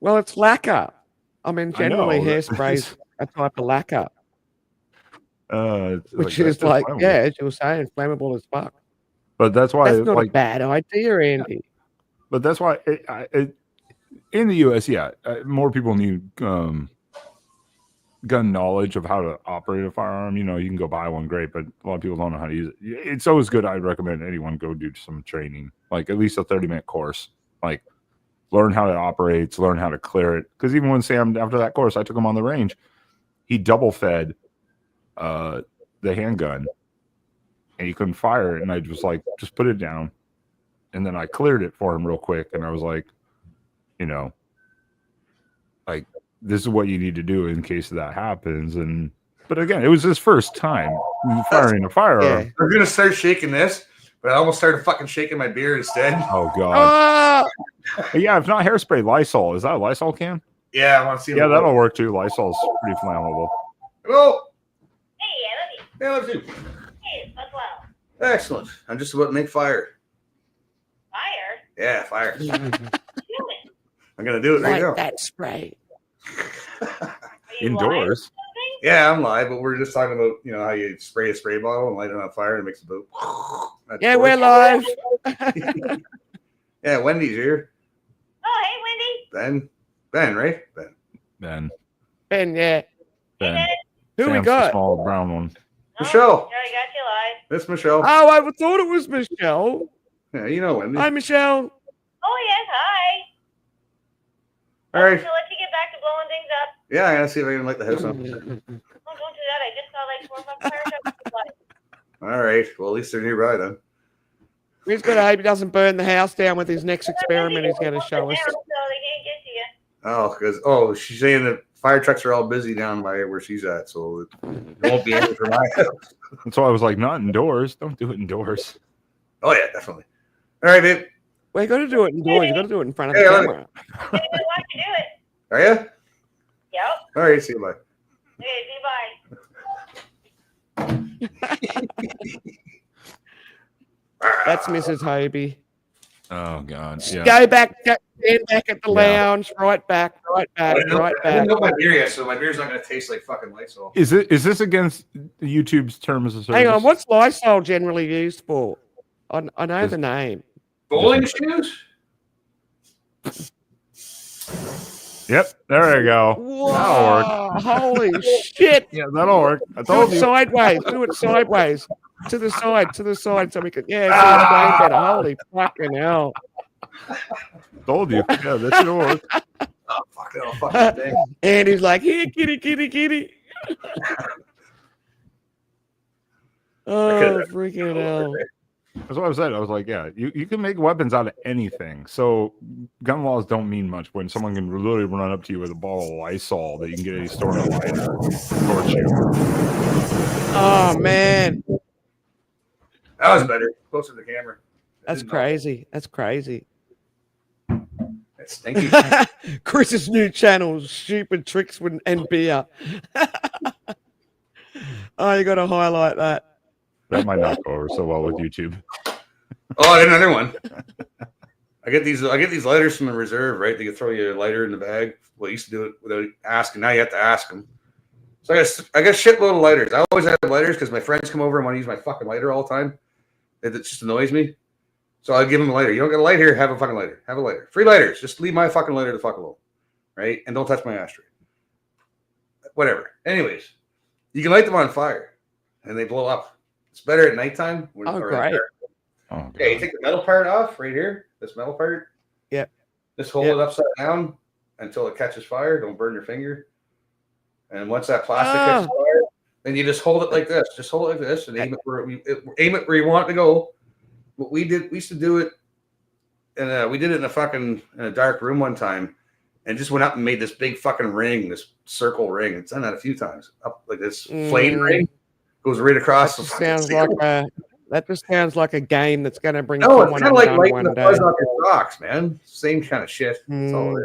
Well, it's lacquer. I mean, generally hairspray's a type of lacquer. Which is like, as you were saying, flammable as fuck. But that's why that's not a bad idea, Andy. But that's why in the US, more people need gun knowledge of how to operate a firearm. You know, you can go buy one, great, but a lot of people don't know how to use it. It's always good. I'd recommend anyone go do some training, like at least a 30-minute course. Like learn how it operates, learn how to clear it. Because even when Sam, after that course, I took him on the range, he double fed the handgun and he couldn't fire it. And I was like, just put it down. And then I cleared it for him real quick. And I was like, you know, like, this is what you need to do in case that happens. But again, it was his first time firing a firearm. Yeah. I'm gonna start shaking this, but I almost started fucking shaking my beer instead. Oh god. Yeah, if not hairspray, Lysol. Is that a Lysol can? Yeah, I want to see. Yeah, that'll work too. Lysol's pretty flammable. Hello. Hey, I love you. Yeah, I love you. Hey, as well. Excellent. I'm just about to make fire. Fire? Yeah, fire. Do it. I'm gonna do it right now. That spray. Indoors. Yeah, I'm live, but we're just talking about, you know, how you spray a spray bottle and light it on fire and it makes a boom. Yeah, we're live. Yeah, Wendy's here. Oh, hey, Wendy. Ben, right? Ben, yeah. Ben. Who we Sam's got? the small brown one. Michelle. Oh, I got you live. That's Michelle. Oh, I thought it was Michelle. Yeah, you know Wendy. Hi, Michelle. Oh, yes, hi. All right. So let you get back to blowing things up. Yeah, I gotta see if I can light the house up. Oh, don't do that. I just saw like 4 or 5 fire trucks. All right. Well, at least they're nearby then. We just got to hope he doesn't burn the house down with his next experiment he's going to show us. So they can't get to you. Oh, because she's saying that fire trucks are all busy down by where she's at, so it won't be any for my house. That's why I was like, not indoors. Don't do it indoors. Oh yeah, definitely. All right, babe. Well, you got to do it indoors. You got to do it in front of the camera. Watch you do it. Are you? Yep. All right. See you. Bye. Okay, see bye. That's Mrs. Hobie. Oh God. Yeah. Go back. Stand back at the lounge. Right back. Right back. Right I didn't back. know my beer yet, so my beer's not going to taste like fucking Lysol. Is this against YouTube's terms of service? Hang on. What's Lysol generally used for? I know the name. Bowling shoes? Yep, there we go. Whoa, that'll work. Holy shit. Yeah, that'll work. I Do told it you. sideways. Do it sideways. To the side, so we can, yeah, so it's way better. Holy fucking hell. Told you. Yeah, that should work. Oh, fuck that. Fucking thing. And he's like, here, kitty, kitty, kitty. Oh, freaking hell. That's what I said. I was like, yeah, you can make weapons out of anything. So gun laws don't mean much when someone can literally run up to you with a ball of Lysol that you can get at a store in a lighter torch you. Oh, man. That was better. Closer to the camera. That's crazy. That's crazy. That's stinky. Chris's new channel, Stupid Tricks and Beer. Oh, you got to highlight that. That might not go over so well with YouTube. Oh, another one. I get these lighters from the reserve, right? They can throw you a lighter in the bag. Well, I used to do it without asking. Now you have to ask them. So I got a shitload of lighters. I always have lighters because my friends come over and want to use my fucking lighter all the time. It just annoys me. So I give them a lighter. You don't get a light here? Have a fucking lighter. Have a lighter. Free lighters. Just leave my fucking lighter the fuck alone, right? And don't touch my ashtray. Whatever. Anyways, you can light them on fire, and they blow up. It's better at nighttime. Oh, great. Okay, you take the metal part off right here. This metal part. Yep. Just hold it upside down until it catches fire. Don't burn your finger. And once that plastic catches fire, then you just hold it like this. Just hold it like this and aim it where you want it to go. What we used to do it, and we did it in a dark room one time, and just went up and made this big fucking ring, this circle ring. It's done that a few times. Up like this flame ring goes right across. That just sounds like a game that's going to bring someone it's kind of like lighting the fuzz off your socks, man. Same kind of shit. That's all it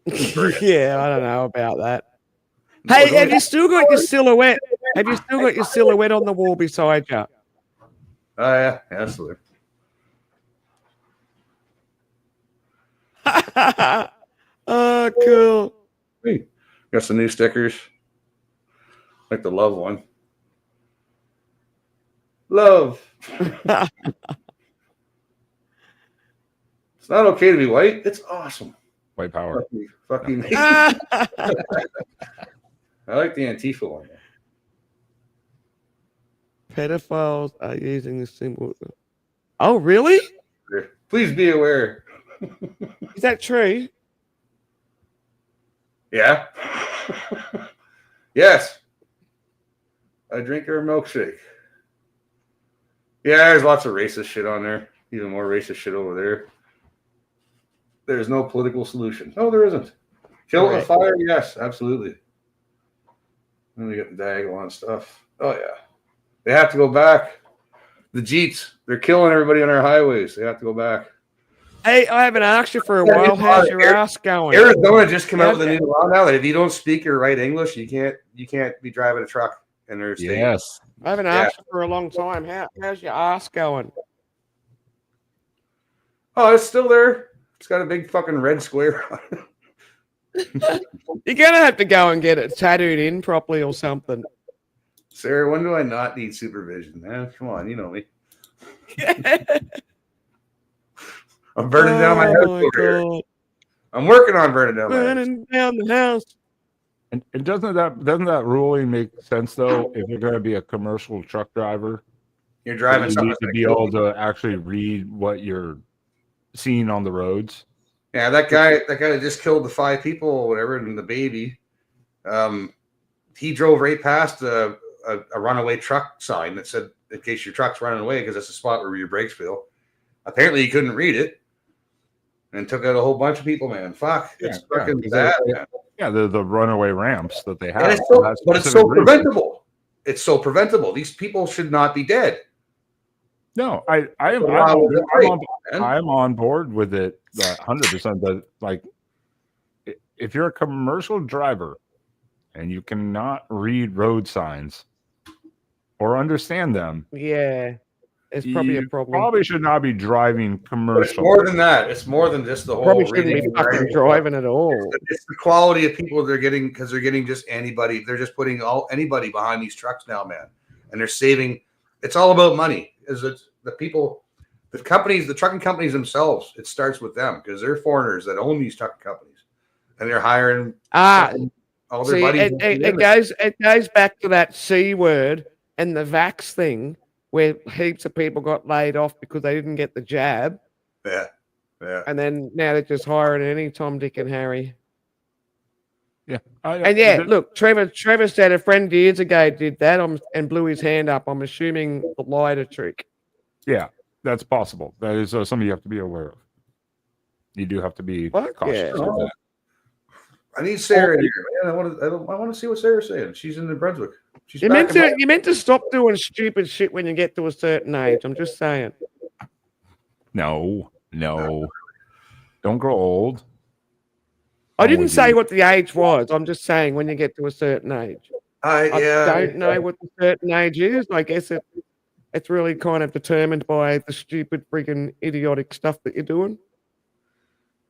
is. Yeah, I don't know about that. Hey, have you still got your silhouette? Have you still got your silhouette on the wall beside you? Oh yeah, absolutely. Oh, cool. Hey, got some new stickers, like the love one. Love. It's not okay to be white. It's awesome. White power. Fucking. I like the Antifa one. Pedophiles are using the symbol. Oh, really? Please be aware. Is that true? Yeah. Yes. I drink her milkshake. Yeah, there's lots of racist shit on there. Even more racist shit over there. There's no political solution. No, there isn't. Kill it with fire? Yes, absolutely. And we got the Diagonal and stuff. Oh, yeah. They have to go back. The Jeets, they're killing everybody on our highways. They have to go back. Hey, I haven't asked you for a while. How's your ass going? Arizona just came out with a new law now that if you don't speak or write English, you can't be driving a truck in their state. Yes. I haven't asked you for a long time. How's your ass going? Oh, it's still there. It's got a big fucking red square on it. You're gonna have to go and get it tattooed in properly or something. Sarah, when do I not need supervision? Man, come on, you know me. I'm burning down my house over here. I'm working on burning down the house. And doesn't that ruling make sense though? If you're going to be a commercial truck driver, you're driving. You need to be able to actually read what you're seeing on the roads. Yeah, that guy that just killed the 5 people or whatever, and the baby. He drove right past a runaway truck sign that said, "In case your truck's running away," because that's the spot where your brakes fail. Apparently, he couldn't read it, and took out a whole bunch of people. Man, fuck, it's fucking bad. Yeah, the runaway ramps that they have. And it's so preventable. It's so preventable. These people should not be dead. No, I'm on board with it 100%. That like, if you're a commercial driver and you cannot read road signs or understand them, it's probably a problem. Probably should not be driving commercial. It's more than that. It's more than just the whole. Probably shouldn't be fucking driving at all. It's the quality of people they're getting, because they're getting just anybody. They're just putting anybody behind these trucks now, man, and they're saving. It's all about money. Is it the people, the companies, the trucking companies themselves? It starts with them because they're foreigners that own these trucking companies, and they're hiring all their buddies. It goes back to that C word and the vax thing, where heaps of people got laid off because they didn't get the jab. Yeah. And then now they're just hiring any Tom, Dick, and Harry. Yeah. Look, Trevor said a friend years ago did that and blew his hand up. I'm assuming the lighter trick. Yeah, that's possible. That is something you have to be aware of. You do have to be cautious of that. I need Sarah in here, man. I want to see what Sarah's saying. She's in New Brunswick. You meant to stop doing stupid shit when you get to a certain age. I'm just saying. No. Don't grow old. I didn't say what the age was. I'm just saying when you get to a certain age. I don't know what the certain age is. I guess it's really kind of determined by the stupid, freaking idiotic stuff that you're doing.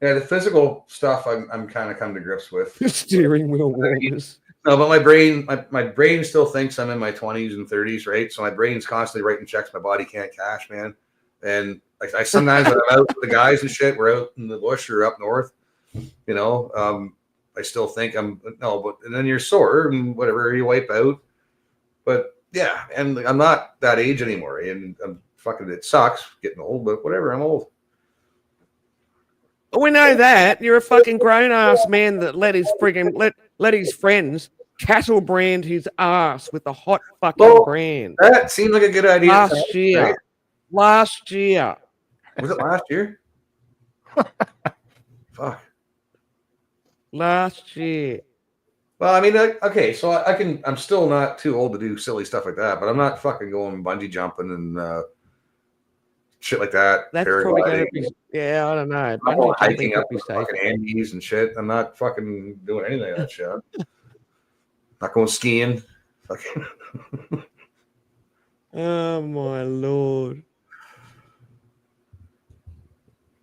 Yeah, the physical stuff I'm kind of come to grips with. Steering wheel warmers. No, but my brain still thinks I'm in my 20s and 30s, right? So my brain's constantly writing checks my body can't cash, man. And like I sometimes when I'm out with the guys and shit, we're out in the bush or up north, you know. I still think and then you're sore and whatever, you wipe out. But yeah, and I'm not that age anymore, and I'm fucking. It sucks getting old, but whatever. I'm old. We know that you're a fucking grown ass man that let his friggin' let his friends cattle brand his ass with a hot fucking brand. That seemed like a good idea. Last year. Right? Last year. Was it last year? Fuck. Last year. Well, I mean, okay, so I'm still not too old to do silly stuff like that, but I'm not fucking going bungee jumping and shit like that. That's probably going to be, yeah, I don't know. I'm not hiking up the fucking Andes and shit. I'm not fucking doing anything of that shit. Not going skiing. Fucking. Oh, my Lord.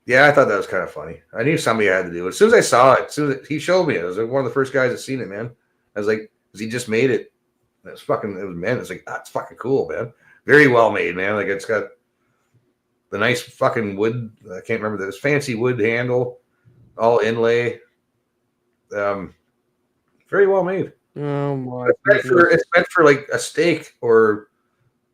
Yeah, I thought that was kind of funny. I knew somebody had to do it. As soon as I saw it, as soon as he showed me it, I was like one of the first guys that seen it, man. I was like, because he just made it. It was like, that's fucking cool, man. Very well made, man. Like it's got the nice fucking wood. I can't remember this fancy wood handle, all inlay. Very well made. Oh my! It's meant for like a steak or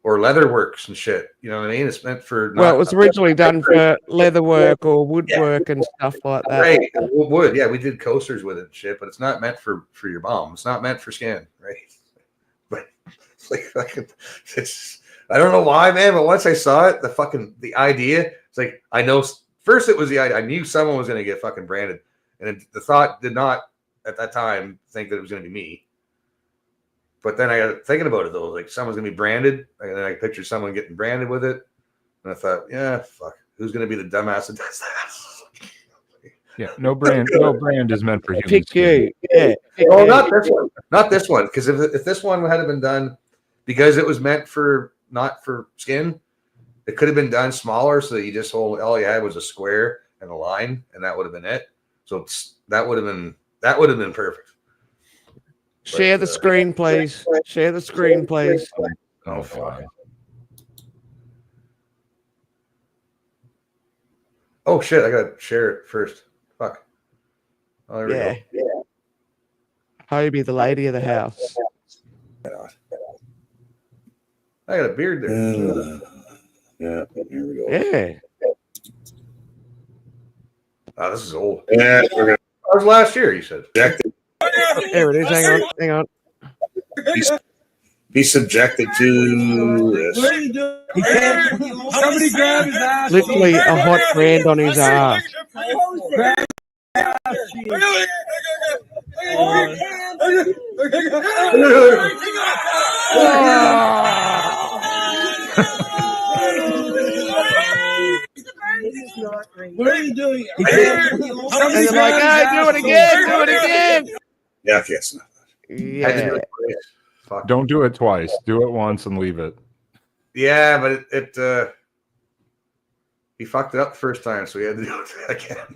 leatherworks and shit. You know what I mean? It's meant for. Well, it was originally done for leatherwork or woodwork and stuff like that. Right, wood. Yeah, we did coasters with it and shit, but it's not meant for your bum. It's not meant for skin, right? But it's like it's. I don't know why, man. But once I saw it, the idea. It's like I know. First, it was the idea. I knew someone was going to get fucking branded, and the thought did not at that time think that it was going to be me. But then I got thinking about it though, like someone's gonna be branded, and then I pictured someone getting branded with it, and I thought, yeah, fuck, who's gonna be the dumbass that does that? Yeah, no brand is meant for humans. Pick you, yeah. Oh, not this one, because if this one had been done because it was meant for not for skin, it could have been done smaller so that you just all you had was a square and a line, and that would have been it. So that would have been perfect. Share the screen, please. Share the screen, please. Oh, fine. Oh shit! I gotta share it first. Fuck. Oh, there we go. Yeah. Hobie, the lady of the house. I got a beard there. Yeah, here we go. Yeah. Oh, this is old. Yeah, that was last year. You said. There it is. Hang on. Be subjected to this. What are you doing? Somebody grab his ass. Literally a hot brand on his ass. What are you doing? And they're like, hey, do it again. Yeah, okay, it's not. Yeah. Don't do it twice. Do it once and leave it. Yeah, but it he fucked it up the first time, so we had to do it again.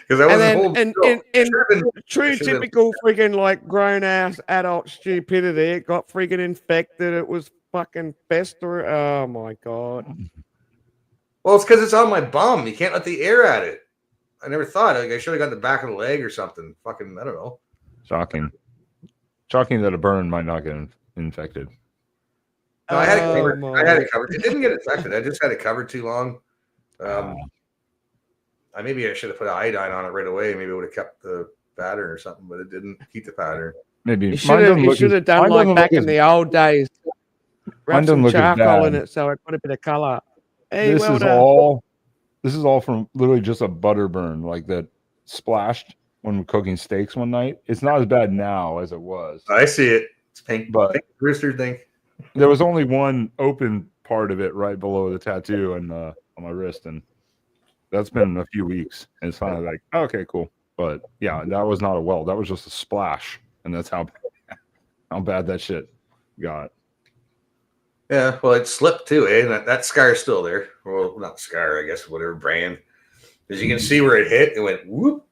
Because I wasn't in true typical freaking like grown ass adult stupidity, it got freaking infected. It was fucking festering. Oh my god. Well, it's because it's on my bum. You can't let the air at it. I never thought. Like I should have got the back of the leg or something. Fucking, I don't know. Shocking that a burn might not get infected. No, I had it covered. I had it covered. It didn't get infected. I just had it covered too long. Maybe I should have put iodine on it right away. Maybe it would have kept the pattern or something, but it didn't keep the pattern. Maybe you should have done like back in the old days. Wrap some charcoal in it so it put a bit of color. Hey, this is all from literally just a butter burn like that splashed when we're cooking steaks one night. It's not as bad now as it was. I see it. It's pink, but pink rooster thing. There was only one open part of it right below the tattoo and on my wrist, and that's been a few weeks. And it's finally like, okay, cool. But yeah, that was not a weld. That was just a splash, and that's how bad that shit got. Yeah, well, it slipped too, eh? That scar's still there. Well, not scar, I guess, whatever brand. As you can see where it hit, it went whoop.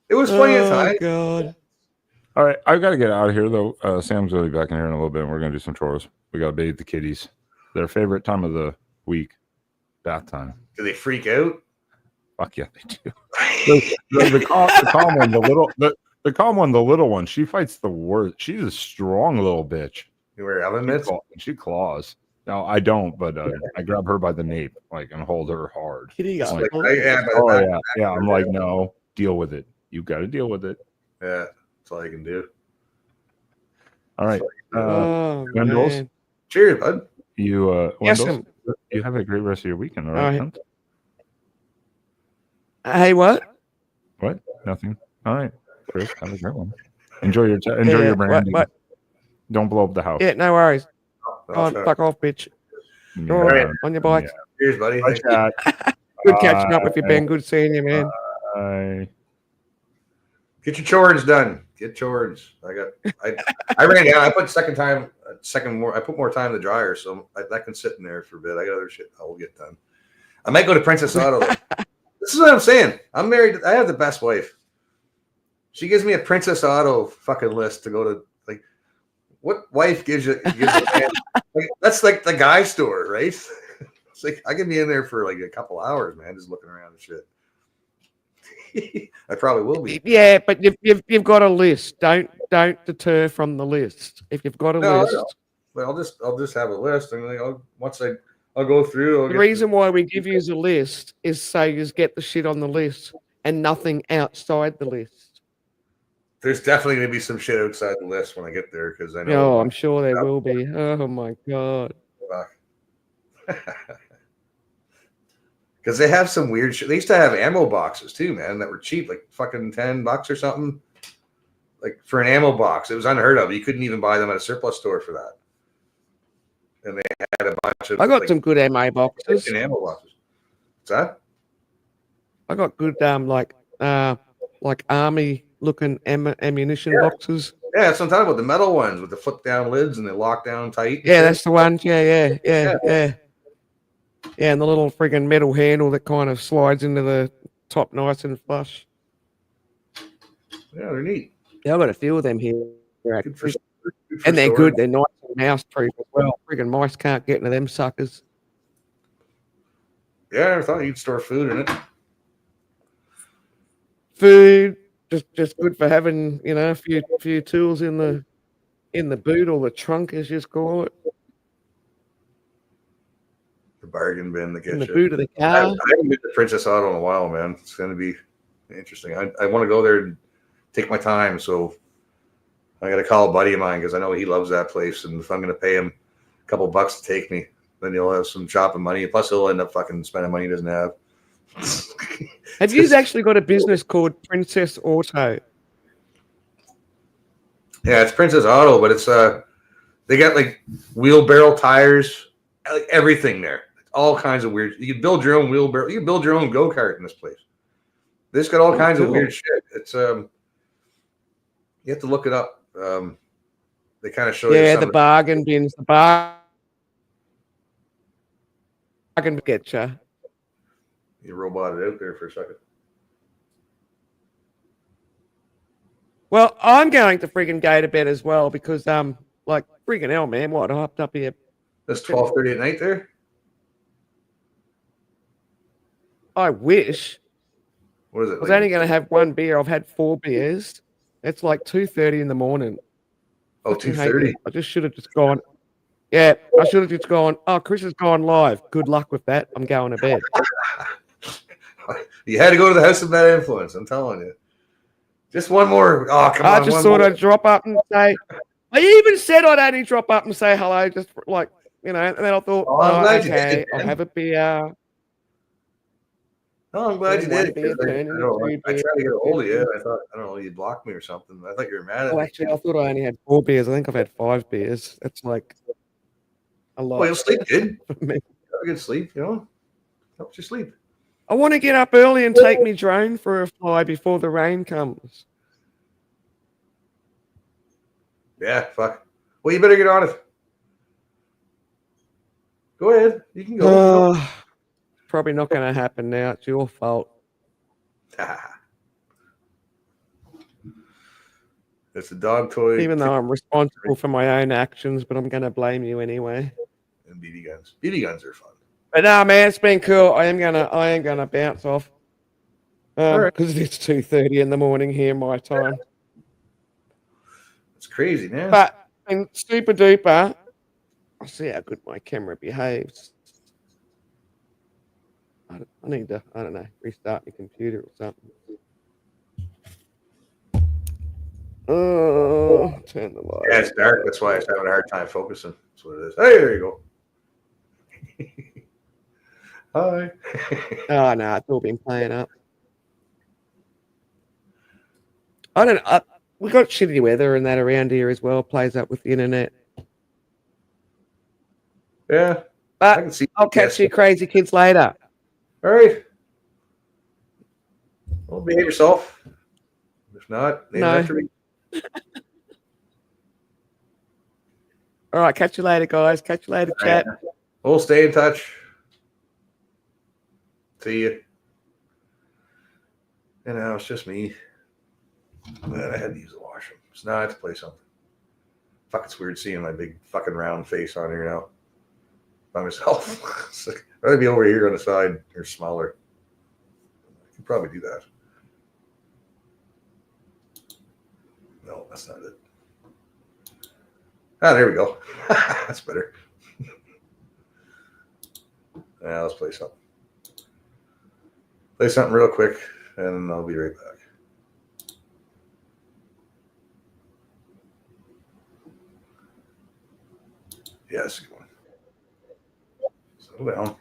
It was funny at times. God. All right, I got to get out of here though. Sam's going to be back in here in a little bit, and we're going to do some chores. We got to bathe the kitties. Their favorite time of the week, bath time. Do they freak out? Fuck yeah, they do. The calm one, the calm one, the little one. She fights the worst. She's a strong little bitch. You wear oven mitts? She claws. No, I don't, but I grab her by the nape, and hold her hard. Like, yeah. I'm like, no, deal with it. You got to deal with it. Yeah, that's all I can do. All right, Wendell's. Cheers, bud. You, yes, Wendell's, you have a great rest of your weekend. All right. Hey, what? What? Nothing. All right, Chris, have a great one. Enjoy your brand. What? Don't blow up the house. Yeah, no worries. Fuck off, bitch. Right. On your bike. Yeah. Cheers, buddy. Good catching up with you, Ben. Good seeing you, man. Bye. Get your chores done. Get chores. I ran down. I put I put more time in the dryer, so that can sit in there for a bit. I got other shit I will get done. I might go to Princess Auto. This is what I'm saying. I'm married. I have the best wife. She gives me a Princess Auto fucking list to go to. Like, what wife gives you? That's like the guy store, right? It's like I can be in there for like a couple hours, man, just looking around and shit. I probably will be. Yeah, but you've got a list. Don't deter from the list. If you've got a list, I'll just have a list, and I'll go through. The reason why we give you a list is so you get the shit on the list and nothing outside the list. There's definitely going to be some shit outside the list when I get there because I know. Oh, I'm sure there will be. Oh my god. Because they have some weird shit. They used to have ammo boxes too, man, that were cheap, like fucking $10 or something. Like for an ammo box, it was unheard of. You couldn't even buy them at a surplus store for that. And they had a bunch of. I got some good ammo boxes. Ammo boxes. What's that? I got good like army looking ammunition boxes. Yeah, that's what I'm talking about. The metal ones with the flip down lids and they lock down tight. Yeah, that's the ones. Yeah. Yeah, and the little friggin' metal handle that kind of slides into the top nice and flush. Yeah, they're neat. Yeah, I've got a few of them here. And they're good. They're nice and mouse proof as well. Friggin' mice can't get into them suckers. Yeah, I never thought you'd store food in it. Food, just good for having, a few tools in the boot or the trunk, as you call it. The bargain bin, the in the boot of the car. I haven't been to Princess Auto in a while, man. It's going to be interesting. I want to go there and take my time, so I got to call a buddy of mine because I know he loves that place, and if I'm going to pay him a couple bucks to take me, then he'll have some shopping money. Plus, he'll end up fucking spending money he doesn't have. Have you actually got a business called Princess Auto? Yeah, it's Princess Auto, but it's they got like wheelbarrow tires, like everything there. All kinds of weird. You can build your own wheelbarrow. You can build your own go-kart in this place. This got all kinds of weird shit. It's you have to look it up. They kind of show you. Yeah, the bargain bins. The bargain get you. You roboted out there for a second. Well, I'm going to friggin' go to bed as well because like friggin' hell, man, what I hopped up here. It's 12:30 at night there. I wish. What is it? I was only going to have one beer. I've had 4 beers. It's like 2:30 in the morning. Oh, 2:30. I just should have just gone. Yeah, I should have just gone. Oh, Chris has gone live. Good luck with that. I'm going to bed. You had to go to the House of Bad Influence. I'm telling you. Just one more. Oh, come on. I just thought I'd drop up and say. I even said I'd only drop up and say hello, just like and then I thought, okay, I'll have a beer. Oh, I'm glad you did. I tried to get a hold of you. I thought, I don't know, you blocked me or something. I thought you were mad at me. Actually, I thought I only had 4 beers. I think I've had 5 beers. That's like a lot. Well, you'll sleep good. Have a good sleep, Helps you sleep. I want to get up early and take me drone for a fly before the rain comes. Yeah, fuck. Well, you better get on it. Go ahead. You can go. Probably not going to happen now. It's your fault. It's a dog toy. Even though I'm responsible for my own actions, but I'm going to blame you anyway. And BB guns. BB guns are fun. But no, man, it's been cool. I am gonna bounce off. Because it's 2:30 in the morning here, my time. It's crazy, man. But and super duper. I'll see how good my camera behaves. I need to, I don't know, restart my computer or something. Oh, turn the light. Yeah, it's dark. That's why I was having a hard time focusing. That's what it is. Hey, there you go. Hi. Oh, no, it's all been playing up. I don't know. We got shitty weather and that around here as well. Plays up with the internet. Yeah. But I'll catch you crazy kids later. All right. Well, behave yourself. If not, name No. after me. All right, catch you later, guys. Catch you later, chat. We'll stay in touch. See you. And now it's just me. Man, I had to use the washroom. So now I have to play something. Fuck, it's weird seeing my big fucking round face on here now. By myself. It's like, I'd rather be over here on the side or smaller. I could probably do that. No, that's not it. Ah, there we go. That's better. Now let's play something. Play something real quick, and I'll be right back. Yeah, that's a good one. Settle down.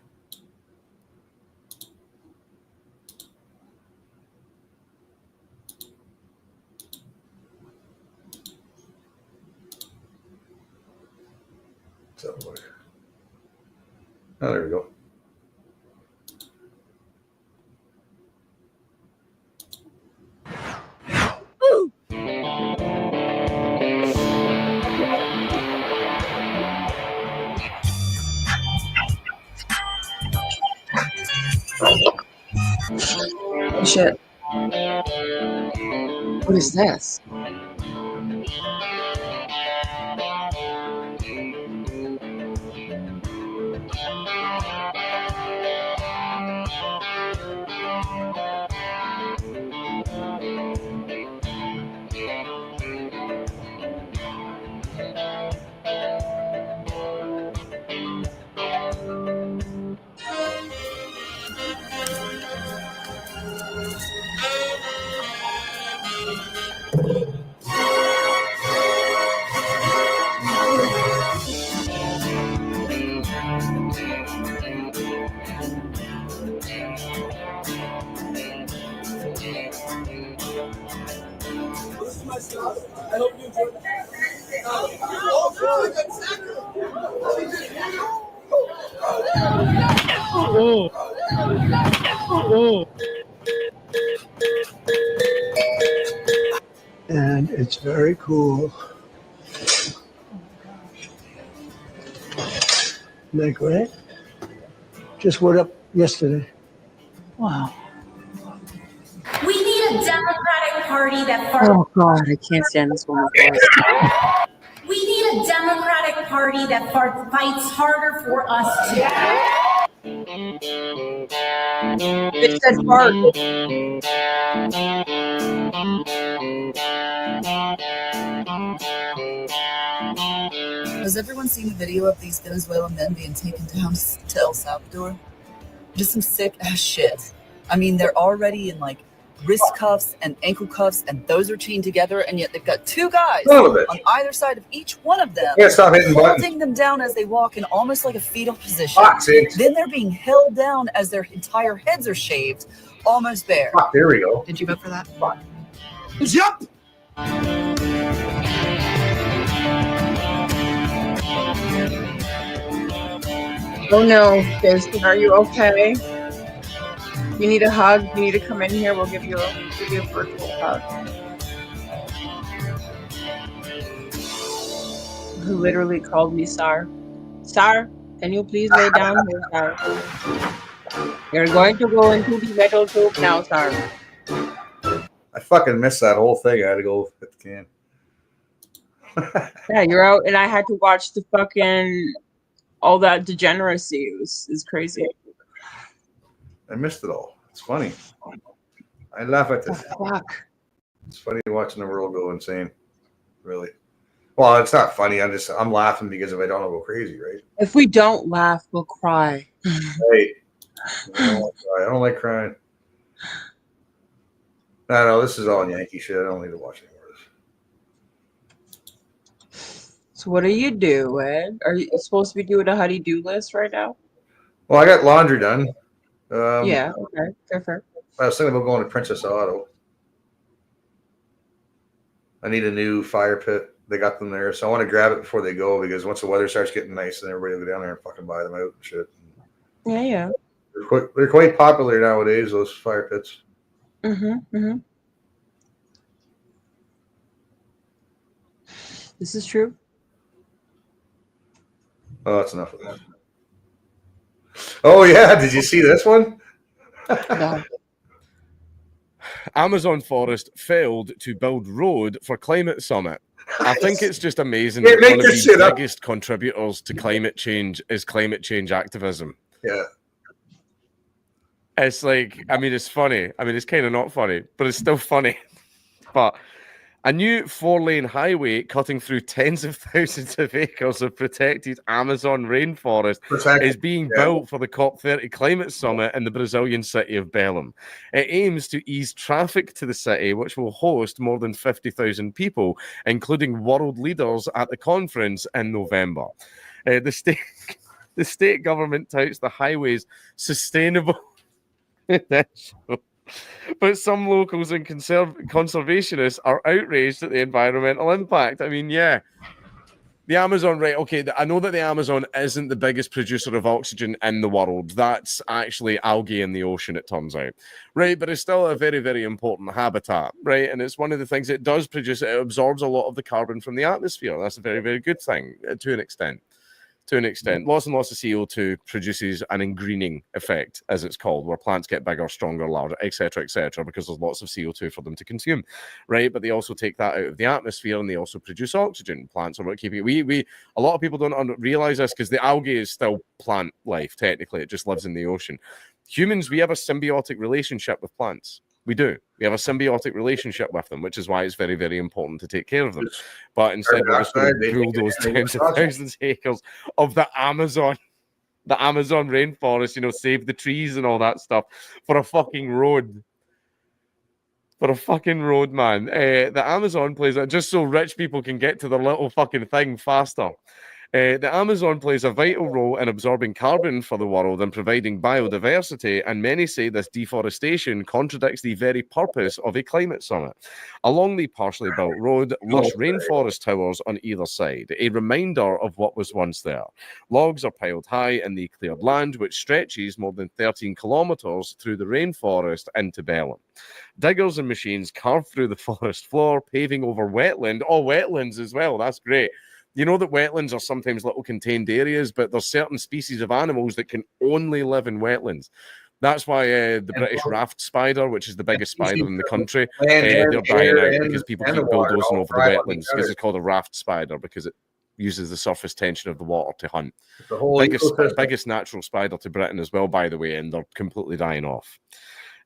Settle away. Oh, there we go. Shit. What is this? I hope you enjoyed And it's very cool. Isn't that great? Just went up yesterday. Wow. We need a Democratic Party that Oh God, I can't stand this woman. We need a Democratic Party that fights harder for us today. It said fart. Has everyone seen the video of these Venezuelan men being taken down to El Salvador? Just some sick ass shit. I mean, they're already in like wrist cuffs and ankle cuffs, and those are chained together, and yet they've got two guys on either side of each one of them, holding them down as they walk in almost like a fetal position. Then they're being held down as their entire heads are shaved, almost bare. There we go. Did you vote for that? Yup. Oh no, Jason, are you okay? You need a hug? You need to come in here? We'll give you a virtual hug. Who literally called me Sar. Sar, can you please lay down here, Sar? You're going to go into the metal tube now, Sar. I fucking missed that whole thing. I had to go hit the can. Yeah, you're out, and I had to watch the fucking all that degeneracy. It's crazy. I missed it all. It's funny. I laugh at this. Oh, fuck. It's funny watching the world go insane. Really. Well, it's not funny. I'm laughing because if I don't, I'll go crazy, right? If we don't laugh, we'll cry. Hey, I don't like crying. No, this is all Yankee shit. I don't need to watch anymore of this. So what are you doing? Are you supposed to be doing a honey-do list right now? Well, I got laundry done. Yeah, okay. Fair. I was thinking about going to Princess Auto. I need a new fire pit. They got them there, so I want to grab it before they go because once the weather starts getting nice, then everybody will go down there and fucking buy them out and shit. Yeah. They're quite popular nowadays, those fire pits. Mm-hmm. This is true. Oh, that's enough of that. Oh, yeah. Did you see this one? No. Amazon forest failed to build road for climate summit. I think it's just amazing Yeah, that make one of this the shit up. biggest contributors to climate change is climate change activism. Yeah. It's like, I mean, it's funny. I mean, it's kind of not funny, but it's still funny. But a new 4-lane highway cutting through tens of thousands of acres of protected Amazon rainforest is being built for the COP30 climate summit in the Brazilian city of Belém. It aims to ease traffic to the city, which will host more than 50,000 people, including world leaders at the conference in November. The state government touts the highway's sustainable potential. But some locals and conservationists are outraged at the environmental impact. I mean, yeah, the Amazon, right? Okay, I know that the Amazon isn't the biggest producer of oxygen in the world. That's actually algae in the ocean, it turns out, right? But it's still a very, very important habitat, right? And it's one of the things it does produce. It absorbs a lot of the carbon from the atmosphere. That's a very, very good thing to an extent. Lots and lots of CO2 produces an ingreening effect, as it's called, where plants get bigger, stronger, larger, etc., because there's lots of CO2 for them to consume, right? But they also take that out of the atmosphere, and they also produce oxygen. Plants are what keep it. We a lot of people don't realize this because the algae is still plant life. Technically, it just lives in the ocean. Humans, we have a symbiotic relationship with plants. We do. We have a symbiotic relationship with them, which is why it's very, very important to take care of them. But instead, we're just going to bulldoze tens of thousands of acres of the Amazon rainforest, save the trees and all that stuff for a fucking road. For a fucking road, man. The Amazon plays that just so rich people can get to their little fucking thing faster. The Amazon plays a vital role in absorbing carbon for the world and providing biodiversity, and many say this deforestation contradicts the very purpose of a climate summit. Along the partially built road, lush rainforest towers on either side, a reminder of what was once there. Logs are piled high in the cleared land, which stretches more than 13 kilometers through the rainforest into Belém. Diggers and machines carve through the forest floor, paving over wetland. Oh, wetlands as well. That's great. You know that wetlands are sometimes little contained areas, but there's certain species of animals that can only live in wetlands. That's why the British raft spider, which is the biggest spider in the country, they're dying out because people keep bulldozing over the wetlands because it's called a raft spider because it uses the surface tension of the water to hunt. Biggest natural spider to Britain as well, by the way, and they're completely dying off.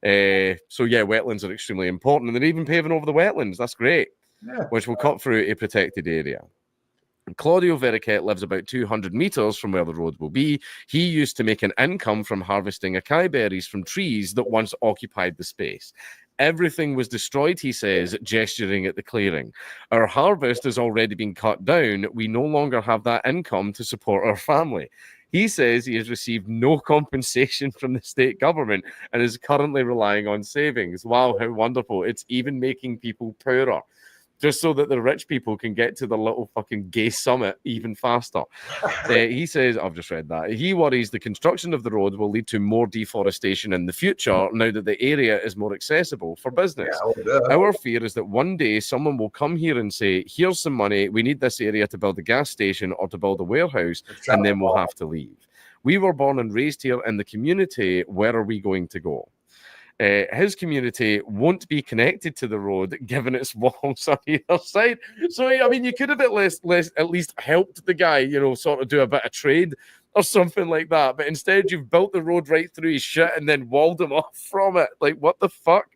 So yeah, wetlands are extremely important, and they're even paving over the wetlands. That's great, which will cut through a protected area. Claudio Vericat lives about 200 meters from where the road will be. He used to make an income from harvesting acai berries from trees that once occupied the space. Everything was destroyed, he says, gesturing at the clearing. Our harvest has already been cut down. We no longer have that income to support our family. He says he has received no compensation from the state government and is currently relying on savings. Wow, how wonderful. It's even making people poorer. just so that the rich people can get to the little fucking gay summit even faster. He says, I've just read that. He worries the construction of the road will lead to more deforestation in the future now that the area is more accessible for business. Our fear is that one day someone will come here and say, here's some money, we need this area to build a gas station or to build a warehouse, and then we'll have to leave. We were born and raised here in the community. Where are we going to go? His community won't be connected to the road given its walls on either side. So, I mean, you could have at least helped the guy, you know, sort of do a bit of trade or something like that. But instead, you've built the road right through his shit and then walled him off from it. Like, what the fuck?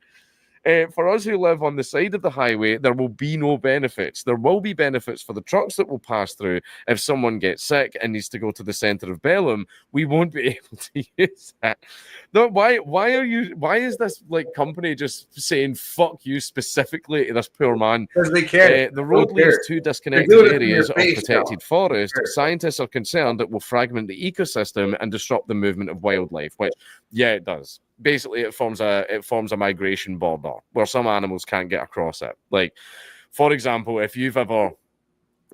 For us who live on the side of the highway, there will be no benefits. There will be benefits for the trucks that will pass through. If someone gets sick and needs to go to the centre of Bellum, we won't be able to use that. No, why is this like company just saying fuck you specifically to this poor man? Because they can't. The road leads to disconnected areas of protected forest. Scientists are concerned it will fragment the ecosystem and disrupt the movement of wildlife, which, yeah, it does. Basically, it forms a migration border where some animals can't get across it. Like, for example, if you've ever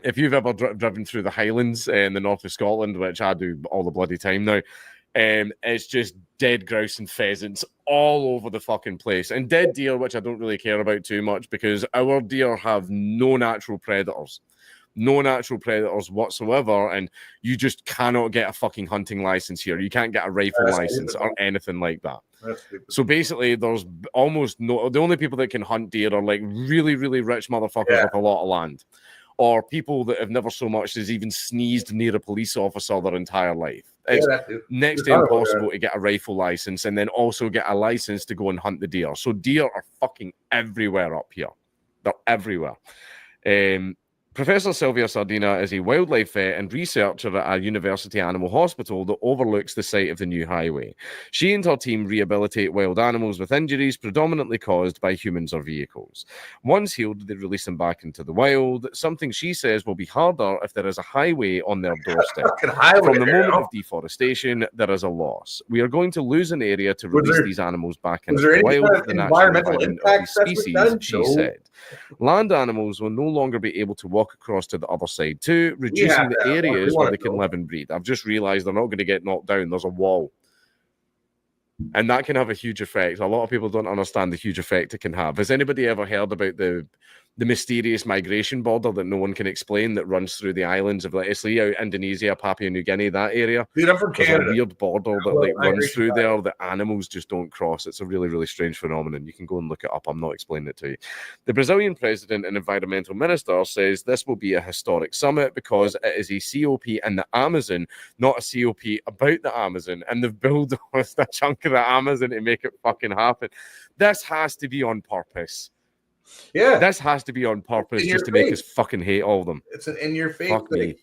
driven through the Highlands in the north of Scotland, which I do all the bloody time now, it's just dead grouse and pheasants all over the fucking place, and dead deer, which I don't really care about too much because our deer have no natural predators. No natural predators whatsoever, and you just cannot get a fucking hunting license here. You can't get a rifle license or anything like that. So basically, there's almost no. The only people that can hunt deer are like really, really rich motherfuckers with a lot of land, or people that have never so much as even sneezed near a police officer their entire life. It's next to impossible to get a rifle license and then also get a license to go and hunt the deer. So deer are fucking everywhere up here. They're everywhere. Professor Sylvia Sardina is a wildlife vet and researcher at a university animal hospital that overlooks the site of the new highway. She and her team rehabilitate wild animals with injuries predominantly caused by humans or vehicles. Once healed, they release them back into the wild, something she says will be harder if there is a highway on their doorstep. From the moment of deforestation, there is a loss. We are going to lose an area to release these animals back into the wild, the natural environment of these species, she said. Land animals will no longer be able to walk across to the other side too, reducing the areas where they can live and breed. I've just realized they're not going to get knocked down. There's a wall. And that can have a huge effect. A lot of people don't understand the huge effect it can have. Has anybody ever heard about the mysterious migration border that no one can explain that runs through the islands of, like, Islay, Indonesia, Papua New Guinea, that area? Dude, I'm from Canada. There's a weird border that like runs through there that animals just don't cross. It's a really, really strange phenomenon. You can go and look it up. I'm not explaining it to you. The Brazilian president and environmental minister says this will be a historic summit because it is a COP in the Amazon, not a COP about the Amazon. And they've built a chunk of the Amazon to make it fucking happen. This has to be on purpose. Yeah, this has to be on purpose just to make us fucking hate all of them. It's an in-your-face Fuck thing. me.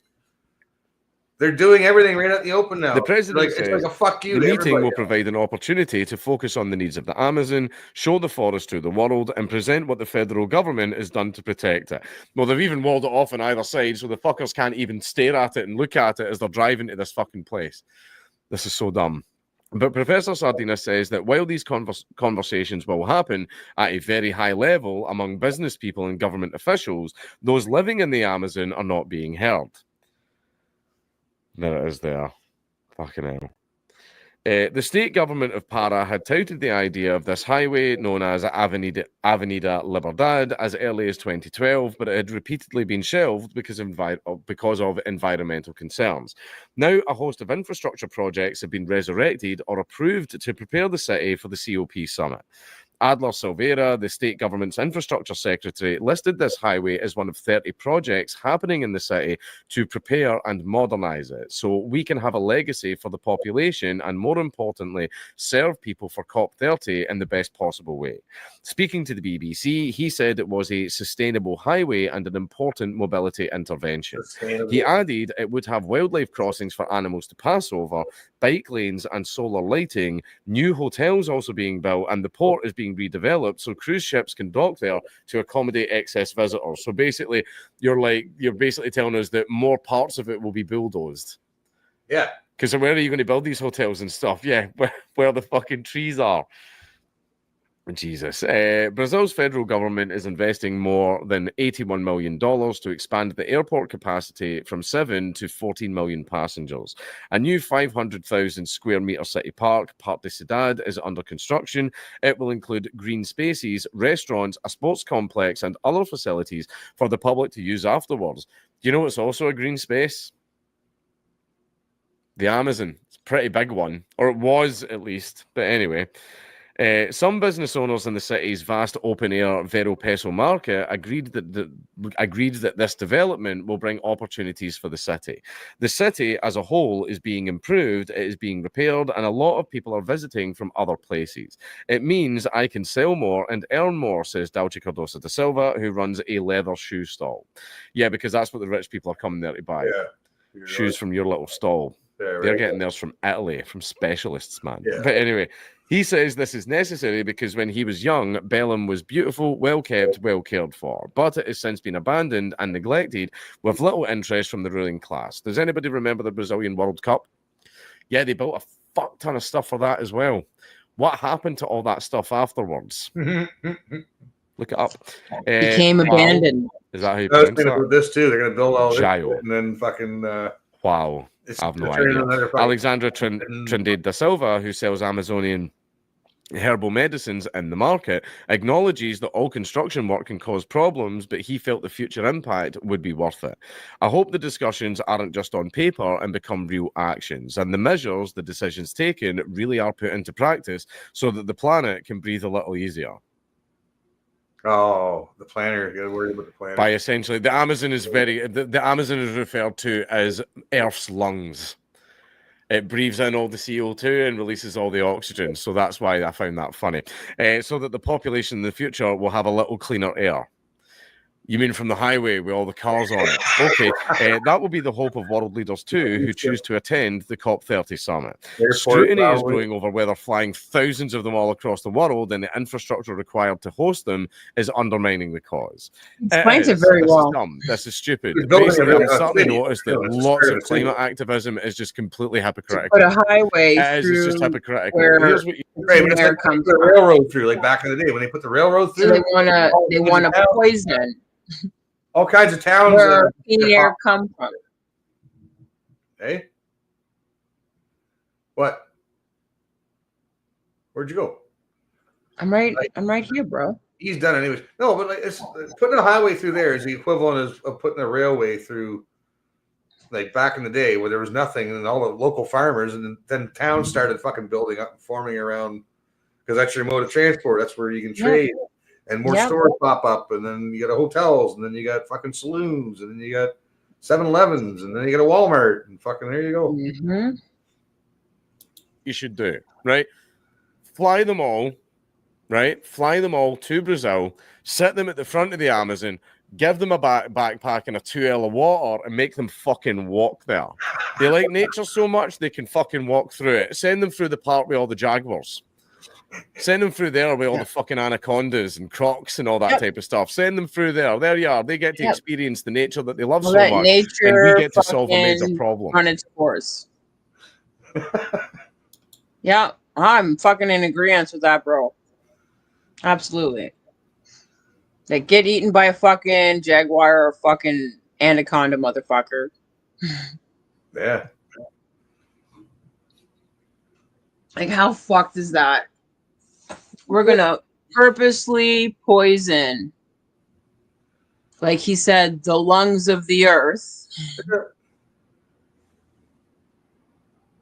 They're doing everything right out in the open now. The president says it's like a fuck you. The meeting will provide an opportunity to focus on the needs of the Amazon, show the forest to the world, and present what the federal government has done to protect it. Well, they've even walled it off on either side, so the fuckers can't even stare at it and look at it as they're driving to this fucking place. This is so dumb. But Professor Sardina says that while these conversations will happen at a very high level among business people and government officials, those living in the Amazon are not being heard. There it is there. Fucking hell. The state government of Para had touted the idea of this highway, known as Avenida Liberdade, as early as 2012, but it had repeatedly been shelved because of environmental concerns. Now, a host of infrastructure projects have been resurrected or approved to prepare the city for the COP summit. Adler Silveira, the state government's infrastructure secretary, listed this highway as one of 30 projects happening in the city to prepare and modernize it so we can have a legacy for the population and, more importantly, serve people for COP30 in the best possible way. Speaking to the BBC, he said it was a sustainable highway and an important mobility intervention. He added it would have wildlife crossings for animals to pass over, bike lanes and solar lighting, new hotels also being built, and the port is being redeveloped so cruise ships can dock there to accommodate excess visitors. So basically, you're basically telling us that more parts of it will be bulldozed. Yeah. Because where are you going to build these hotels and stuff? Yeah, where the fucking trees are. Jesus. Brazil's federal government is investing more than $81 million to expand the airport capacity from 7 to 14 million passengers. A new 500,000 square meter city park, Parque da Cidade, is under construction. It will include green spaces, restaurants, a sports complex, and other facilities for the public to use afterwards. Do you know it's also a green space? The Amazon. It's a pretty big one, or it was at least. But anyway. Some business owners in the city's vast open-air Vero Peso market agreed that this development will bring opportunities for the city. The city as a whole is being improved, it is being repaired, and a lot of people are visiting from other places. It means I can sell more and earn more, says Dalci Cardoso da Silva, who runs a leather shoe stall. Yeah, because that's what the rich people are coming there to buy. Yeah. Shoes from your little stall. Yeah, right. They're getting theirs from Italy, from specialists, man. Yeah. But anyway, he says this is necessary because when he was young, Belém was beautiful, well kept, well cared for. But it has since been abandoned and neglected with little interest from the ruling class. Does anybody remember the Brazilian World Cup? Yeah, they built a fuck ton of stuff for that as well. What happened to all that stuff afterwards? Look it up. Became abandoned. Is that how you I was pronounce thinking that? about this too. They're going to build all this Jaio. shit and then fucking. Wow. I have no idea. Alexandra Trindade da Silva, who sells Amazonian herbal medicines in the market, acknowledges that all construction work can cause problems, but he felt the future impact would be worth it. I hope the discussions aren't just on paper and become real actions, and the measures, the decisions taken, really are put into practice so that the planet can breathe a little easier. Oh, the planner. You got to worry about the planner. By essentially, the Amazon is the Amazon is referred to as Earth's lungs. It breathes in all the CO2 and releases all the oxygen. So that's why I found that funny. So that the population in the future will have a little cleaner air. You mean from the highway with all the cars on it? Okay, that will be the hope of world leaders too, who choose to attend the COP30 summit. Scrutiny is growing over whether flying thousands of them all across the world and the infrastructure required to host them is undermining the cause. Explains it very well. This is dumb. This is stupid. Basically, I'm starting to notice that lots of climate activism is just completely hypocritical. Put a highway it's just hypocritical. where Here's what it's like comes the railroad through, like back in the day when they put the railroad through. So they want to poison. All kinds of towns. Where clean air come from? Hey, what? Where'd you go? I'm right here, bro. He's done it anyways. No, but like it's putting a highway through there is the equivalent of putting a railway through. Like back in the day where there was nothing and all the local farmers, and then towns started fucking building up and forming around because that's your mode of transport. That's where you can trade. Yeah. And more stores pop up, and then you got hotels, and then you got fucking saloons, and then you got 7-Elevens, and then you got a Walmart, and fucking there you go. Mm-hmm. You should do, right? Fly them all, right? Fly them all to Brazil, set them at the front of the Amazon, give them a backpack and a 2L of water, and make them fucking walk there. They like nature so much they can fucking walk through it. Send them through the park with all the jaguars. Send them through there with all the fucking anacondas and crocs and all that type of stuff. Send them through there. There you are. They get to experience the nature that they love so much. Nature and we get to solve a major problem. Run its course. Yeah, I'm fucking in agreement with that, bro. Absolutely. They get eaten by a fucking jaguar or fucking anaconda, motherfucker. Yeah. Like, how fucked is that? We're gonna purposely poison, like he said, the lungs of the earth.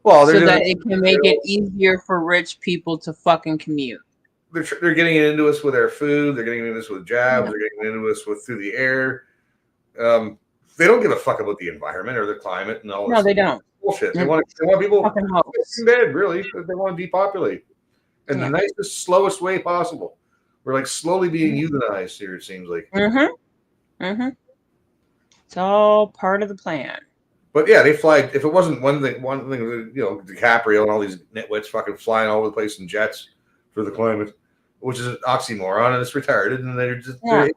Well, so that it can make it easier for rich people to fucking commute. They're getting it into us with our food. They're getting into us with jabs. They're getting into us with through the air. They don't give a fuck about the environment or the climate and all. No, they don't. Bullshit. They want people dead. Really, they want to depopulate in the nicest, slowest way possible. We're like slowly being euthanized here. It seems like. It's all part of the plan. But yeah, they fly. If it wasn't one thing, DiCaprio and all these nitwits fucking flying all over the place in jets for the climate, which is an oxymoron and it's retarded, and they're just. Yeah. Like,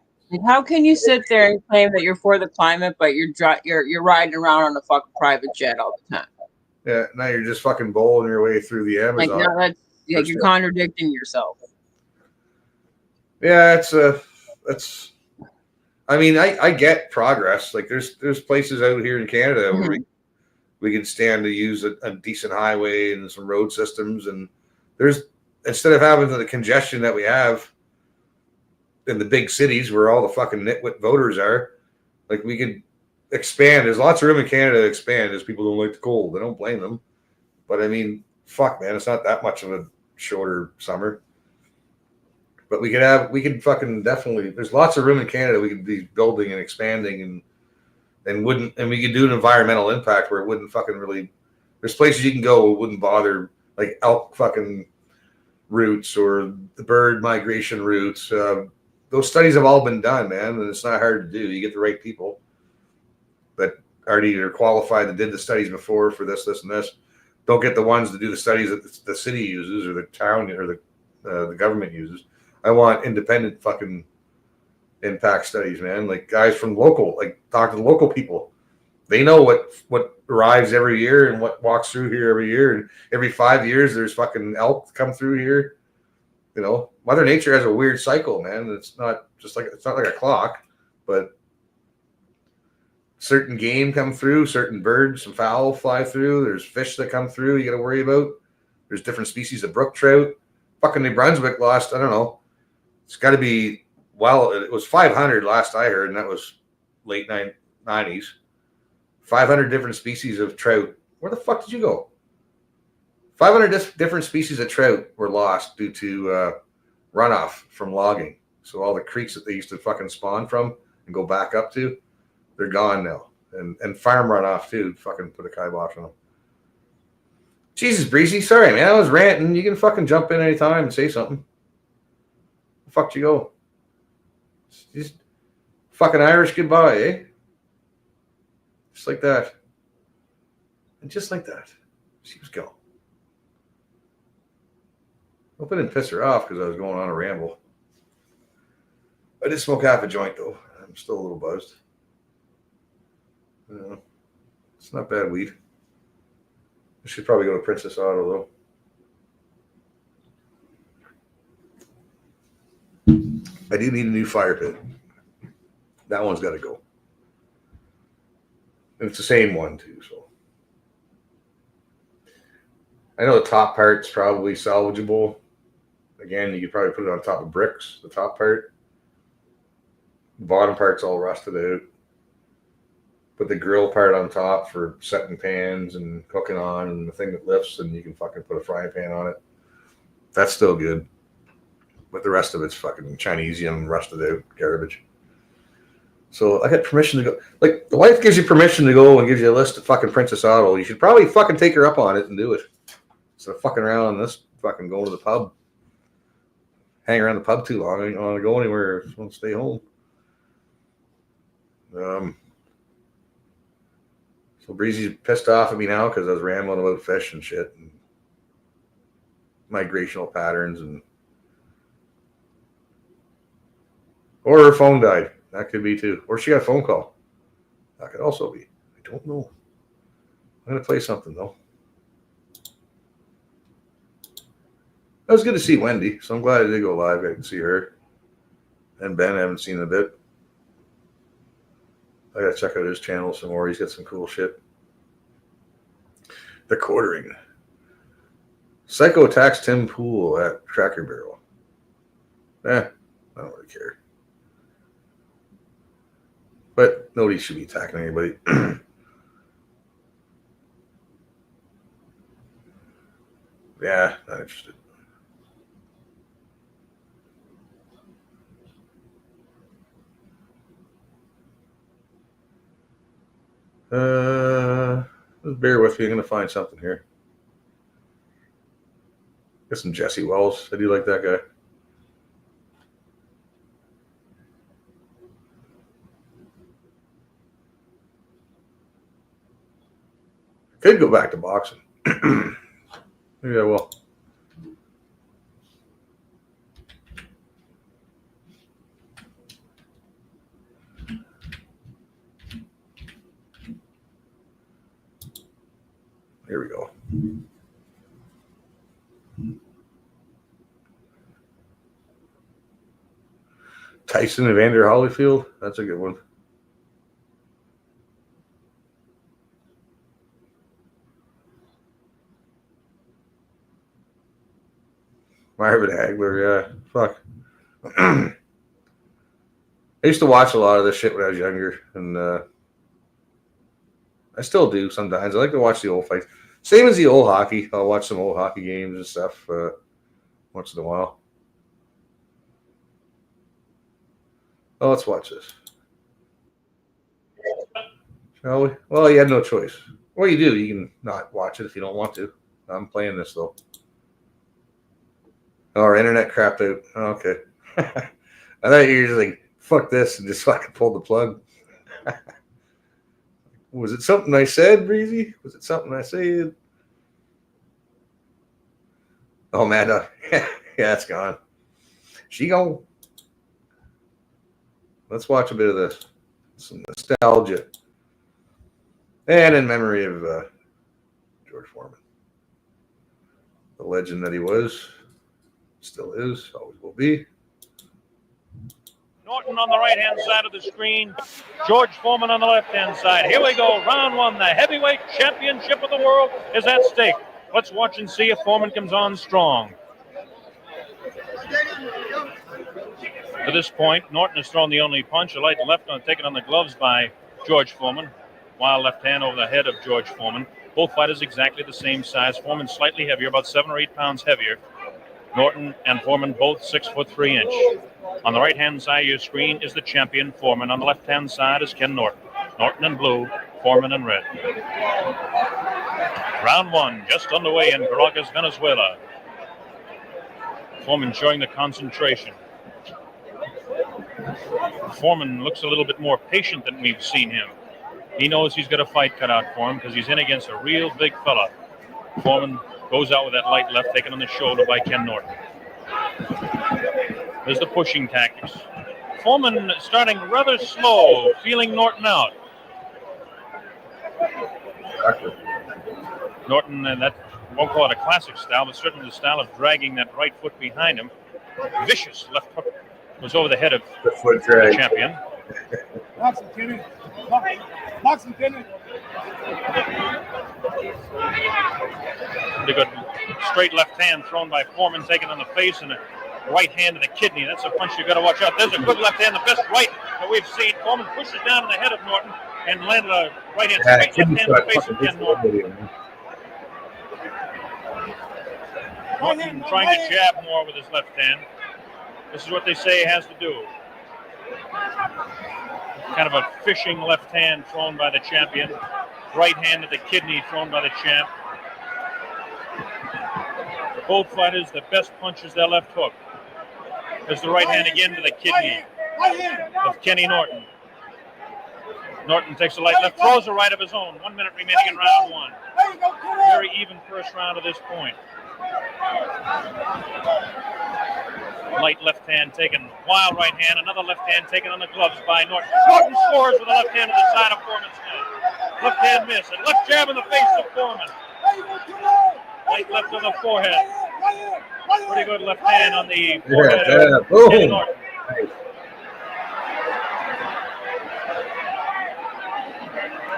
how can you sit there and claim that you're for the climate, but you're riding around on a fucking private jet all the time? Yeah, now you're just fucking bowling your way through the Amazon. Like, now that's you're contradicting yourself. Yeah, it's. I mean, I get progress. Like there's places out here in Canada where we can stand to use a decent highway and some road systems, and there's instead of having the congestion that we have in the big cities where all the fucking nitwit voters are, like we could expand. There's lots of room in Canada to expand. As people don't like the cold, I don't blame them. But I mean, fuck, man, it's not that much of a shorter summer. But we could fucking definitely. There's lots of room in Canada. We could be building and expanding and we could do an environmental impact where it wouldn't fucking really. There's places you can go it wouldn't bother, like elk fucking routes or the bird migration routes. Those studies have all been done, man, and it's not hard to do. You get the right people that already are qualified that did the studies before for this, and this. Don't get the ones that do the studies that the city uses or the town or the government uses. I want independent fucking impact studies, man. Like guys from local, like talk to the local people. They know what arrives every year and what walks through here every year. And every 5 years, there's fucking elk come through here. You know, Mother Nature has a weird cycle, man. It's not like a clock, but certain game come through, certain birds, some fowl fly through. There's fish that come through. You got to worry about. There's different species of brook trout. Fucking New Brunswick lost. I don't know. It's got to be. Well, it was 500 last I heard, and that was late 90s. 500 different species of trout. Where the fuck did you go? 500 different species of trout were lost due to runoff from logging. So all the creeks that they used to fucking spawn from and go back up to, they're gone now. And farm runoff too. Fucking put a kibosh on them. Jesus, Breezy. Sorry, man. I was ranting. You can fucking jump in anytime and say something. Where the fuck did you go? Just fucking Irish goodbye, eh? Just like that. And just like that. She was gone. Hope I didn't piss her off because I was going on a ramble. I did smoke half a joint, though. I'm still a little buzzed. It's not bad weed. I should probably go to Princess Auto, though. I do need a new fire pit. That one's got to go. And it's the same one, too, so. I know the top part's probably salvageable. Again, you could probably put it on top of bricks, the top part. The bottom part's all rusted out. Put the grill part on top for setting pans and cooking on, and the thing that lifts, and you can fucking put a frying pan on it. That's still good. But the rest of it's fucking Chinesium, rusted out garbage. So I got permission to go. Like, the wife gives you permission to go and gives you a list of fucking Princess Auto. You should probably fucking take her up on it and do it. Instead of fucking around on this fucking going to the pub. Hang around the pub too long. I don't want to go anywhere. I just want to stay home. So Breezy's pissed off at me now because I was rambling about fish and shit and migrational patterns or her phone died. That could be too. Or she got a phone call. That could also be. I don't know. I'm going to play something though. It was good to see Wendy, so I'm glad I did go live. I can see her. And Ben, I haven't seen in a bit. I got to check out his channel some more. He's got some cool shit. The quartering. Psycho attacks Tim Pool at Cracker Barrel. I don't really care. But nobody should be attacking anybody. Yeah, not interested. Just bear with me. I'm going to find something here. Get some Jesse Wells. I do like that guy. Could go back to boxing. Maybe I will. Here we go. Tyson Evander Holyfield. That's a good one. Marvin Hagler, yeah. Fuck. I used to watch a lot of this shit when I was younger, and I still do sometimes. I like to watch the old fights. Same as the old hockey. I'll watch some old hockey games and stuff once in a while. Oh, let's watch this. Shall we? Well, you had no choice. Well, you do. You can not watch it if you don't want to. I'm playing this, though. Oh, our internet crapped out. Oh, okay. I thought you were just like, fuck this, and just fucking pulled the plug. Was it something I said, Breezy? Was it something I said? Oh, man. Yeah, it's gone. She gone. Let's watch a bit of this. Some nostalgia. And in memory of George Foreman. The legend that he was. Still is. Always will be. Norton on the right-hand side of the screen. George Foreman on the left-hand side. Here we go. Round one. The heavyweight championship of the world is at stake. Let's watch and see if Foreman comes on strong. To this point, Norton has thrown the only punch. A light left on taken on the gloves by George Foreman. Wild left hand over the head of George Foreman. Both fighters exactly the same size. Foreman slightly heavier, about 7 or 8 pounds heavier. Norton and Foreman both 6'3". On the right-hand side of your screen is the champion, Foreman. On the left-hand side is Ken Norton. Norton in blue, Foreman in red. Round one just underway in Caracas, Venezuela. Foreman showing the concentration. Foreman looks a little bit more patient than we've seen him. He knows he's got a fight cut out for him because he's in against a real big fella. Foreman goes out with that light left taken on the shoulder by Ken Norton. There's the pushing tactics. Foreman starting rather slow, feeling Norton out. Norton, and that won't call it a classic style, but certainly the style of dragging that right foot behind him. Vicious left hook was over the head of the champion. Box him, Kenny. Box him, Kenny. The good straight left hand thrown by Foreman, taken on the face, and a right hand to the kidney. That's a punch you got to watch out. There's a good left hand, the best right that we've seen. Foreman pushes down on the head of Norton and landed a right hand, straight left hand to the face of Ken Norton. Norton trying to jab more with his left hand. This is what they say he has to do. Kind of a fishing left hand thrown by the champion. Right hand to the kidney thrown by the champ. Both fighters, the best punch is their left hook. There's the right hand again to the kidney of Kenny Norton. Norton takes a light left, throws a right of his own. 1 minute remaining in round one. Very even first round at this point. Light left hand taken, wild right hand, another left hand taken on the gloves by Norton. Norton scores with a left hand to the side of Foreman's head. Left hand miss, and left jab in the face of Foreman. Light left on the forehead. Pretty good left hand on the forehead of Kenny Norton.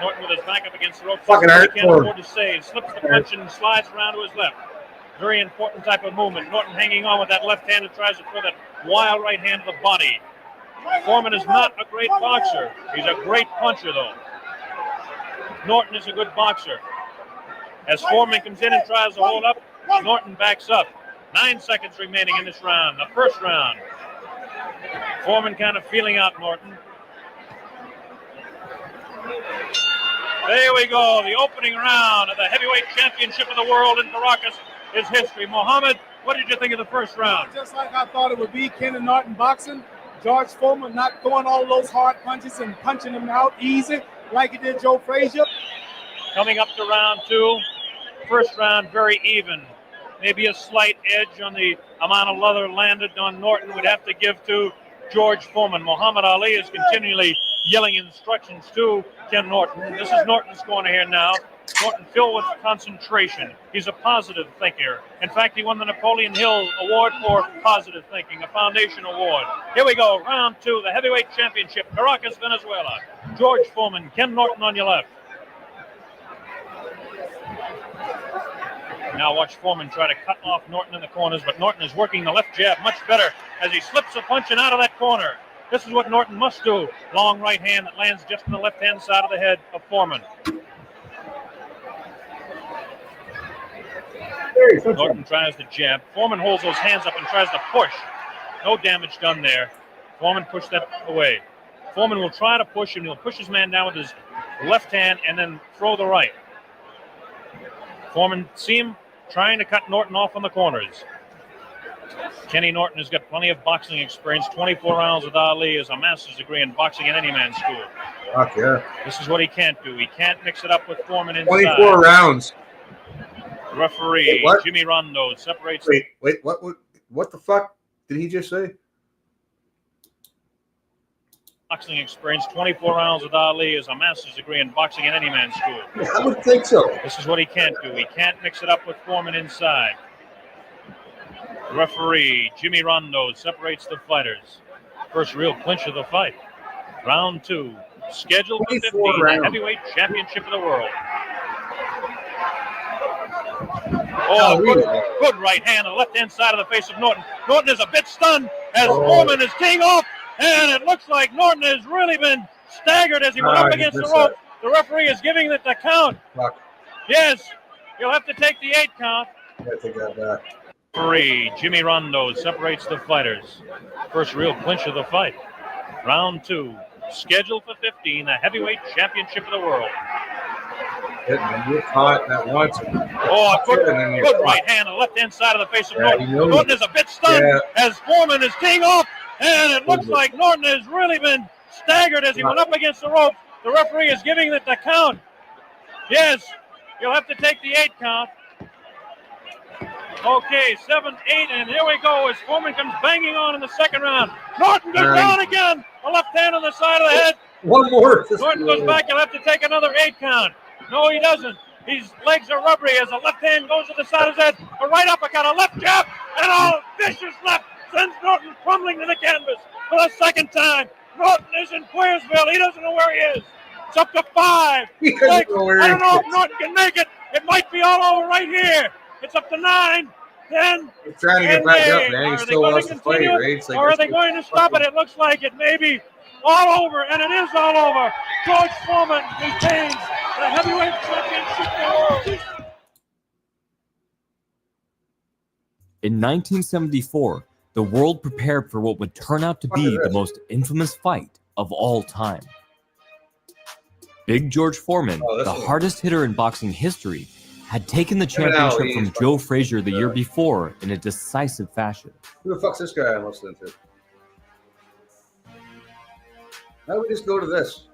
Norton with his back up against the rope. Fucking can't afford to save. Slips the punch and slides around to his left. Very important type of movement. Norton hanging on with that left hand and tries to throw that wild right hand to the body. Foreman is not a great boxer. He's a great puncher, though. Norton is a good boxer. As Foreman comes in and tries to hold up, Norton backs up. 9 seconds remaining in this round, the first round. Foreman kind of feeling out Norton. There we go. The opening round of the heavyweight championship of the world in Caracas is history. Mohammed, what did you think of the first round? Just like I thought it would be. Ken and Norton boxing. George Foreman not throwing all those hard punches and punching them out easy like he did Joe Frazier. Coming up to round two. First round very even. Maybe a slight edge on the amount of leather landed on Norton would have to give to George Foreman. Muhammad Ali is continually yelling instructions to Ken Norton. This is Norton's corner here now. Norton filled with concentration. He's a positive thinker. In fact, he won the Napoleon Hill Award for Positive Thinking, a foundation award. Here we go, round 2, the heavyweight championship, Caracas, Venezuela. George Foreman, Ken Norton on your left. Now watch Foreman try to cut off Norton in the corners, but Norton is working the left jab much better as he slips a punch and out of that corner. This is what Norton must do. Long right hand that lands just on the left-hand side of the head of Foreman. Norton tries to jab. Foreman holds those hands up and tries to push. No damage done there. Foreman pushed that away. Foreman will try to push, and he'll push his man down with his left hand and then throw the right. Foreman, see him trying to cut Norton off on the corners. Kenny Norton has got plenty of boxing experience. 24 rounds with Ali is a master's degree in boxing at any man's school. Fuck yeah. This is what he can't do. He can't mix it up with Foreman inside. 24 rounds. The referee, Wait, Jimmy Rondo, separates. Wait, what the fuck did he just say? Boxing experience. 24 rounds with Ali is a master's degree in boxing at any man's school. I would think so. This is what he can't do. He can't mix it up with Foreman inside. The referee, Jimmy Rondo, separates the fighters. First real clinch of the fight. Round 2, scheduled for 15, the heavyweight championship of the world. Oh, good right hand on the left-hand side of the face of Norton. Norton is a bit stunned as Foreman is teeing off, and it looks like Norton has really been staggered as he went up against the rope. The referee is giving it the count. Fuck. Yes, you'll have to take the 8 count. I gotta take that back. Referee, Jimmy Rondo, separates the fighters. First real clinch of the fight. Round 2, scheduled for 15, the heavyweight championship of the world. You're caught that once. Oh, a good right hand on the left-hand side of the face of Norton. Norton is a bit stunned as Foreman is teeing off, and it looks like Norton has really been staggered as he went up against the rope. The referee is giving it the count. Yes, you'll have to take the 8 count. Okay, 7, 8, and here we go as Foreman comes banging on in the second round. Norton goes down again. A left hand on the side of the head. One more. Norton goes back. He'll have to take another 8 count. No, he doesn't. His legs are rubbery as a left hand goes to the side of his head. A right uppercut, a left jab, and a vicious left sends Norton crumbling to the canvas for the second time. Norton is in Queersville. He doesn't know where he is. It's up to 5. 6. I don't know if Norton can make it. It might be all over right here. It's up to 9, 10. He's trying to get back up, man. He still wants to fight, right? Or are they going to stop it? It looks like it may be all over, and it is all over. George Foreman retains the heavyweight championship of the world. In 1974, the world prepared for what would turn out to be the most infamous fight of all time. Big George Foreman, the hardest hitter in boxing history, had taken the championship from Joe Frazier the year before in a decisive fashion. Who the fuck's this guy I'm listening to? Why don't we just go to this?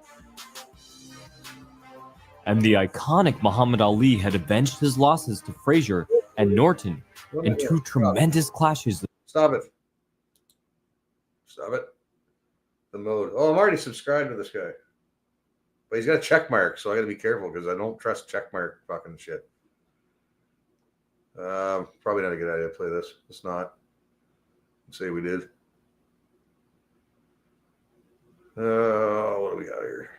And the iconic Muhammad Ali had avenged his losses to Frazier and Norton in 2 tremendous clashes. Stop it. Stop it. The mode. Oh, I'm already subscribed to this guy. But he's got a check mark, so I got to be careful because I don't trust check mark fucking shit. Probably not a good idea to play this. It's not. Let's say we did. What do we got here?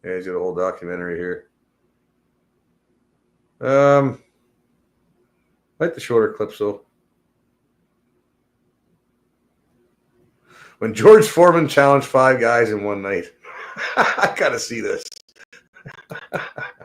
Yeah, he's got a whole documentary here. I like the shorter clips though. When George Foreman challenged 5 guys in one night. I gotta see this.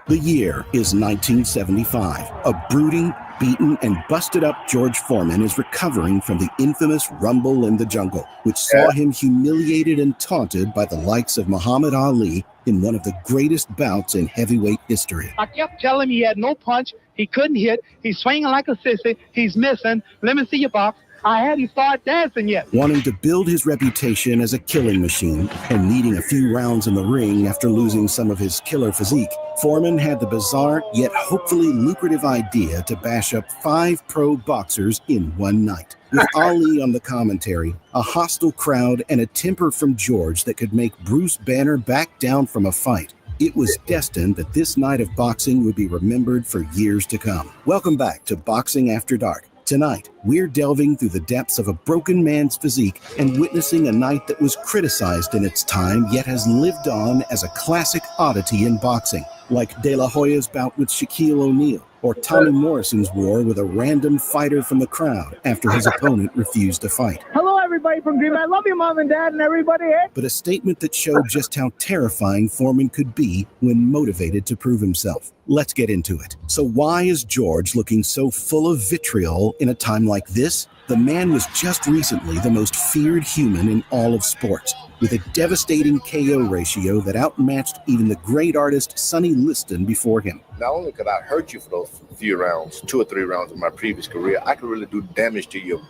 The year is 1975. A brooding, beaten, and busted up George Foreman is recovering from the infamous Rumble in the Jungle, which saw him humiliated and taunted by the likes of Muhammad Ali in one of the greatest bouts in heavyweight history. I kept telling him he had no punch, he couldn't hit, he's swinging like a sissy, he's missing, let me see your box, I hadn't started dancing yet. Wanting to build his reputation as a killing machine and needing a few rounds in the ring after losing some of his killer physique, Foreman had the bizarre yet hopefully lucrative idea to bash up 5 pro boxers in one night. With Ali on the commentary, a hostile crowd, and a temper from George that could make Bruce Banner back down from a fight, it was destined that this night of boxing would be remembered for years to come. Welcome back to Boxing After Dark. Tonight, we're delving through the depths of a broken man's physique and witnessing a night that was criticized in its time, yet has lived on as a classic oddity in boxing, like De La Hoya's bout with Shaquille O'Neal, or Tommy Morrison's war with a random fighter from the crowd after his opponent refused to fight. Hello, everybody from Green Bay. I love you, Mom and Dad, and everybody here. But a statement that showed just how terrifying Foreman could be when motivated to prove himself. Let's get into it. So why is George looking so full of vitriol in a time like this? The man was just recently the most feared human in all of sports, with a devastating KO ratio that outmatched even the great artist Sonny Liston before him. Not only could I hurt you for those few rounds, 2 or 3 rounds of my previous career, I could really do damage to your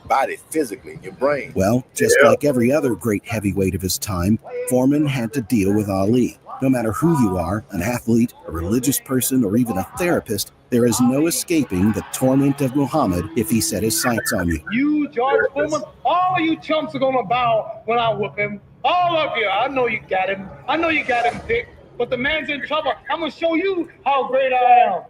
body physically, your brain. Well, just like every other great heavyweight of his time, Foreman had to deal with Ali. No matter who you are, an athlete, a religious person, or even a therapist, there is no escaping the torment of Muhammad if he set his sights on you. You, George Foreman, all of you chumps are gonna bow when I whoop him. All of you. I know you got him. I know you got him, Dick. But the man's in trouble. I'm gonna show you how great I am.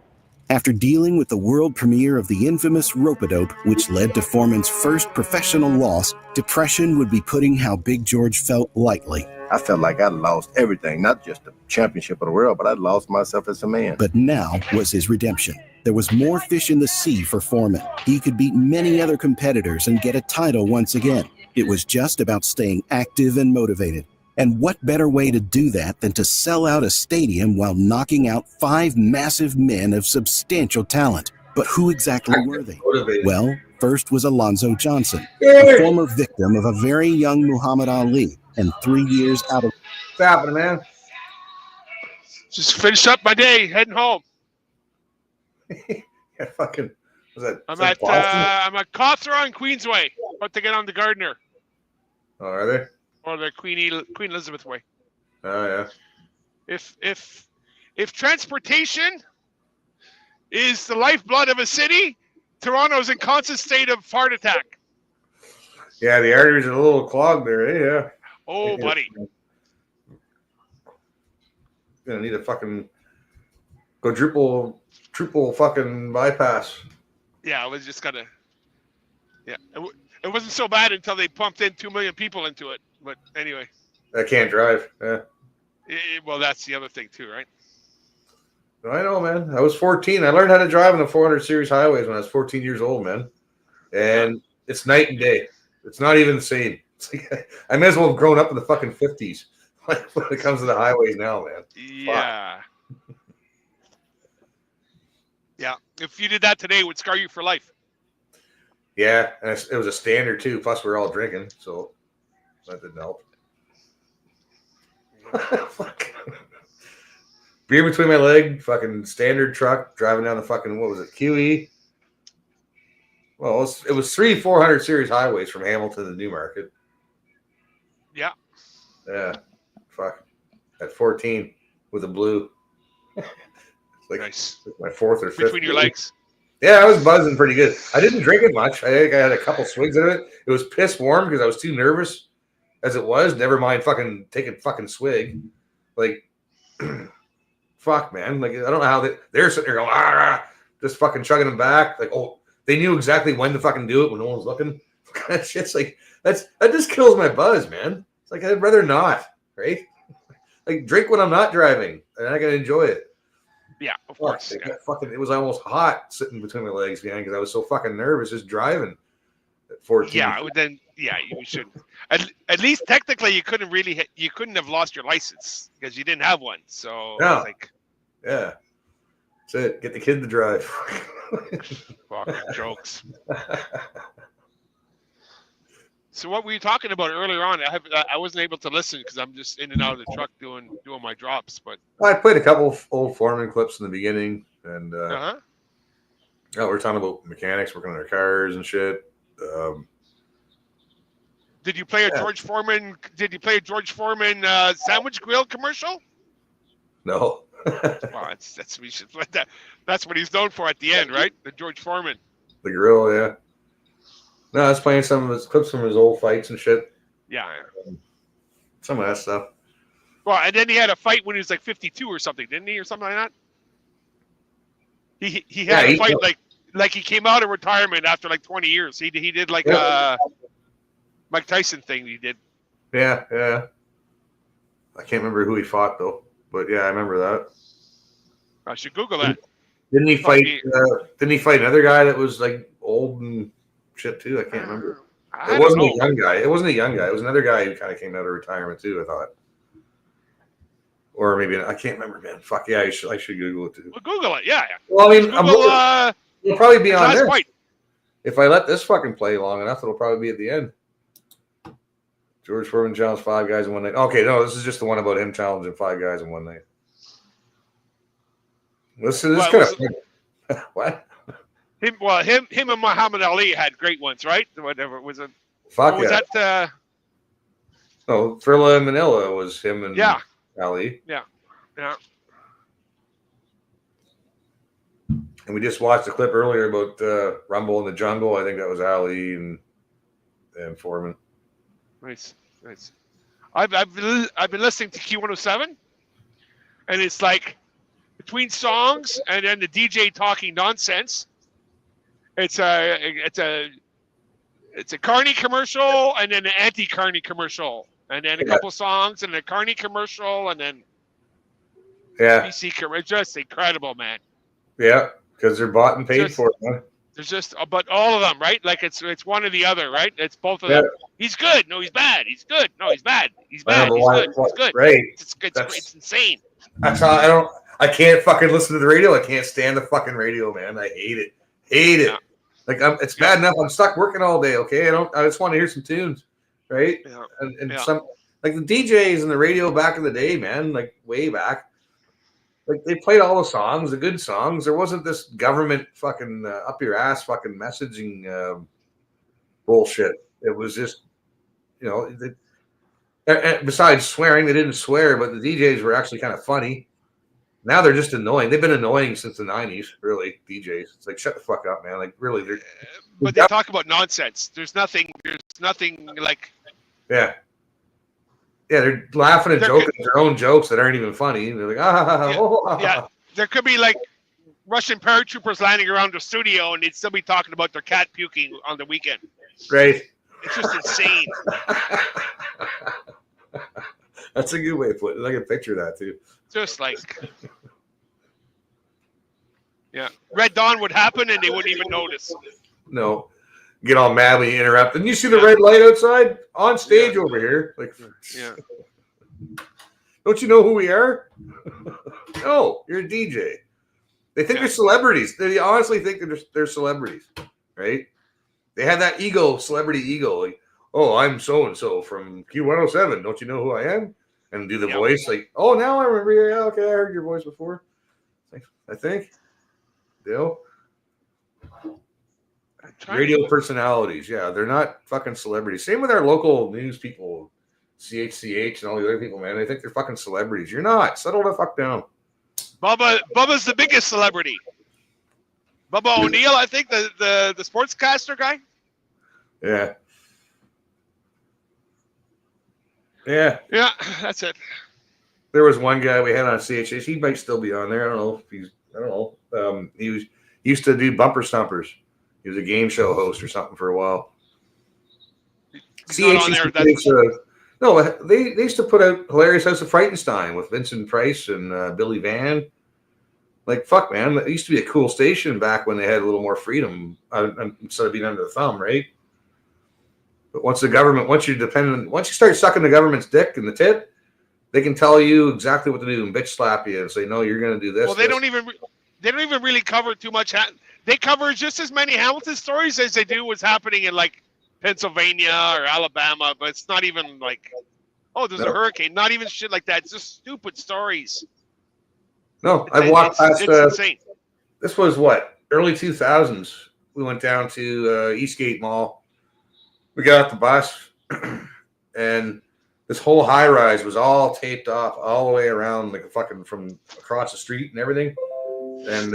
After dealing with the world premiere of the infamous rope-a-dope, which led to Foreman's first professional loss, depression would be putting how Big George felt lightly. I felt like I'd lost everything, not just the championship of the world, but I'd lost myself as a man. But now was his redemption. There was more fish in the sea for Foreman. He could beat many other competitors and get a title once again. It was just about staying active and motivated. And what better way to do that than to sell out a stadium while knocking out 5 massive men of substantial talent? But who exactly were they? Well, first was Alonzo Johnson, a former victim of a very young Muhammad Ali, and 3 years out of... What's happening, man? Just finished up my day, heading home. Yeah, fucking... Was that, I'm at Cawthron and Queensway, about to get on the Gardner. Oh, are they? Or the Queen Elizabeth way. Oh yeah. If transportation is the lifeblood of a city, Toronto's in constant state of heart attack. Yeah, the arteries are a little clogged there. Yeah. Oh, buddy. Gonna need a fucking triple fucking bypass. Yeah, I was just gonna. Yeah, it wasn't so bad until they pumped in 2 million people into it. But anyway, I can't drive. Yeah. Well, that's the other thing too, right? I know, man. I was 14. I learned how to drive on the 400 series highways when I was 14 years old, man. And it's night and day. It's not even the same. It's like, I may as well have grown up in the fucking 50s when it comes to the highways now, man. Yeah. Yeah. If you did that today, it would scar you for life. Yeah, and it was a standard too. Plus, we were all drinking, so that didn't help. Fuck. Beer between my leg, fucking standard truck, driving down the fucking, what was it, QE? Well, it was 3 400 series highways from Hamilton to Newmarket. Yeah. Yeah. Fuck. At 14 with a blue. It's like nice. My 4th or 5th. Between your legs. Yeah, I was buzzing pretty good. I didn't drink it much. I think I had a couple swigs of it. It was piss warm because I was too nervous as it was. Never mind fucking taking fucking swig. Like, fuck, man. Like, I don't know how they're sitting there going, just fucking chugging them back. Like, oh, they knew exactly when to fucking do it when no one was looking. That shit's like, that just kills my buzz, man. It's like, I'd rather not, right? Like, drink when I'm not driving and I can enjoy it. Yeah, of course. It was almost hot sitting between my legs, man, because I was so fucking nervous just driving at 14. Yeah, then you should. At least technically, you couldn't have lost your license because you didn't have one. So no. Like, yeah, that's it. Get the kid to drive. Fucking jokes. So what were you talking about earlier on? I wasn't able to listen because I'm just in and out of the truck doing my drops. But I played a couple of old Foreman clips in the beginning, and we're talking about mechanics working on their cars and shit. Did you play a George Foreman? Did you play a George Foreman sandwich grill commercial? No. Well, we should let that. That's what he's known for at the end, right? The George Foreman. The grill, yeah. No, I was playing some of his clips from his old fights and shit. Yeah. Some of that stuff. Well, and then he had a fight when he was like 52 or something, didn't he, or something like that? He had a fight like he came out of retirement after like 20 years. He did like Mike Tyson thing. He did. Yeah. I can't remember who he fought though, but yeah, I remember that. I should Google that. Didn't he fight? Didn't he fight another guy that was like old and shit too? I can't remember. It wasn't a young guy. It wasn't a young guy. It was another guy who kind of came out of retirement too. I thought, or maybe I can't remember. Man, fuck yeah, I should Google it too. Well, Google it. Yeah. Well, I mean, it'll probably be on this. Fight. If I let this fucking play long enough, it'll probably be at the end. George Foreman challenged 5 guys in one night. Okay, no, this is just the one about him challenging 5 guys in one night. This is kind of what? Him and Muhammad Ali had great ones, right? Whatever was it? Fuck was yeah. that? No, Thrilla in Manila was him and Ali. Yeah. And we just watched a clip earlier about Rumble in the Jungle. I think that was Ali and Foreman. Nice. I've been listening to Q107, and it's like between songs and then the DJ talking nonsense. It's a Carney commercial and then an anti-Carney commercial and then a couple songs and a Carney commercial and then PC commercial. Just incredible, man. Yeah, because they're bought and paid for. Huh? There's just, but all of them, right? Like it's one or the other, right? It's both of them. He's good. No, he's bad. He's good. No, he's bad. He's bad. He's good. He's good. Right. It's insane. That's how I can't fucking listen to the radio. I can't stand the fucking radio, man. I hate it. Yeah. Like it's bad enough. I'm stuck working all day. Okay, I just want to hear some tunes, right? Yeah. And some like the DJs and the radio back in the day, man. Like way back. Like they played all the songs, the good songs. There wasn't this government fucking up your ass fucking messaging bullshit. It was just, besides swearing, they didn't swear, but the DJs were actually kind of funny. Now they're just annoying. They've been annoying since the 90s, really, DJs. It's like, shut the fuck up, man. Like, really. But they talk about nonsense. There's nothing like... Yeah. Yeah, they're laughing and joking at their own jokes that aren't even funny. They're like, yeah, there could be like Russian paratroopers landing around the studio and they'd still be talking about their cat puking on the weekend. Right. It's just insane. That's a good way of putting it. I can picture that too. Just like, Red Dawn would happen and they wouldn't even notice. No. Get all mad when you interrupt. Didn't you see the red light outside? On stage over here. Like, don't you know who we are? No, you're a DJ. They think they're celebrities. They honestly think they're celebrities, right? They have that ego, celebrity ego. Like, oh, I'm so-and-so from Q107. Don't you know who I am? And do the voice like, oh, now I remember you. Yeah, okay, I heard your voice before. I think. Dale. Radio personalities, they're not fucking celebrities. Same with our local news people, CHCH and all the other people, man. They think they're fucking celebrities. You're not. Settle the fuck down. Bubba's the biggest celebrity. Bubba O'Neill, I think, the sportscaster guy. Yeah. Yeah. Yeah, that's it. There was one guy we had on CHH. He might still be on there. I don't know if he's. I don't know. He used to do bumper stumpers. He was a game show host or something for a while. They used to put out Hilarious House of Frightenstein with Vincent Price and Billy Van. Like, fuck, man. It used to be a cool station back when they had a little more freedom instead of being under the thumb, right? But once you start sucking the government's dick in the tit, they can tell you exactly what to do and bitch slap you and say, no, you're going to do this. Well, they don't even really cover too much. They cover just as many Hamilton stories as they do what's happening in like Pennsylvania or Alabama, but it's not even like, oh, there's a hurricane. Not even shit like that. It's just stupid stories. No, I've walked past. It's insane. This was what, early 2000s. We went down to Eastgate Mall We got off the bus, and this whole high rise was all taped off all the way around, like fucking from across the street and everything. And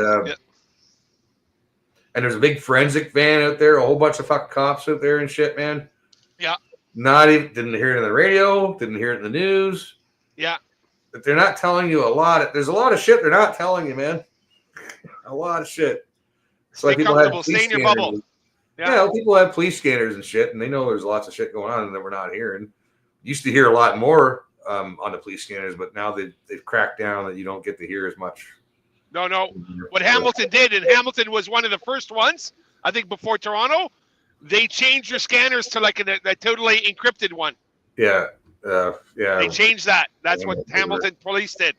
and there's a big forensic van out there, a whole bunch of fucking cops out there and shit, man. Yeah. Not even didn't hear it on the radio, didn't hear it in the news. Yeah. But they're not telling you a lot. There's a lot of shit they're not telling you, man. A lot of shit. So Stay comfortable. Stay in your bubble. Yeah, people have police scanners and shit, and they know there's lots of shit going on that we're not hearing. Used to hear a lot more on the police scanners, but now they've cracked down that you don't get to hear as much. No. What Hamilton did, and Hamilton was one of the first ones, I think, before Toronto, they changed your scanners to like a totally encrypted one. Yeah. They changed that. That's what Hamilton police did.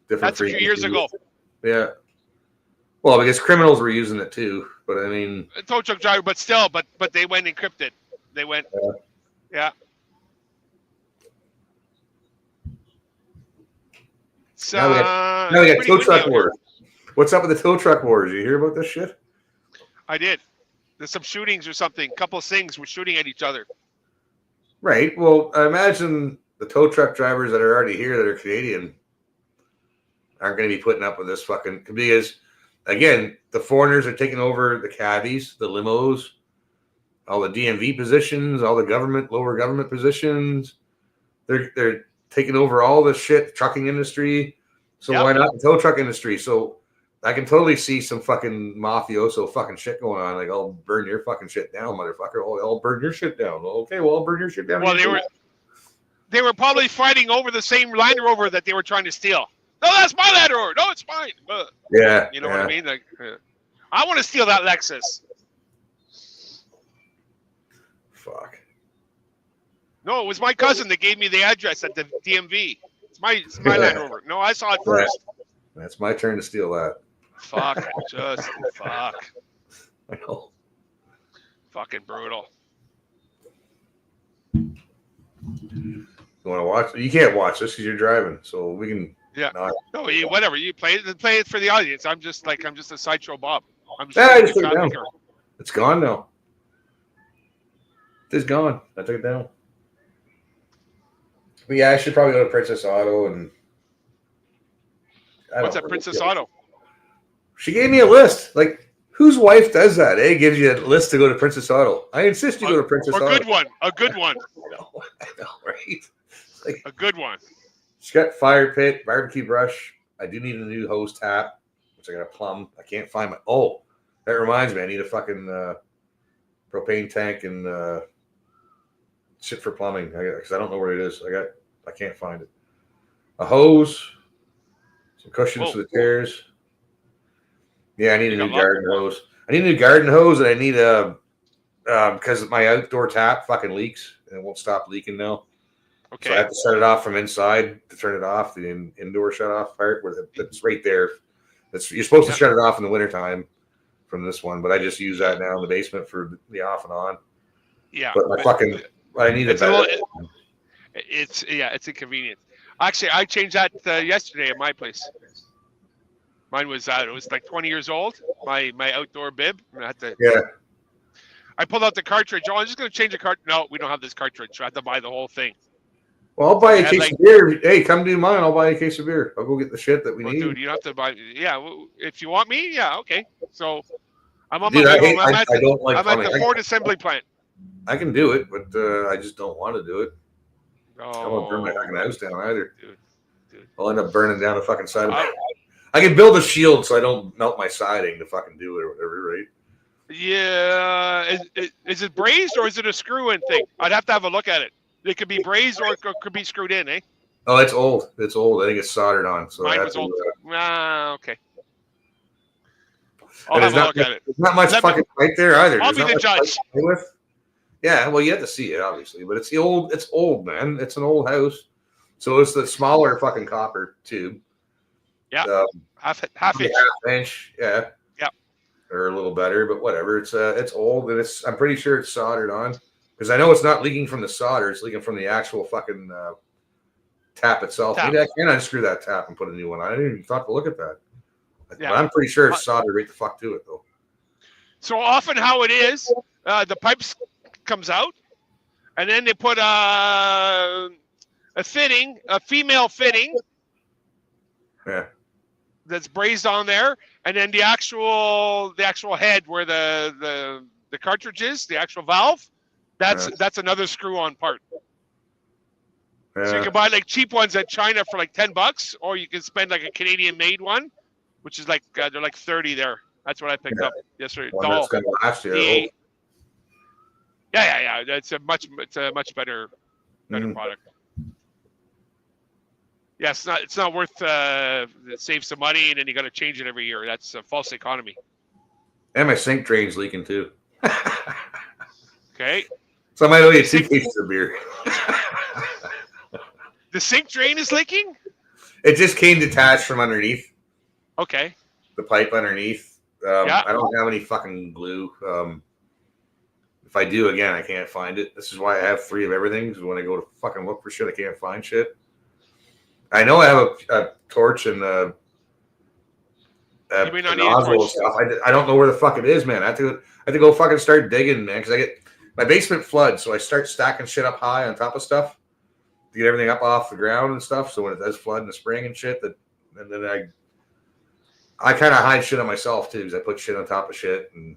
That's a few years ago. Yeah. Well, because criminals were using it too, but I mean, a tow truck driver, but still, but they went encrypted. They went, yeah. So now we got tow truck wars. What's up with the tow truck wars? You hear about this shit? I did. There's some shootings or something. A couple of things were shooting at each other. Right. Well, I imagine the tow truck drivers that are already here that are Canadian aren't going to be putting up with this fucking, because again, the foreigners are taking over the cabbies, the limos, all the DMV positions, all the lower government positions. They're taking over all the shit, trucking industry. So why not the tow truck industry? So I can totally see some fucking mafioso fucking shit going on. Like, I'll burn your fucking shit down, motherfucker. Oh, I'll burn your shit down. Okay, well, I'll burn your shit down. Well, they were probably fighting over the same Land Rover that they were trying to steal. No, that's my Land Rover. No, it's mine. Yeah. You know what I mean? Like, I want to steal that Lexus. Fuck. No, it was my cousin that gave me the address at the DMV. It's my Land Rover. No, I saw it first. That's my turn to steal that. Fuck. Just fuck. I know. Fucking brutal. You want to watch? You can't watch this because you're driving, so we can. Yeah. No, whatever. You play it for the audience. I'm just a sideshow Bob. I'm just I just took it down. It's gone now. It's gone. I took it down. But yeah, I should probably go to Princess Auto and. What's that, Princess Auto? She gave me a list. Like, whose wife does that? Gives you a list to go to Princess Auto. I insist you go to Princess Auto. A good one. A good one. I know, right? Like, a good one. She's got fire pit, barbecue brush. I do need a new hose tap, which I got to plumb. I can't find my. Oh, that reminds me. I need a fucking propane tank and shit for plumbing because I don't know where it is. I can't find it. A hose, some cushions for the chairs. Yeah, I need a new garden hose. I need a new garden hose, and I need because my outdoor tap fucking leaks and it won't stop leaking now. Okay. So I have to shut it off from inside to turn it off. The indoor shut off part where it's right there. You're supposed to shut it off in the wintertime from this one, but I just use that now in the basement for the off and on. Yeah. But I need it better. It's inconvenient. Actually, I changed that yesterday at my place. Mine was it was like 20 years old. My outdoor bib. I pulled out the cartridge. Oh, I'm just gonna change the cart. No, we don't have this cartridge. I have to buy the whole thing. Well, I'll buy a case of beer. Hey, come do mine. I'll buy a case of beer. I'll go get the shit that we need. Dude, you don't have to buy. Yeah, if you want me, yeah, okay. So I'm on my way home. I'm at the Ford assembly plant. I can do it, but I just don't want to do it. Oh, I won't burn my fucking house down either. Dude. I'll end up burning down the fucking side of my. I can build a shield so I don't melt my siding to fucking do it or whatever, right? Yeah. Is it brazed or is it a screw-in thing? I'd have to have a look at it. It could be brazed or it could be screwed in, eh? Oh, it's old. It's old. I think it's soldered on. So mine was old. Okay. I'll have a look at it. There's not much fucking right there either. I'll be the judge. Yeah, well, you have to see it, obviously. But it's old, man. It's an old house. So it's the smaller fucking copper tube. Yeah. Half inch. Half inch, yeah. Yeah. Or a little better, but whatever. It's old and I'm pretty sure it's soldered on. Because I know it's not leaking from the solder, it's leaking from the actual fucking tap itself. Maybe I can unscrew that tap and put a new one on. I didn't even thought to look at that. Yeah. But I'm pretty sure it's soldered right the fuck to it, though. So often how it is, the pipes comes out, and then they put a female fitting. Yeah. That's brazed on there, and then the actual head where the cartridge is, the actual valve. That's another screw-on part. Yeah. So you can buy like cheap ones at China for like $10, or you can spend like a Canadian-made one, which is like they're like 30 there. That's what I picked up yesterday. One that's gonna last you. I hope. Yeah. It's a much better product. Yeah, it's not worth save some money and then you got to change it every year. That's a false economy. And my sink drain's leaking too. Okay. So I might owe you 2 cases of beer. The sink drain is leaking? It just came detached from underneath. Okay. The pipe underneath. I don't have any fucking glue. If I do, again, I can't find it. This is why I have 3 of everything. Because when I go to fucking look for shit, I can't find shit. I know I have a torch and a nozzle and stuff. I don't know where the fuck it is, man. I have to go fucking start digging, man. Because my basement floods, so I start stacking shit up high on top of stuff to get everything up off the ground and stuff. So when it does flood in the spring and shit, and then I kind of hide shit on myself too, because I put shit on top of shit, and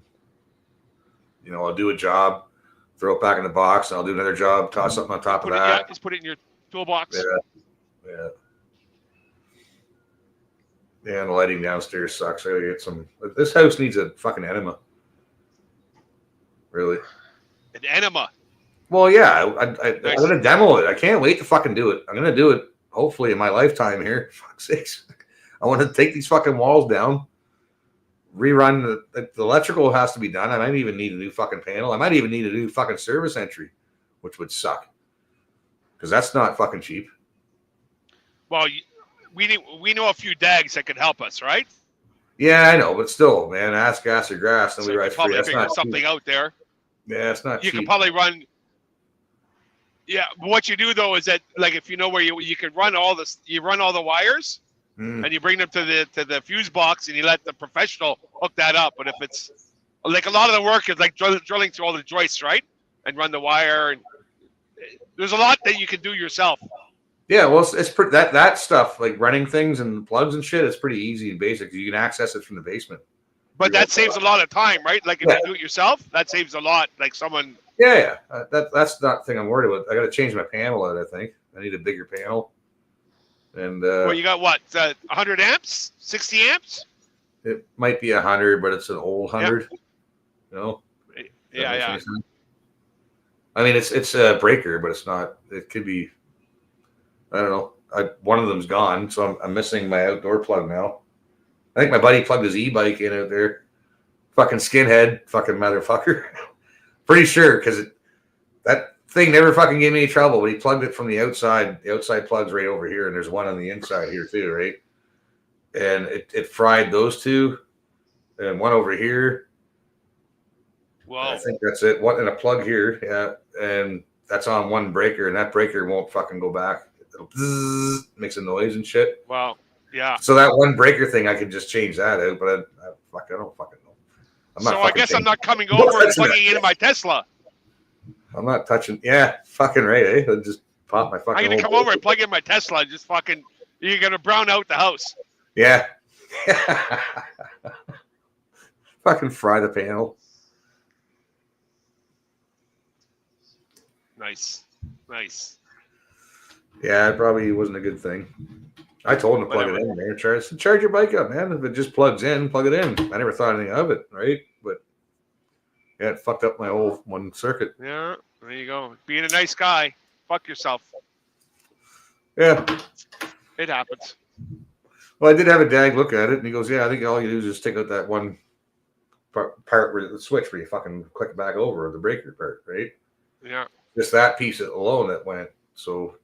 I'll do a job, throw it back in the box, and I'll do another job, toss something on top of that. Just put it in your toolbox. Yeah, and the lighting downstairs sucks. I gotta get some. This house needs a fucking enema. Really? An enema? Well, yeah. I'm gonna demo it. I can't wait to fucking do it. I'm gonna do it. Hopefully in my lifetime here. Fuck's sakes. I want to take these fucking walls down. Rerun the electrical has to be done. I might even need a new fucking panel. I might even need a new fucking service entry, which would suck. Because that's not fucking cheap. Well, we know a few dags that can help us, right? Yeah, I know, but still, man, ask gas or grass. So you can probably figure something out there. Yeah, it's not cheap. You can probably run. Yeah, but what you do though is that, like, if you know where you can run all this, you run all the wires, and you bring them to the fuse box, and you let the professional hook that up. But if it's like a lot of the work is like drilling through all the joists, right, and run the wire, and there's a lot that you can do yourself. Yeah, well, it's that stuff, like running things and plugs and shit, it's pretty easy and basic. You can access it from the basement. But that saves a lot of time, right? Like if you do it yourself, that saves a lot. Like someone. Yeah. That's not the thing I'm worried about. I got to change my panel out. I think I need a bigger panel. And well, you got what? 100 amps, 60 amps. It might be 100, but it's an old 100. Yeah. I mean, it's a breaker, but it's not. It could be. I don't know. One of them's gone, so I'm missing my outdoor plug now. I think my buddy plugged his e-bike in out there. Fucking skinhead, fucking motherfucker. Pretty sure, because that thing never fucking gave me any trouble, but he plugged it from the outside. The outside plug's right over here, and there's one on the inside here too, right? And it fried those two, and one over here. Well, I think that's it. One and a plug here, yeah, and that's on one breaker, and that breaker won't fucking go back. It'll bzzz, makes a noise and shit. Wow. Yeah. So that one breaker thing, I could just change that out, but I don't fucking know. So I guess I'm not coming over and plugging into my Tesla. I'm not touching. Yeah, fucking right, eh? I'll just pop my fucking. I'm gonna come over and plug in my Tesla. And just fucking, you're gonna brown out the house. Yeah. Fucking fry the panel. Nice. Yeah, it probably wasn't a good thing. I told him to plug it in, man. Charge your bike up, man. If it just plugs in, plug it in. I never thought anything of it, right? But yeah, it fucked up my whole one circuit. Yeah, there you go. Being a nice guy, fuck yourself. Yeah. It happens. Well, I did have a dag look at it, and he goes, yeah, I think all you do is just take out that one part where the switch where you fucking click it back over, the breaker part, right? Yeah. Just that piece alone that went. So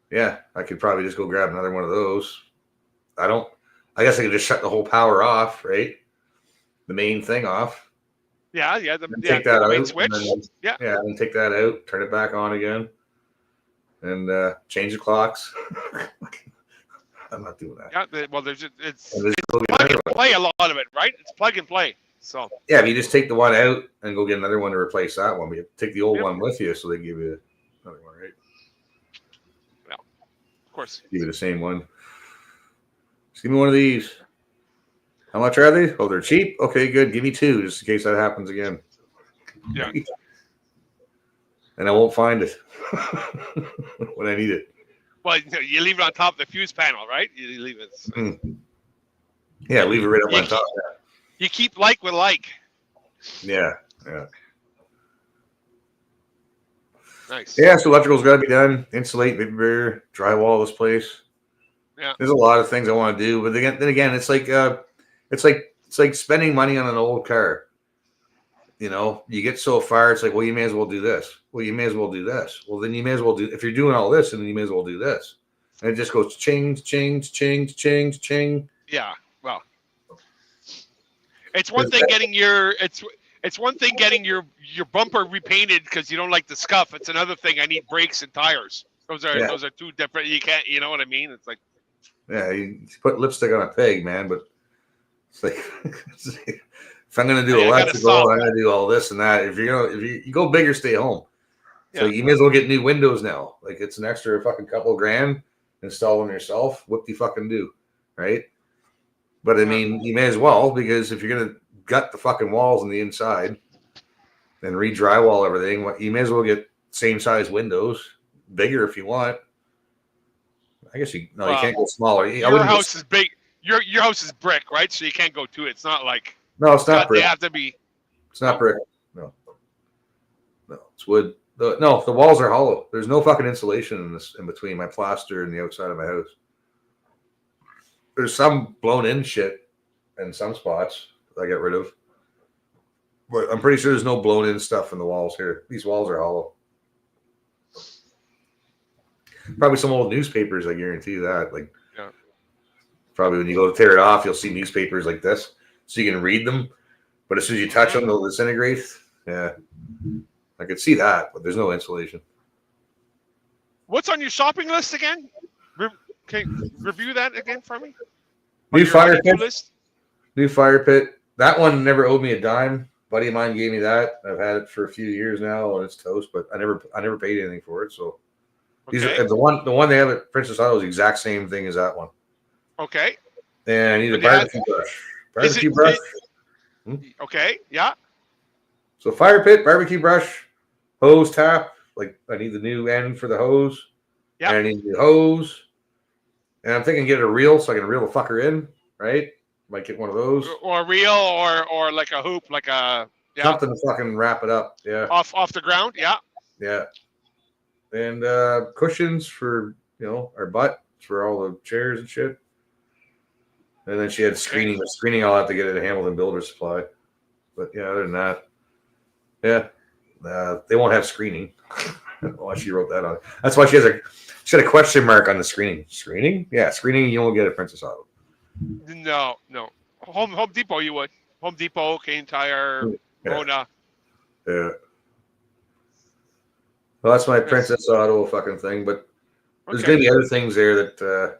yeah, I could probably just go grab another one of those. I guess I could just shut the whole power off, right? The main thing off. Yeah. Take that out. Main switch. And take that out, turn it back on again, and change the clocks. I'm not doing that. Yeah. Well, it's plug and play, a lot of it, right? It's plug and play. So yeah, but you just take the one out and go get another one to replace that one. But you take the old one with you, so they give you another one, right? Yeah, of course. Give you the same one. Just give me one of these. How much are they? Oh, they're cheap. Okay, good. Give me two, just in case that happens again. Yeah. And I won't find it when I need it. Well, you leave it on top of the fuse panel, right? You leave it. Mm-hmm. Yeah, leave it right up on top. You keep like with like. Yeah, yeah. Nice. Yeah, so electrical's got to be done. Insulate, baby bear, drywall this place. Yeah. There's a lot of things I want to do, but then again, it's like spending money on an old car. You know, you get so far, it's like, well, you may as well do this. Well, you may as well do this. Well, then you may as well do, if you're doing all this, and then you may as well do this. And it just goes change. Yeah. Well, it's one thing getting your bumper repainted because you don't like the scuff. It's another thing. I need brakes and tires. Those are two different. You can't. You know what I mean? It's like. Yeah, you put lipstick on a pig, man. But it's like, if I'm gonna do electrical, I'm gonna do all this and that. If you go big or stay home. So you may as well get new windows now. Like it's an extra fucking couple grand. Install them yourself. What do you fucking do, right? But I mean, you may as well, because if you're gonna gut the fucking walls on the inside and re-drywall everything, you may as well get same size windows, bigger if you want. I guess you can't go smaller. Your house is big. Your house is brick, right? So you can't go to it. It's not like it's not brick. They have to be. It's not brick. No, it's wood. The walls are hollow. There's no fucking insulation in between my plaster and the outside of my house. There's some blown in shit in some spots I get rid of, but I'm pretty sure there's no blown in stuff in the walls here. These walls are hollow. Probably some old newspapers, I guarantee you that. Like, probably when you go to tear it off, you'll see newspapers like this, so you can read them. But as soon as you touch them, they'll disintegrate. Yeah, I could see that, but there's no insulation. What's on your shopping list again? Okay, review that again for me. New fire pit. New fire pit. That one never owed me a dime. Buddy of mine gave me that. I've had it for a few years now, and it's toast. But I never paid anything for it. So these are the one they have at Princess Auto is the exact same thing as that one. Okay. And I need a barbecue brush. Barbecue brush. Okay. Yeah. So fire pit, barbecue brush, hose tap. Like I need the new end for the hose. Yeah. And I need the hose. And I'm thinking get a reel so I can reel the fucker in, right? Might get one of those. Or a reel or like a hoop, like a something to fucking wrap it up. Yeah. Off the ground, yeah. Yeah. And cushions for our butts for all the chairs and shit. And then she had screening. The screening I'll have to get it at Hamilton Builder Supply. But yeah, other than that, they won't have screening. Why she wrote that on. That's why she had a question mark on the screening. Screening? Yeah, screening you won't get at Princess Auto. No. Home Depot you would. Home Depot, Kane Tire, Rona. Yeah. Well, that's my Princess Auto fucking thing, but there's going to be other things there that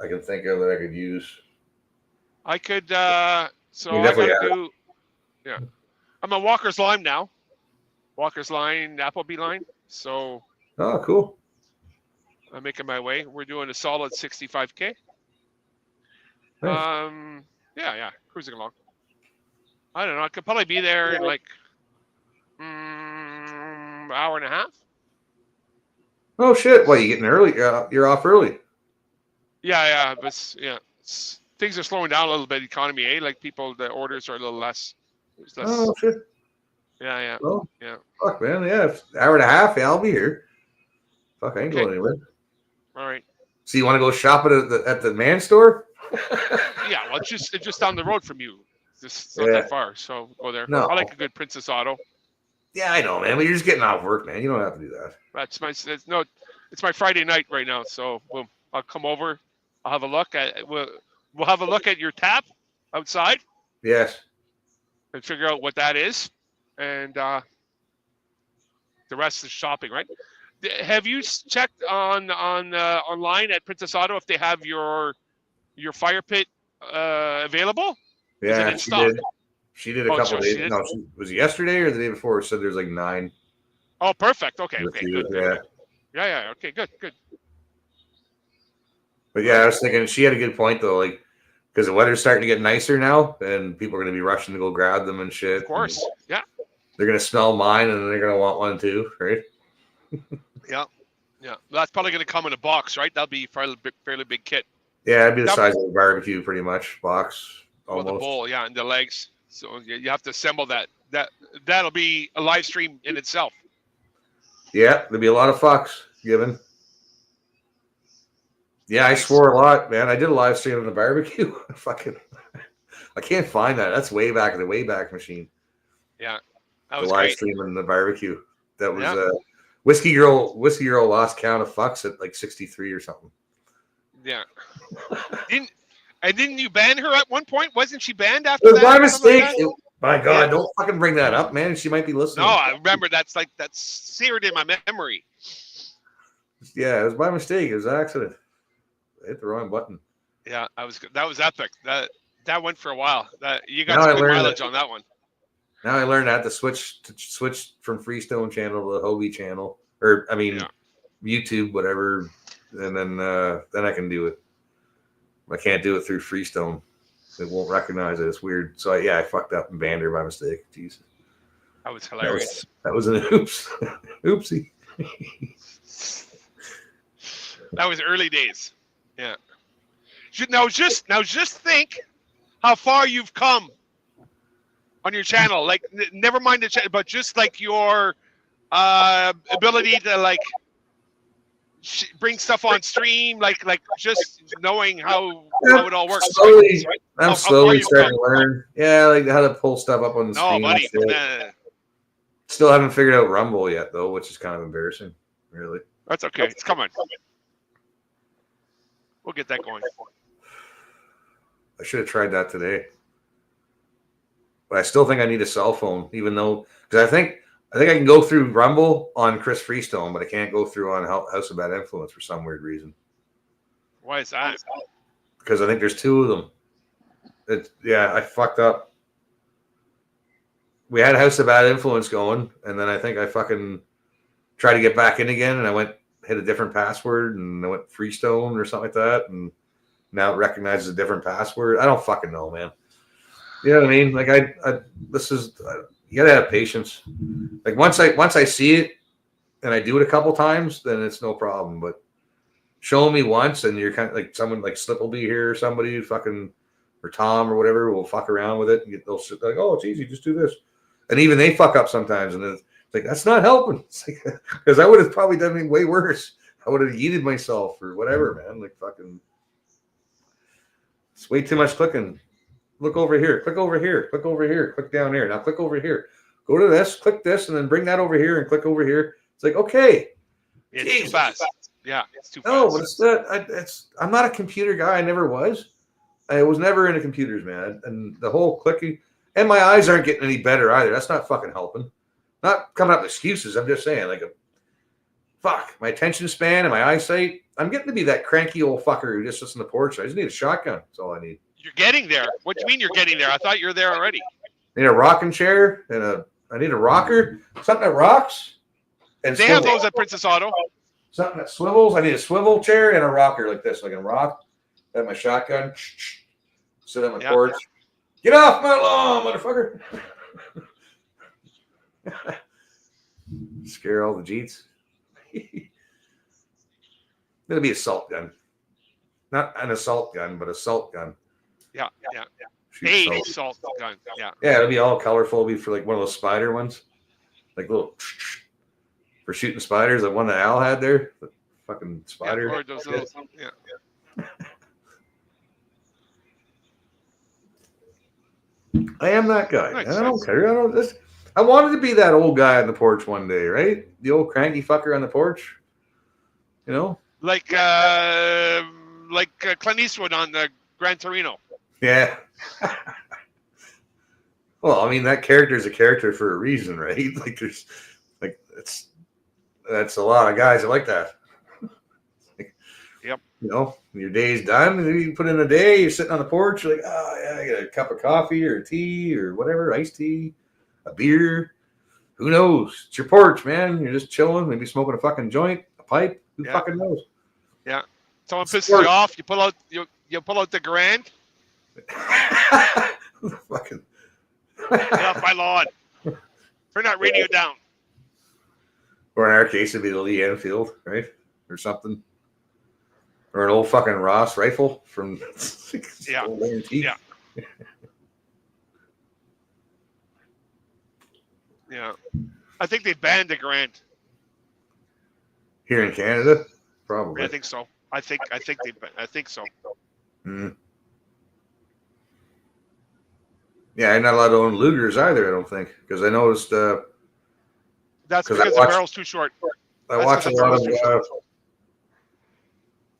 I can think of that I could use. I could, I gotta do, yeah. I'm on Walker's Line now. Walker's Line, Appleby Line. So. Oh, cool. I'm making my way. We're doing a solid 65K. Nice. Yeah, cruising along. I don't know. I could probably be there in like hour and a half. Oh shit! Well, you getting early? You're off early. Yeah, but things are slowing down a little bit. Economy, Like the orders are a little less. Oh shit! Yeah. Well, yeah. Fuck, man. Yeah, hour and a half. Yeah, I'll be here. Fuck, I ain't going anywhere. All right. So you want to go shop at the man store? Yeah, well, it's just down the road from you. It's not that far, so go there. No. I like a good Princess Auto. Yeah, I know, man. But you're just getting off work, man. You don't have to do that. It's my Friday night right now, so I'll come over. I'll have a look at we'll have a look at your tap outside. Yes. And figure out what that is, and the rest is shopping, right? Have you checked online at Princess Auto if they have your fire pit available? Yeah, is it in stock? She did a couple days. No, was it yesterday or the day before? Said there's like 9. Oh, perfect. Okay, With okay, you, good. yeah. Yeah. Okay, good. But yeah, I was thinking she had a good point though, like because the weather's starting to get nicer now, and people are going to be rushing to go grab them and shit. Of course, yeah. They're going to smell mine, and then they're going to want one too, right? Yeah. That's probably going to come in a box, right? That'll be fairly big kit. Yeah, it'd be the size of a barbecue, pretty much box. Almost. Well, the bowl, yeah, and the legs. So you have to assemble that. That'll be a live stream in itself. Yeah, there'll be a lot of fucks given. Yeah, I swore a lot, man. I did a live stream on the barbecue. I can't find that. That's way back in the Wayback Machine. Yeah, that the was live great. stream on the barbecue. That was Whiskey Girl lost count of fucks at like 63 or something. Yeah. Didn't you ban her at one point? Wasn't she banned after It was that? my mistake. Like that? My God, don't fucking bring that up, man. She might be listening. No, I remember that's seared in my memory. Yeah, it was my mistake. It was an accident. I hit the wrong button. Yeah, that was epic. That went for a while. You got Now some I good learned mileage that- on that one. Now I learned I have to switch from Freestone channel to the Hobie channel, or I mean YouTube, whatever, and then I can do it. I can't do it through Freestone. It won't recognize it. It's weird. So I fucked up and banned her by mistake. Jesus. That was hilarious. That was an oops. Oopsie. That was early days. Yeah. Now just think how far you've come on your channel. Like, never mind the channel, but just like your ability to like bring stuff on stream, like just knowing how it all works. Slowly, right? I'm slowly starting to learn. Yeah, like how to pull stuff up on the No, screen. buddy. Still haven't figured out Rumble yet, though, which is kind of embarrassing. Really. That's okay. It's coming. We'll get that going. I should have tried that today. But I still think I need a cell phone, even though because I think I can go through Rumble on Chris Freestone, but I can't go through on House of Bad Influence for some weird reason. Why is that? Because I think there's 2 of them. I fucked up. We had House of Bad Influence going, and then I think I fucking tried to get back in again, and I hit a different password, and I went Freestone or something like that, and now it recognizes a different password. I don't fucking know, man. You know what I mean? Like you gotta have patience. Like once I see it and I do it a couple times, then it's no problem. But show me once, and you're kind of like someone like Slip will be here, or somebody fucking or Tom or whatever will fuck around with it, and they'll sit like, oh, it's easy, just do this. And even they fuck up sometimes, and it's like that's not helping. It's like because I would have probably done it way worse. I would have yeeted myself or whatever, man. Like fucking, it's way too much clicking. Look over here, click over here, click over here, click down here. Now click over here. Go to this, click this, and then bring that over here and click over here. It's like, okay. It's Jesus. too fast. Yeah, it's too fast. No, but it's that. I'm not a computer guy. I never was. I was never into computers, man. And the whole clicking, and my eyes aren't getting any better either. That's not fucking helping. Not coming up with excuses. I'm just saying, fuck, my attention span and my eyesight. I'm getting to be that cranky old fucker who just sits on the porch. I just need a shotgun. That's all I need. You're getting there. What do you mean you're getting there? I thought you were there already. I need a rocking chair and I need a rocker, something that rocks. And They have those at Princess Auto. Something that swivels. I need a swivel chair and a rocker like this, so I can rock. Have my shotgun. Sit on my porch. Get off my lawn, motherfucker! Scare all the Jeets. It'll be a assault gun, not an assault gun, but a assault gun. Yeah. Shoot A salt. salt gun. Yeah. Yeah, it'll be all colorful. It'll be for like one of those spider ones, like little for shooting spiders. The one that Al had there, the fucking spider. Or those little, I am that guy. Nice. I don't care. I wanted to be that old guy on the porch one day, right? The old cranky fucker on the porch. You know, like Clint Eastwood on the Gran Torino. Yeah. Well, I mean, that character is a character for a reason, right? That's a lot of guys that like that. Yep. You know, when your day's done, and you put in a day, you're sitting on the porch, you're like, oh, yeah, I got a cup of coffee or tea or whatever, iced tea, a beer. Who knows? It's your porch, man. You're just chilling, maybe smoking a fucking joint, a pipe. Who fucking knows? Yeah. Someone pisses you off, you pull out the grand. Fucking get off my lawn. Turn that radio down. Or in our case, it'd be the Lee Enfield, right? Or something. Or an old fucking Ross rifle from yeah. old antique. Yeah. Yeah. I think they banned the Grant. Here in Canada? Probably. I think so. I think so. Mm. Yeah, I'm not allowed to own Lugers either, I don't think. Because I noticed that's because the barrel's too short. I watch a lot of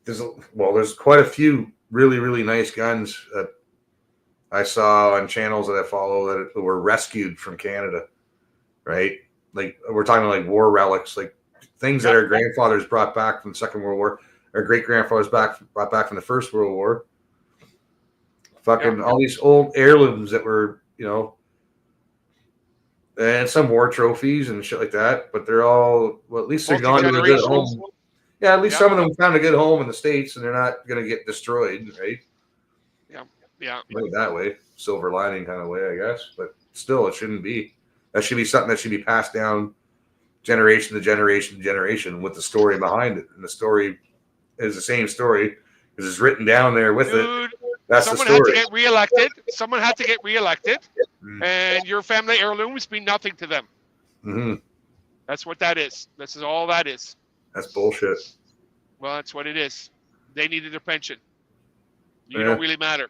there's quite a few really, really nice guns that I saw on channels that I follow that were rescued from Canada, right? Like we're talking like war relics, like things that our grandfathers brought back from the Second World War, our great grandfathers brought back from the First World War. Fucking all these old heirlooms that were, you know, and some war trophies and shit like that, but they're all, well, at least they're gone to a good home. Yeah, at least some of them found a good home in the States and they're not going to get destroyed, right? Yeah. Like that way. Silver lining kind of way, I guess. But still, it shouldn't be. That should be something that should be passed down generation to generation to generation with the story behind it. And the story is the same story because it's written down there with it. That's the story. Someone had to get reelected. Someone had to get reelected. And your family heirlooms mean nothing to them. Mm-hmm. That's what that is. This is all that is. That's bullshit. Well, that's what it is. They needed their pension. You don't really matter.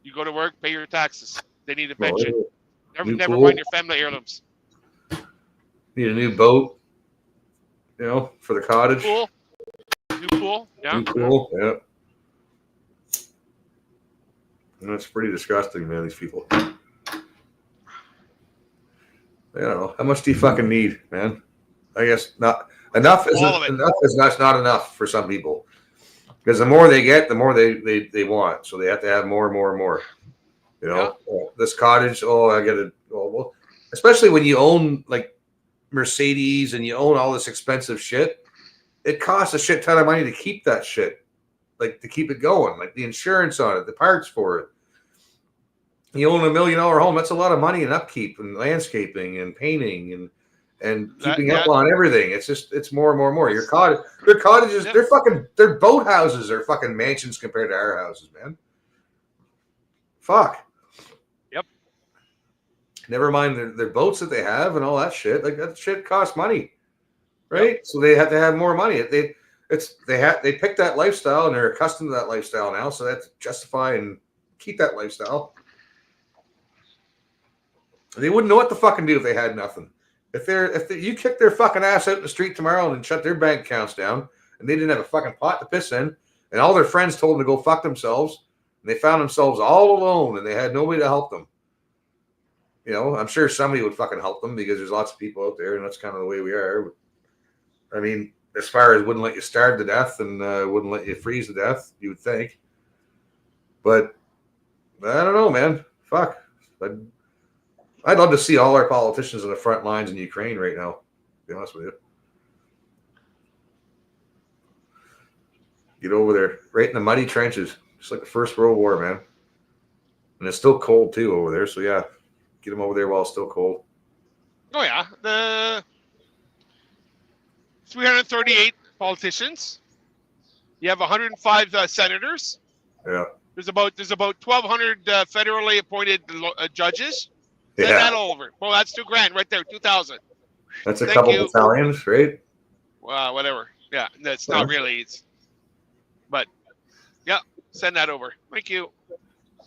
You go to work, pay your taxes. They need a pension. Never mind your family heirlooms. Need a new boat, you know, for the cottage. New pool. Yeah. New pool. Yeah. And that's pretty disgusting, man. These people. I don't know. How much do you fucking need, man? I guess not enough. Enough is not enough for some people. Because the more they get, the more they want. So they have to have more and more and more. You know, this cottage. Oh, I get it. Well, especially when you own like Mercedes and you own all this expensive shit, it costs a shit ton of money to keep that shit, like to keep it going, like the insurance on it, the parts for it. You own $1 million home. That's a lot of money in upkeep and landscaping and painting and keeping up on everything. It's more and more and more. Your cottages, their boat houses are fucking mansions compared to our houses, man. Fuck. Yep. Never mind their boats that they have and all that shit. Like that shit costs money, right? Yep. So they have to have more money. They pick that lifestyle and they're accustomed to that lifestyle now. So that's justify and keep that lifestyle. They wouldn't know what to fucking do if they had nothing. If you kick their fucking ass out in the street tomorrow and shut their bank accounts down, and they didn't have a fucking pot to piss in, and all their friends told them to go fuck themselves, and they found themselves all alone, and they had nobody to help them. You know, I'm sure somebody would fucking help them because there's lots of people out there, and that's kind of the way we are. I mean, as far as wouldn't let you starve to death and wouldn't let you freeze to death, you would think. But I don't know, man. Fuck. I'd love to see all our politicians on the front lines in Ukraine right now, to be honest with you. Get over there, right in the muddy trenches, just like the First World War, man. And it's still cold, too, over there. So, yeah, get them over there while it's still cold. Oh, yeah. The 338 politicians. You have 105 senators. Yeah. There's about 1,200 federally appointed judges. Send that over. Well, that's $2,000 right there. 2,000. That's a couple battalions, right? Well, whatever. Yeah, that's not really. But yeah, send that over. Thank you.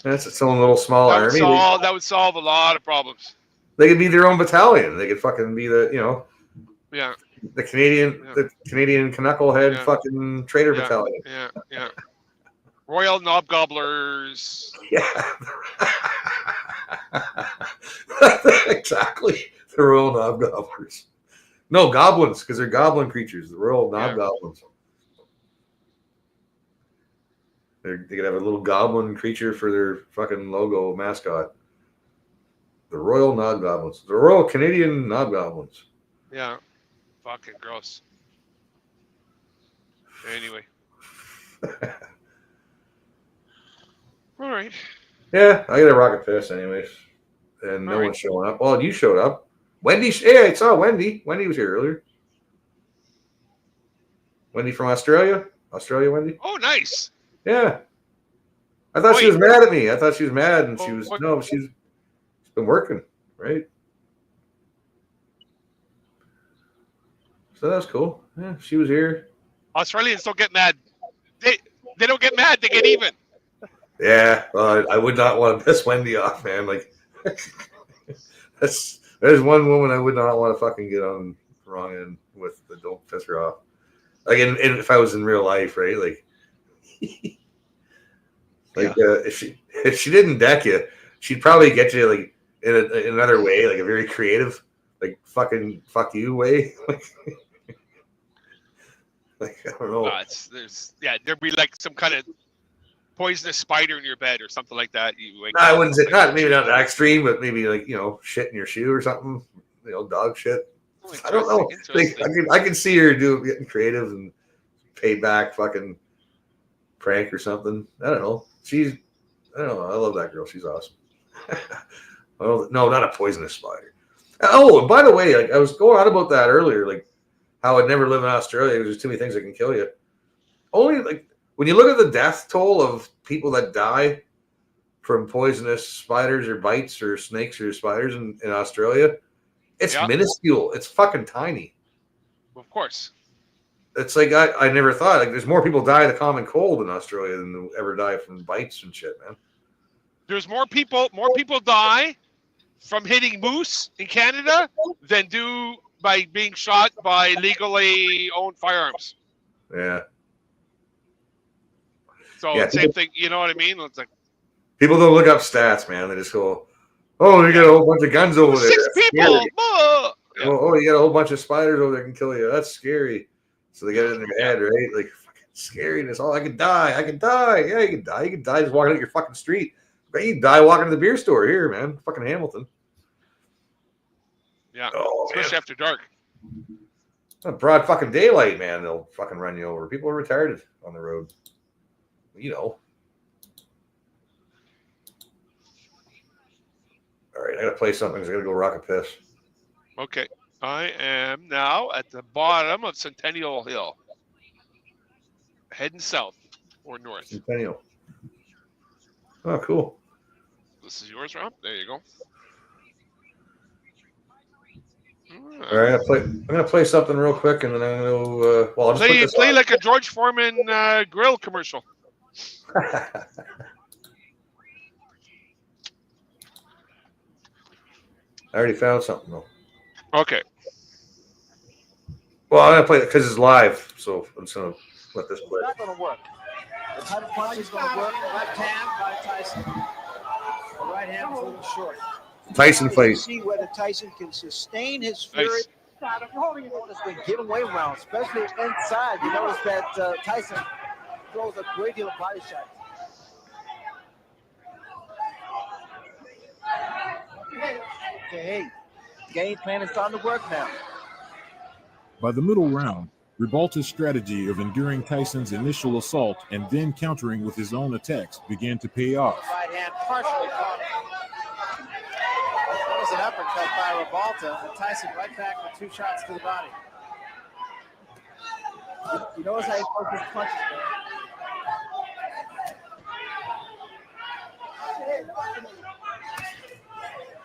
That's its own little small army. That would solve a lot of problems. They could be their own battalion. They could fucking be the the Canadian knucklehead fucking traitor battalion. Yeah. Royal Knob Gobblers. Yeah. Exactly. The Royal Knob Gobblers. No, goblins, because they're goblin creatures. The Royal Knob Goblins. They could have a little goblin creature for their fucking logo mascot. The Royal Noggoblins. The Royal Canadian Noggoblins. Yeah. Fucking gross. Anyway. All right. Yeah, I got a rocket piss anyways. And no one's showing up. Well, you showed up. Wendy, yeah, I saw Wendy. Wendy was here earlier. Wendy from Australia? Australia, Wendy? Oh, nice. Yeah. I thought she was mad at me. I thought she was mad and she was, no, she's been working, right? So that was cool. Yeah, she was here. Australians don't get mad. They don't get mad. They get even. Yeah, well, I would not want to piss Wendy off, man. Like, there's one woman I would not want to fucking get on the wrong end with. That don't piss her off. Like, if I was in real life, right? Like, if she didn't deck you, she'd probably get you like in another way, like a very creative, like fucking fuck you way. Like I don't know. There'd be like some kind of poisonous spider in your bed or something like that. I wouldn't say maybe not that extreme, but maybe like shit in your shoe or something. Dog shit. I don't know. Like, I can see her getting creative and payback fucking prank or something. I don't know. I don't know. I love that girl. She's awesome. Well, no, not a poisonous spider. Oh, and by the way, like I was going on about that earlier, like how I'd never live in Australia because there's too many things that can kill you. Only like when you look at the death toll of people that die from poisonous spiders or bites or snakes or spiders in Australia, it's minuscule. It's fucking tiny. Of course. It's like I never thought. Like there's more people die of the common cold in Australia than ever die from bites and shit, man. There's more people die from hitting moose in Canada than do by being shot by legally owned firearms. Yeah. So same thing, you know what I mean? It's like people don't look up stats, man. They just go, "Oh, you got a whole bunch of guns over there. 6 people. Oh, you got a whole bunch of spiders over there that can kill you. That's scary." So they get it in their head, right? Like fucking scariness. Oh, I could die. I could die. Yeah, you can die. You can die just walking out your fucking street. But you can die walking to the beer store here, man. Fucking Hamilton. Yeah, especially after dark. Broad fucking daylight, man. They'll fucking run you over. People are retarded on the road. All right, I gotta play something. I gotta go rock a piss. Okay, I am now at the bottom of Centennial Hill, heading south or north. Centennial. Oh, cool. This is yours, Rob. There you go. All right, I'm gonna play something real quick, and then I'm gonna I'll just play like a George Foreman grill commercial. I already found something though. Okay. Well, I'm gonna play it because it's live, so I'm just gonna let this play. It's not going to work. The type of punch is going to work. Left hand by Tyson. The right hand is a little short. Tyson plays. See whether Tyson can sustain his fury. You notice the giveaway round, especially inside. You notice that Tyson throws a great deal of body shots. Okay, game plan is starting to work now. By the middle round, Ribalta's strategy of enduring Tyson's initial assault and then countering with his own attacks began to pay off. Right hand partially caught. That was an uppercut by Ribalta, and Tyson right back with 2 shots to the body. You notice how he throws his punches there.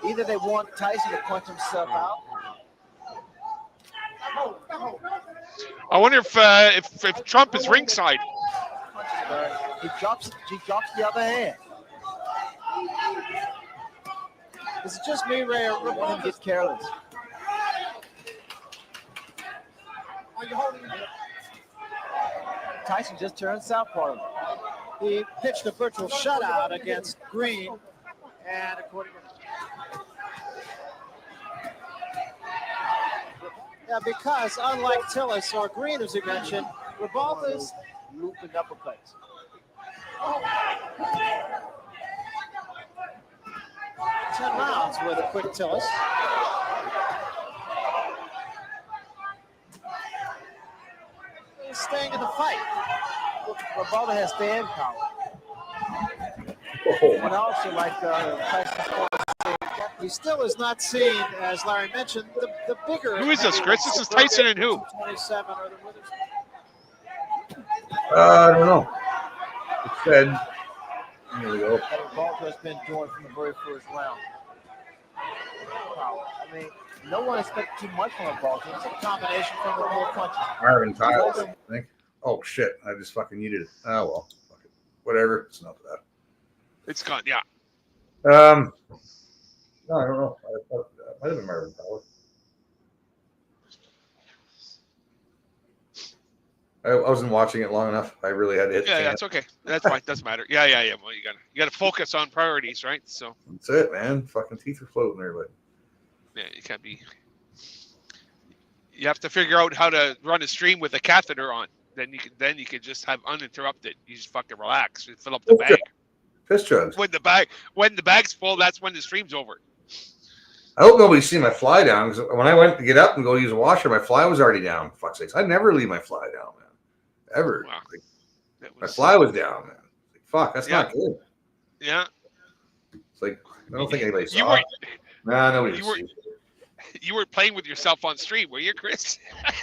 Either they want Tyson to punch himself out. I wonder if Trump is ringside. He drops the other hand. This is just me, Ray. I really want him to get careless. Tyson just turned southpaw. He pitched a virtual shutout against Green, and according to because unlike Tillis or Green, as you mentioned, Ribalta's looping uppercuts. 10 rounds with a quick Tillis. He's staying in the fight. Robaldo has stand power. What else you like Tyson? He still is not seen, as Larry mentioned, the bigger. Who is this, Chris? This is Tyson and who? 27 or the Withers. I don't know. It said. Here we go. Robaldo has been doing from the very first round. I mean, no one expected too much from Robaldo. It's a combination from the four punches. Marvin Tiles, I think. Oh shit! I just fucking needed it. Oh well, fuck it. Whatever. It's enough of that. It's gone. Yeah. No, I don't know. I thought that might have been Marvin Tiles. I wasn't watching it long enough. I really had to hit. Yeah, that's okay. That's fine. Doesn't matter. Yeah. Well, you gotta focus on priorities, right? So that's it, man. Fucking teeth are floating there, but yeah, you can't be. You have to figure out how to run a stream with a catheter on. Then you can just have uninterrupted. You just fucking relax and fill up the bag. Piss jugs. When the bag's full, that's when the stream's over. I hope nobody's seen my fly down, because when I went to get up and go use a washer, my fly was already down. Fuck's sakes. I never leave my fly down, man. Ever. Wow. Like, my fly was down, man. Like, fuck, that's not good. Yeah. It's like, I don't think anybody saw it. Nah, nobody saw it. You weren't playing with yourself on stream, were you, Chris?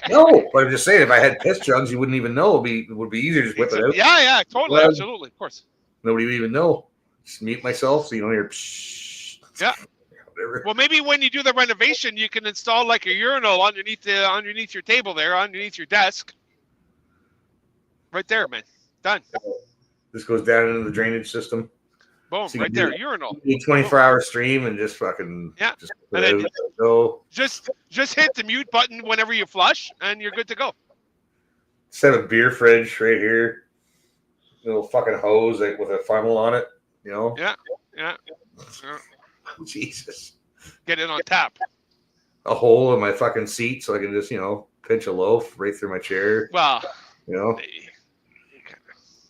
No, but I'm just saying, if I had piss jugs, you wouldn't even know. It would be easier to just whip it out. Yeah, totally, Well, absolutely, of course. Nobody would even know. Just mute myself so you don't hear psh. Yeah. Whatever. Well, maybe when you do the renovation, you can install like a urinal underneath your table there, underneath your desk. Right there, man. Done. This goes down into the drainage system. Boom, So right there, urinal. 24-hour stream and just fucking just And then go. Just hit the mute button whenever you flush, and you're good to go. Set a beer fridge right here. Little fucking hose like with a funnel on it, you know? Yeah. Jesus. Get it on tap. A hole in my fucking seat so I can just, pinch a loaf right through my chair. Well, Well,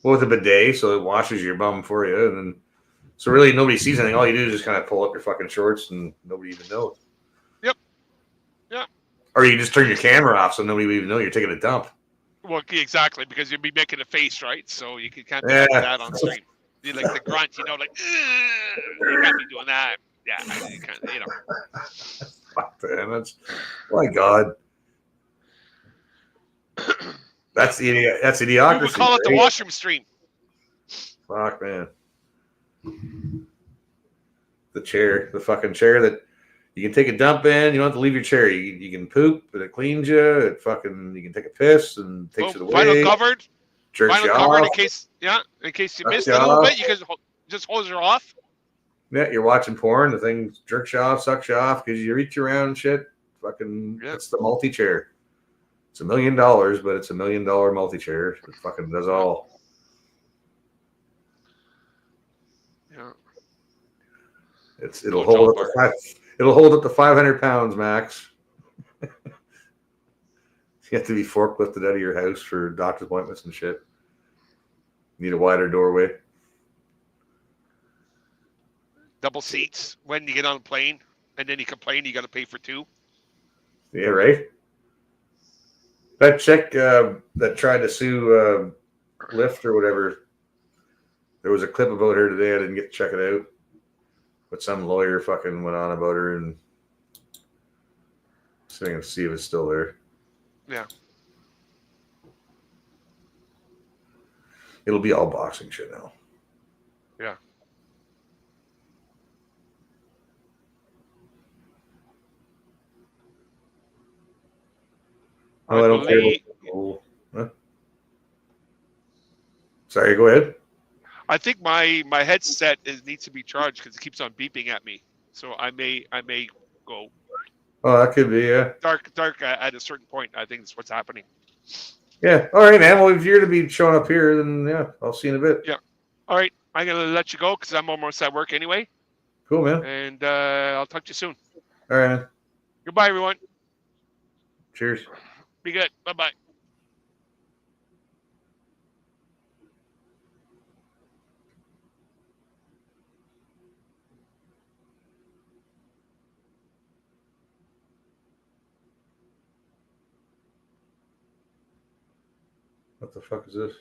with a bidet, so it washes your bum for you, and then so really nobody sees anything. All you do is just kind of pull up your fucking shorts, and nobody even knows. Yep. Yeah. Or you just turn your camera off, so nobody would even know you're taking a dump. Well, exactly, because you'd be making a face, right? So you can't do that on stream. You like the grunt, like, you can't be doing that. Yeah, you can't, Fuck, man, that's my God. That's idiocracy. We would call it the washroom stream. Fuck, man. The fucking chair that you can take a dump in. You don't have to leave your chair. You can poop, and it cleans you. You can take a piss and takes it away. Vinyl covered. Jerks Vinyl you covered off. in case you missed it a little bit. You can just hose her off. Yeah, you're watching porn. The thing jerks you off, sucks you off, gives you reach around and shit. Fucking, it's the multi-chair. It's $1 million, but it's $1 million multi-chair. It fucking does all. Yeah. It'll hold up to 500 pounds max. You have to be forklifted out of your house for doctor's appointments and shit. Need a wider doorway. Double seats when you get on a plane, and then you complain you got to pay for two. Yeah, right. That chick that tried to sue Lyft or whatever, there was a clip about her today. I didn't get to check it out. But some lawyer fucking went on about her, and so I'm going to see if it's still there. Yeah. It'll be all boxing shit now. Yeah. Oh, I don't care. Huh? Sorry, go ahead. I think my headset needs to be charged because it keeps on beeping at me. So I may go. Oh, that could be, yeah. Dark at a certain point. I think that's what's happening. Yeah. All right, man. Well, if you're to be showing up here, then yeah, I'll see you in a bit. Yeah. All right. I'm gonna let you go because I'm almost at work anyway. Cool, man. And I'll talk to you soon. All right, man. Goodbye, everyone. Cheers. Be good. Bye-bye. What the fuck is this?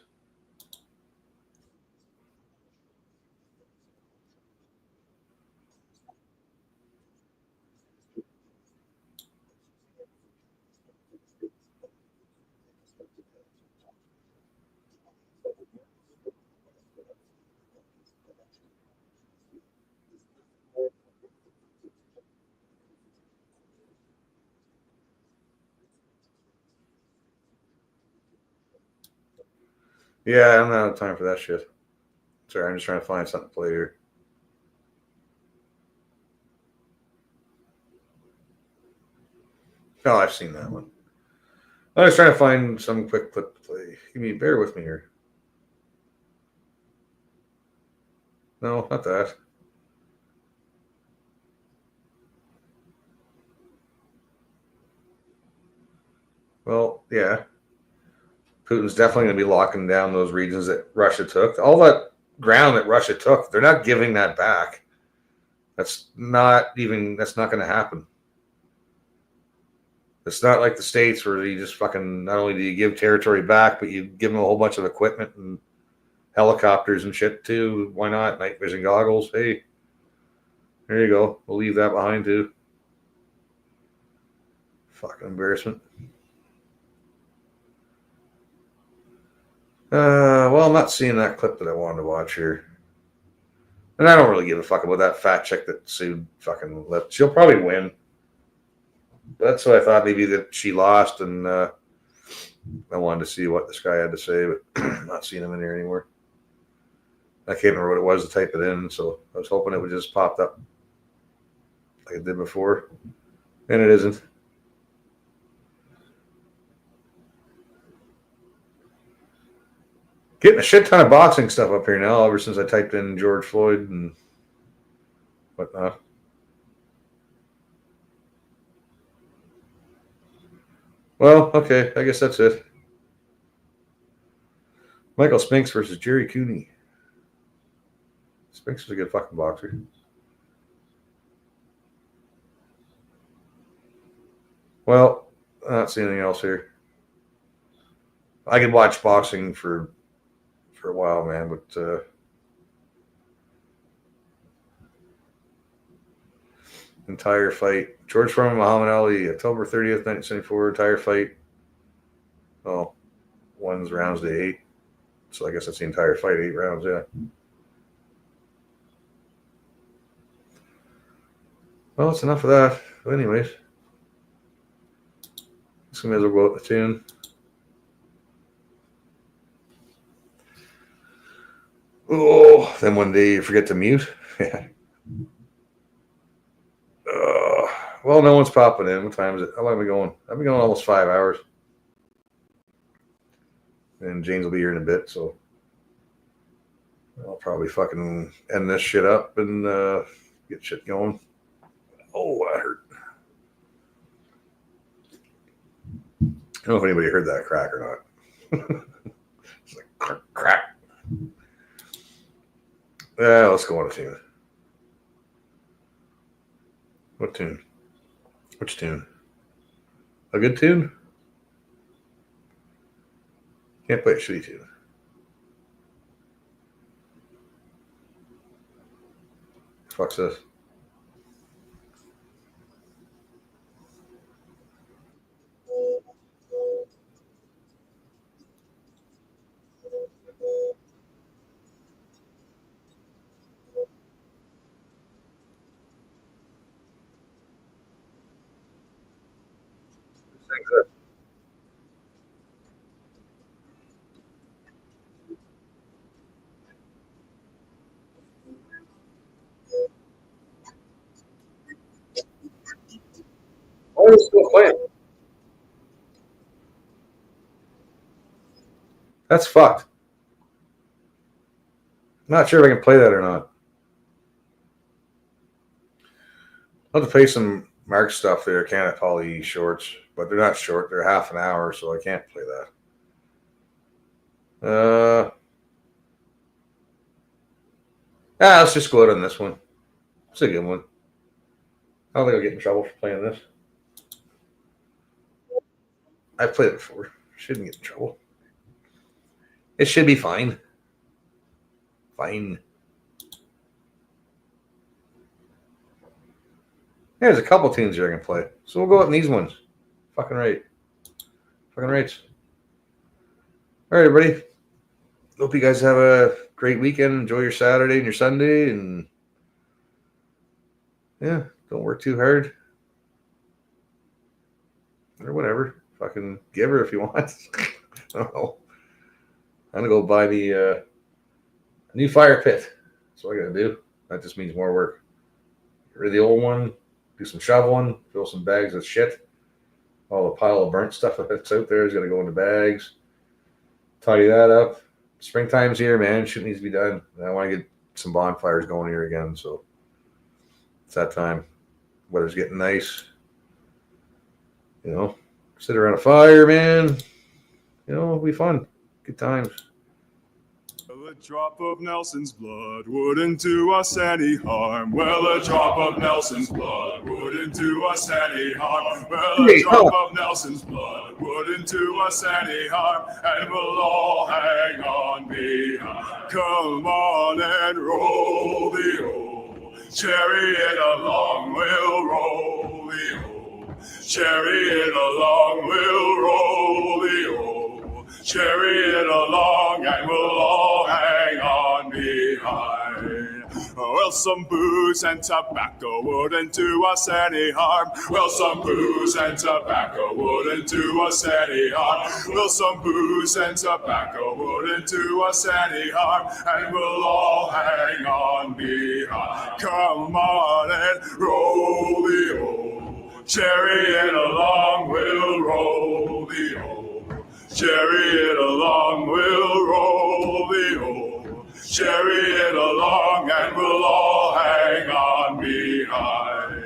Yeah, I'm not out of time for that shit. Sorry, I'm just trying to find something to play here. Oh, I've seen that one. I was trying to find some quick clip to play. Bear with me here. No, not that. Well, yeah. Putin's definitely going to be locking down those regions that Russia took. All that ground that Russia took, they're not giving that back. That's not going to happen. It's not like the States where you just fucking, not only do you give territory back, but you give them a whole bunch of equipment and helicopters and shit too. Why not? Night vision goggles. Hey, there you go. We'll leave that behind too. Fucking embarrassment. Well, I'm not seeing that clip that I wanted to watch here. And I don't really give a fuck about that fat chick that sued fucking Lip. She'll probably win. That's what I thought, maybe that she lost, and I wanted to see what this guy had to say, but I'm not seeing him in here anymore. I can't remember what it was to type it in, so I was hoping it would just pop up like it did before. And it isn't. Getting a shit ton of boxing stuff up here now ever since I typed in George Floyd and whatnot. Well, okay, I guess that's it. Michael Spinks versus Jerry Cooney. Spinks is a good fucking boxer. Well, I don't see anything else here. I could watch boxing for a while, man, but entire fight. George Foreman, Muhammad Ali, October 30th, 1974, entire fight. Oh, one's rounds to 8. So I guess that's the entire fight, 8 rounds, yeah. Well, that's enough of that. But anyways, so we may as well go out the tune. Oh, then one day you forget to mute. Yeah. Well, no one's popping in. What time is it? How long have we going? I've been going almost 5 hours. And James will be here in a bit, so I'll probably fucking end this shit up and get shit going. Oh, that hurt. I don't know if anybody heard that crack or not. It's like crack, crack. Yeah, let's go on a tune. What tune? Which tune? A good tune? Can't play a shitty tune. Fuck's this? Why is it still playing? That's fucked. I'm not sure if I can play that or not. I'll have to play some Mark stuff there, can't I? Poly shorts, but they're not short. They're half an hour, so I can't play that. Let's just go out on this one. It's a good one. I don't think I'll get in trouble for playing this. I've played it before. Shouldn't get in trouble. It should be fine. Fine. Yeah, there's a couple tunes here I can play. So we'll go out in these ones. Fucking right. Fucking right. All right, everybody. Hope you guys have a great weekend. Enjoy your Saturday and your Sunday. And yeah, don't work too hard. Or whatever. Fucking give her if you want. I don't know. I'm going to go buy the a new fire pit. That's what I got to do. That just means more work. Get rid of the old one. Do some shoveling. Fill some bags of shit. All the pile of burnt stuff that's out there is going to go into bags. Tidy that up. Springtime's here, man. Shit needs to be done. And I want to get some bonfires going here again. So it's that time. Weather's getting nice. You know, sit around a fire, man. You know, it'll be fun. Good times. A drop of Nelson's blood wouldn't do us any harm. Well, a drop of Nelson's blood wouldn't do us any harm. Well, a drop of Nelson's blood wouldn't do us any harm. And we'll all hang on behind. Come on and roll the old chariot along. We'll roll the old chariot along. We'll roll the old chariot along, and we'll all hang on behind. Well, some booze and tobacco wouldn't do us any harm. Well, some booze and tobacco wouldn't do us any harm. Well, some booze and tobacco wouldn't do us any harm, and we'll all hang on behind. Come on and roll the old chariot along. We'll roll the old chariot along. We'll roll the old chariot along, and we'll all hang on behind.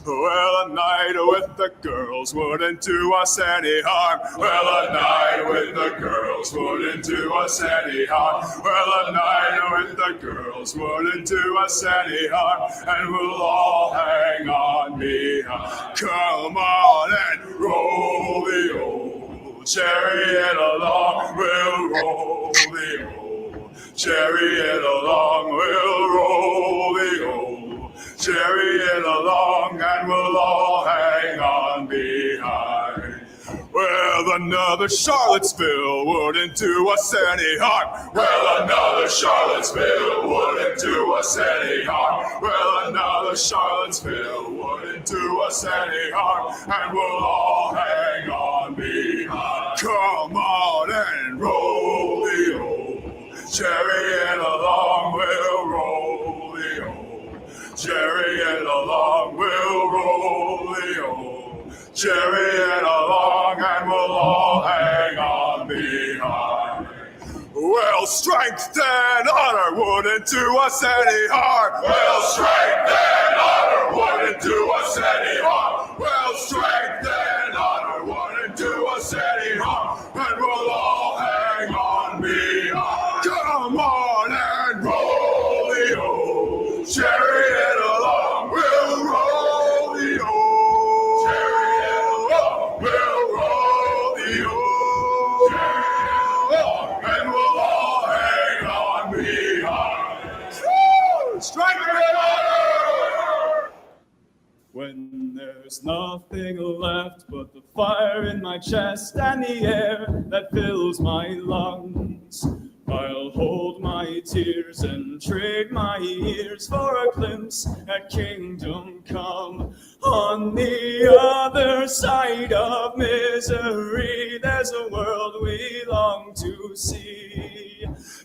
Well, a night with the girls wouldn't do us any harm. Well, a night with the girls wouldn't do us any harm. Well, a night with the girls wouldn't do us any harm, and we'll all hang on behind. Come on and roll the old chariot along. We'll roll the old chariot along. We'll roll the old chariot along, and we'll all hang on behind. Well, another Charlottesville wouldn't do us any harm. Well, another Charlottesville wouldn't do us any harm. Well, another Charlottesville wouldn't do us any harm, and we'll all hang on behind. Come on and roll the old chariot along. We'll roll the old chariot along. We'll roll the old chariot along, and we'll all hang on behind. Well, strength and honor wouldn't do us any harm. Well, strength and honor wouldn't do us any harm. Well, strength and honor wouldn't do us any harm, and we'll all hang on behind. Come on and roll the old chariot along. We'll roll the old chariot along. We'll roll the old chariot along, and we'll all hang on behind. Strike and honor! When there's nothing left but the fire in my chest and the air that fills my lungs, I'll hold my tears and trade my ears for a glimpse at kingdom come. On the other side of misery, there's a world we long to see.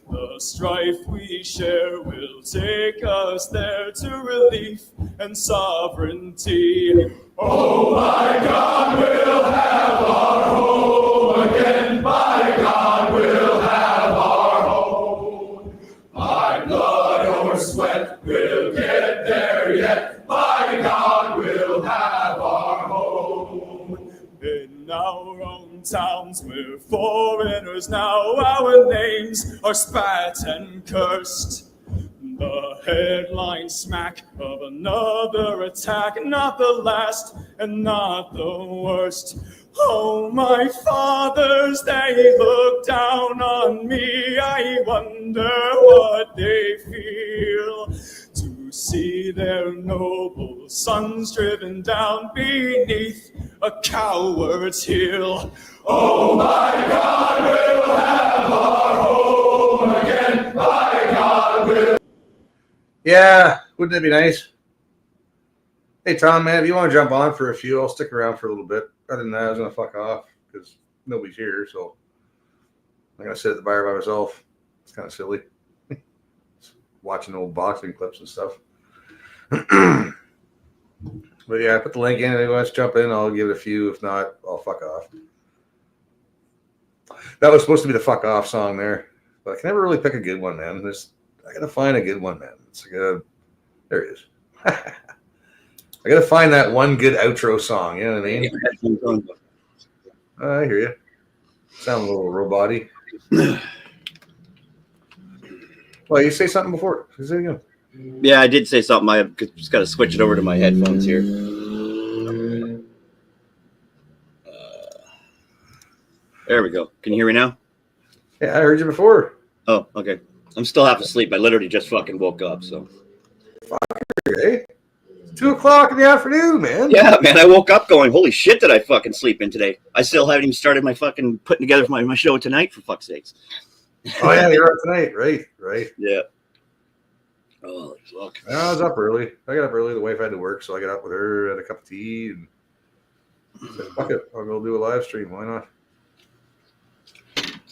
The strife we share will take us there to relief and sovereignty. Oh my God, we'll have our home again. By God, we'll have our home. By blood or sweat, we'll get there yet. By God, we'll have our home. In our own towns, we're foreigners now. Our names are spat and cursed. The headline smack of another attack, not the last and not the worst. Oh, my fathers, they look down on me. I wonder what they feel to see their noble sons driven down beneath a coward's heel. Oh, my God, we'll have our home again. My God, we'll. Yeah, wouldn't it be nice? Hey, Tom, man, if you want to jump on for a few, I'll stick around for a little bit. Other than that, I was going to fuck off because nobody's here, so I'm going to sit at the bar by myself. It's kind of silly. Watching old boxing clips and stuff. But yeah, I put the link in. If anyone wants to jump in, I'll give it a few. If not, I'll fuck off. That was supposed to be the fuck off song there, but I can never really pick a good one, man. I got to find a good one, man. It's like there it is. I got to find that one good outro song. You know what I mean? I hear you. Sound a little robot-y. Well, you say something before. Say it again. Yeah, I did say something. I just got to switch it over to my headphones here. There we go. Can you hear me now? Yeah, I heard you before. Oh, okay. I'm still half asleep. I literally just fucking woke up, so. Okay. 2 o'clock in the afternoon, man. Yeah, man, I woke up going, holy shit, did I fucking sleep in today? I still haven't even started my fucking putting together my show tonight, for fuck's sakes. Oh, yeah, you're up tonight. Right. Yeah. Oh, fuck. I was up early. I got up early. The wife had to work, so I got up with her, had a cup of tea, and said, fuck it, I'll go do a live stream. Why not?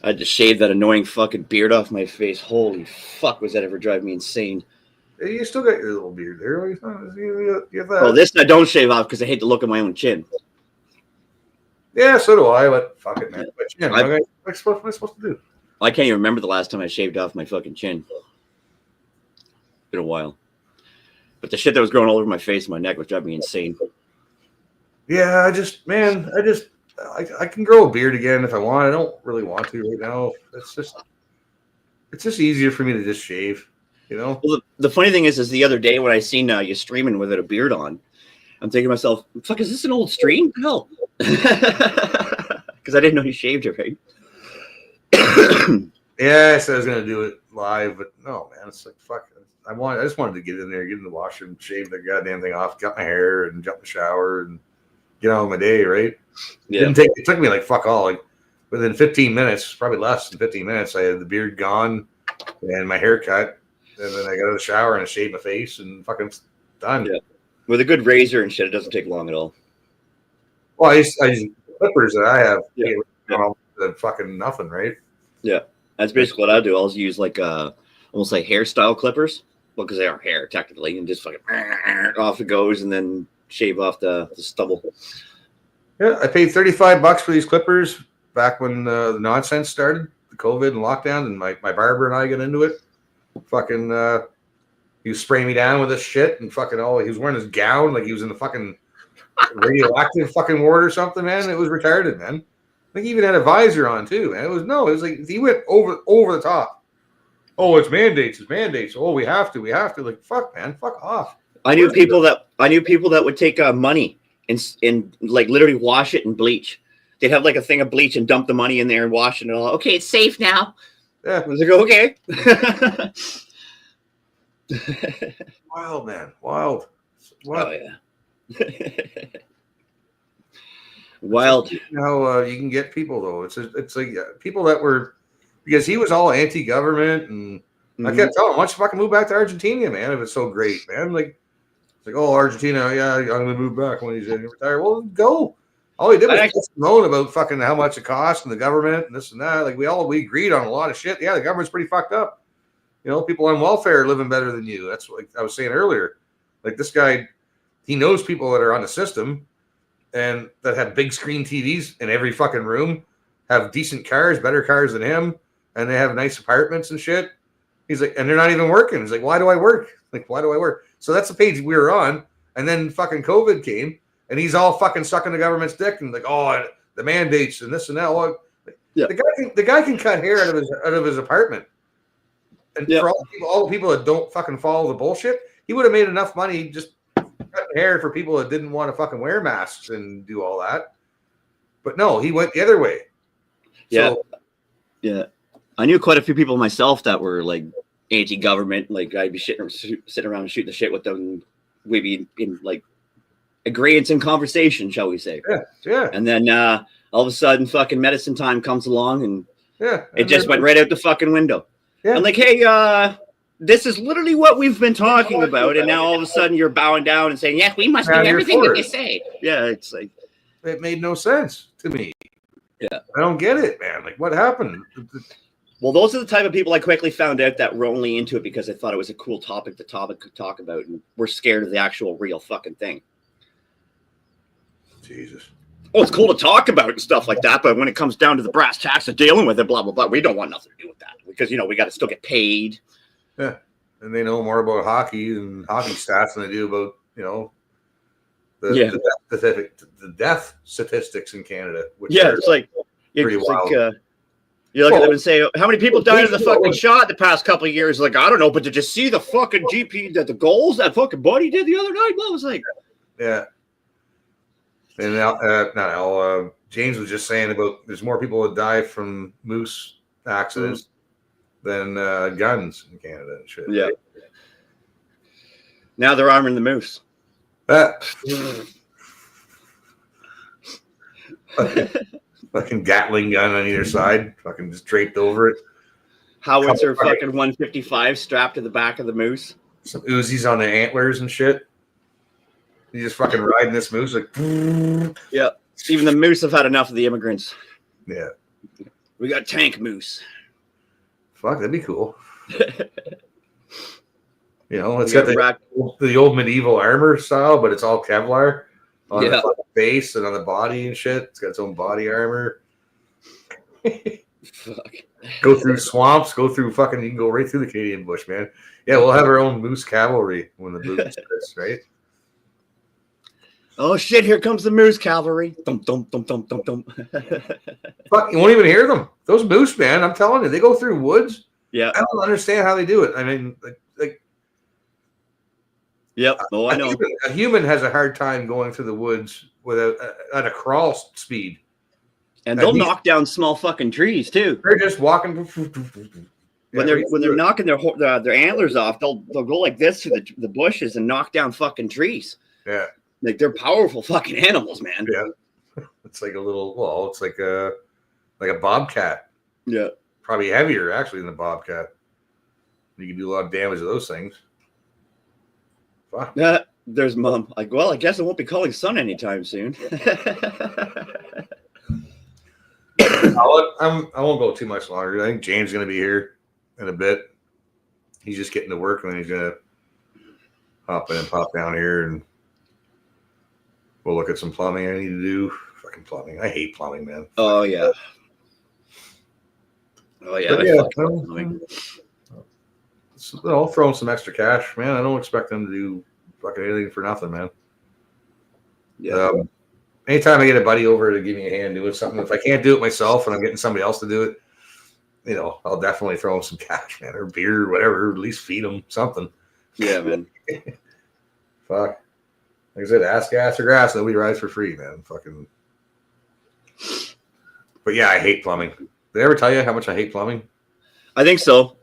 I had to shave that annoying fucking beard off my face. Holy fuck, was that ever drive me insane? Hey, you still got your little beard there. You have that. Well, this I don't shave off because I hate the look of my own chin. Yeah, so do I, but fuck it, man. But yeah, what am I supposed to do? I can't even remember the last time I shaved off my fucking chin. Been a while. But the shit that was growing all over my face and my neck was driving me insane. Yeah, I can grow a beard again if I want. I don't really want to right now. It's just easier for me to just shave, you know? Well, the funny thing is the other day when I seen you streaming without a beard on, I'm thinking to myself, fuck, is this an old stream? Hell. Because I didn't know you shaved it, right? Yeah, I said I was gonna do it live, but no, man, it's like fuck. I just wanted to get in there, get in the washer, and shave the goddamn thing off, cut my hair, and jump in the shower, and get on with my day, right? Yeah. It took me like fuck all. Like within 15 minutes, probably less than 15 minutes, I had the beard gone and my hair cut, and then I got out of the shower and I shaved my face and fucking done. Yeah. With a good razor and shit, it doesn't take long at all. Well, I use clippers that I have. Yeah. Fucking nothing, right? Yeah, that's basically what I do. I'll use like almost like hairstyle clippers, well, because they are hair technically, and just fucking off it goes, and then shave off the stubble. Yeah, I paid $35 for these clippers back when the nonsense started, the COVID and lockdown, and my barber and I got into it. Fucking, he was spraying me down with this shit, and fucking he was wearing his gown like he was in the fucking radioactive fucking ward or something, man. It was retarded, man. I think he even had a visor on too, man. It was like he went over the top. Oh, it's mandates. Oh, we have to. Like, fuck, man, fuck off. I knew people that would take money and like literally wash it in bleach. They'd have like a thing of bleach and dump the money in there and wash it and all. Okay, it's safe now. Yeah. I was like, okay. Wild, man. Wild. Oh yeah. Wild. How you can get people though. It's like people that were, because he was all anti-government, and I kept telling him, why don't you fucking move back to Argentina, man? If it's so great, man. Like, it's like, oh, Argentina, yeah, I'm gonna move back when he's retired. Well, go. All he did was moan about fucking how much it costs and the government and this and that. Like we agreed on a lot of shit. Yeah, the government's pretty fucked up. You know, people on welfare are living better than you. That's what I was saying earlier. Like this guy, he knows people that are on the system and that have big screen TVs in every fucking room, have decent cars, better cars than him, and they have nice apartments and shit. He's like, and they're not even working. He's like, why do I work? Like, why do I work? So that's the page we were on. And then fucking COVID came, and he's all fucking sucking the government's dick and like, oh, the mandates and this and that. Well, yeah. The guy can cut hair out of his apartment. And for all the people that don't fucking follow the bullshit, he would have made enough money just cutting hair for people that didn't want to fucking wear masks and do all that. But no, he went the other way. Yeah. Yeah. I knew quite a few people myself that were like anti-government. Like I'd be sitting around and shooting the shit with them. We'd be in like agreements and conversation, shall we say. Yeah. Yeah. And then all of a sudden fucking medicine time comes along and yeah, it just went right out the fucking window. Yeah. I'm like, hey, this is literally what we've been talking about. And now all of a sudden you're bowing down and saying, yes, we must do everything that you say. Yeah, it's like it made no sense to me. Yeah. I don't get it, man. Like, what happened? Well, those are the type of people I quickly found out that were only into it because they thought it was a cool topic to talk about, and we're scared of the actual real fucking thing. Jesus. Oh, it's cool to talk about and stuff like that, but when it comes down to the brass tacks of dealing with it, blah, blah, blah, we don't want nothing to do with that because, we got to still get paid. Yeah. And they know more about hockey and hockey stats than they do about, the death statistics in Canada. Which it's like, pretty wild. Like, you look at them and say, how many people died in the fucking shot the past couple of years? Like, I don't know, but did you see the fucking GP, the goals that fucking Buddy did the other night? Well, I was like, yeah. And now, James was just saying about there's more people that die from moose accidents than guns in Canada and shit. Yeah. Now they're arming the moose. Fucking Gatling gun on either side, fucking just draped over it. Howitzer fucking 155 strapped to the back of the moose. Some Uzis on the antlers and shit. You just fucking riding this moose like. Yeah, even the moose have had enough of the immigrants. Yeah, we got tank moose. Fuck, that'd be cool. It's got the old medieval armor style, but it's all Kevlar on the face and on the body and shit. It's got its own body armor. Fuck. Go through swamps, you can go right through the Canadian bush, man. Yeah, we'll have our own moose cavalry when the moose is, right? Oh shit, here comes the moose cavalry. Thump, thump, thump, thump, thump, thump. Fuck, you won't even hear them. Those moose, man, I'm telling you, they go through woods. Yeah. I don't understand how they do it. I mean, like yep. Oh, I know. A human has a hard time going through the woods at a crawl speed. And they'll knock down small fucking trees too. They're just walking. When they're knocking their antlers off, they'll go like this through the bushes and knock down fucking trees. Yeah. Like they're powerful fucking animals, man. Yeah. It's like it's like a bobcat. Yeah. Probably heavier actually than a bobcat. You can do a lot of damage to those things. Fuck. Yeah. There's Mom. Like, well, I guess I won't be calling Son anytime soon. I won't go too much longer. I think James is going to be here in a bit. He's just getting to work, and then he's going to hop in and pop down here, and we'll look at some plumbing I need to do. Fucking plumbing. I hate plumbing, man. Oh, yeah. Oh, yeah. I'll throw in some extra cash, man. I don't expect them to do fucking anything for nothing, man. Yeah. Anytime I get a buddy over to give me a hand doing something, if I can't do it myself and I'm getting somebody else to do it, I'll definitely throw them some cash, man, or beer or whatever, or at least feed them something. Yeah, man. Fuck. Like I said, ass, gas, or grass, nobody rides for free, man. Fucking. But yeah, I hate plumbing. Did I ever tell you how much I hate plumbing? I think so.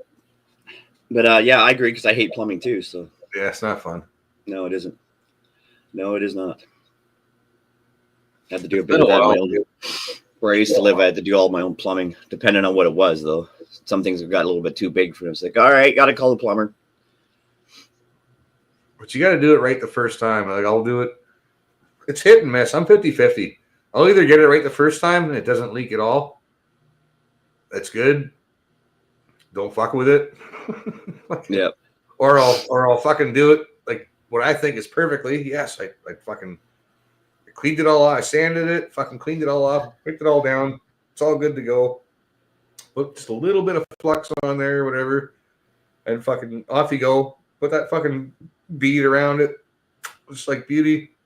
But yeah, I agree because I hate plumbing too. So yeah, it's not fun. No, it isn't. No, it is not. I had to do a bit of that. Where I used to live, I had to do all my own plumbing, depending on what it was, though. Some things have got a little bit too big for them. It's like, all right, got to call the plumber. But you got to do it right the first time. Like, I'll do it. It's hit and miss. I'm 50-50. I'll either get it right the first time and it doesn't leak at all. That's good. Don't fuck with it. Yeah. Or I'll fucking do it like what I think is perfectly. Yes, I fucking cleaned it all off. I sanded it, fucking cleaned it all off, picked it all down. It's all good to go. Put just a little bit of flux on there, whatever, and fucking off you go. Put that fucking bead around it, just like beauty.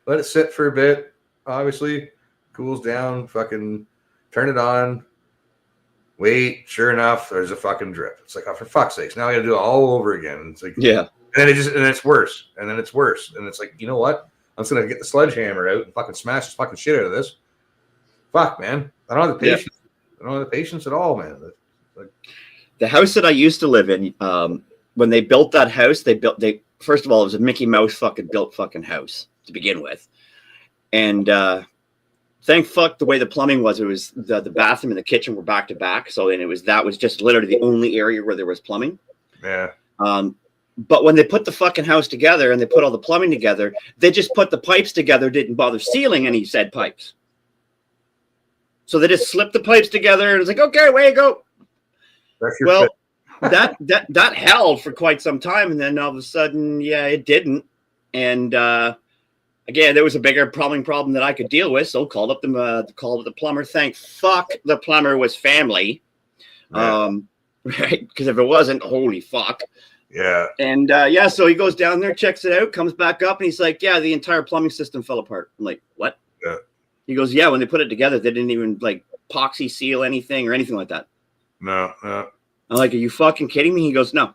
Let it sit for a bit. Obviously, cools down. Fucking turn it on. Wait, sure enough, there's a fucking drip. It's like, oh, for fuck's sakes, now I got to do it all over again. It's like, yeah. And then it's worse. And then it's worse. And it's like, you know what? I'm just gonna get the sledgehammer out and fucking smash the fucking shit out of this. Fuck, man. I don't have the patience. I don't have the patience at all, man. Like, the house that I used to live in, when they built that house, they first of all, it was a Mickey Mouse fucking built fucking house to begin with. And thank fuck the way the plumbing was, it was the bathroom and the kitchen were back to back. So then that was just literally the only area where there was plumbing. Yeah. But when they put the fucking house together and they put all the plumbing together, they just put the pipes together, didn't bother sealing any said pipes. So they just slipped the pipes together and it's like, okay, way to go. Well, that held for quite some time, and then all of a sudden, yeah, it didn't. And again, there was a bigger plumbing problem that I could deal with, so called up the plumber. Thank fuck the plumber was family, right? Because if it wasn't, holy fuck. Yeah. And so he goes down there, checks it out, comes back up, and he's like, yeah, the entire plumbing system fell apart. I'm like, what? Yeah. He goes, yeah, when they put it together, they didn't even like epoxy seal anything or anything like that. No. I'm like, are you fucking kidding me? He goes, no.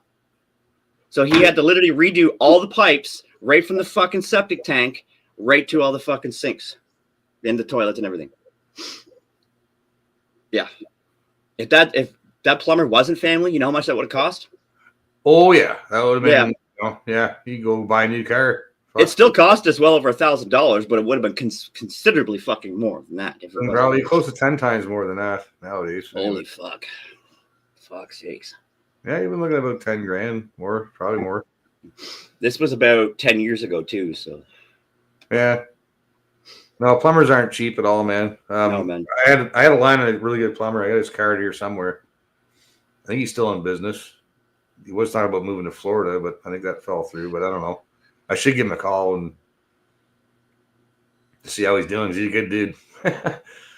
So he had to literally redo all the pipes right from the fucking septic tank right to all the fucking sinks and the toilets and everything. Yeah. If that plumber wasn't family, you know how much that would have cost? Oh yeah, that would have been. Yeah, you go buy a new car. Fuck. It still cost us well over $1,000, but it would have been considerably fucking more than that. If it probably close to 10 times more than that nowadays. Holy fuck! Fuck's sakes. Yeah, you've been looking at about 10 grand more, probably more. This was about 10 years ago too, so. Yeah. No, plumbers aren't cheap at all, man. No, man. I had a line of a really good plumber. I got his card here somewhere. I think he's still in business. He was talking about moving to Florida, but I think that fell through. But I don't know. I should give him a call and see how he's doing. He's a good dude.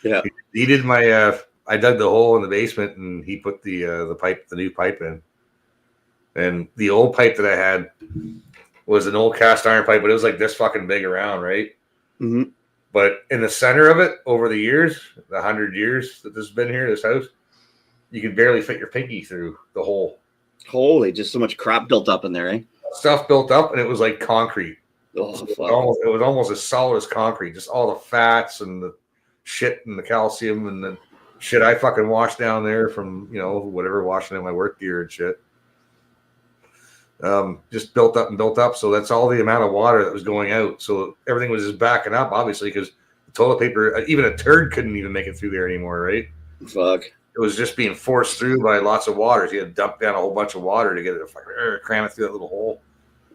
Yeah. He did my. I dug the hole in the basement, and he put the new pipe in. And the old pipe that I had was an old cast iron pipe, but it was like this fucking big around, right? Mm-hmm. But in the center of it, over the years, the 100 years that this has been here, this house, you could barely fit your pinky through the hole. Holy, just so much crap built up in there, eh? Stuff built up, and it was like concrete. Oh, fuck. It was almost as solid as concrete. Just all the fats and the shit and the calcium and the shit I fucking washed down there from, whatever, washing in my work gear and shit. Just built up and built up. So that's all the amount of water that was going out. So everything was just backing up, obviously, because the toilet paper, even a turd couldn't even make it through there anymore, right? Fuck. It was just being forced through by lots of water. So you had to dump down a whole bunch of water to get it to fucking cram it through that little hole.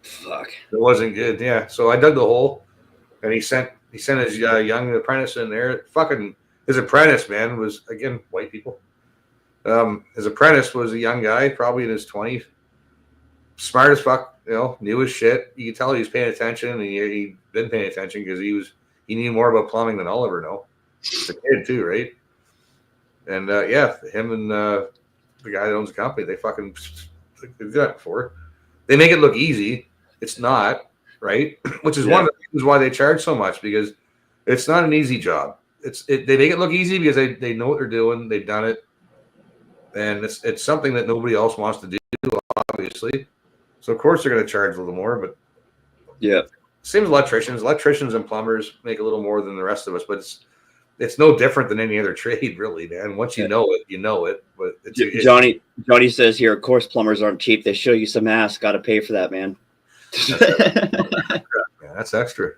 Fuck. It wasn't good. Yeah. So I dug the hole, and he sent his young apprentice in there. Fucking his apprentice, man, was, again, white people. His apprentice was a young guy, probably in his 20s. Smart as fuck, knew his shit. You could tell he was paying attention, and he'd been paying attention because he knew more about plumbing than I'll ever know. He's a kid too, right? And him and the guy that owns the company, they've done that before. They make it look easy. It's not, right? Which is one of the reasons why they charge so much, because it's not an easy job. They make it look easy because they know what they're doing. They've done it, and it's something that nobody else wants to do, obviously. So of course they're going to charge a little more, but same as electricians and plumbers make a little more than the rest of us, but it's no different than any other trade, really, man. Once you know it, you know it. But Johnny says here, of course plumbers aren't cheap. They show you some ass. Got to pay for that, man. That's extra.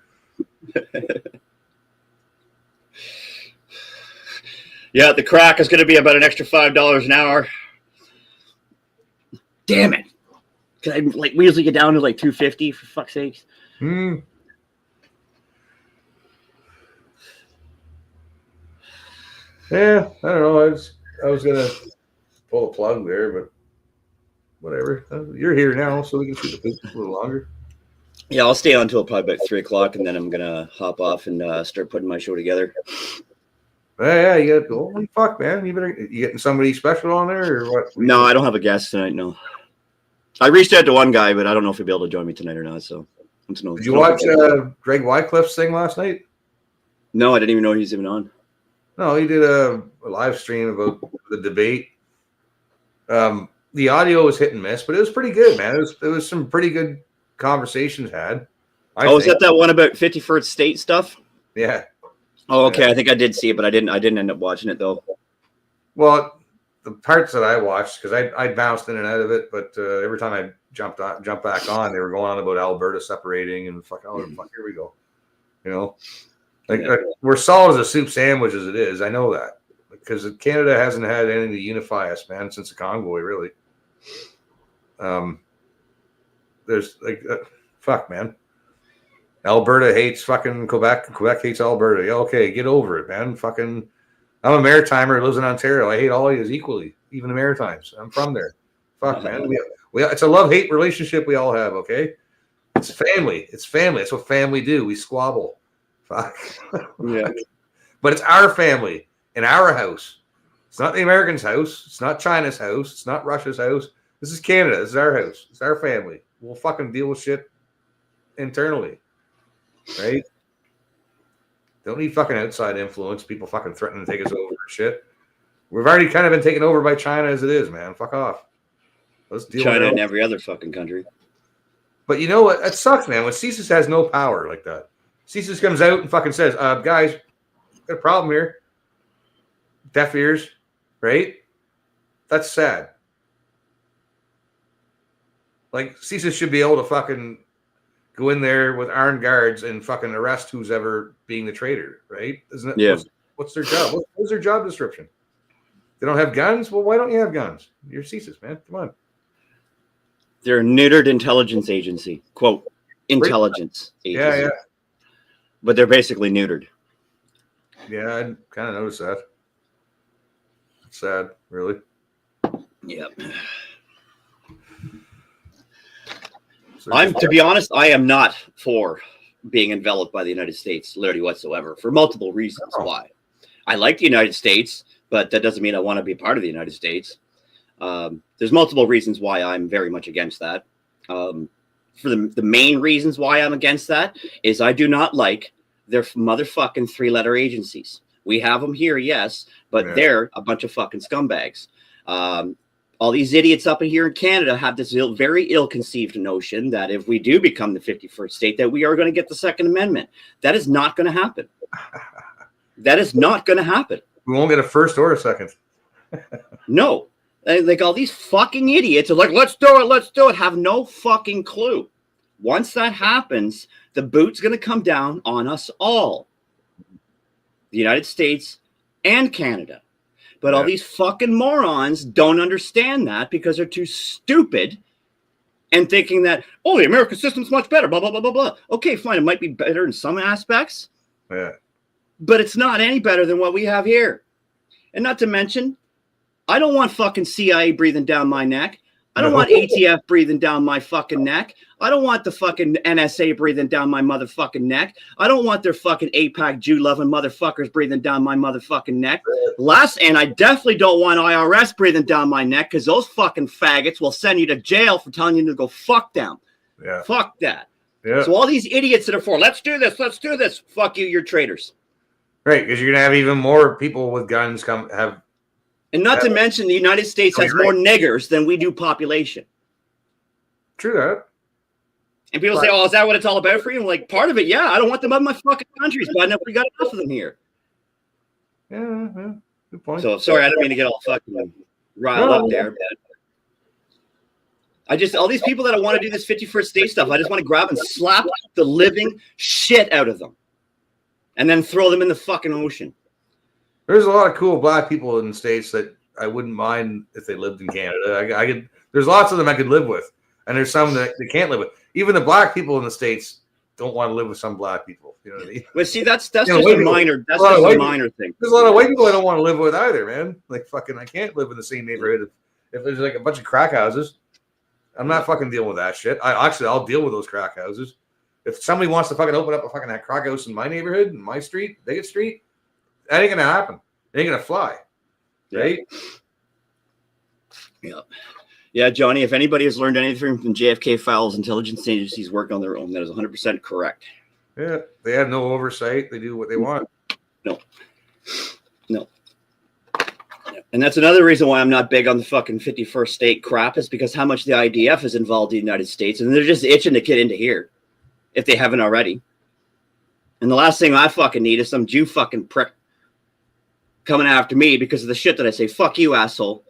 Yeah, the crack is going to be about an extra $5 an hour. Damn it! Can I we usually get down to like $2.50 for fuck's sakes? Yeah, I don't know. I was gonna pull a plug there, but whatever. You're here now, so we can shoot the poop a little longer. Yeah, I'll stay on until probably about 3 o'clock, and then I'm gonna hop off and start putting my show together. Yeah, you got. Holy fuck, man! You getting somebody special on there or what? No, I don't have a guest tonight. No, I reached out to one guy, but I don't know if he'll be able to join me tonight or not. So, did you watch Greg Wycliffe's thing last night? No, I didn't even know he was even on. No, he did a live stream about the debate. The audio was hit and miss, but it was pretty good, man. It was some pretty good conversations had. Is that one about 51st State stuff? Yeah. Oh, okay. Yeah. I think I did see it, but I didn't end up watching it though. Well, the parts that I watched, because I bounced in and out of it, but every time I jumped back on, they were going on about Alberta separating and fuck, here we go. You know, we're solid as a soup sandwich as it is. I know that because Canada hasn't had anything to unify us, man, since the convoy, really. There's fuck, man. Alberta hates fucking Quebec. Quebec hates Alberta. Yeah, okay, get over it, man. Fucking, I'm a Maritimer who lives in Ontario. I hate all of you equally, even the Maritimes. I'm from there. Fuck, man. It's a love-hate relationship we all have, okay? It's family. It's family. It's what family do. We squabble. Fuck. Yeah. But it's our family in our house. It's not the Americans' house. It's not China's house. It's not Russia's house. This is Canada. This is our house. It's our family. We'll fucking deal with shit internally. Right? Don't need fucking outside influence. People fucking threatening to take us over and shit. We've already kind of been taken over by China as it is, man. Fuck off. Let's deal with China and every other fucking country. But you know what? That sucks, man. When CSIS has no power like that. CSIS comes out and fucking says, guys, got a problem here. Deaf ears, right? That's sad. Like, CSIS should be able to fucking go in there with armed guards and fucking arrest who's ever being the traitor, right? Isn't it? Yeah. What's their job? What's their job description? They don't have guns? Well, why don't you have guns? You're CSIS, man. Come on. They're a neutered intelligence agency. Quote, intelligence agency. Yeah, yeah. But they're basically neutered. Yeah, I kind of noticed that. It's sad, really. Yep. To be honest, I am not for being enveloped by the United States, literally whatsoever, for multiple reasons. Why? I like the United States, but that doesn't mean I want to be part of the United States. There's multiple reasons why I'm very much against that. For the main reasons why I'm against that is I do not like their motherfucking three-letter agencies. We have them here, yes, but they're a bunch of fucking scumbags. All these idiots up in here in Canada have this very ill-conceived notion that if we do become the 51st state, that we are going to get the Second Amendment. That is not going to happen. That is not going to happen. We won't get a first or a second. No. Like all these fucking idiots are like, let's do it, have no fucking clue. Once that happens, the boot's going to come down on us all. The United States and Canada. But all these fucking morons don't understand that because they're too stupid and thinking that, oh, the American system's much better, blah, blah, blah, blah, blah. Okay, fine. It might be better in some aspects. Yeah. But it's not any better than what we have here. And not to mention, I don't want fucking CIA breathing down my neck. I don't want ATF breathing down my fucking neck. I don't want the fucking NSA breathing down my motherfucking neck. I don't want their fucking APAC Jew-loving motherfuckers breathing down my motherfucking neck. And I definitely don't want IRS breathing down my neck because those fucking faggots will send you to jail for telling you to go fuck them. Yeah. Fuck that. Yeah. So all these idiots that are for, let's do this. Fuck you, you're traitors. Right, because you're going to have even more people with guns have. And not to mention the United States has more niggers than we do population. True that. And people say, oh, is that what it's all about for you? I'm like, part of it, yeah. I don't want them in my fucking countries, but I never got enough of them here. Yeah, good point. So, sorry, I don't mean to get all fucking riled up there, but all these people that want to do this 51st state stuff, I just want to grab and slap the living shit out of them and then throw them in the fucking ocean. There's a lot of cool black people in the States that I wouldn't mind if they lived in Canada. There's lots of them I could live with, and there's some that they can't live with. Even the black people in the States don't want to live with some black people. You know what I mean? But see, that's just a minor. That's just a minor thing. There's a lot of white people I don't want to live with either, man. Like fucking, I can't live in the same neighborhood if there's like a bunch of crack houses. I'm not fucking dealing with that shit. I'll deal with those crack houses. If somebody wants to fucking open up a fucking crack house in my neighborhood, in my street, Bigot Street. That ain't gonna happen. It ain't gonna fly, right? Yeah, Johnny. If anybody has learned anything from JFK files, intelligence agencies work on their own. That is 100% correct. Yeah, they have no oversight. They do what they want. No. And that's another reason why I'm not big on the fucking 51st state crap, is because how much the IDF is involved in the United States, and they're just itching to get into here if they haven't already. And the last thing I fucking need is some Jew fucking prick coming after me because of the shit that I say. Fuck you, asshole.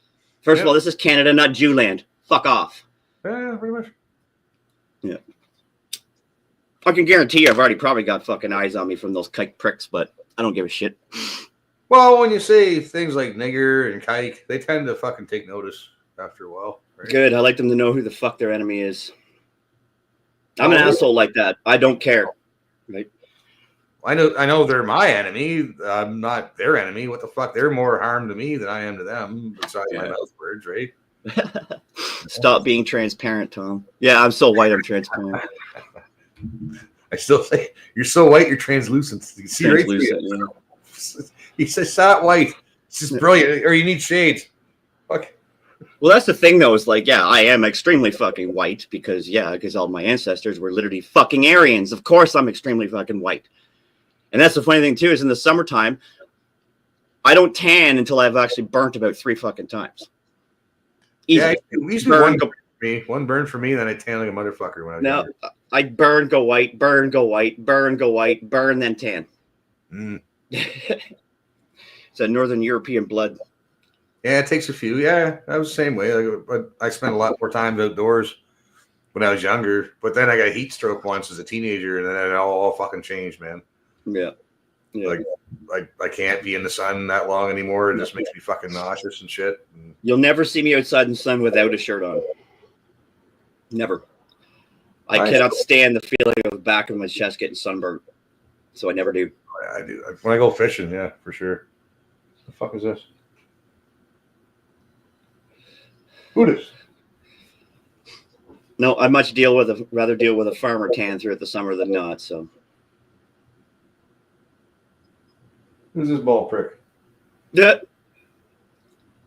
First of all, this is Canada, not Jewland. Fuck off. Yeah, pretty much. Yeah. I can guarantee you I've already probably got fucking eyes on me from those kike pricks, but I don't give a shit. Well, when you say things like nigger and kike, they tend to fucking take notice after a while. Right? Good. I like them to know who the fuck their enemy is. I'm an asshole like that. I don't care. Right? I know they're my enemy. I'm not their enemy. What the fuck? They're more harm to me than I am to them, besides my mouth words, right? Stop being transparent, Tom. Yeah, I'm so white, I'm transparent. I still say, you're so white, you're translucent. You see Translucent, right? He says, "Stop white. It's just brilliant." Or you need shades. Fuck. Well, that's the thing, though. Is like, yeah, I am extremely fucking white because all my ancestors were literally fucking Aryans. Of course, I'm extremely fucking white. And that's the funny thing too, is in the summertime, I don't tan until I've actually burnt about 3 fucking times. Easy. Yeah, at least one burn for me, then I tan like a motherfucker when I was younger. I burn, go white, burn, go white, burn, go white, burn, then tan. It's a Northern European blood. Yeah, it takes a few. Yeah, I was the same way. Like, I spent a lot more time outdoors when I was younger, but then I got a heat stroke once as a teenager, and then it all fucking changed, man. Yeah. Like, I can't be in the sun that long anymore. It just makes me fucking nauseous and shit. You'll never see me outside in the sun without a shirt on. Never. I cannot stand the feeling of the back of my chest getting sunburned. So I never do. I do. When I go fishing, yeah, for sure. The fuck is this? Who is? No, I rather deal with a farmer tan throughout the summer than not. So who's this bald prick? Yeah.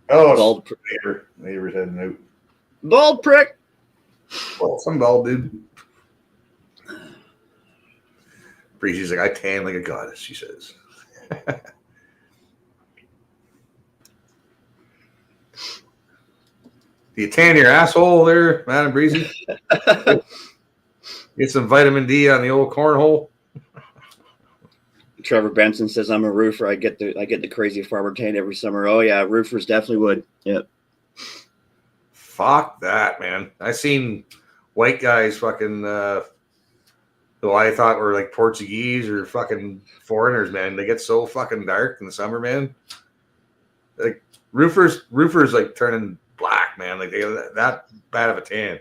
Oh, bald neighbor's heading out. Bald prick. Well, some bald dude. Breezy's like, I tan like a goddess, she says. Do you tan your asshole there, Madam Breezy? Get some vitamin D on the old cornhole. Trevor Benson says, I'm a roofer. I get the crazy farmer tan every summer. Oh yeah, roofers definitely would. Yep. Fuck that, man. I seen white guys fucking who I thought were like Portuguese or fucking foreigners, man. They get so fucking dark in the summer, man. Like roofers like turning black, man. Like they got that bad of a tan.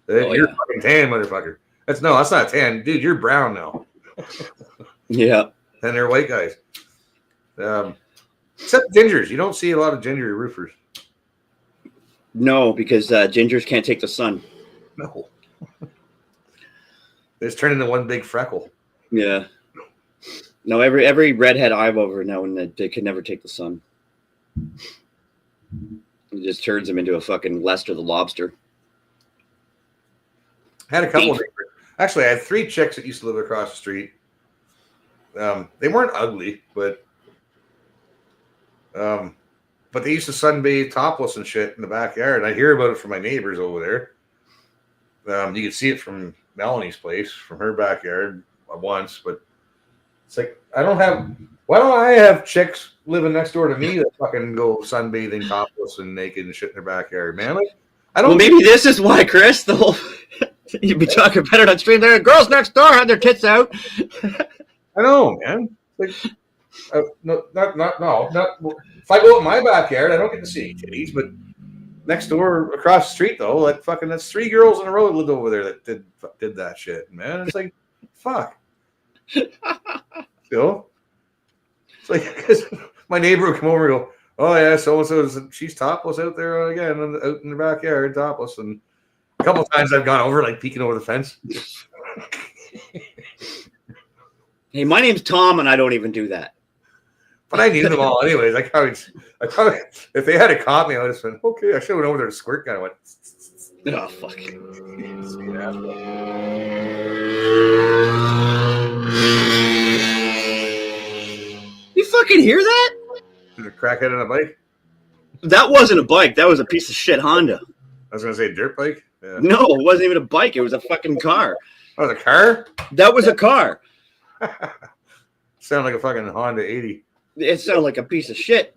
You're fucking tan, motherfucker. That's not a tan, dude. You're brown now. Yeah. And they're white guys. Except gingers. You don't see a lot of ginger roofers. No, because gingers can't take the sun. No. They just turn into one big freckle. Yeah. No, every redhead I've over now and they can never take the sun. It just turns them into a fucking Lester the Lobster. I had a couple. Actually, I had 3 chicks that used to live across the street. They weren't ugly, but they used to sunbathe topless and shit in the backyard. I hear about it from my neighbors over there. You could see it from Melanie's place, from her backyard once, but it's like why don't I have chicks living next door to me that fucking go sunbathing topless and naked and shit in their backyard, man? Like, Well, maybe this is why, Chris. You'd be talking better on stream there. Girls next door had their tits out. I know, man. Like, no. If I go in my backyard, I don't get to see titties. But next door, across the street, though, that's 3 girls in a row that lived over there that did that shit, man. It's like, fuck. Still, it's like because my neighbor would come over and go, "Oh yeah, so and so she's topless out there again, out in the backyard, topless." And a couple of times I've gone over, like peeking over the fence. Hey, my name's Tom, and I don't even do that. But I knew them all anyways. I probably, if they had caught me, I would have said, okay, I should have went over there to squirt gun. I went, oh, fuck. You fucking hear that? There's a crackhead on a bike. That wasn't a bike. That was a piece of shit Honda. I was gonna say dirt bike. Yeah. No, it wasn't even a bike. It was a fucking car. Oh, the car? That was a car. Sounded like a fucking Honda 80. It sounded like a piece of shit.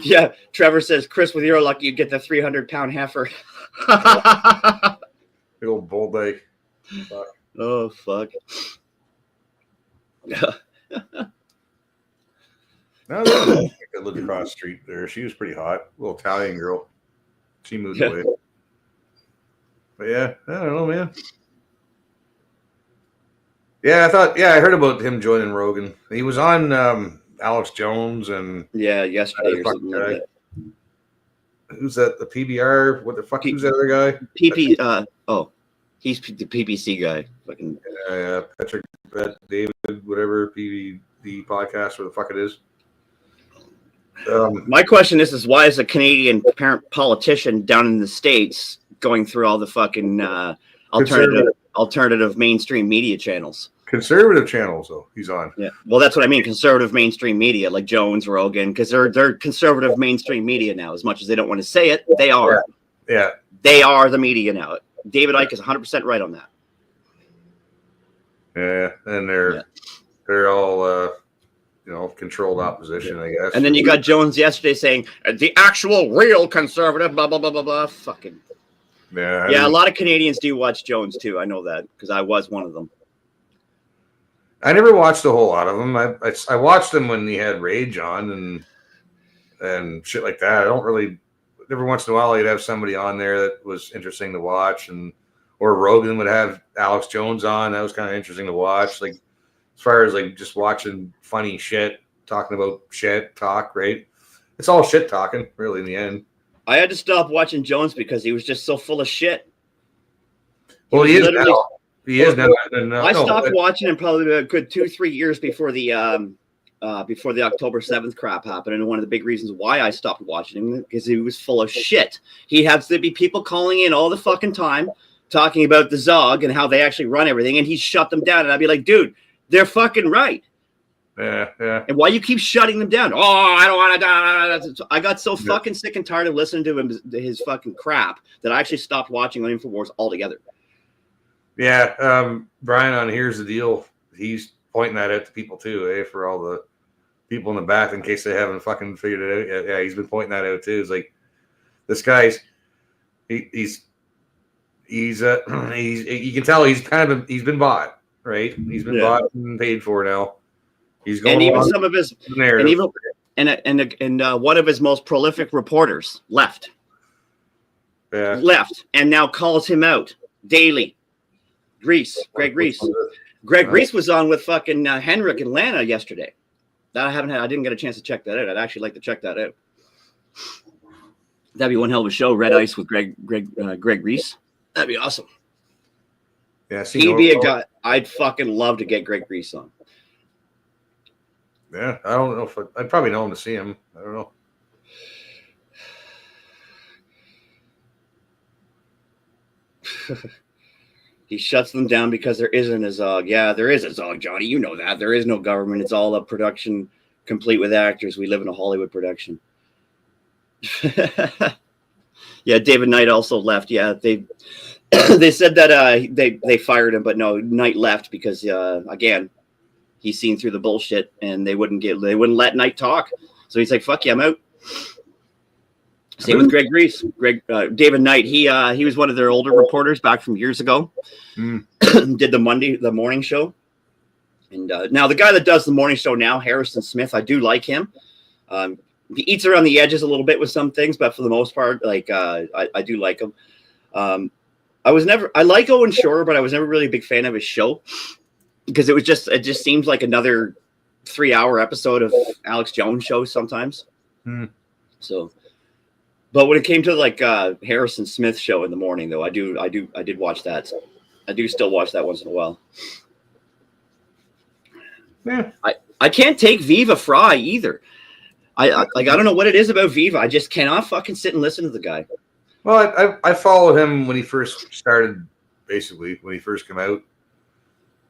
Yeah, Trevor says, Chris, with your luck, you get the 300-pound heifer. Big old bull bike. Fuck. Oh, fuck. No, that lived across the street there. She was pretty hot. Little Italian girl. She moved away. But yeah, I don't know, man. Yeah, I heard about him joining Rogan. He was on Alex Jones and yesterday or something like that. Who's that? The PBR? What the fuck? Who's that other guy? He's the PPC guy. Fucking Patrick David, whatever PVD podcast, where the fuck it is. My question is why is a Canadian parent politician down in the States going through all the fucking alternative mainstream media channels? Conservative channels, though, he's on. Yeah, well, that's what I mean. Conservative mainstream media, like Jones, Rogan, because they're conservative mainstream media now. As much as they don't want to say it, they are. Yeah, they are the media now. David Icke is 100% right on that. Yeah, and they're all controlled opposition, I guess. And then you got Jones yesterday saying the actual real conservative, blah blah blah blah blah. Fucking yeah. A lot of Canadians do watch Jones too. I know that because I was one of them. I never watched a whole lot of them. I watched them when he had Rage on and shit like that. I don't really. Every once in a while, he'd have somebody on there that was interesting to watch, or Rogan would have Alex Jones on. That was kind of interesting to watch. Like as far as like just watching funny shit, talking about shit talk, right? It's all shit talking, really. In the end, I had to stop watching Jones because he was just so full of shit. Well, he is now. He is now. I stopped watching him probably a good 2-3 years before the October 7th crap happened. And one of the big reasons why I stopped watching him because he was full of shit. He'd have to be people calling in all the fucking time talking about the Zog and how they actually run everything. And he'd shut them down. And I'd be like, dude, they're fucking right. Yeah, yeah. And why you keep shutting them down? Oh, I don't want to. I got so fucking sick and tired of listening to his fucking crap that I actually stopped watching on InfoWars altogether. Yeah, Brian on Here's the Deal. He's pointing that out to people too, for all the people in the back in case they haven't fucking figured it out yet. Yeah, he's been pointing that out too. It's like this guy's he's you can tell he's been bought, right? He's been bought and paid for now. He's going, and even some of his and one of his most prolific reporters left, and now calls him out daily. Greg Reese was on with fucking Henrik and Lana yesterday. That I didn't get a chance to check that out. I'd actually like to check that out. That'd be one hell of a show. Red Ice with Greg Reese. That'd be awesome. Yeah, he'd be a guy. I'd fucking love to get Greg Reese on. Yeah, I don't know if I'd probably know him to see him. I don't know. He shuts them down because there isn't a Zog. Yeah, there is a Zog, Johnny. You know that. There is no government. It's all a production complete with actors. We live in a Hollywood production. Yeah, David Knight also left. Yeah, they said that they fired him, but no, Knight left because again, he's seen through the bullshit and they wouldn't let Knight talk. So he's like, fuck yeah, I'm out. Same with Greg Reese. David Knight, he was one of their older reporters back from years ago. Did the morning show. And now the guy that does the morning show now, Harrison Smith, I do like him. He eats around the edges a little bit with some things, but for the most part, like I do like him. I like Owen Shore, but I was never really a big fan of his show because it just seems like another 3-hour episode of Alex Jones show sometimes. So. But when it came to like Harrison Smith show in the morning, though, I did watch that. I do still watch that once in a while. Yeah. I can't take Viva Fry either. I don't know what it is about Viva. I just cannot fucking sit and listen to the guy. Well, I followed him when he first started, basically when he first came out,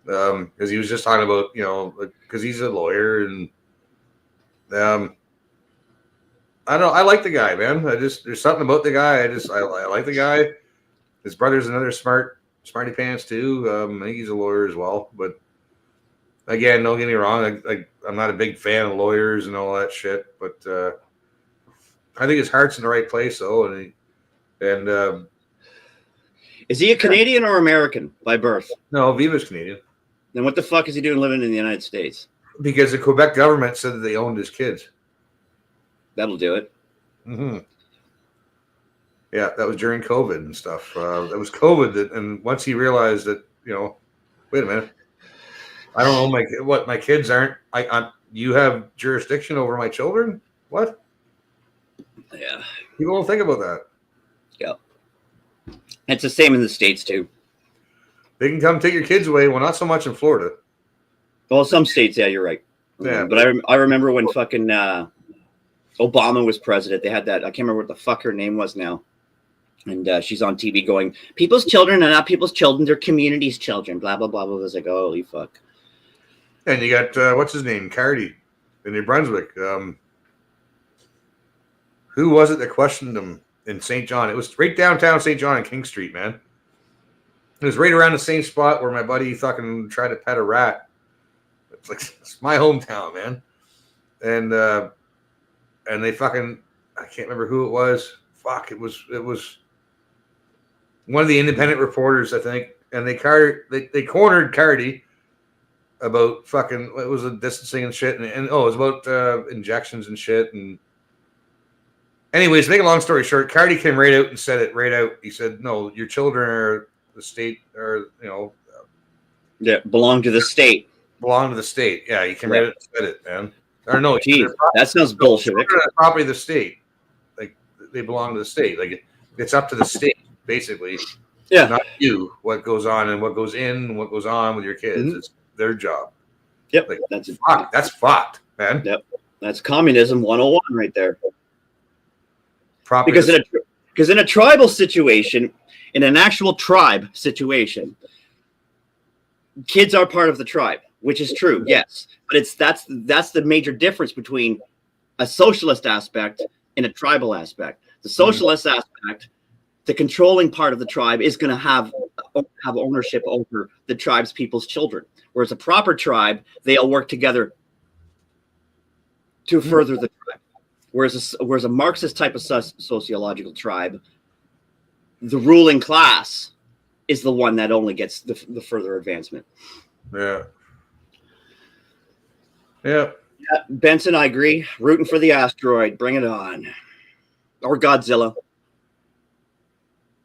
because he was just talking about because he's a lawyer and I don't. I like the guy, man. There's something about the guy. I like the guy. His brother's another smarty pants too. I think he's a lawyer as well. But again, don't get me wrong. I'm not a big fan of lawyers and all that shit. But I think his heart's in the right place, though. Is he a Canadian or American by birth? No, Viva's Canadian. Then what the fuck is he doing living in the United States? Because the Quebec government said that they owned his kids. That'll do it. Mm-hmm. Yeah, that was during COVID and stuff. That was COVID, and once he realized that, wait a minute, I don't know my kids aren't. You have jurisdiction over my children. What? Yeah, people don't think about that. Yeah, it's the same in the States too. They can come take your kids away. Well, not so much in Florida. Well, some states, yeah, you're right. Yeah, but I remember when fucking Obama was president. They had that. I can't remember what the fuck her name was now. And she's on TV going, people's children are not people's children. They're community's children. Blah, blah, blah, blah. I was like, holy fuck. And you got, what's his name? Cardi in New Brunswick. Who was it that questioned him in St. John? It was right downtown St. John and King Street, man. It was right around the same spot where my buddy fucking tried to pet a rat. It's like, it's my hometown, man. And they fucking, I can't remember who it was. Fuck, it was one of the independent reporters, I think. And they cornered Cardi about fucking, it was a distancing and shit. And it was about injections and shit. And anyways, to make a long story short, Cardi came right out and said it right out. He said, no, your children are the state, or, yeah, belong to the state. Belong to the state. Yeah, he came right out and said it, man. Or no, geez, that sounds bullshit. Property of the state. Like, they belong to the state. Like, it's up to the state, basically. Yeah. Not you, what goes on and what goes in and what goes on with your kids. Mm-hmm. It's their job. Yep. Like, that's fucked, man. Yep. That's communism 101 right there. Property because in a tribal situation, in an actual tribe situation, kids are part of the tribe, which is true, yes. But that's the major difference between a socialist aspect and a tribal aspect. The socialist aspect, the controlling part of the tribe, is going to have ownership over the tribe's people's children. Whereas a proper tribe, they all work together to further the tribe. Whereas a Marxist type of sociological tribe, the ruling class is the one that only gets the further advancement. Yeah. Yeah. Yeah, Benson, I agree. Rooting for the asteroid. Bring it on. Or Godzilla.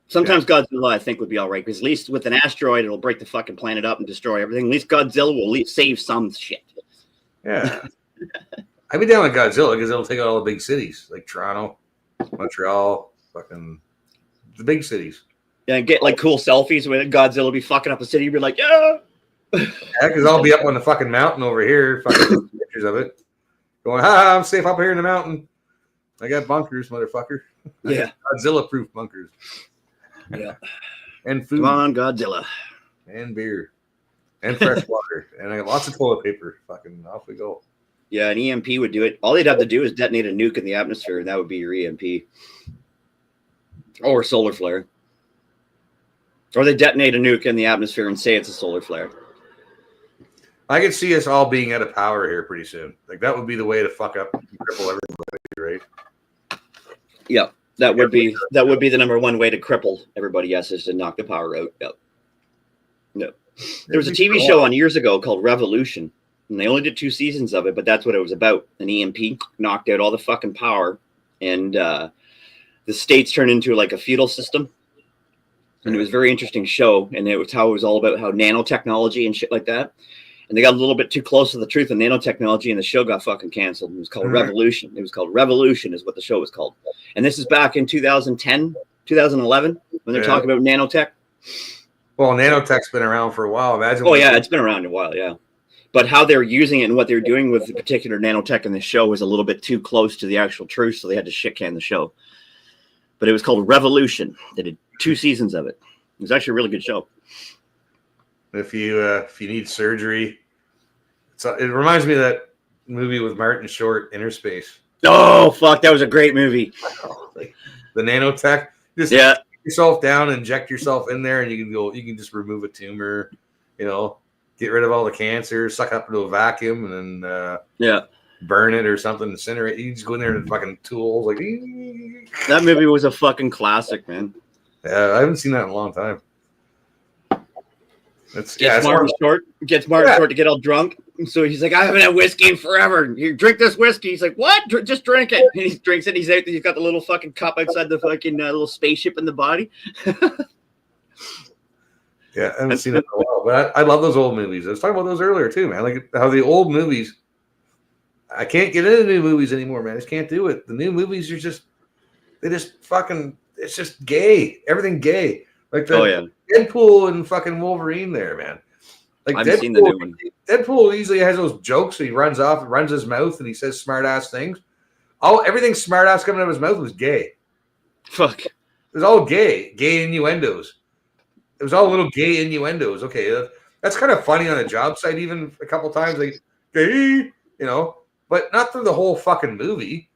Sometimes Godzilla, I think, would be all right, because at least with an asteroid, it'll break the fucking planet up and destroy everything. At least Godzilla will at least save some shit. Yeah. I'd be down with Godzilla because it'll take out all the big cities like Toronto, Montreal, fucking the big cities. Yeah, and get like cool selfies with it. Godzilla be fucking up a city. You'd be like, yeah. Yeah, because I'll be up on the fucking mountain over here, fucking pictures of it. Going, I'm safe up here in the mountain. I got bunkers, motherfucker. Yeah. Godzilla-proof bunkers. Yeah. And food. Come on, Godzilla. And beer. And fresh water. And I got lots of toilet paper. Fucking off we go. Yeah, an EMP would do it. All they'd have to do is detonate a nuke in the atmosphere, and that would be your EMP. Or solar flare. Or they detonate a nuke in the atmosphere and say it's a solar flare. I could see us all being out of power here pretty soon. Like, that would be the way to fuck up and cripple everybody, right? Yeah, that would be the number one way to cripple everybody, yes, is to knock the power out. Yep. No. There was a TV show on years ago called Revolution, and they only did 2 seasons of it, but that's what it was about. An EMP knocked out all the fucking power, and the states turned into like a feudal system. And it was a very interesting show, and it was all about how nanotechnology and shit like that. And they got a little bit too close to the truth of nanotechnology, and the show got fucking canceled. It was called Revolution. It was called Revolution is what the show was called. And this is back in 2010, 2011, when they're talking about nanotech. Well, nanotech's been around for a while. Imagine. Oh, yeah, it's been around a while, yeah. But how they're using it and what they're doing with the particular nanotech in the show was a little bit too close to the actual truth, so they had to shit can the show. But it was called Revolution. They did 2 seasons of it. It was actually a really good show. If you need surgery, it reminds me of that movie with Martin Short, Inner Space. Oh fuck, that was a great movie. Like the nanotech. Just Yeah. Put yourself down, inject yourself in there, and you can go. You can just remove a tumor. You know, get rid of all the cancer, suck up into a vacuum, and then burn it or something, incinerate. You just go in there and fucking tools like. That movie was a fucking classic, man. Yeah, I haven't seen that in a long time. Gets Martin Short to get all drunk. So he's like, I haven't had whiskey in forever. You drink this whiskey. He's like, what? Just drink it. And he drinks it. He's got the little fucking cup outside the fucking little spaceship in the body. Yeah, I haven't seen it in a while. But I love those old movies. I was talking about those earlier too, man. Like how the old movies. I can't get into new movies anymore, man. I just can't do it. The new movies are they just fucking. It's just gay. Everything gay. Like the Deadpool and fucking Wolverine there, man. Like I've seen the new one. Deadpool easily has those jokes. So he runs off and runs his mouth and he says smart ass things. Everything smart ass coming out of his mouth was gay. Fuck. It was all gay innuendos. It was all little gay innuendos. Okay, that's kind of funny on a job site. Even a couple times, like gay, but not through the whole fucking movie.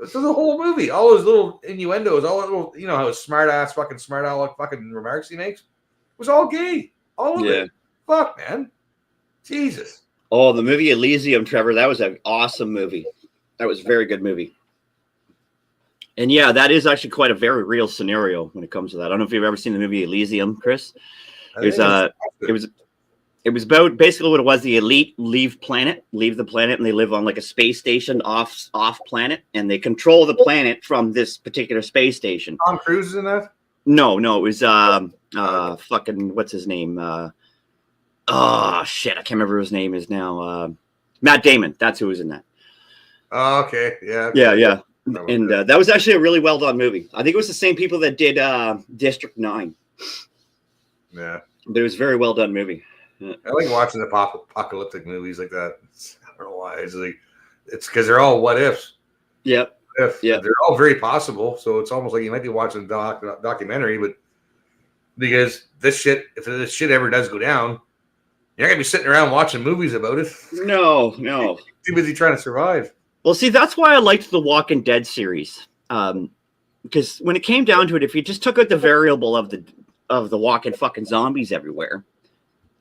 Through the whole movie, all those little innuendos, all that little, how smart aleck fucking remarks he makes, was all gay. All of it. Fuck, man. Jesus. Oh, the movie Elysium, Trevor. That was an awesome movie. That was a very good movie. And yeah, that is actually quite a very real scenario when it comes to that. I don't know if you've ever seen the movie Elysium, Chris. It was about basically what it was. The elite leave the planet, and they live on like a space station off planet, and they control the planet from this particular space station. Tom Cruise is in that? No, it was fucking what's his name? Oh shit, I can't remember what his name is now. Matt Damon. That's who was in that. Oh, okay, yeah. Yeah. And that was actually a really well done movie. I think it was the same people that did District 9. Yeah, but it was a very well done movie. I like watching the apocalyptic movies like that. I don't know why. It's because they're all what ifs. Yep. They're all very possible. So it's almost like you might be watching a documentary, but because if this shit ever does go down, you're not gonna be sitting around watching movies about it. No. Too busy trying to survive. Well, see, that's why I liked the Walking Dead series. Because when it came down to it, if you just took out the variable of the walking fucking zombies everywhere,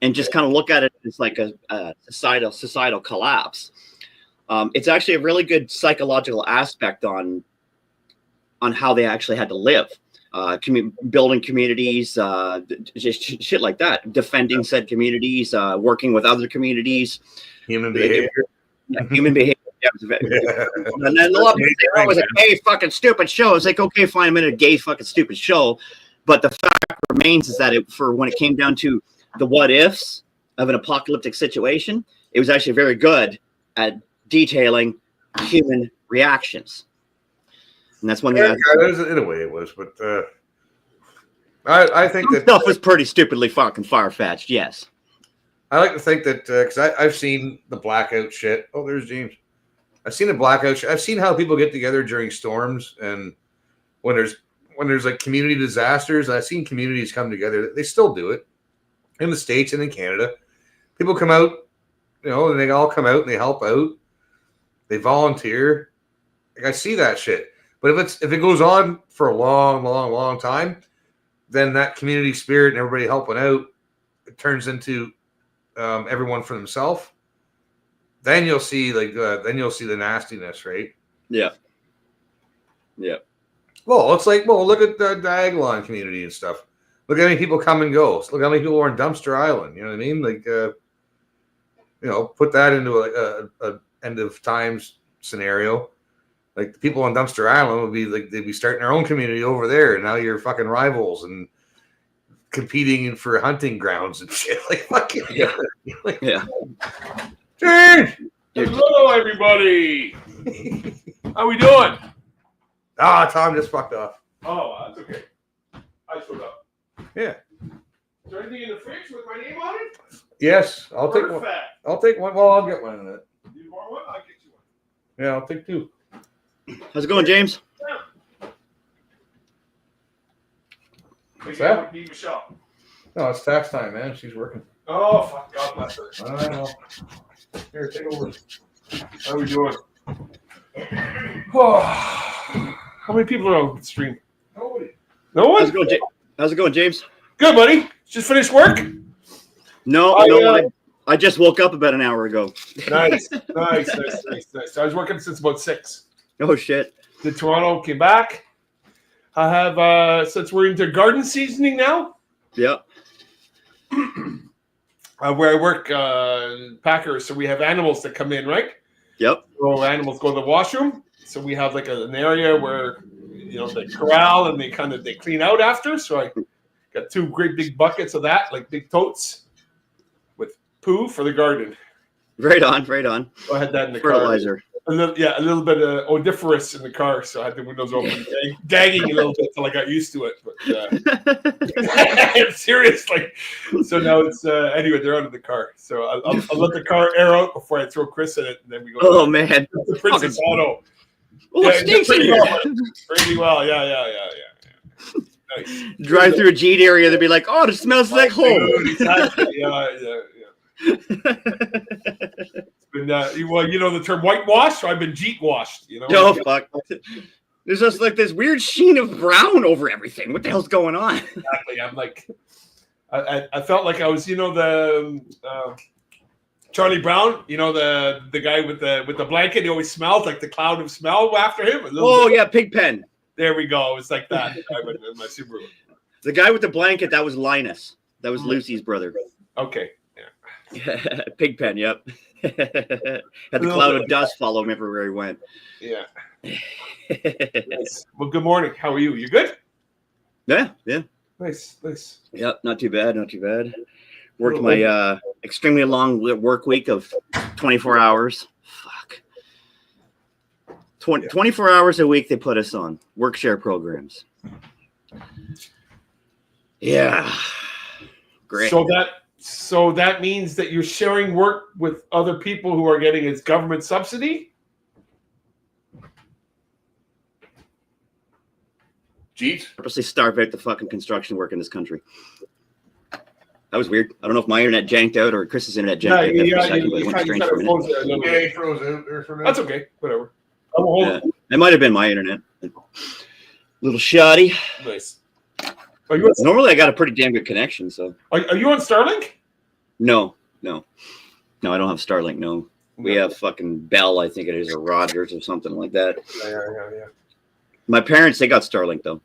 and just kind of look at it as like a societal collapse, it's actually a really good psychological aspect on how they actually had to live, building communities, just shit like that, defending said communities, working with other communities, human behavior. Human behavior. And then a lot of people say, "Oh, it was a gay fucking stupid show." It's like, okay, fine, I'm in a gay fucking stupid show, but the fact remains is that when it came down to the what ifs of an apocalyptic situation, it was actually very good at detailing human reactions. And that's one thing. In a way, it was, but I think that stuff was pretty stupidly fucking far-fetched. Yes, I like to think that because I've seen the blackout shit. Oh, there's James. I've seen the blackout shit. I've seen how people get together during storms and when there's like community disasters. I've seen communities come together. They still do it in the States and in Canada. People come out, and they all come out and they help out. They volunteer. Like, I see that shit. But if it goes on for a long, long, long time, then that community spirit and everybody helping out, it turns into everyone for themselves. Then you'll see the nastiness, right? Yeah. Well, it's like, look at the Diagolon community and stuff. Look how many people come and go. Look how many people are in Dumpster Island. You know what I mean? Like, put that into a end of times scenario. Like the people on Dumpster Island would be like they'd be starting their own community over there, and now you're fucking rivals and competing for hunting grounds and shit. Like fucking yeah. Dude! Hello, everybody. How we doing? Tom just fucked off. Oh, that's okay. I showed up. Yeah. Is there anything in the fridge with my name on it? Yes, I'll take one. I'll take one. Well, I'll get one in it. You want one? I'll get you one. Yeah, I'll take two. How's it going, James? What's that? Need Michelle. No, it's tax time, man. She's working. Oh, fuck. God bless her. I know. Here, take over. How we doing? Oh, how many people are on the stream? Nobody. No one? How's it going, James? Good, buddy. Just finished work? No, I just woke up about an hour ago. Nice. Nice. I was working since about 6. Oh, shit. Did Toronto, came back. I have, since we're into garden seasoning now. Yep. Where I work, Packers, so we have animals that come in, right? Yep. So animals go to the washroom. So we have like an area where, they corral and they clean out after. So I got 2 great big buckets of that, like big totes with poo for the garden. Right on, right on. So I had that in the Fertilizer. car. A little bit of odoriferous in the car, so I had the windows open, gagging a little bit till I got used to it. But seriously, so now it's anyway. They're out of the car, so I'll let the car air out before I throw Chris in it, and then we go. Oh man, the Princess Auto. Oh, it stinks in here. Pretty well, yeah. Nice. Drive through a Jeet area, they'd be like, "Oh, it smells like home." Exactly. Yeah. It's been, the term whitewash, so I've been Jeet washed. Oh fuck! There's just like this weird sheen of brown over everything. What the hell's going on? Exactly. I'm like, I felt like I was, the Charlie Brown, the guy with the blanket. He always smelled like the cloud of smell after him. Oh yeah, Pigpen. There we go. It's like that. In my Subaru. The guy with the blanket, that was Linus. That was Lucy's brother. Okay. Yeah. Pigpen. Yep. Had the cloud of dust follow him everywhere he went. Yeah. Nice. Well, good morning. How are you? You good? Yeah. Nice. Yep, not too bad. Worked my extremely long work week of 24 hours. Fuck. 24 hours a week they put us on work share programs. Yeah. Great. So that means that you're sharing work with other people who are getting its government subsidy? Jeez. Purposely starve out the fucking construction work in this country. That was weird. I don't know if my internet janked out or Chris's internet janked out for a second, but it went strange for a minute. Yeah, he froze out there for a minute. That's okay. Whatever. It might have been my internet. Little shoddy. Nice. Normally, I got a pretty damn good connection. So, are you on Starlink? No, I don't have Starlink. No, we have fucking Bell. I think it is, or Rogers, or something like that. Yeah. My parents, they got Starlink though.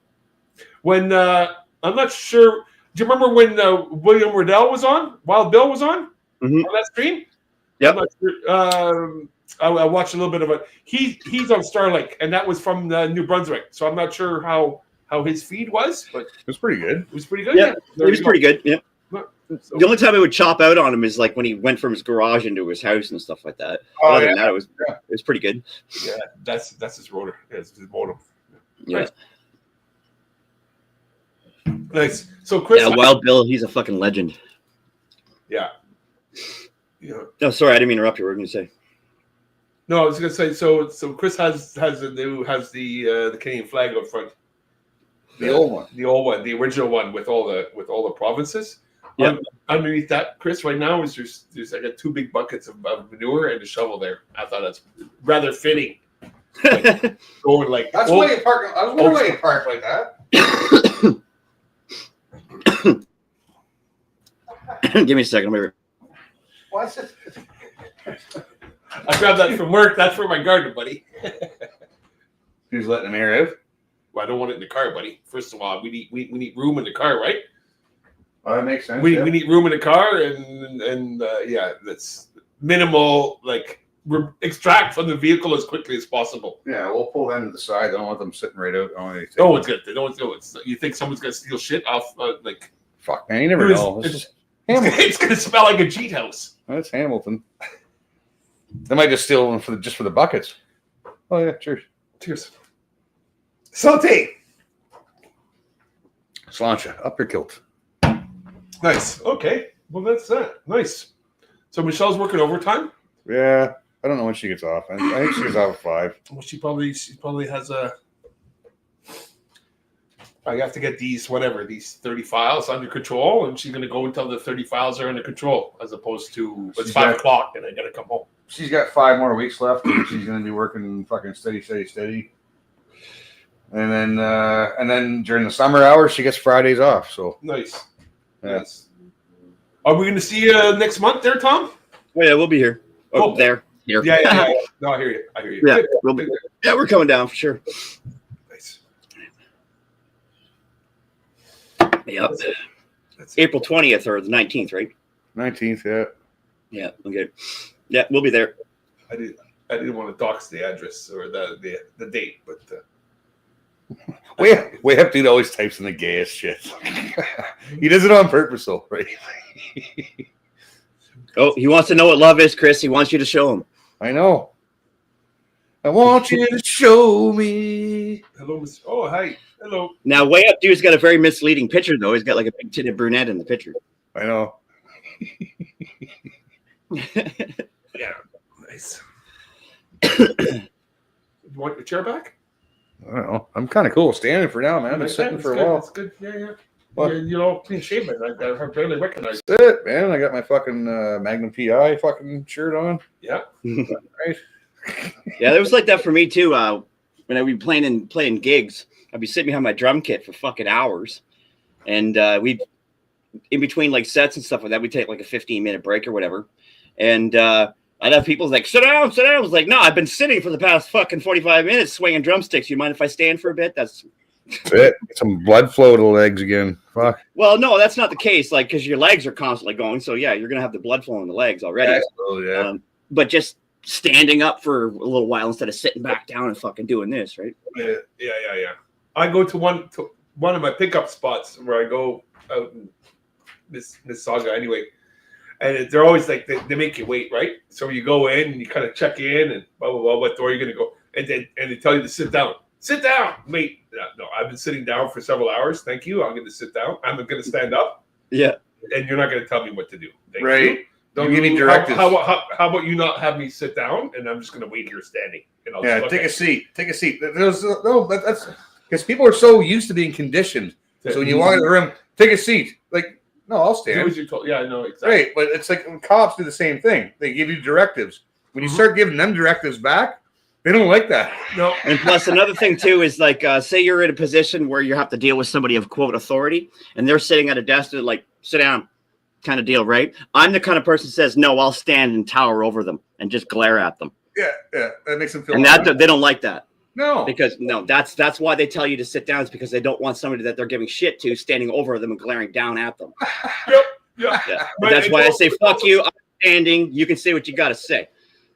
When I'm not sure. Do you remember when William Riddell was on? Wild Bill was on that stream? Yeah. I watched a little bit of it. He's on Starlink, and that was from New Brunswick. So I'm not sure how his feed was, but it was pretty good. It was pretty good. Yeah, it was pretty good. Yeah. The only time it would chop out on him is like when he went from his garage into his house and stuff like that. Other than that, it was pretty good. Yeah, that's his rotor. Yeah, it's his modem. Yeah. Nice. So Chris, Wild Bill, he's a fucking legend. Yeah. Oh, sorry, I didn't mean to interrupt you. What were you gonna say? No, I was gonna say. So Chris has the Canadian flag up front. The old one, the original one with all the provinces. Yeah. Underneath that, Chris, right now is there's I got 2 big buckets of manure and a shovel there. I thought that's rather fitting. Like, going like that's why you park. I was wondering why you park like that. Give me a second. What's it? I grabbed that from work. That's for my garden, buddy. Who's letting him air out? Well, I don't want it in the car, buddy. First of all, we need room in the car, right? Oh, that makes sense. We need room in the car, and that's minimal. Like extract from the vehicle as quickly as possible. Yeah, we'll pull them to the side. I don't want them sitting right out. Oh, it's good. They don't do it. You think someone's gonna steal shit off? Fuck, man, you never know. It's gonna smell like a Jeet house. That's Hamilton. They might just steal them for the buckets. Oh yeah, cheers. Saute. Slancha, up your kilt. Nice. Okay. Well, that's that. Nice. So Michelle's working overtime. Yeah, I don't know when she gets off. I think she gets off at 5. Well, she probably has a. I have to get these 30 files under control, and she's going to go until the 30 files are under control, as opposed to it's 5 o'clock and I got to come home. she's got 5 more weeks left, and she's going to be working fucking steady. And then during the summer hours, she gets Fridays off. So nice. Yeah. Nice. Are we going to see you next month there, Tom? Oh, yeah, we'll be here. Oh, there. Here. Yeah. No, I hear you. Yeah, Good. we'll be, yeah, we're coming down for sure. Nice. Yep. April 20th or the 19th, right? 19th, yeah. Yeah, okay. Yeah, we'll be there. I didn't want to dox the address or the date, but Wayup dude always types in the gayest shit. He does it on purpose, though, right? Oh, he wants to know what love is, Chris. He wants you to show him. I know. I want you to show me. Hello, Mr. Oh, hi. Hello. Now, Way Up Dude's got a very misleading picture, though. He's got like a big titted brunette in the picture. I know. Yeah, nice. You want your chair back? I don't know. I'm kind of cool standing for now, man. I've been sitting for a while. That's good. Yeah. What? You're all clean shaven. I barely recognize. That's it, man. I got my fucking Magnum PI fucking shirt on. Yeah. Right. Yeah, it was like that for me too. When I'd be playing gigs, I'd be sitting behind my drum kit for fucking hours, and we'd in between like sets and stuff like that, we'd take like a 15-minute break or whatever, and I'd have people like, sit down. I was like, no, I've been sitting for the past fucking 45 minutes swinging drumsticks. You mind if I stand for a bit? That's it. Get some blood flow to the legs again. Fuck. Well, no, that's not the case. Like, because your legs are constantly going. So, yeah, you're going to have the blood flow in the legs already. Yeah. But just standing up for a little while instead of sitting back down and fucking doing this, right? Yeah. I go to one of my pickup spots where I go out in Mississauga anyway. And they're always like, they make you wait, right? So you go in and you kind of check in and blah, blah, blah, what door you're going to go. And they tell you to sit down. Sit down. Wait. No, I've been sitting down for several hours. Thank you. I'm going to sit down. I'm going to stand up. Yeah. And you're not going to tell me what to do. Thank right. You. Don't give me directives. How about you not have me sit down and I'm just going to wait here standing? And I'll yeah, take a seat. Take a seat. That's because people are so used to being conditioned. So when you walk in the room, take a seat. Like, no, I'll stand. Yeah, I know exactly. Right, but it's like when cops do the same thing. They give you directives. When you start giving them directives back, they don't like that. No. And plus, another thing too is like, say you're in a position where you have to deal with somebody of quote authority, and they're sitting at a desk to like sit down, kind of deal, right? I'm the kind of person that says no. I'll stand and tower over them and just glare at them. Yeah, that makes them feel. And that they don't like that. No, because that's why they tell you to sit down. Is because they don't want somebody that they're giving shit to standing over them and glaring down at them. Yeah. But that's why I say fuck you. I'm standing. You can say what you got to say.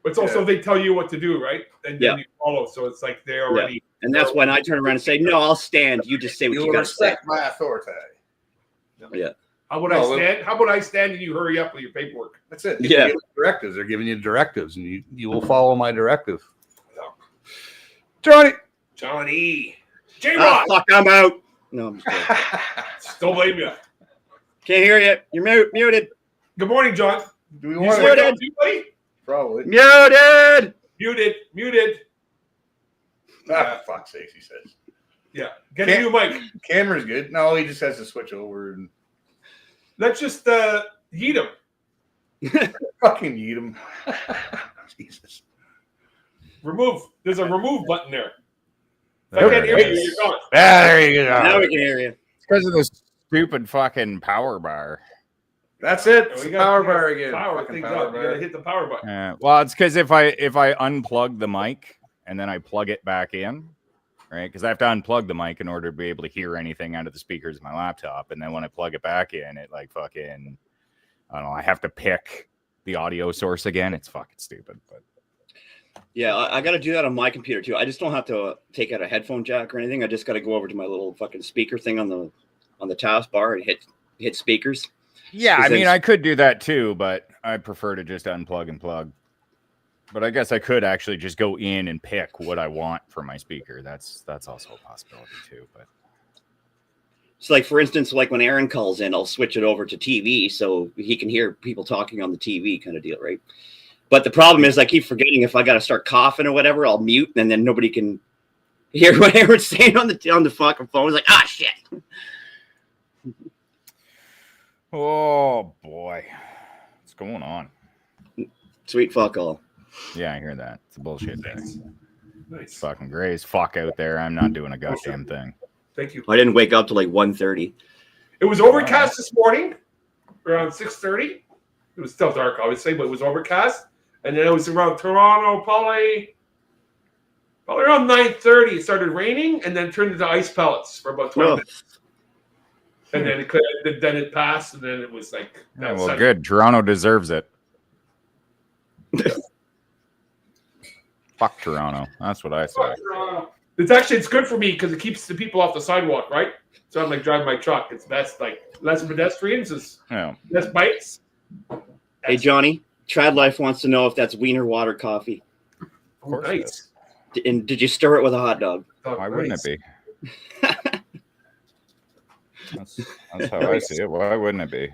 But it's also they tell you what to do, right? And then you follow. So it's like they already. Yeah. And that's when I turn around and say, no, I'll stand. You just say what you got to say. Respect my authority. Yeah. How about I stand? How about I stand and you hurry up with your paperwork? That's it. Yeah. Directives. They're giving you directives, and you will follow my directive. Johnny. J-Rock. Fuck, I'm out. No, I'm just kidding. Don't blame you. Can't hear you. You're muted. Good morning, John. Do we You want swear to? down too, buddy? Probably. Muted. Muted. Ah, fuck's sake, he says. Yeah. Get a new mic. Camera's good. No, he just has to switch over and let's just yeet him. fucking yeet him. Jesus. Remove. There's a remove button there. If I There can't it hear you, is. you're gone. There you go. Now we can hear you. It's because of this stupid fucking power bar. That's it. We It's got power bar again. Power Fucking things power up. You bar. gotta hit the power button. Well, it's because if I unplug the mic and then I plug it back in, right? Because I have to unplug the mic in order to be able to hear anything out of the speakers of my laptop, and then when I plug it back in, it like fucking, I don't know. I have to pick the audio source again. It's fucking stupid, but. Yeah, I got to do that on my computer too. I just don't have to take out a headphone jack or anything. I just got to go over to my little fucking speaker thing on the taskbar and hit speakers. Yeah, I mean, I could do that too, but I prefer to just unplug and plug. But I guess I could actually just go in and pick what I want for my speaker. That's also a possibility too. But so, like for instance, like when Aaron calls in, I'll switch it over to TV so he can hear people talking on the TV, kind of deal, right? But the problem is I keep forgetting if I got to start coughing or whatever, I'll mute and then nobody can hear what Aaron's saying on the fucking phone. It's like, shit. oh boy, what's going on? Sweet fuck all. Yeah, I hear that. It's a bullshit day. Nice. It's fucking gray as fuck out there. I'm not doing a goddamn thing. Thank you. I didn't wake up till like 1:30. It was overcast this morning, around 6:30. It was still dark, obviously, but it was overcast. And then it was around Toronto, probably around 9:30. It started raining, and then turned into ice pellets for about 20 minutes. And then it passed, and then it was like. Yeah, well, good. Toronto deserves it. Fuck Toronto. That's what I say. It's good for me because it keeps the people off the sidewalk, right? So I'm like driving my truck. It's best, like less pedestrians, less bikes. Hey Johnny, Trad Life wants to know if that's Wiener water coffee. Oh, nice. And did you stir it with a hot dog? Why wouldn't it be? That's how I see it. Why wouldn't it be?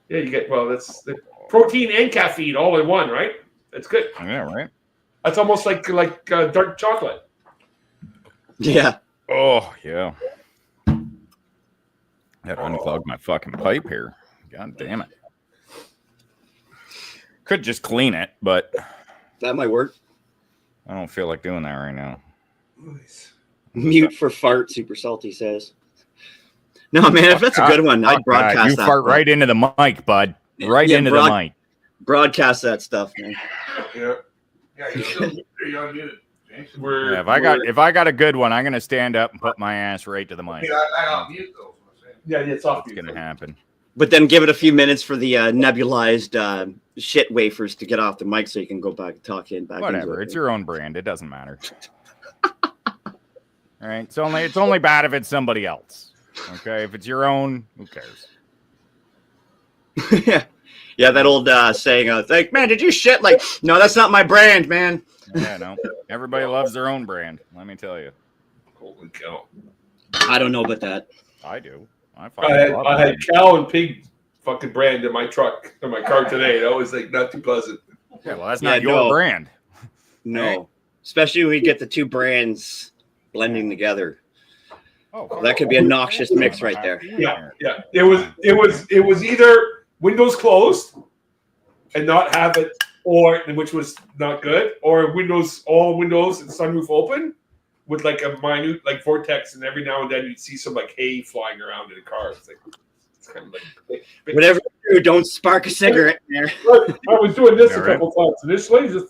Yeah, you get that's the protein and caffeine all in one, right? That's good. Yeah, right. That's almost like dark chocolate. Yeah. Oh yeah. Had to unclog my fucking pipe here. God damn it. Could just clean it, but that might work. I don't feel like doing that right now. Nice. Mute for fart, Super Salty says. No, man, if that's a good one, I'd broadcast you that. You fart right into the mic, bud. Right into the mic. Broadcast that stuff, man. Yeah. Yeah, you're unmuted, James. If I got a good one, I'm gonna stand up and put my ass right to the mic. Yeah, I unmute those. Yeah, it's off. It's gonna happen. But then give it a few minutes for the nebulized shit wafers to get off the mic, so you can go back and talk in back. Whatever, it's your own brand. It doesn't matter. All right, it's only bad if it's somebody else. Okay, if it's your own, who cares? Yeah, that old saying, like, man, did you shit? Like, no, that's not my brand, man. Yeah, no. Everybody loves their own brand. Let me tell you. Holy cow! I don't know about that. I do. I had cow and pig fucking brand in my truck in my car today. That was like not too pleasant. Yeah, well, that's not your brand. No, right? Especially when we get the two brands blending together. Oh, that could be a noxious mix right there. Yeah. It was either windows closed and not have it, or which was not good, or all windows and sunroof open with like a minute like vortex, and every now and then you'd see some like hay flying around in the car. It's kind of like whatever you do, don't spark a cigarette in there. I was doing this a couple times initially, just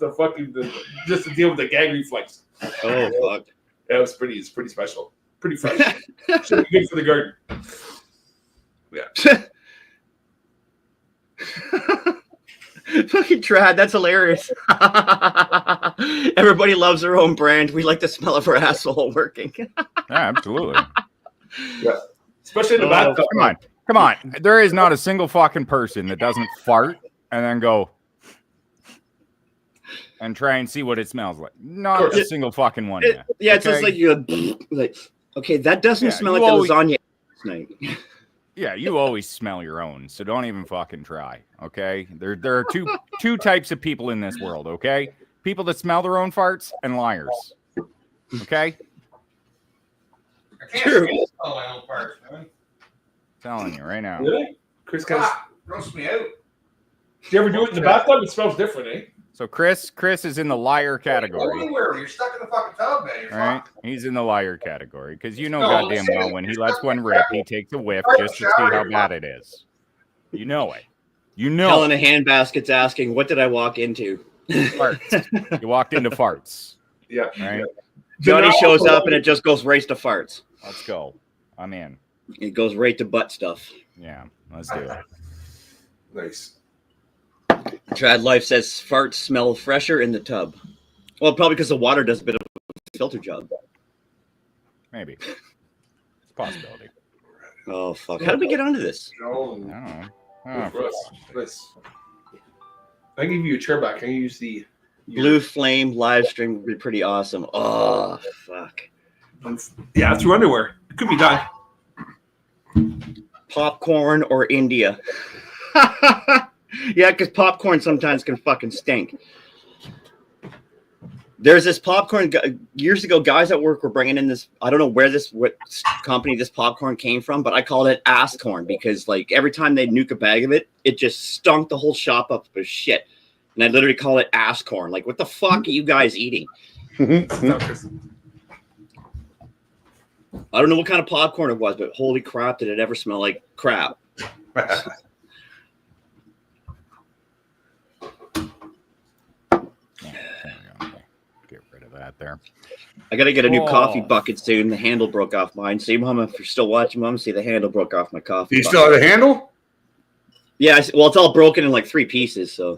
to deal with the gag reflex. Oh fuck! Yeah, it's pretty special, pretty fresh. Should be good for the garden. Yeah. Fucking trad, that's hilarious. Everybody loves their own brand. We like the smell of our asshole working. Yeah, absolutely. Yeah. Especially in the bathtub. Come on. There is not a single fucking person that doesn't fart and then go and try and see what it smells like. Not a single fucking one. Yeah, it's just like you're like, okay, that doesn't smell like the lasagna last night. Yeah, you always smell your own, so don't even fucking try. Okay, there are two types of people in this world. Okay, people that smell their own farts and liars. Okay. I can't smell my own farts, man. Telling you right now. Really? Chris gross me out. Do you ever do it in the bathtub? It smells different, eh? So Chris is in the liar category. Anywhere you're stuck in the fucking tub, man. You're right? He's in the liar category because goddamn well when he lets one rip, he takes a whiff just to see how bad it is. You know it. You know. Hell in a handbasket's asking, "What did I walk into?" Farts. You walked into farts. Yeah. Right. Johnny shows up and it just goes right to farts. Let's go. I'm in. It goes right to butt stuff. Yeah, let's do it. Nice. Trad Life says farts smell fresher in the tub. Well, probably because the water does a bit of a filter job. Maybe. It's a possibility. Oh, fuck. How did we get onto this? I don't know. Nice. I can give you a chair back. I can use the Blue Flame live stream would be pretty awesome. Oh, fuck. Yeah, through underwear. It could be done. Popcorn or India? Yeah, because popcorn sometimes can fucking stink. There's this popcorn years ago. Guys at work were bringing in this. I don't know what company this popcorn came from, but I called it ass corn because like every time they'd nuke a bag of it, it just stunk the whole shop up with shit. And I literally call it ass corn. Like, what the fuck are you guys eating? I don't know what kind of popcorn it was, but holy crap, did it ever smell like crap. Get rid of that there. I got to get a new coffee bucket soon. The handle broke off mine. See, Mama, if you're still watching, Mama, see the handle broke off my coffee Do you bucket. still have the handle? Yeah, well, it's all broken in like 3 pieces, so.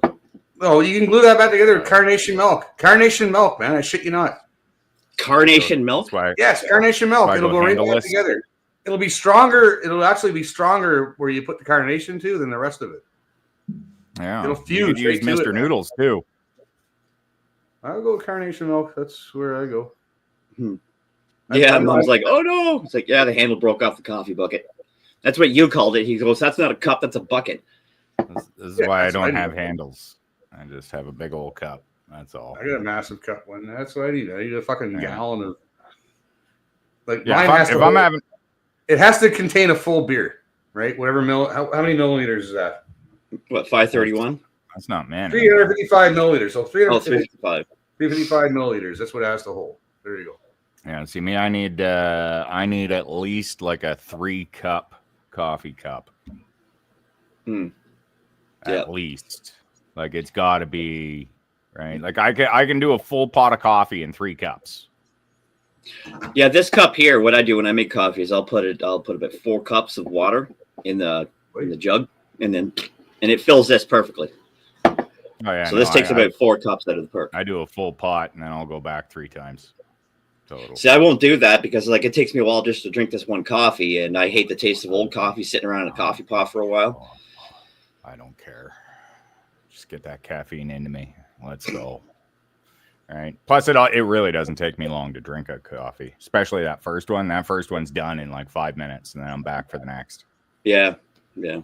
Oh, you can glue that back together with carnation milk. Carnation milk, man. I shit you not. Carnation milk? Yes, carnation milk. It'll go right back together. It'll be stronger. It'll actually be stronger where you put the carnation to than the rest of it. Yeah. It'll fuse. You could use right to Mr. it, Noodles too. I'll go with carnation milk. That's where I go. Yeah, Mom's like, oh no. It's like, yeah, the handle broke off the coffee bucket. That's what you called it. He goes, that's not a cup, that's a bucket. This is why I don't have handles. I just have a big old cup. That's all. I got a massive cup one. That's what I need. I need a fucking gallon of. Like Yeah, mine if has I'm- to. if I'm having- it has to contain a full beer, right? Whatever how many milliliters is that? What, 531? That's not many. 355 milliliters. So 355. 355 milliliters. That's what it has to hold. There you go. Yeah, see me, I need at least like a 3-cup coffee cup. At least. Like it's gotta be right. Like I can do a full pot of coffee in 3 cups. Yeah, this cup here, what I do when I make coffee is I'll put about 4 cups of water in the jug, and it fills this perfectly. Oh yeah. So this takes about 4 cups out of the perk. I do a full pot and then I'll go back 3 times. Total. See, I won't do that because like it takes me a while just to drink this one coffee, and I hate the taste of old coffee sitting around in a coffee pot for a while. I don't care. Just get that caffeine into me. Let's go. All right. Plus, it really doesn't take me long to drink a coffee, especially that first one. That first one's done in like 5 minutes, and then I'm back for the next. Yeah, yeah.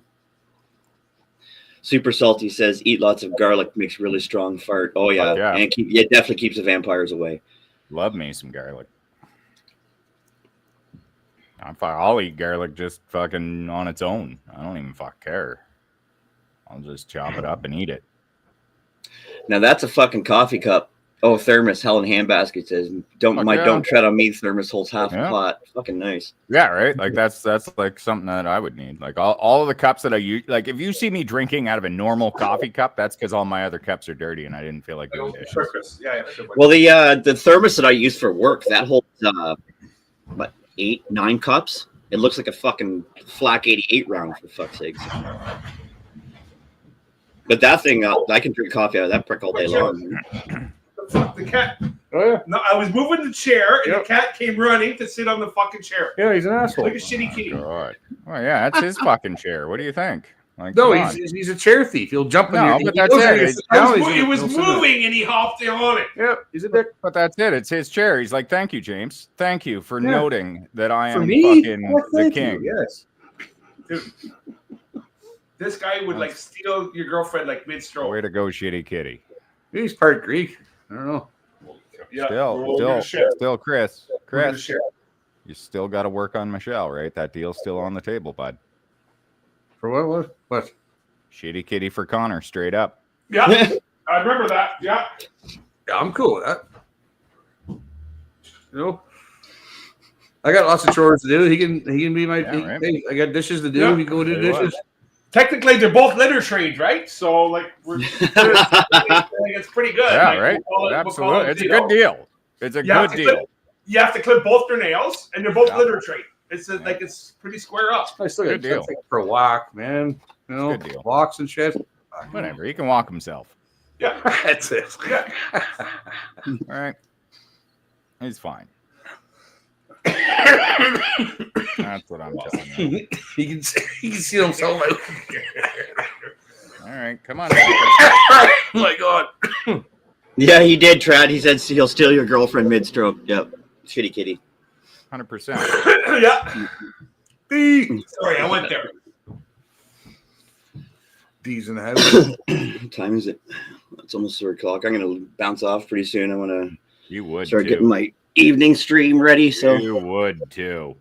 Super Salty says, eat lots of garlic, makes really strong fart. Oh, yeah. Yeah. And it definitely keeps the vampires away. Love me some garlic. I'll eat garlic just fucking on its own. I don't even care. I'll just chop it up and eat it. Now, that's a fucking coffee cup. Oh, thermos. Helen Handbasket says, don't tread on me. Thermos holds half a pot. Fucking nice. Yeah, right. Like that's like something that I would need. Like all of the cups that I use. Like if you see me drinking out of a normal coffee cup, that's because all my other cups are dirty and I didn't feel like doing dishes. Well, the thermos that I use for work, that holds what, 8, 9 cups. It looks like a fucking flak 88 round, for fuck's sakes. But that thing, I can drink coffee out of that prick all day long. The cat. Oh yeah. No, I was moving the chair, and the cat came running to sit on the fucking chair. Yeah, he's an asshole. Like a shitty kitty. God. Well, yeah, that's his fucking chair. What do you think? Like, No, come on. he's a chair thief. He'll jump in No, your. but that's it. It was moving, and he hopped on it. Yep, he's a dick. But that's it. It's his chair. He's like, thank you, James. Thank you for noting that I For am me? fucking Well, the thank king. you, yes. Dude, this guy would like steal your girlfriend like mid-stroke. Way to go, shitty kitty. He's part Greek. I don't know. Yeah, Still, Chris, We're gonna share. you still got to work on Michelle, right? That deal's still on the table, bud. For what? Shitty kitty for Connor, straight up. Yeah, I remember that. Yeah. Yeah, I'm cool with that. You know, I got lots of chores to do. He can be my. right. Hey, I got dishes to do. Yeah. He go do dishes. Technically, they're both litter trained, right? So, like, it's pretty good. Yeah, Like, right. we'll call Absolutely. it, It's a you good know. deal. It's a good deal. You have to clip both their nails, and they're both litter trained. It's like it's pretty square up. I still Good got deal. to take for a walk, man. You know, Good deal. walks and shit. Whatever. He can walk himself. Yeah, that's it. Yeah. All right. He's fine. That's what I'm telling you. he can see himself out. All right, come on. Oh my God. Yeah, he did, Trad. He said he'll steal your girlfriend mid-stroke. Yep. Shitty kitty. 100%. Yeah. Sorry, I went there. D's in the house. What time is it? It's almost 3 o'clock. I'm gonna bounce off pretty soon. I want to. You would start too. getting my evening stream ready. So you would too.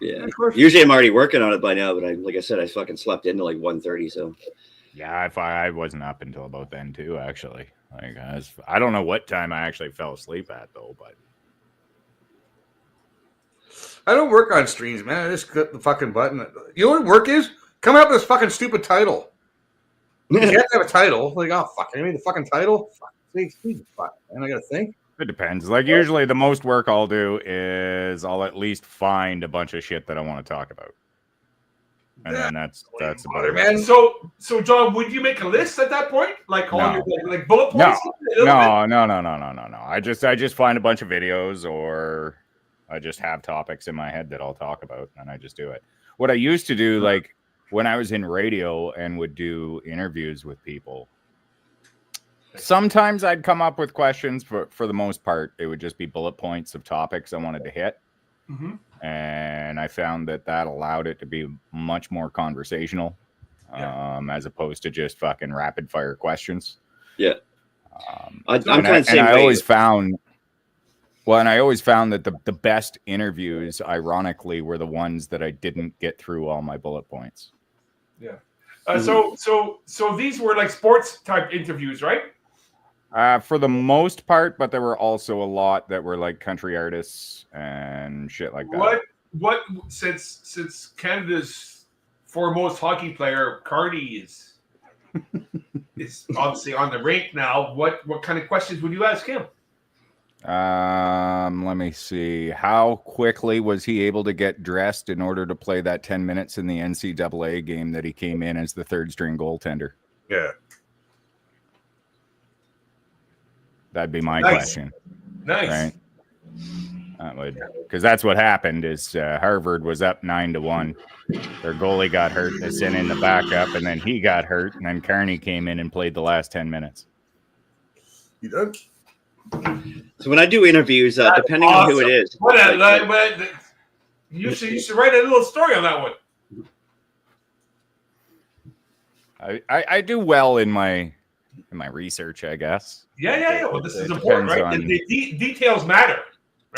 Yeah. Usually I'm already working on it by now, but like I said, I fucking slept into like 1:30. So Yeah, I wasn't up until about then too. Actually, like I don't know what time I actually fell asleep at though, but I don't work on streams, man. I just click the fucking button. You know what work is? Coming up with this fucking stupid title. You have to have a title. Like, oh fuck, I mean the fucking title. Fuck, man, I gotta think. it depends. Like usually, the most work I'll do is I'll at least find a bunch of shit that I want to talk about, and then that's about it. Man. So John, would you make a list at that point, like all your like bullet points? No. I just find a bunch of videos, or I just have topics in my head that I'll talk about, and I just do it. What I used to do, like when I was in radio and would do interviews with people, sometimes I'd come up with questions, but for the most part, it would just be bullet points of topics I wanted to hit. Mm-hmm. And I found that allowed it to be much more conversational, as opposed to just fucking rapid fire questions. Yeah. I always found that the best interviews, ironically, were the ones that I didn't get through all my bullet points. Yeah. So these were like sports type interviews, right? For the most part, but there were also a lot that were like country artists and shit like that. What since Canada's foremost hockey player, Carney, is obviously on the rink now, what kind of questions would you ask him? Let me see. How quickly was he able to get dressed in order to play that 10 minutes in the NCAA game that he came in as the third string goaltender? Yeah. That'd be my question. Nice. Right? Because that's what happened is Harvard was up 9-1. Their goalie got hurt. They sent in the backup, and then he got hurt, and then Carney came in and played the last 10 minutes. You did? So when I do interviews, depending on who it is, you should write a little story on that one. I do well in my research, I guess. Yeah. Well, this is important, right? The details matter,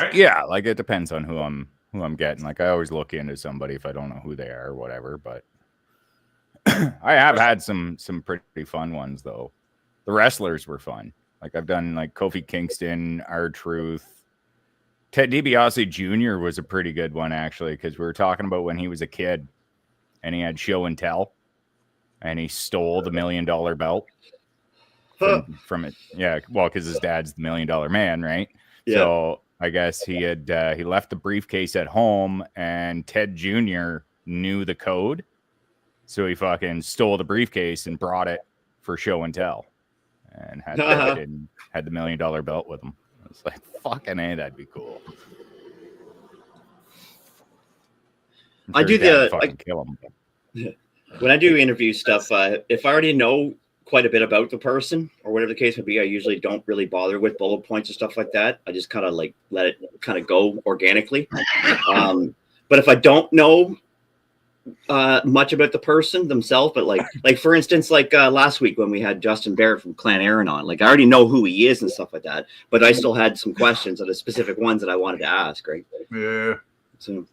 right? Yeah, like it depends on who I'm getting. Like I always look into somebody if I don't know who they are or whatever. But I have had some pretty fun ones though. The wrestlers were fun. Like I've done like Kofi Kingston, R-Truth. Ted DiBiase Jr. was a pretty good one actually, because we were talking about when he was a kid and he had show and tell and he stole the $1 million belt from it. Yeah, well, because his dad's the $1 million man, right? Yeah. So I guess he left the briefcase at home and Ted Jr. knew the code. So he fucking stole the briefcase and brought it for show and tell. And had the $1 million belt with him. I was like, fucking A, that'd be cool. I do kill him. When I do interview stuff, if I already know quite a bit about the person or whatever the case may be, I usually don't really bother with bullet points and stuff like that. I just kind of like let it kind of go organically. But if I don't know much about the person themselves, but like for instance, like last week when we had Justin Barrett from Clan Aaron on, like I already know who he is and stuff like that, but I still had some questions of the specific ones that I wanted to ask, right? Yeah. So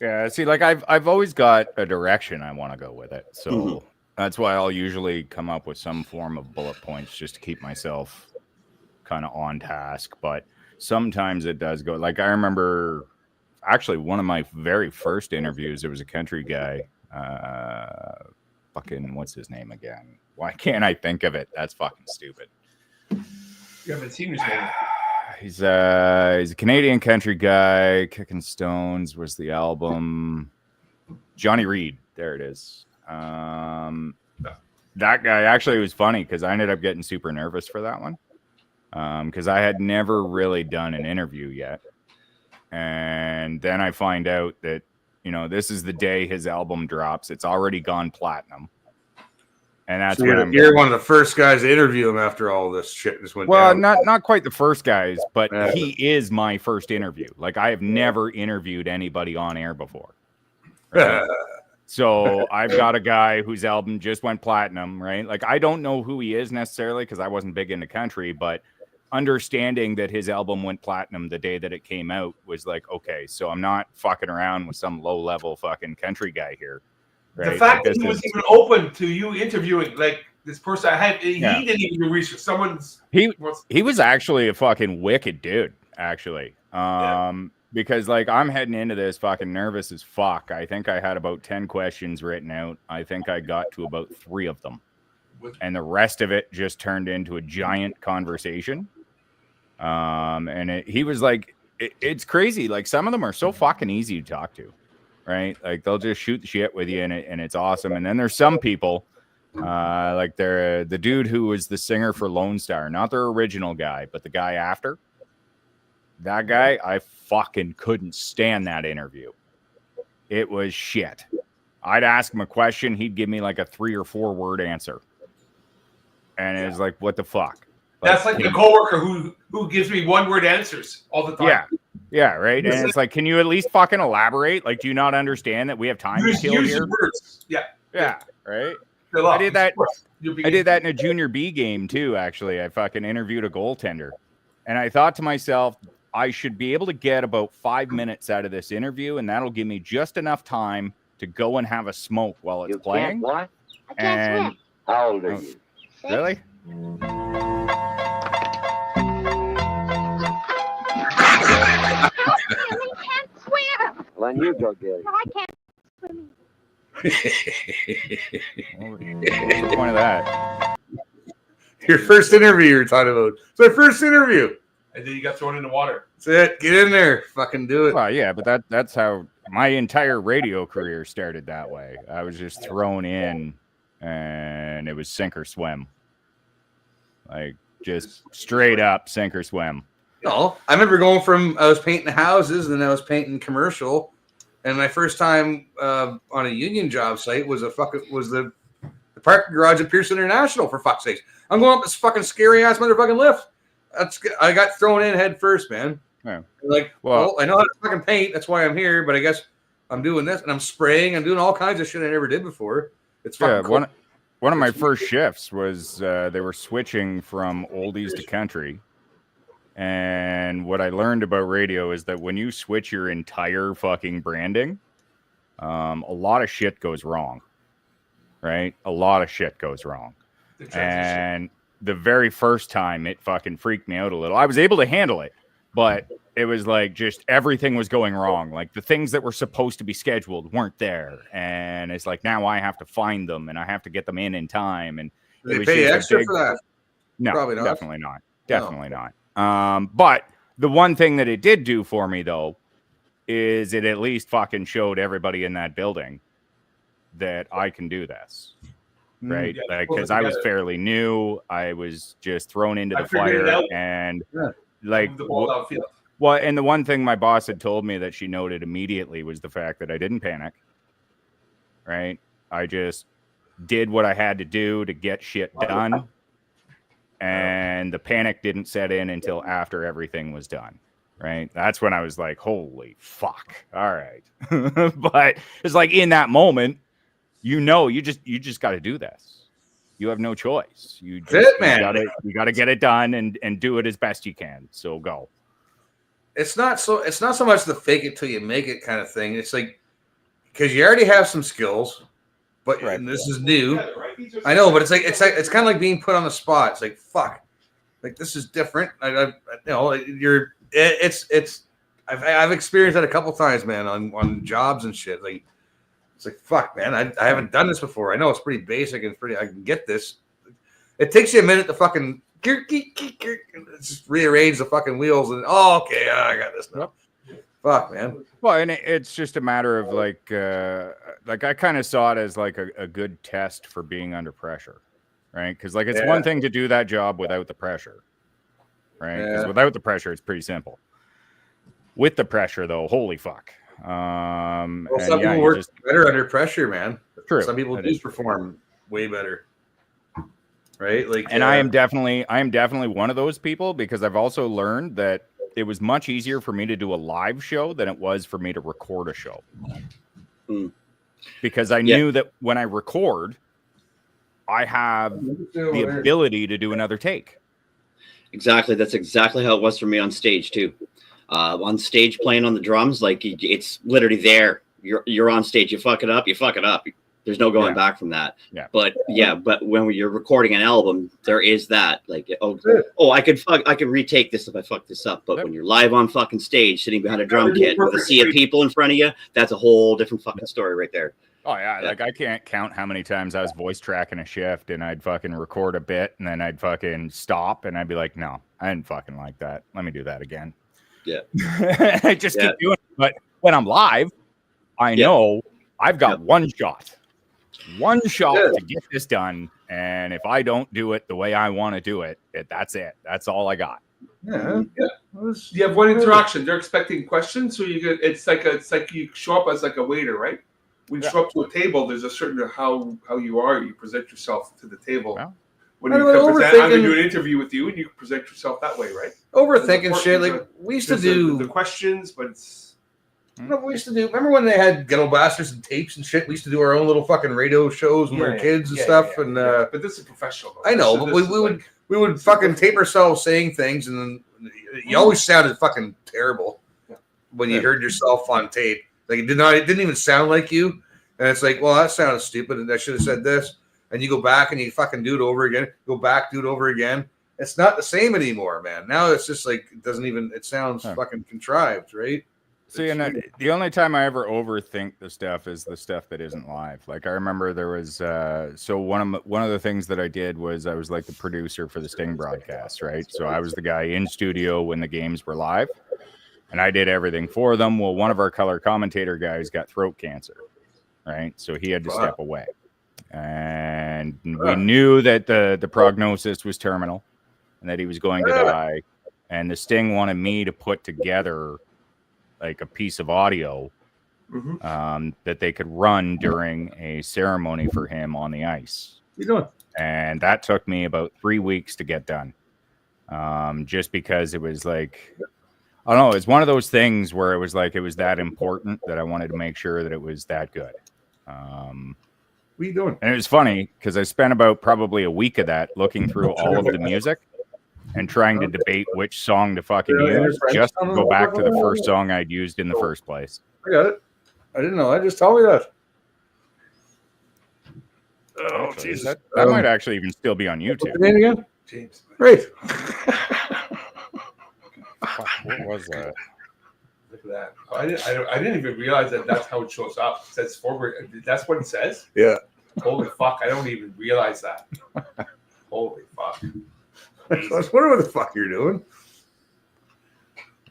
yeah, see, like I've always got a direction I want to go with it, so that's why I'll usually come up with some form of bullet points just to keep myself kind of on task. But sometimes it does go, like I remember actually one of my very first interviews, there was a country guy, fucking what's his name again? Why can't I think of it? That's fucking stupid. You haven't seen his name. He's a Canadian country guy. Kicking Stones was the album. Johnny Reed. There it is. That guy actually was funny because I ended up getting super nervous for that one. Because I had never really done an interview yet. And then I find out that, you know, this is the day his album drops. It's already gone platinum. And that's so when you're one of the first guys to interview him after all this shit just went down. Not quite the first guys, but he is my first interview. Like I have never interviewed anybody on air before. Right? So I've got a guy whose album just went platinum, right? Like I don't know who he is necessarily because I wasn't big into country, but understanding that his album went platinum the day that it came out was like, okay, so I'm not fucking around with some low level fucking country guy here. Right? The fact Like, that he was even open to you interviewing, like this person, he didn't even do research. He was actually a fucking wicked dude, actually. Because like I'm heading into this fucking nervous as fuck. I think I had about 10 questions written out. I think I got to about 3 of them. And the rest of it just turned into a giant conversation. And he was like, it's crazy. Like some of them are so fucking easy to talk to, right? Like they'll just shoot the shit with you and it's awesome. And then there's some people, like they're the dude who was the singer for Lone Star, not their original guy, but the guy after. That guy, I fucking couldn't stand that interview. It was shit. I'd ask him a question, he'd give me like a 3 or 4 word answer. And it was like, what the fuck? That's like the coworker who gives me 1-word answers all the time. Yeah, right. And it's like, can you at least fucking elaborate? Like, do you not understand that we have time to kill here? Words. Yeah, right. I did that. I did that in a junior B game too. Actually, I fucking interviewed a goaltender, and I thought to myself, I should be able to get about 5 minutes out of this interview, and that'll give me just enough time to go and have a smoke while it's playing. What? I can't swim. How old are you? 6. Really? Can't swim. Well, then you go get it. No, I can't swim. What's the point of that? Your first interview you're talking about. It's my first interview. And then you got thrown in the water. That's it. Get in there. Fucking do it. Well, yeah, but that's how my entire radio career started that way. I was just thrown in, and it was sink or swim. Like, just straight up sink or swim. No, I remember going from, I was painting houses, and then I was painting commercial. And my first time on a union job site was the parking garage at Pierce International, for fuck's sake. I'm going up this fucking scary ass motherfucking lift. I got thrown in head first, man. Yeah. Like, well, I know how to fucking paint. That's why I'm here. But I guess I'm doing this, and I'm spraying. I'm doing all kinds of shit I never did before. It's fucking cool. One of my first shifts was they were switching from oldies to country. And what I learned about radio is that when you switch your entire fucking branding, a lot of shit goes wrong, right? A lot of shit goes wrong. And the very first time it fucking freaked me out a little. I was able to handle it, but it was like just everything was going wrong. Like the things that were supposed to be scheduled weren't there. And it's like, now I have to find them and I have to get them in time. And they pay extra for that? No, probably not. Definitely not. Definitely not. But the one thing that it did do for me, though, is it at least fucking showed everybody in that building that I can do this, right? Yeah, like, because I was fairly new. I was just thrown into the fire, and like, well, and the one thing my boss had told me that she noted immediately was the fact that I didn't panic, right? I just did what I had to do to get shit done. And the panic didn't set in until after everything was done, right? That's when I was like, holy fuck. All right. But it's like in that moment, you just got to do this. You have no choice. You got to get it done and do it as best you can. So go. It's not so much the fake it till you make it kind of thing. It's like, because you already have some skills, but and this is new. I know, but it's kind of like being put on the spot. It's like, fuck, like this is different. I've experienced that a couple times, man, on jobs and shit. Like, it's like, fuck, man, I haven't done this before. I know it's pretty basic and I can get this. It takes you a minute to fucking just rearrange the fucking wheels and okay, I got this now. Fuck, man. Well, and it's just a matter of like I kind of saw it as like a good test for being under pressure, right? Because like it's one thing to do that job without the pressure, right? Because without the pressure, it's pretty simple. With the pressure, though, holy fuck. Some people work better under pressure, man. True. Some people do perform way better, right? Like, and I am definitely one of those people because I've also learned that it was much easier for me to do a live show than it was for me to record a show. Because I knew that when I record, I have the ability to do another take. Exactly. That's exactly how it was for me on stage too. On stage playing on the drums, like it's literally there. You're on stage. You fuck it up. There's no going Yeah. back from that. Yeah. But when you're recording an album, there is that. Like, I could retake this if I fuck this up. But when you're live on fucking stage, sitting behind a drum kit with a sea of people in front of you, that's a whole different fucking story right there. Oh yeah, like I can't count how many times I was voice tracking a shift and I'd fucking record a bit and then I'd fucking stop and I'd be like, no, I didn't fucking like that. Let me do that again. Yeah. I just keep doing it. But when I'm live, I know I've got one shot to get this done. And if I don't do it the way I want to do it, that's it. That's all I got. Yeah. You have one interaction. They're expecting questions, so you get it's like you show up as like a waiter, right? When you show up to a table, there's a certain how you are. You present yourself to the table. When you present, I'm going to do an interview with you, and you present yourself that way, right? Overthinking shit. Like we used to do the questions, but it's. We used to do. Remember when they had Ghetto Blasters and tapes and shit? We used to do our own little fucking radio shows when we were kids and stuff. And but this is professional. Though. I know, but we would fucking tape ourselves saying things, and then you always sounded fucking terrible when you heard yourself on tape. Like it didn't even sound like you. And it's like, well, that sounded stupid, and I should have said this. And you go back and you fucking do it over again. Go back, do it over again. It's not the same anymore, man. Now it's just like it sounds fucking contrived, right? See, and the only time I ever overthink the stuff is the stuff that isn't live. Like I remember there was so one of the things that I did was I was like the producer for the Sting broadcast, right? So I was the guy in studio when the games were live, and I did everything for them. Well, one of our color commentator guys got throat cancer, right? So he had to step away, and we knew that the prognosis was terminal, and that he was going to die. And the Sting wanted me to put together like a piece of audio that they could run during a ceremony for him on the ice. What are you doing? And that took me about 3 weeks to get done. Just because it was like, I don't know, it's one of those things where it was like, it was that important that I wanted to make sure that it was that good. What are you doing? And it was funny because I spent about probably a week of that looking through all of the music and trying to debate which song to fucking use just to go back to the first song I'd used in the first place. I got it. I didn't know. I just told me that. Oh, Jesus. That might actually even still be on YouTube. What's the name again? James. Right. What was that? Look at that. I didn't even realize that that's how it shows up. It says forward. That's what it says? Yeah. Holy fuck. I don't even realize that. Holy fuck. I was wondering what the fuck you're doing.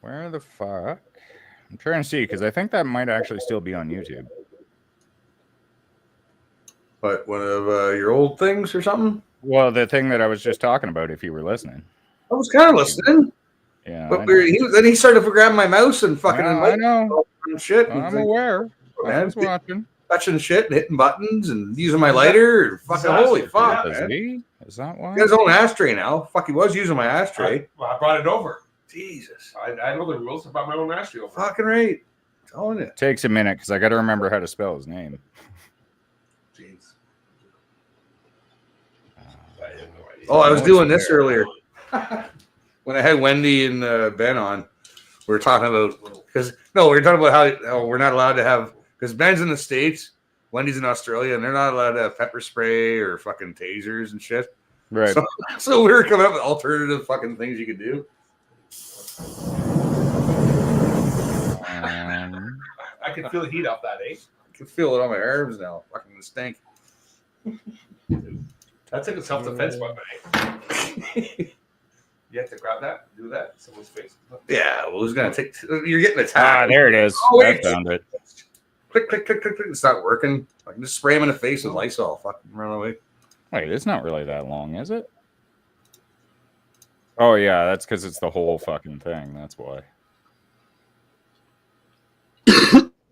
Where the fuck? I'm trying to see because I think that might actually still be on YouTube. But one of your old things or something? Well, the thing that I was just talking about, if you were listening. I was kind of listening. Yeah. But then he started to grab my mouse and fucking I know. And shit. I'm aware. I was watching. Touching shit and hitting buttons and using my lighter. And fucking holy fuck, man. Is that why? He has his own ashtray now. Fuck, he was using my ashtray. I brought it over. Jesus. I know the rules. I brought my own ashtray over. Fucking right. Telling you. Takes a minute because I got to remember how to spell his name. Jeez. Oh, I was doing this earlier. When I had Wendy and Ben on, we were talking about we were talking about how we're not allowed to have, because Ben's in the States, Wendy's in Australia, and they're not allowed to have pepper spray or fucking tasers and shit. Right. So we were coming up with alternative fucking things you could do. I can feel the heat off that, eh? I can feel it on my arms now. Fucking the stink. That's like a self-defense weapon, eh? You have to grab that, do that in someone's face. Yeah, well, who's gonna take? You're getting attacked. There it is. Oh, I found it. Click, click, click, click, click. It's not working. I can just spray him in the face with Lysol. Fucking run away. Wait, it's not really that long, is it? Oh yeah, that's because it's the whole fucking thing. That's why.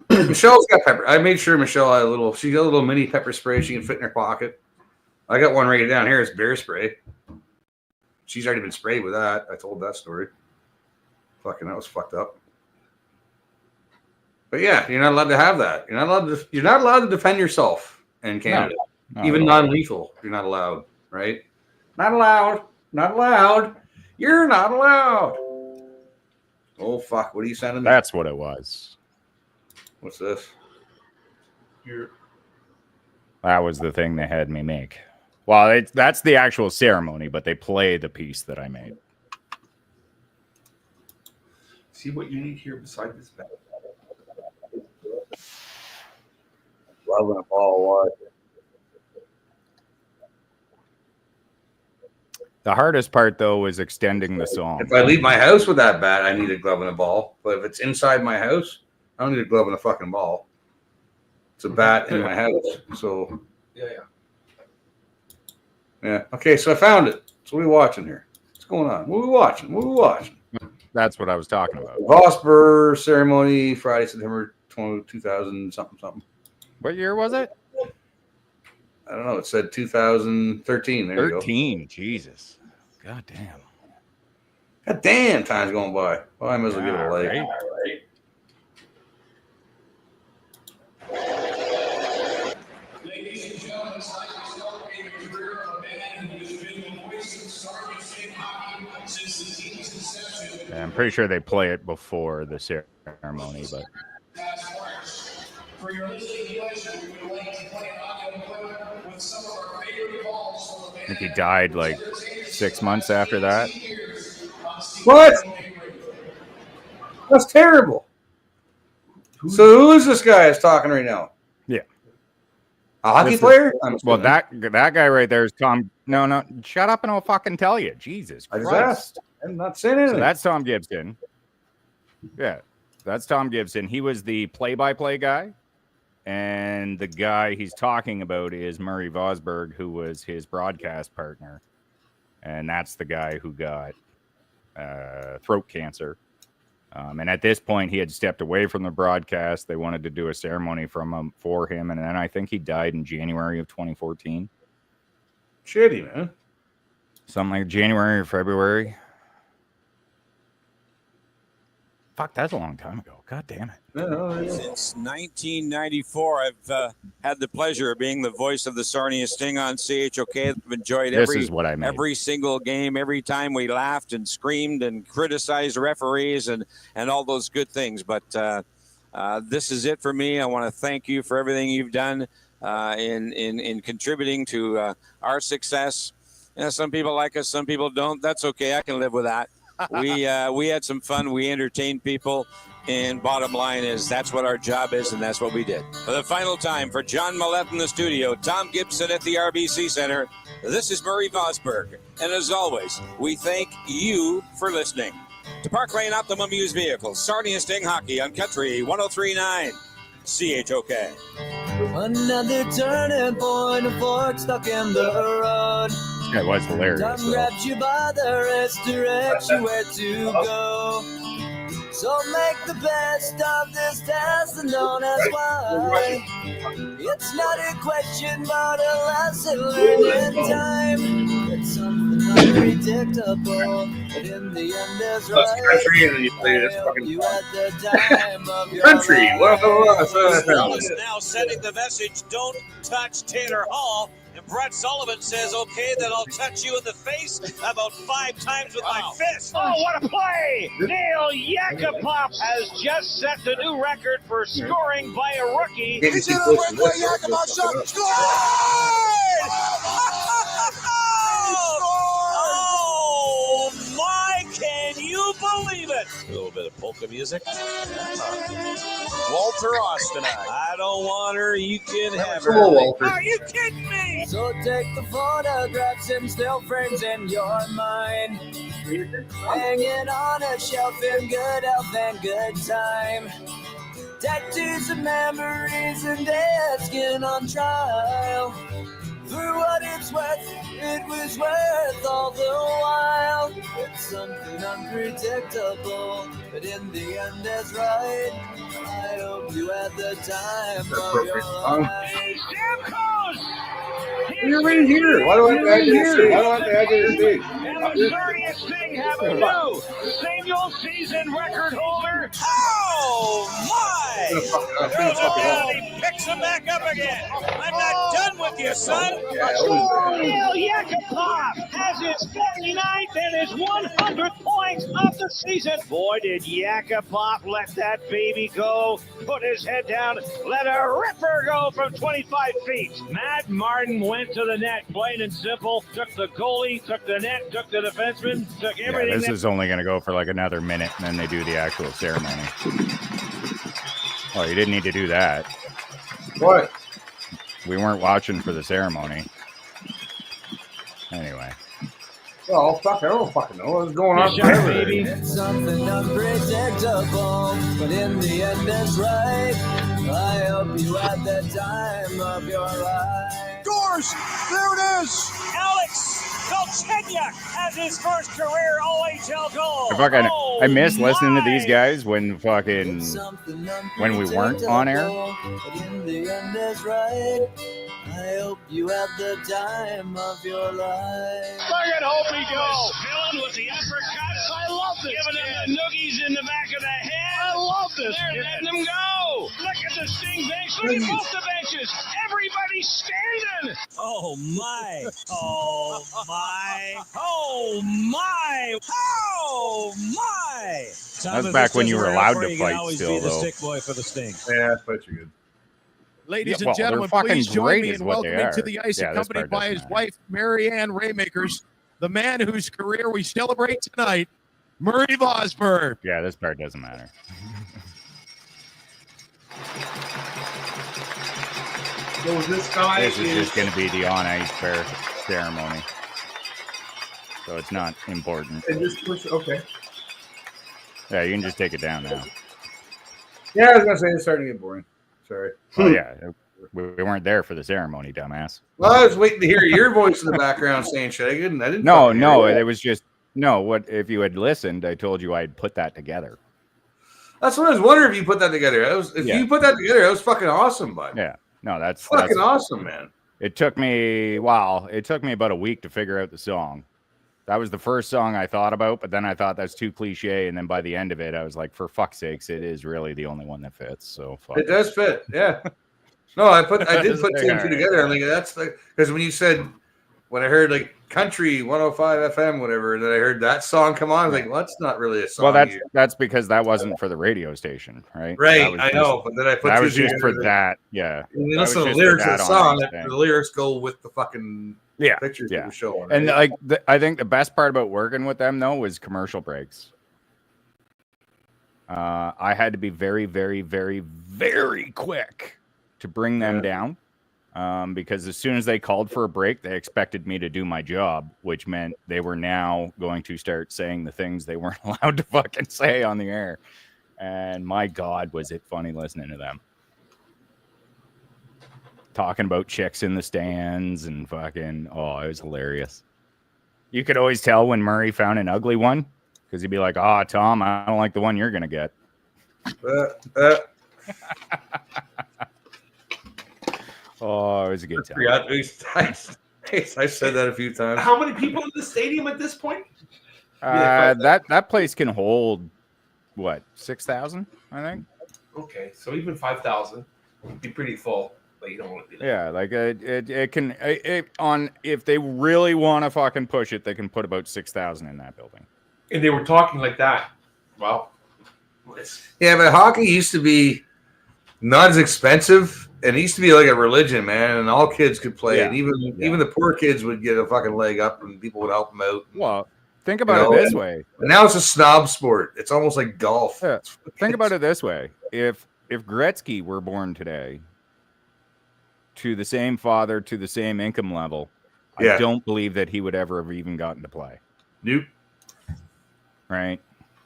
Michelle's got pepper. I made sure Michelle had she got a little mini pepper spray she can fit in her pocket. I got one right down here. It's bear spray. She's already been sprayed with that. I told that story. Fucking, that was fucked up. But yeah, you're not allowed to have that. You're not allowed to defend yourself in Canada. No, even non-lethal. You're not allowed, right? Not allowed. Not allowed. You're not allowed. Oh fuck! What are you sending me? That's what it was. What's this? That was the thing they had me make. Well, that's the actual ceremony, but they play the piece that I made. See what you need here beside this bed. Loving a ball. What? The hardest part, though, was extending the song. If I leave my house with that bat, I need a glove and a ball. But if it's inside my house, I don't need a glove and a fucking ball. It's a bat in my house. So yeah. Okay, so I found it. So what are we watching here? What's going on? What are we watching? What are we watching? That's what I was talking about. Vosper ceremony, Friday, September 2000 something. What year was it? I don't know. It said 2013. There 13. You go. Jesus. God damn. God damn, time's going by. Well, I might as well give it a like. Right. Ladies and gentlemen, tonight we celebrate the career of a man who has been the voice of Sarnia State hockey since the team's inception. Yeah, I'm pretty sure they play it before the ceremony, but For your listening pleasure, we would like to play an audio clip with some of our favorite calls from the I think he died like 6 months after that. What? That's terrible. So who is this guy that's talking right now? Yeah. A hockey player? Well, that guy right there is Tom. No, shut up and I'll fucking tell you. Jesus I Christ. just asked. I'm not saying anything. So that's Tom Gibson. Yeah, that's Tom Gibson. He was the play-by-play guy. And the guy he's talking about is Murray Vosberg, who was his broadcast partner. And that's the guy who got throat cancer. And at this point, he had stepped away from the broadcast. They wanted to do a ceremony for him. And then I think he died in January of 2014. Shitty, man. Something like January or February. Fuck, that's a long time ago. God damn it. Since 1994, I've had the pleasure of being the voice of the Sarnia Sting on CHOK. I've enjoyed every single game, every time we laughed and screamed and criticized referees and all those good things. But this is it for me. I want to thank you for everything you've done in contributing to our success. You know, some people like us, some people don't. That's okay. I can live with that. We had some fun. We entertained people. And bottom line is that's what our job is, and that's what we did. For the final time, for John Millette in the studio, Tom Gibson at the RBC Center, this is Murray Vosberg. And as always, we thank you for listening. To Park Lane Optimum Used Vehicles, Sarnia Sting Hockey on Country 103.9 CHOK. Another turning point, a fork stuck in the road. This guy was hilarious. Time grabs you by the wrist, directs you where to go. So make the best of this test and don't ask why. It's not a question, but a lesson learned in time. It's something unpredictable, but in the end is right. Country, and then you play this fucking you at the time of your country. Now sending the message, don't touch Taylor Hall. And Brett Sullivan says, okay, then I'll touch you in the face about 5 times with my fist. Oh, what a play! Neil Yakupov has just set the new record for scoring by a rookie. He's in over and Yakupov shot. Scored! Oh, my, can you believe it? A little bit of polka music. Walter Austin. I don't want her, you can have her. Are you kidding me? So take the photographs and still frames in your mind. Hanging on a shelf in good health and good time. Tattoos of memories and dead skin on trial. For what it's worth, it was worth all the while. It's something unpredictable, but in the end that's right. I hope you had the time of your life. You're right here. Why do I have to add this? Why do I have to add this? And the Sarnia Sting have a new single season record holder. Oh, my! Throws it down, he picks him back up again. I'm not done with you, son. Neil Yakupov has his 49th and his 100th point of the season. Boy, did Yakupov let that baby go. Put his head down, let a ripper go from 25 feet. Matt Martin went to the net, plain and simple. Took the goalie, took the net, took the defenseman, took everything. Yeah, this is only going to go for like another minute, and then they do the actual ceremony. Oh, you didn't need to do that. What? We weren't watching for the ceremony. Anyway. Well, fuck, I don't fucking know what's going on. Baby. It's something unpredictable, but in the end it's right. I hope you had the time of your life. Scores! There it is! Alex Galchenyuk has his first career OHL goal. I miss listening to these guys when we weren't on air. But in the end it's right. I hope you had the time of your life. Fucking hope he goes. Villain with the uppercuts. I love this. Giving him the noogies in the back of the head. I love this. They're letting him go. Look at the Sting bench. Look at both the benches. Everybody's standing. Oh my! Oh my! Oh my! Oh my! That's back when you were allowed to fight still, the though. stick boy for the Sting. Yeah, fights are good. Ladies Yeah, and well, gentlemen, they're fucking please join great me is in what they welcoming to are. the ice, Yeah, this accompanied part by doesn't his matter. wife, Mary Ann Raymakers, the man whose career we celebrate tonight, Murray Vosberg. Yeah, this part doesn't matter. So this guy This is just going to be the on-ice ceremony. So it's not important. And just push, okay. Yeah, you can just take it down now. Yeah, I was gonna say it's starting to get boring. Sorry. Oh, yeah. We weren't there for the ceremony, dumbass. Well, I was waiting to hear your voice in the background saying shit. I didn't. No, fucking no, hear it was just no. What if you had listened? I told you I'd put that together. That's what I was wondering if you put that together. If you put that together, that was fucking awesome, bud. Yeah, no, that's fucking awesome, man. It took me it took me about a week to figure out the song. That was the first song I thought about, but then I thought that's too cliche, and then by the end of it, I was like, for fuck's sakes, it is really the only one that fits. So fuck It does fit, yeah. No, I did put two and two together. I'm like, that's because when I heard like country 105 FM, whatever, then I heard that song come on. I was like, well, that's not really a song. Well, that's because that wasn't for the radio station, right? Right, I know, but then I put that two was just for together. that, yeah. When you That listen to was the just for lyrics of the that song, on-ice thing. the lyrics go with the fucking pictures that were showing. And right? like, I think the best part about working with them though was commercial breaks. I had to be very, very, very, very quick to bring them down. Because as soon as they called for a break, they expected me to do my job, which meant they were now going to start saying the things they weren't allowed to fucking say on the air. And my God, was it funny listening to them. Talking about chicks in the stands and fucking, oh, it was hilarious. You could always tell when Murray found an ugly one because he'd be like, oh, Tom, I don't like the one you're going to get. Oh, it was a good time. I said that a few times. How many people in the stadium at this point? That place can hold what, 6,000, I think. Okay, so even 5,000 would be pretty full, but you don't want to be there. Yeah, like it can if they really want to fucking push it, they can put about 6,000 in that building. And they were talking like that. Wow. Yeah, but hockey used to be not as expensive, and it used to be like a religion, man, and all kids could play it. Even the poor kids would get a fucking leg up, and people would help them out. Well, think about it this way. And now it's a snob sport. It's almost like golf. Yeah. Think about it this way. If Gretzky were born today to the same father, to the same income level, I don't believe that he would ever have even gotten to play. Nope. Right?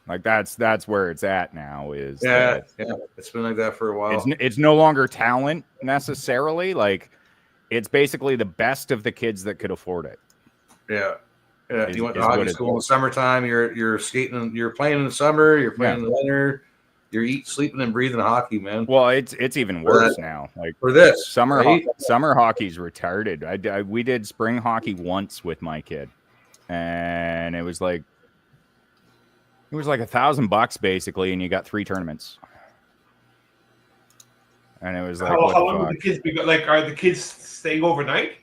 Like that's where it's at now. Is it's been like that for a while. It's no longer talent necessarily. Like it's basically the best of the kids that could afford it. Yeah. You went to hockey school in the summertime. You're skating. You're playing in the summer. You're playing in the winter. You're sleeping and breathing hockey, man. Well, it's even worse now. Like for this summer hockey's retarded. We did spring hockey once with my kid, and it was like $1,000 basically, and you got 3 tournaments. And it was like, how long would the kids be? Like, are the kids staying overnight?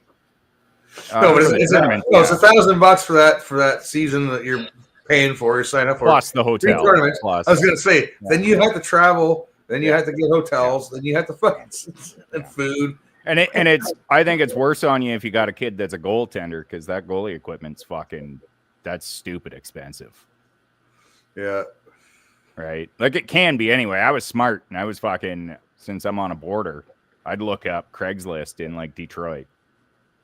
No, but it's $1,000 for that season that you're paying for. You sign up for plus the hotel. Tournaments. Plus, I was gonna say, then you have to travel, then you have to get hotels, then you have to fucking and food. And it's I think it's worse on you if you got a kid that's a goaltender because that goalie equipment's that's stupid expensive. Yeah. Right. Like it can be anyway. I was smart and I was since I'm on a border, I'd look up Craigslist in like Detroit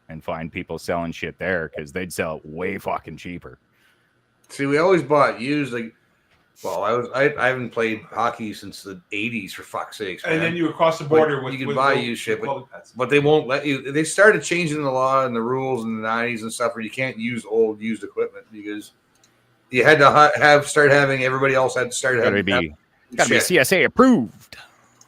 and find people selling shit there because they'd sell it way fucking cheaper. See, we always bought used I haven't played hockey since the 80s for fuck's sakes. And man. then you across the border you can with buy used shit, but they won't let you. They started changing the law and the rules in the 90s and stuff where you can't use old used equipment because you had to start having everybody else had to start having gotta be CSA approved.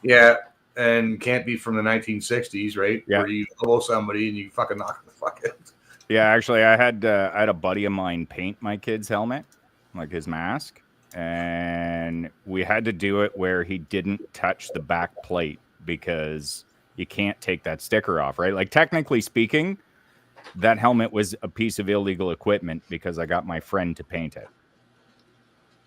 Yeah, and can't be from the 1960s, right? Yeah. Where you elbow somebody and you fucking knock the fuck out. Yeah, actually, I had a buddy of mine paint my kid's helmet, like his mask, and we had to do it where he didn't touch the back plate because you can't take that sticker off, right? Like technically speaking, that helmet was a piece of illegal equipment because I got my friend to paint it.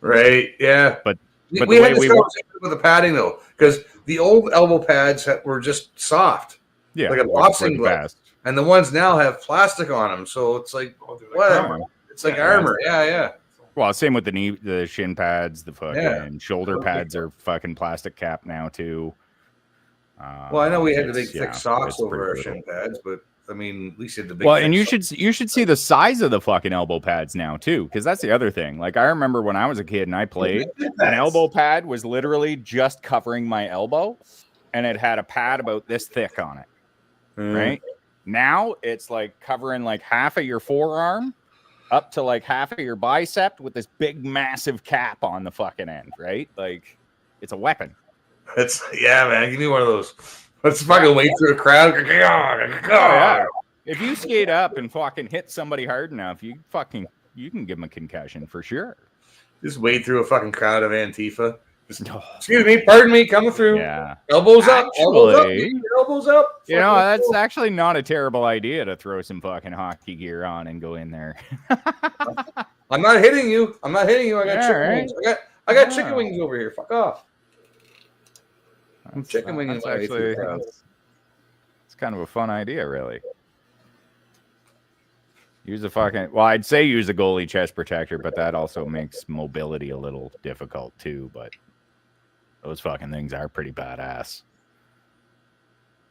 Right? Yeah. But we had this conversation with the padding though, because the old elbow pads were just soft, like a boxing glove, and the ones now have plastic on them, so it's like whatever. It's like armor. Yeah. Well, same with the shin pads, the fucking shoulder pads are fucking plastic cap now too. Well, I know we had the big thick socks over our shin pads, but I mean, at least you had the big. Well, and you should see the size of the fucking elbow pads now too, because that's the other thing. Like I remember when I was a kid and I played, an elbow pad was literally just covering my elbow, and it had a pad about this thick on it. Right now, it's like covering like half of your forearm up to like half of your bicep with this big massive cap on the fucking end. Right, like it's a weapon. Man. Give me one of those. Let's fucking wade through a crowd. Yeah. If you skate up and fucking hit somebody hard enough, you can give them a concussion for sure. Just wade through a fucking crowd of Antifa. Excuse me, pardon me, coming through. Yeah. Elbows up. Elbows up. You know, that's actually not a terrible idea to throw some fucking hockey gear on and go in there. I'm not hitting you. I got chicken wings. I got chicken wings over here. Fuck off. I'm chicken winging my way through the crowd. It's kind of a fun idea, really. I'd say use a goalie chest protector, but that also makes mobility a little difficult too. But those fucking things are pretty badass.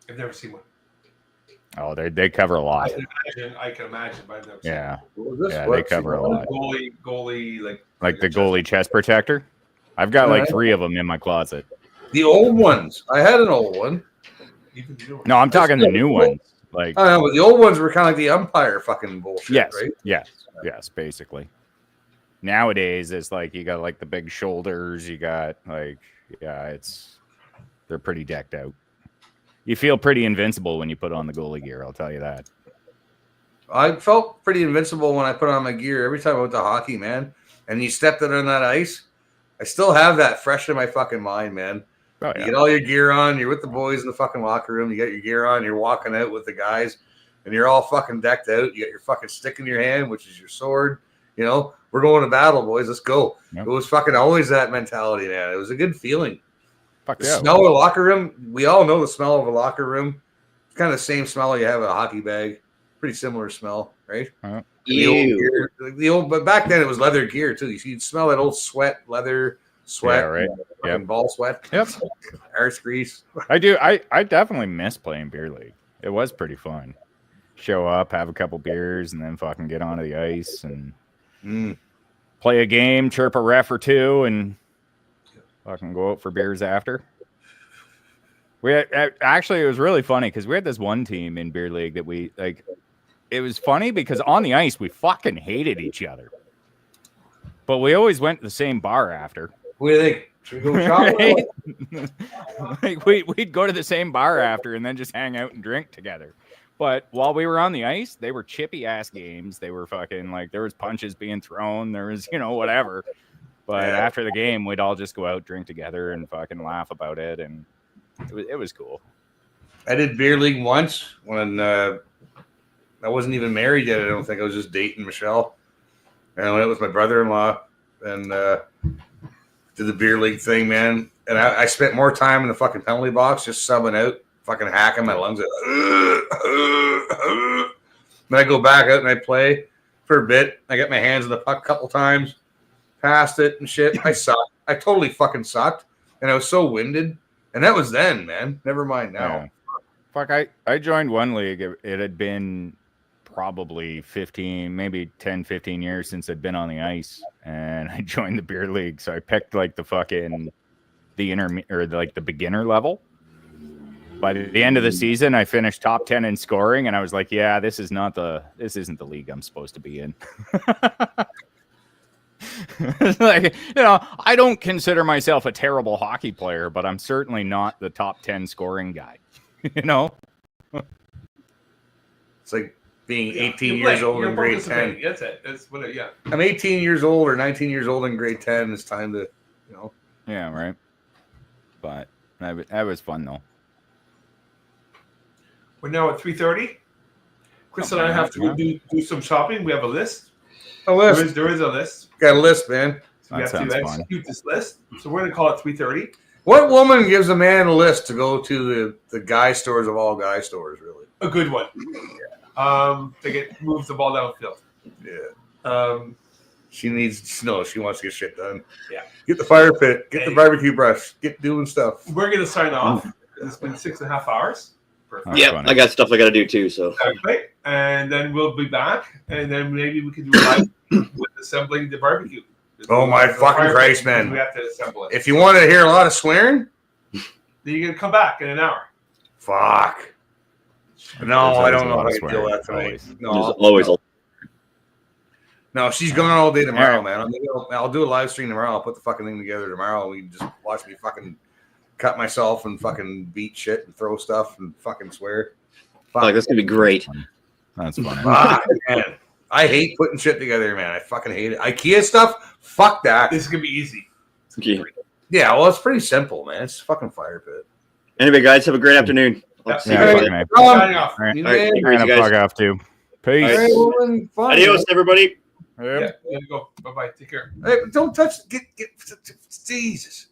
I've never seen one. Oh, they cover a lot. I can imagine, but I've never seen one. They cover a lot. Goalie, like the goalie chest protector. I've got like 3 of them in my closet. The old ones. I had an old one. No, I'm talking the new ones. Like I know, but the old ones were kind of like the umpire fucking bullshit, yes, right? Yes, basically. Nowadays, it's like you got like the big shoulders. You got like, they're pretty decked out. You feel pretty invincible when you put on the goalie gear. I'll tell you that. I felt pretty invincible when I put on my gear every time I went to hockey, man. And you stepped it on that ice. I still have that fresh in my fucking mind, man. Oh, yeah. You get all your gear on. You're with the boys in the fucking locker room. You got your gear on. You're walking out with the guys, and you're all fucking decked out. You got your fucking stick in your hand, which is your sword. You know, we're going to battle, boys. Let's go. Yep. It was fucking always that mentality, man. It was a good feeling. Fuck the yeah. Smell of a locker room. We all know the smell of a locker room. It's kind of the same smell you have in a hockey bag. Pretty similar smell, right? The old, but back then it was leather gear too. You'd smell that old leather sweat, right? Yep. Ball sweat. Yep. Arse grease. I do. I definitely miss playing beer league. It was pretty fun. Show up, have a couple beers, and then fucking get onto the ice and play a game, chirp a ref or two, and fucking go out for beers after. Actually, it was really funny because we had this one team in beer league that we like. It was funny because on the ice we fucking hated each other, but we always went to the same bar after. What do you think? Should we go shop? Like we'd go to the same bar after and then just hang out and drink together. But while we were on the ice, they were chippy ass games. They were fucking like there was punches being thrown. There was whatever. But after the game, we'd all just go out, drink together, and fucking laugh about it, and it was cool. I did beer league once when I I wasn't even married yet. I don't think I was just dating Michelle. And I went with my brother-in-law and did the beer league thing, man. And I spent more time in the fucking penalty box just subbing out, fucking hacking my lungs out. Then I go back out and I play for a bit. I get my hands on the puck a couple times, passed it and shit. I sucked. I totally fucking sucked. And I was so winded. And that was then, man. Never mind now. Yeah. Fuck, I joined one league. It had been probably 15, maybe 10, 15 years since I'd been on the ice. And I joined the beer league. So I picked like the fucking the beginner level. By the end of the season, I finished top 10 in scoring, and I was like, yeah, this isn't the league I'm supposed to be in. Like, I don't consider myself a terrible hockey player, but I'm certainly not the top 10 scoring guy. It's like being 18 years old in grade 10. That's it. That's what yeah. I'm 18 years old or 19 years old in grade 10. It's time to, Yeah, right. But that was fun, though. We're now at 3:30. Chris and I have to go do some shopping. We have a list. A list. There is a list. Got a list, man. So we have to execute this list. So we're going to call it 3:30. What woman gives a man a list to go to the guy stores of all guy stores, really? A good one. To move the ball downfield. Yeah. She wants to get shit done. Yeah. Get the fire pit. Get the barbecue brush. Get doing stuff. We're going to sign off. It's been 6.5 hours. Yeah, I got stuff I got to do too. So. Okay. And then we'll be back, and then maybe we can do a live with assembling the barbecue. Oh my fucking Christ, man! We have to assemble it. If you want to hear a lot of swearing, then you're gonna come back in an hour. Fuck. No, I don't know how to deal with that tonight. No, always. No, she's gone all day tomorrow, man. I'll do a live stream tomorrow. I'll put the fucking thing together tomorrow. And we can just watch me fucking cut myself and fucking beat shit and throw stuff and fucking swear. Fuck. Like, that's gonna be great. That's funny. Fuck, man. I hate putting shit together, man. I fucking hate it. IKEA stuff, fuck that. This is gonna be easy. Yeah, well, it's pretty simple, man. It's fucking fire pit. Anyway, guys, have a great afternoon. Signing off. All right. I'm gonna plug off too. Peace. Adios, everybody. Yeah, you go. Bye-bye. Take care. Hey, don't touch. Get. Jesus.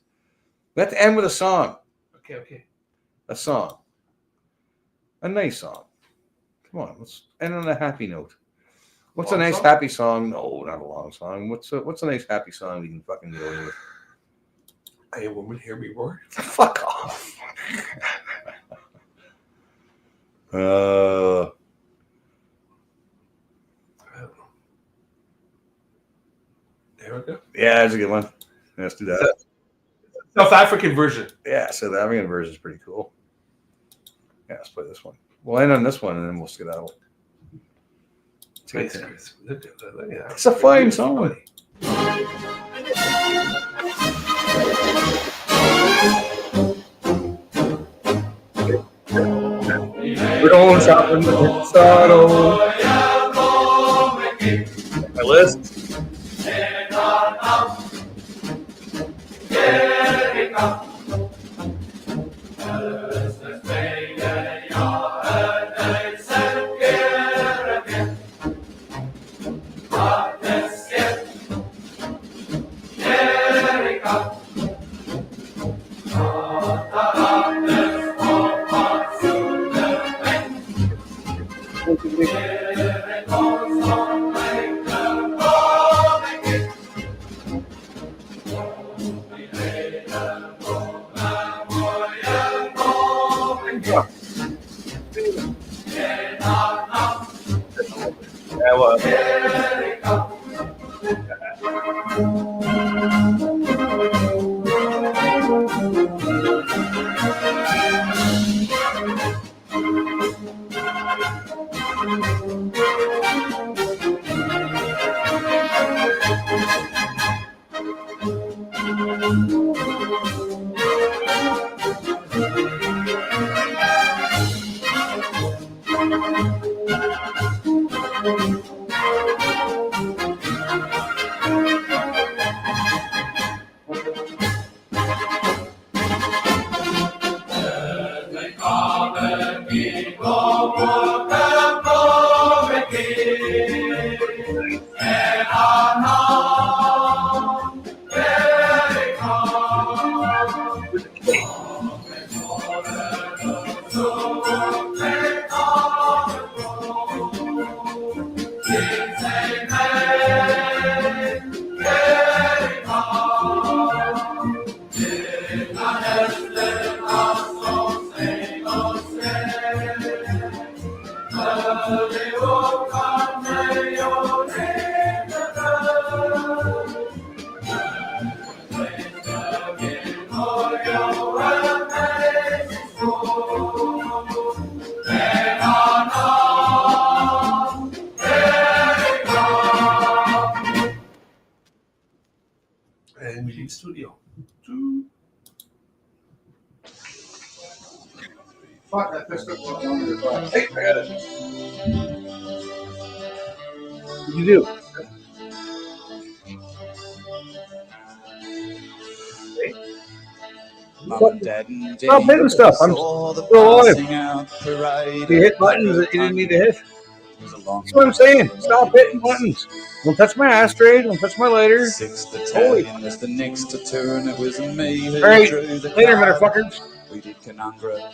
We have to end with a song. Okay. A song. A nice song. Come on, let's end on a happy note. What's a nice happy song? No, not a long song. What's a nice happy song we can fucking deal with? Hey, woman, hear me roar. Fuck off. There we go. Yeah, that's a good one. Let's do that. South African version. Yeah, so the African version is pretty cool. Yeah, let's play this one. We'll end on this one and then we'll skedaddle. Nice, Chris. Look at that. It's a fine song. We're going shopping with Saddle. My list. And meeting studio. Fuck, that pissed up one. Hey, I got it. What'd you do? Stop hitting stuff. I'm still alive. You hit buttons that you didn't need to hit. That's what I'm saying. Stop hitting buttons. Don't touch my ashtray. Don't touch my lighter. Holy. Was the next to turn. It was me who All right. drew the Later, card. motherfuckers. We did Canungra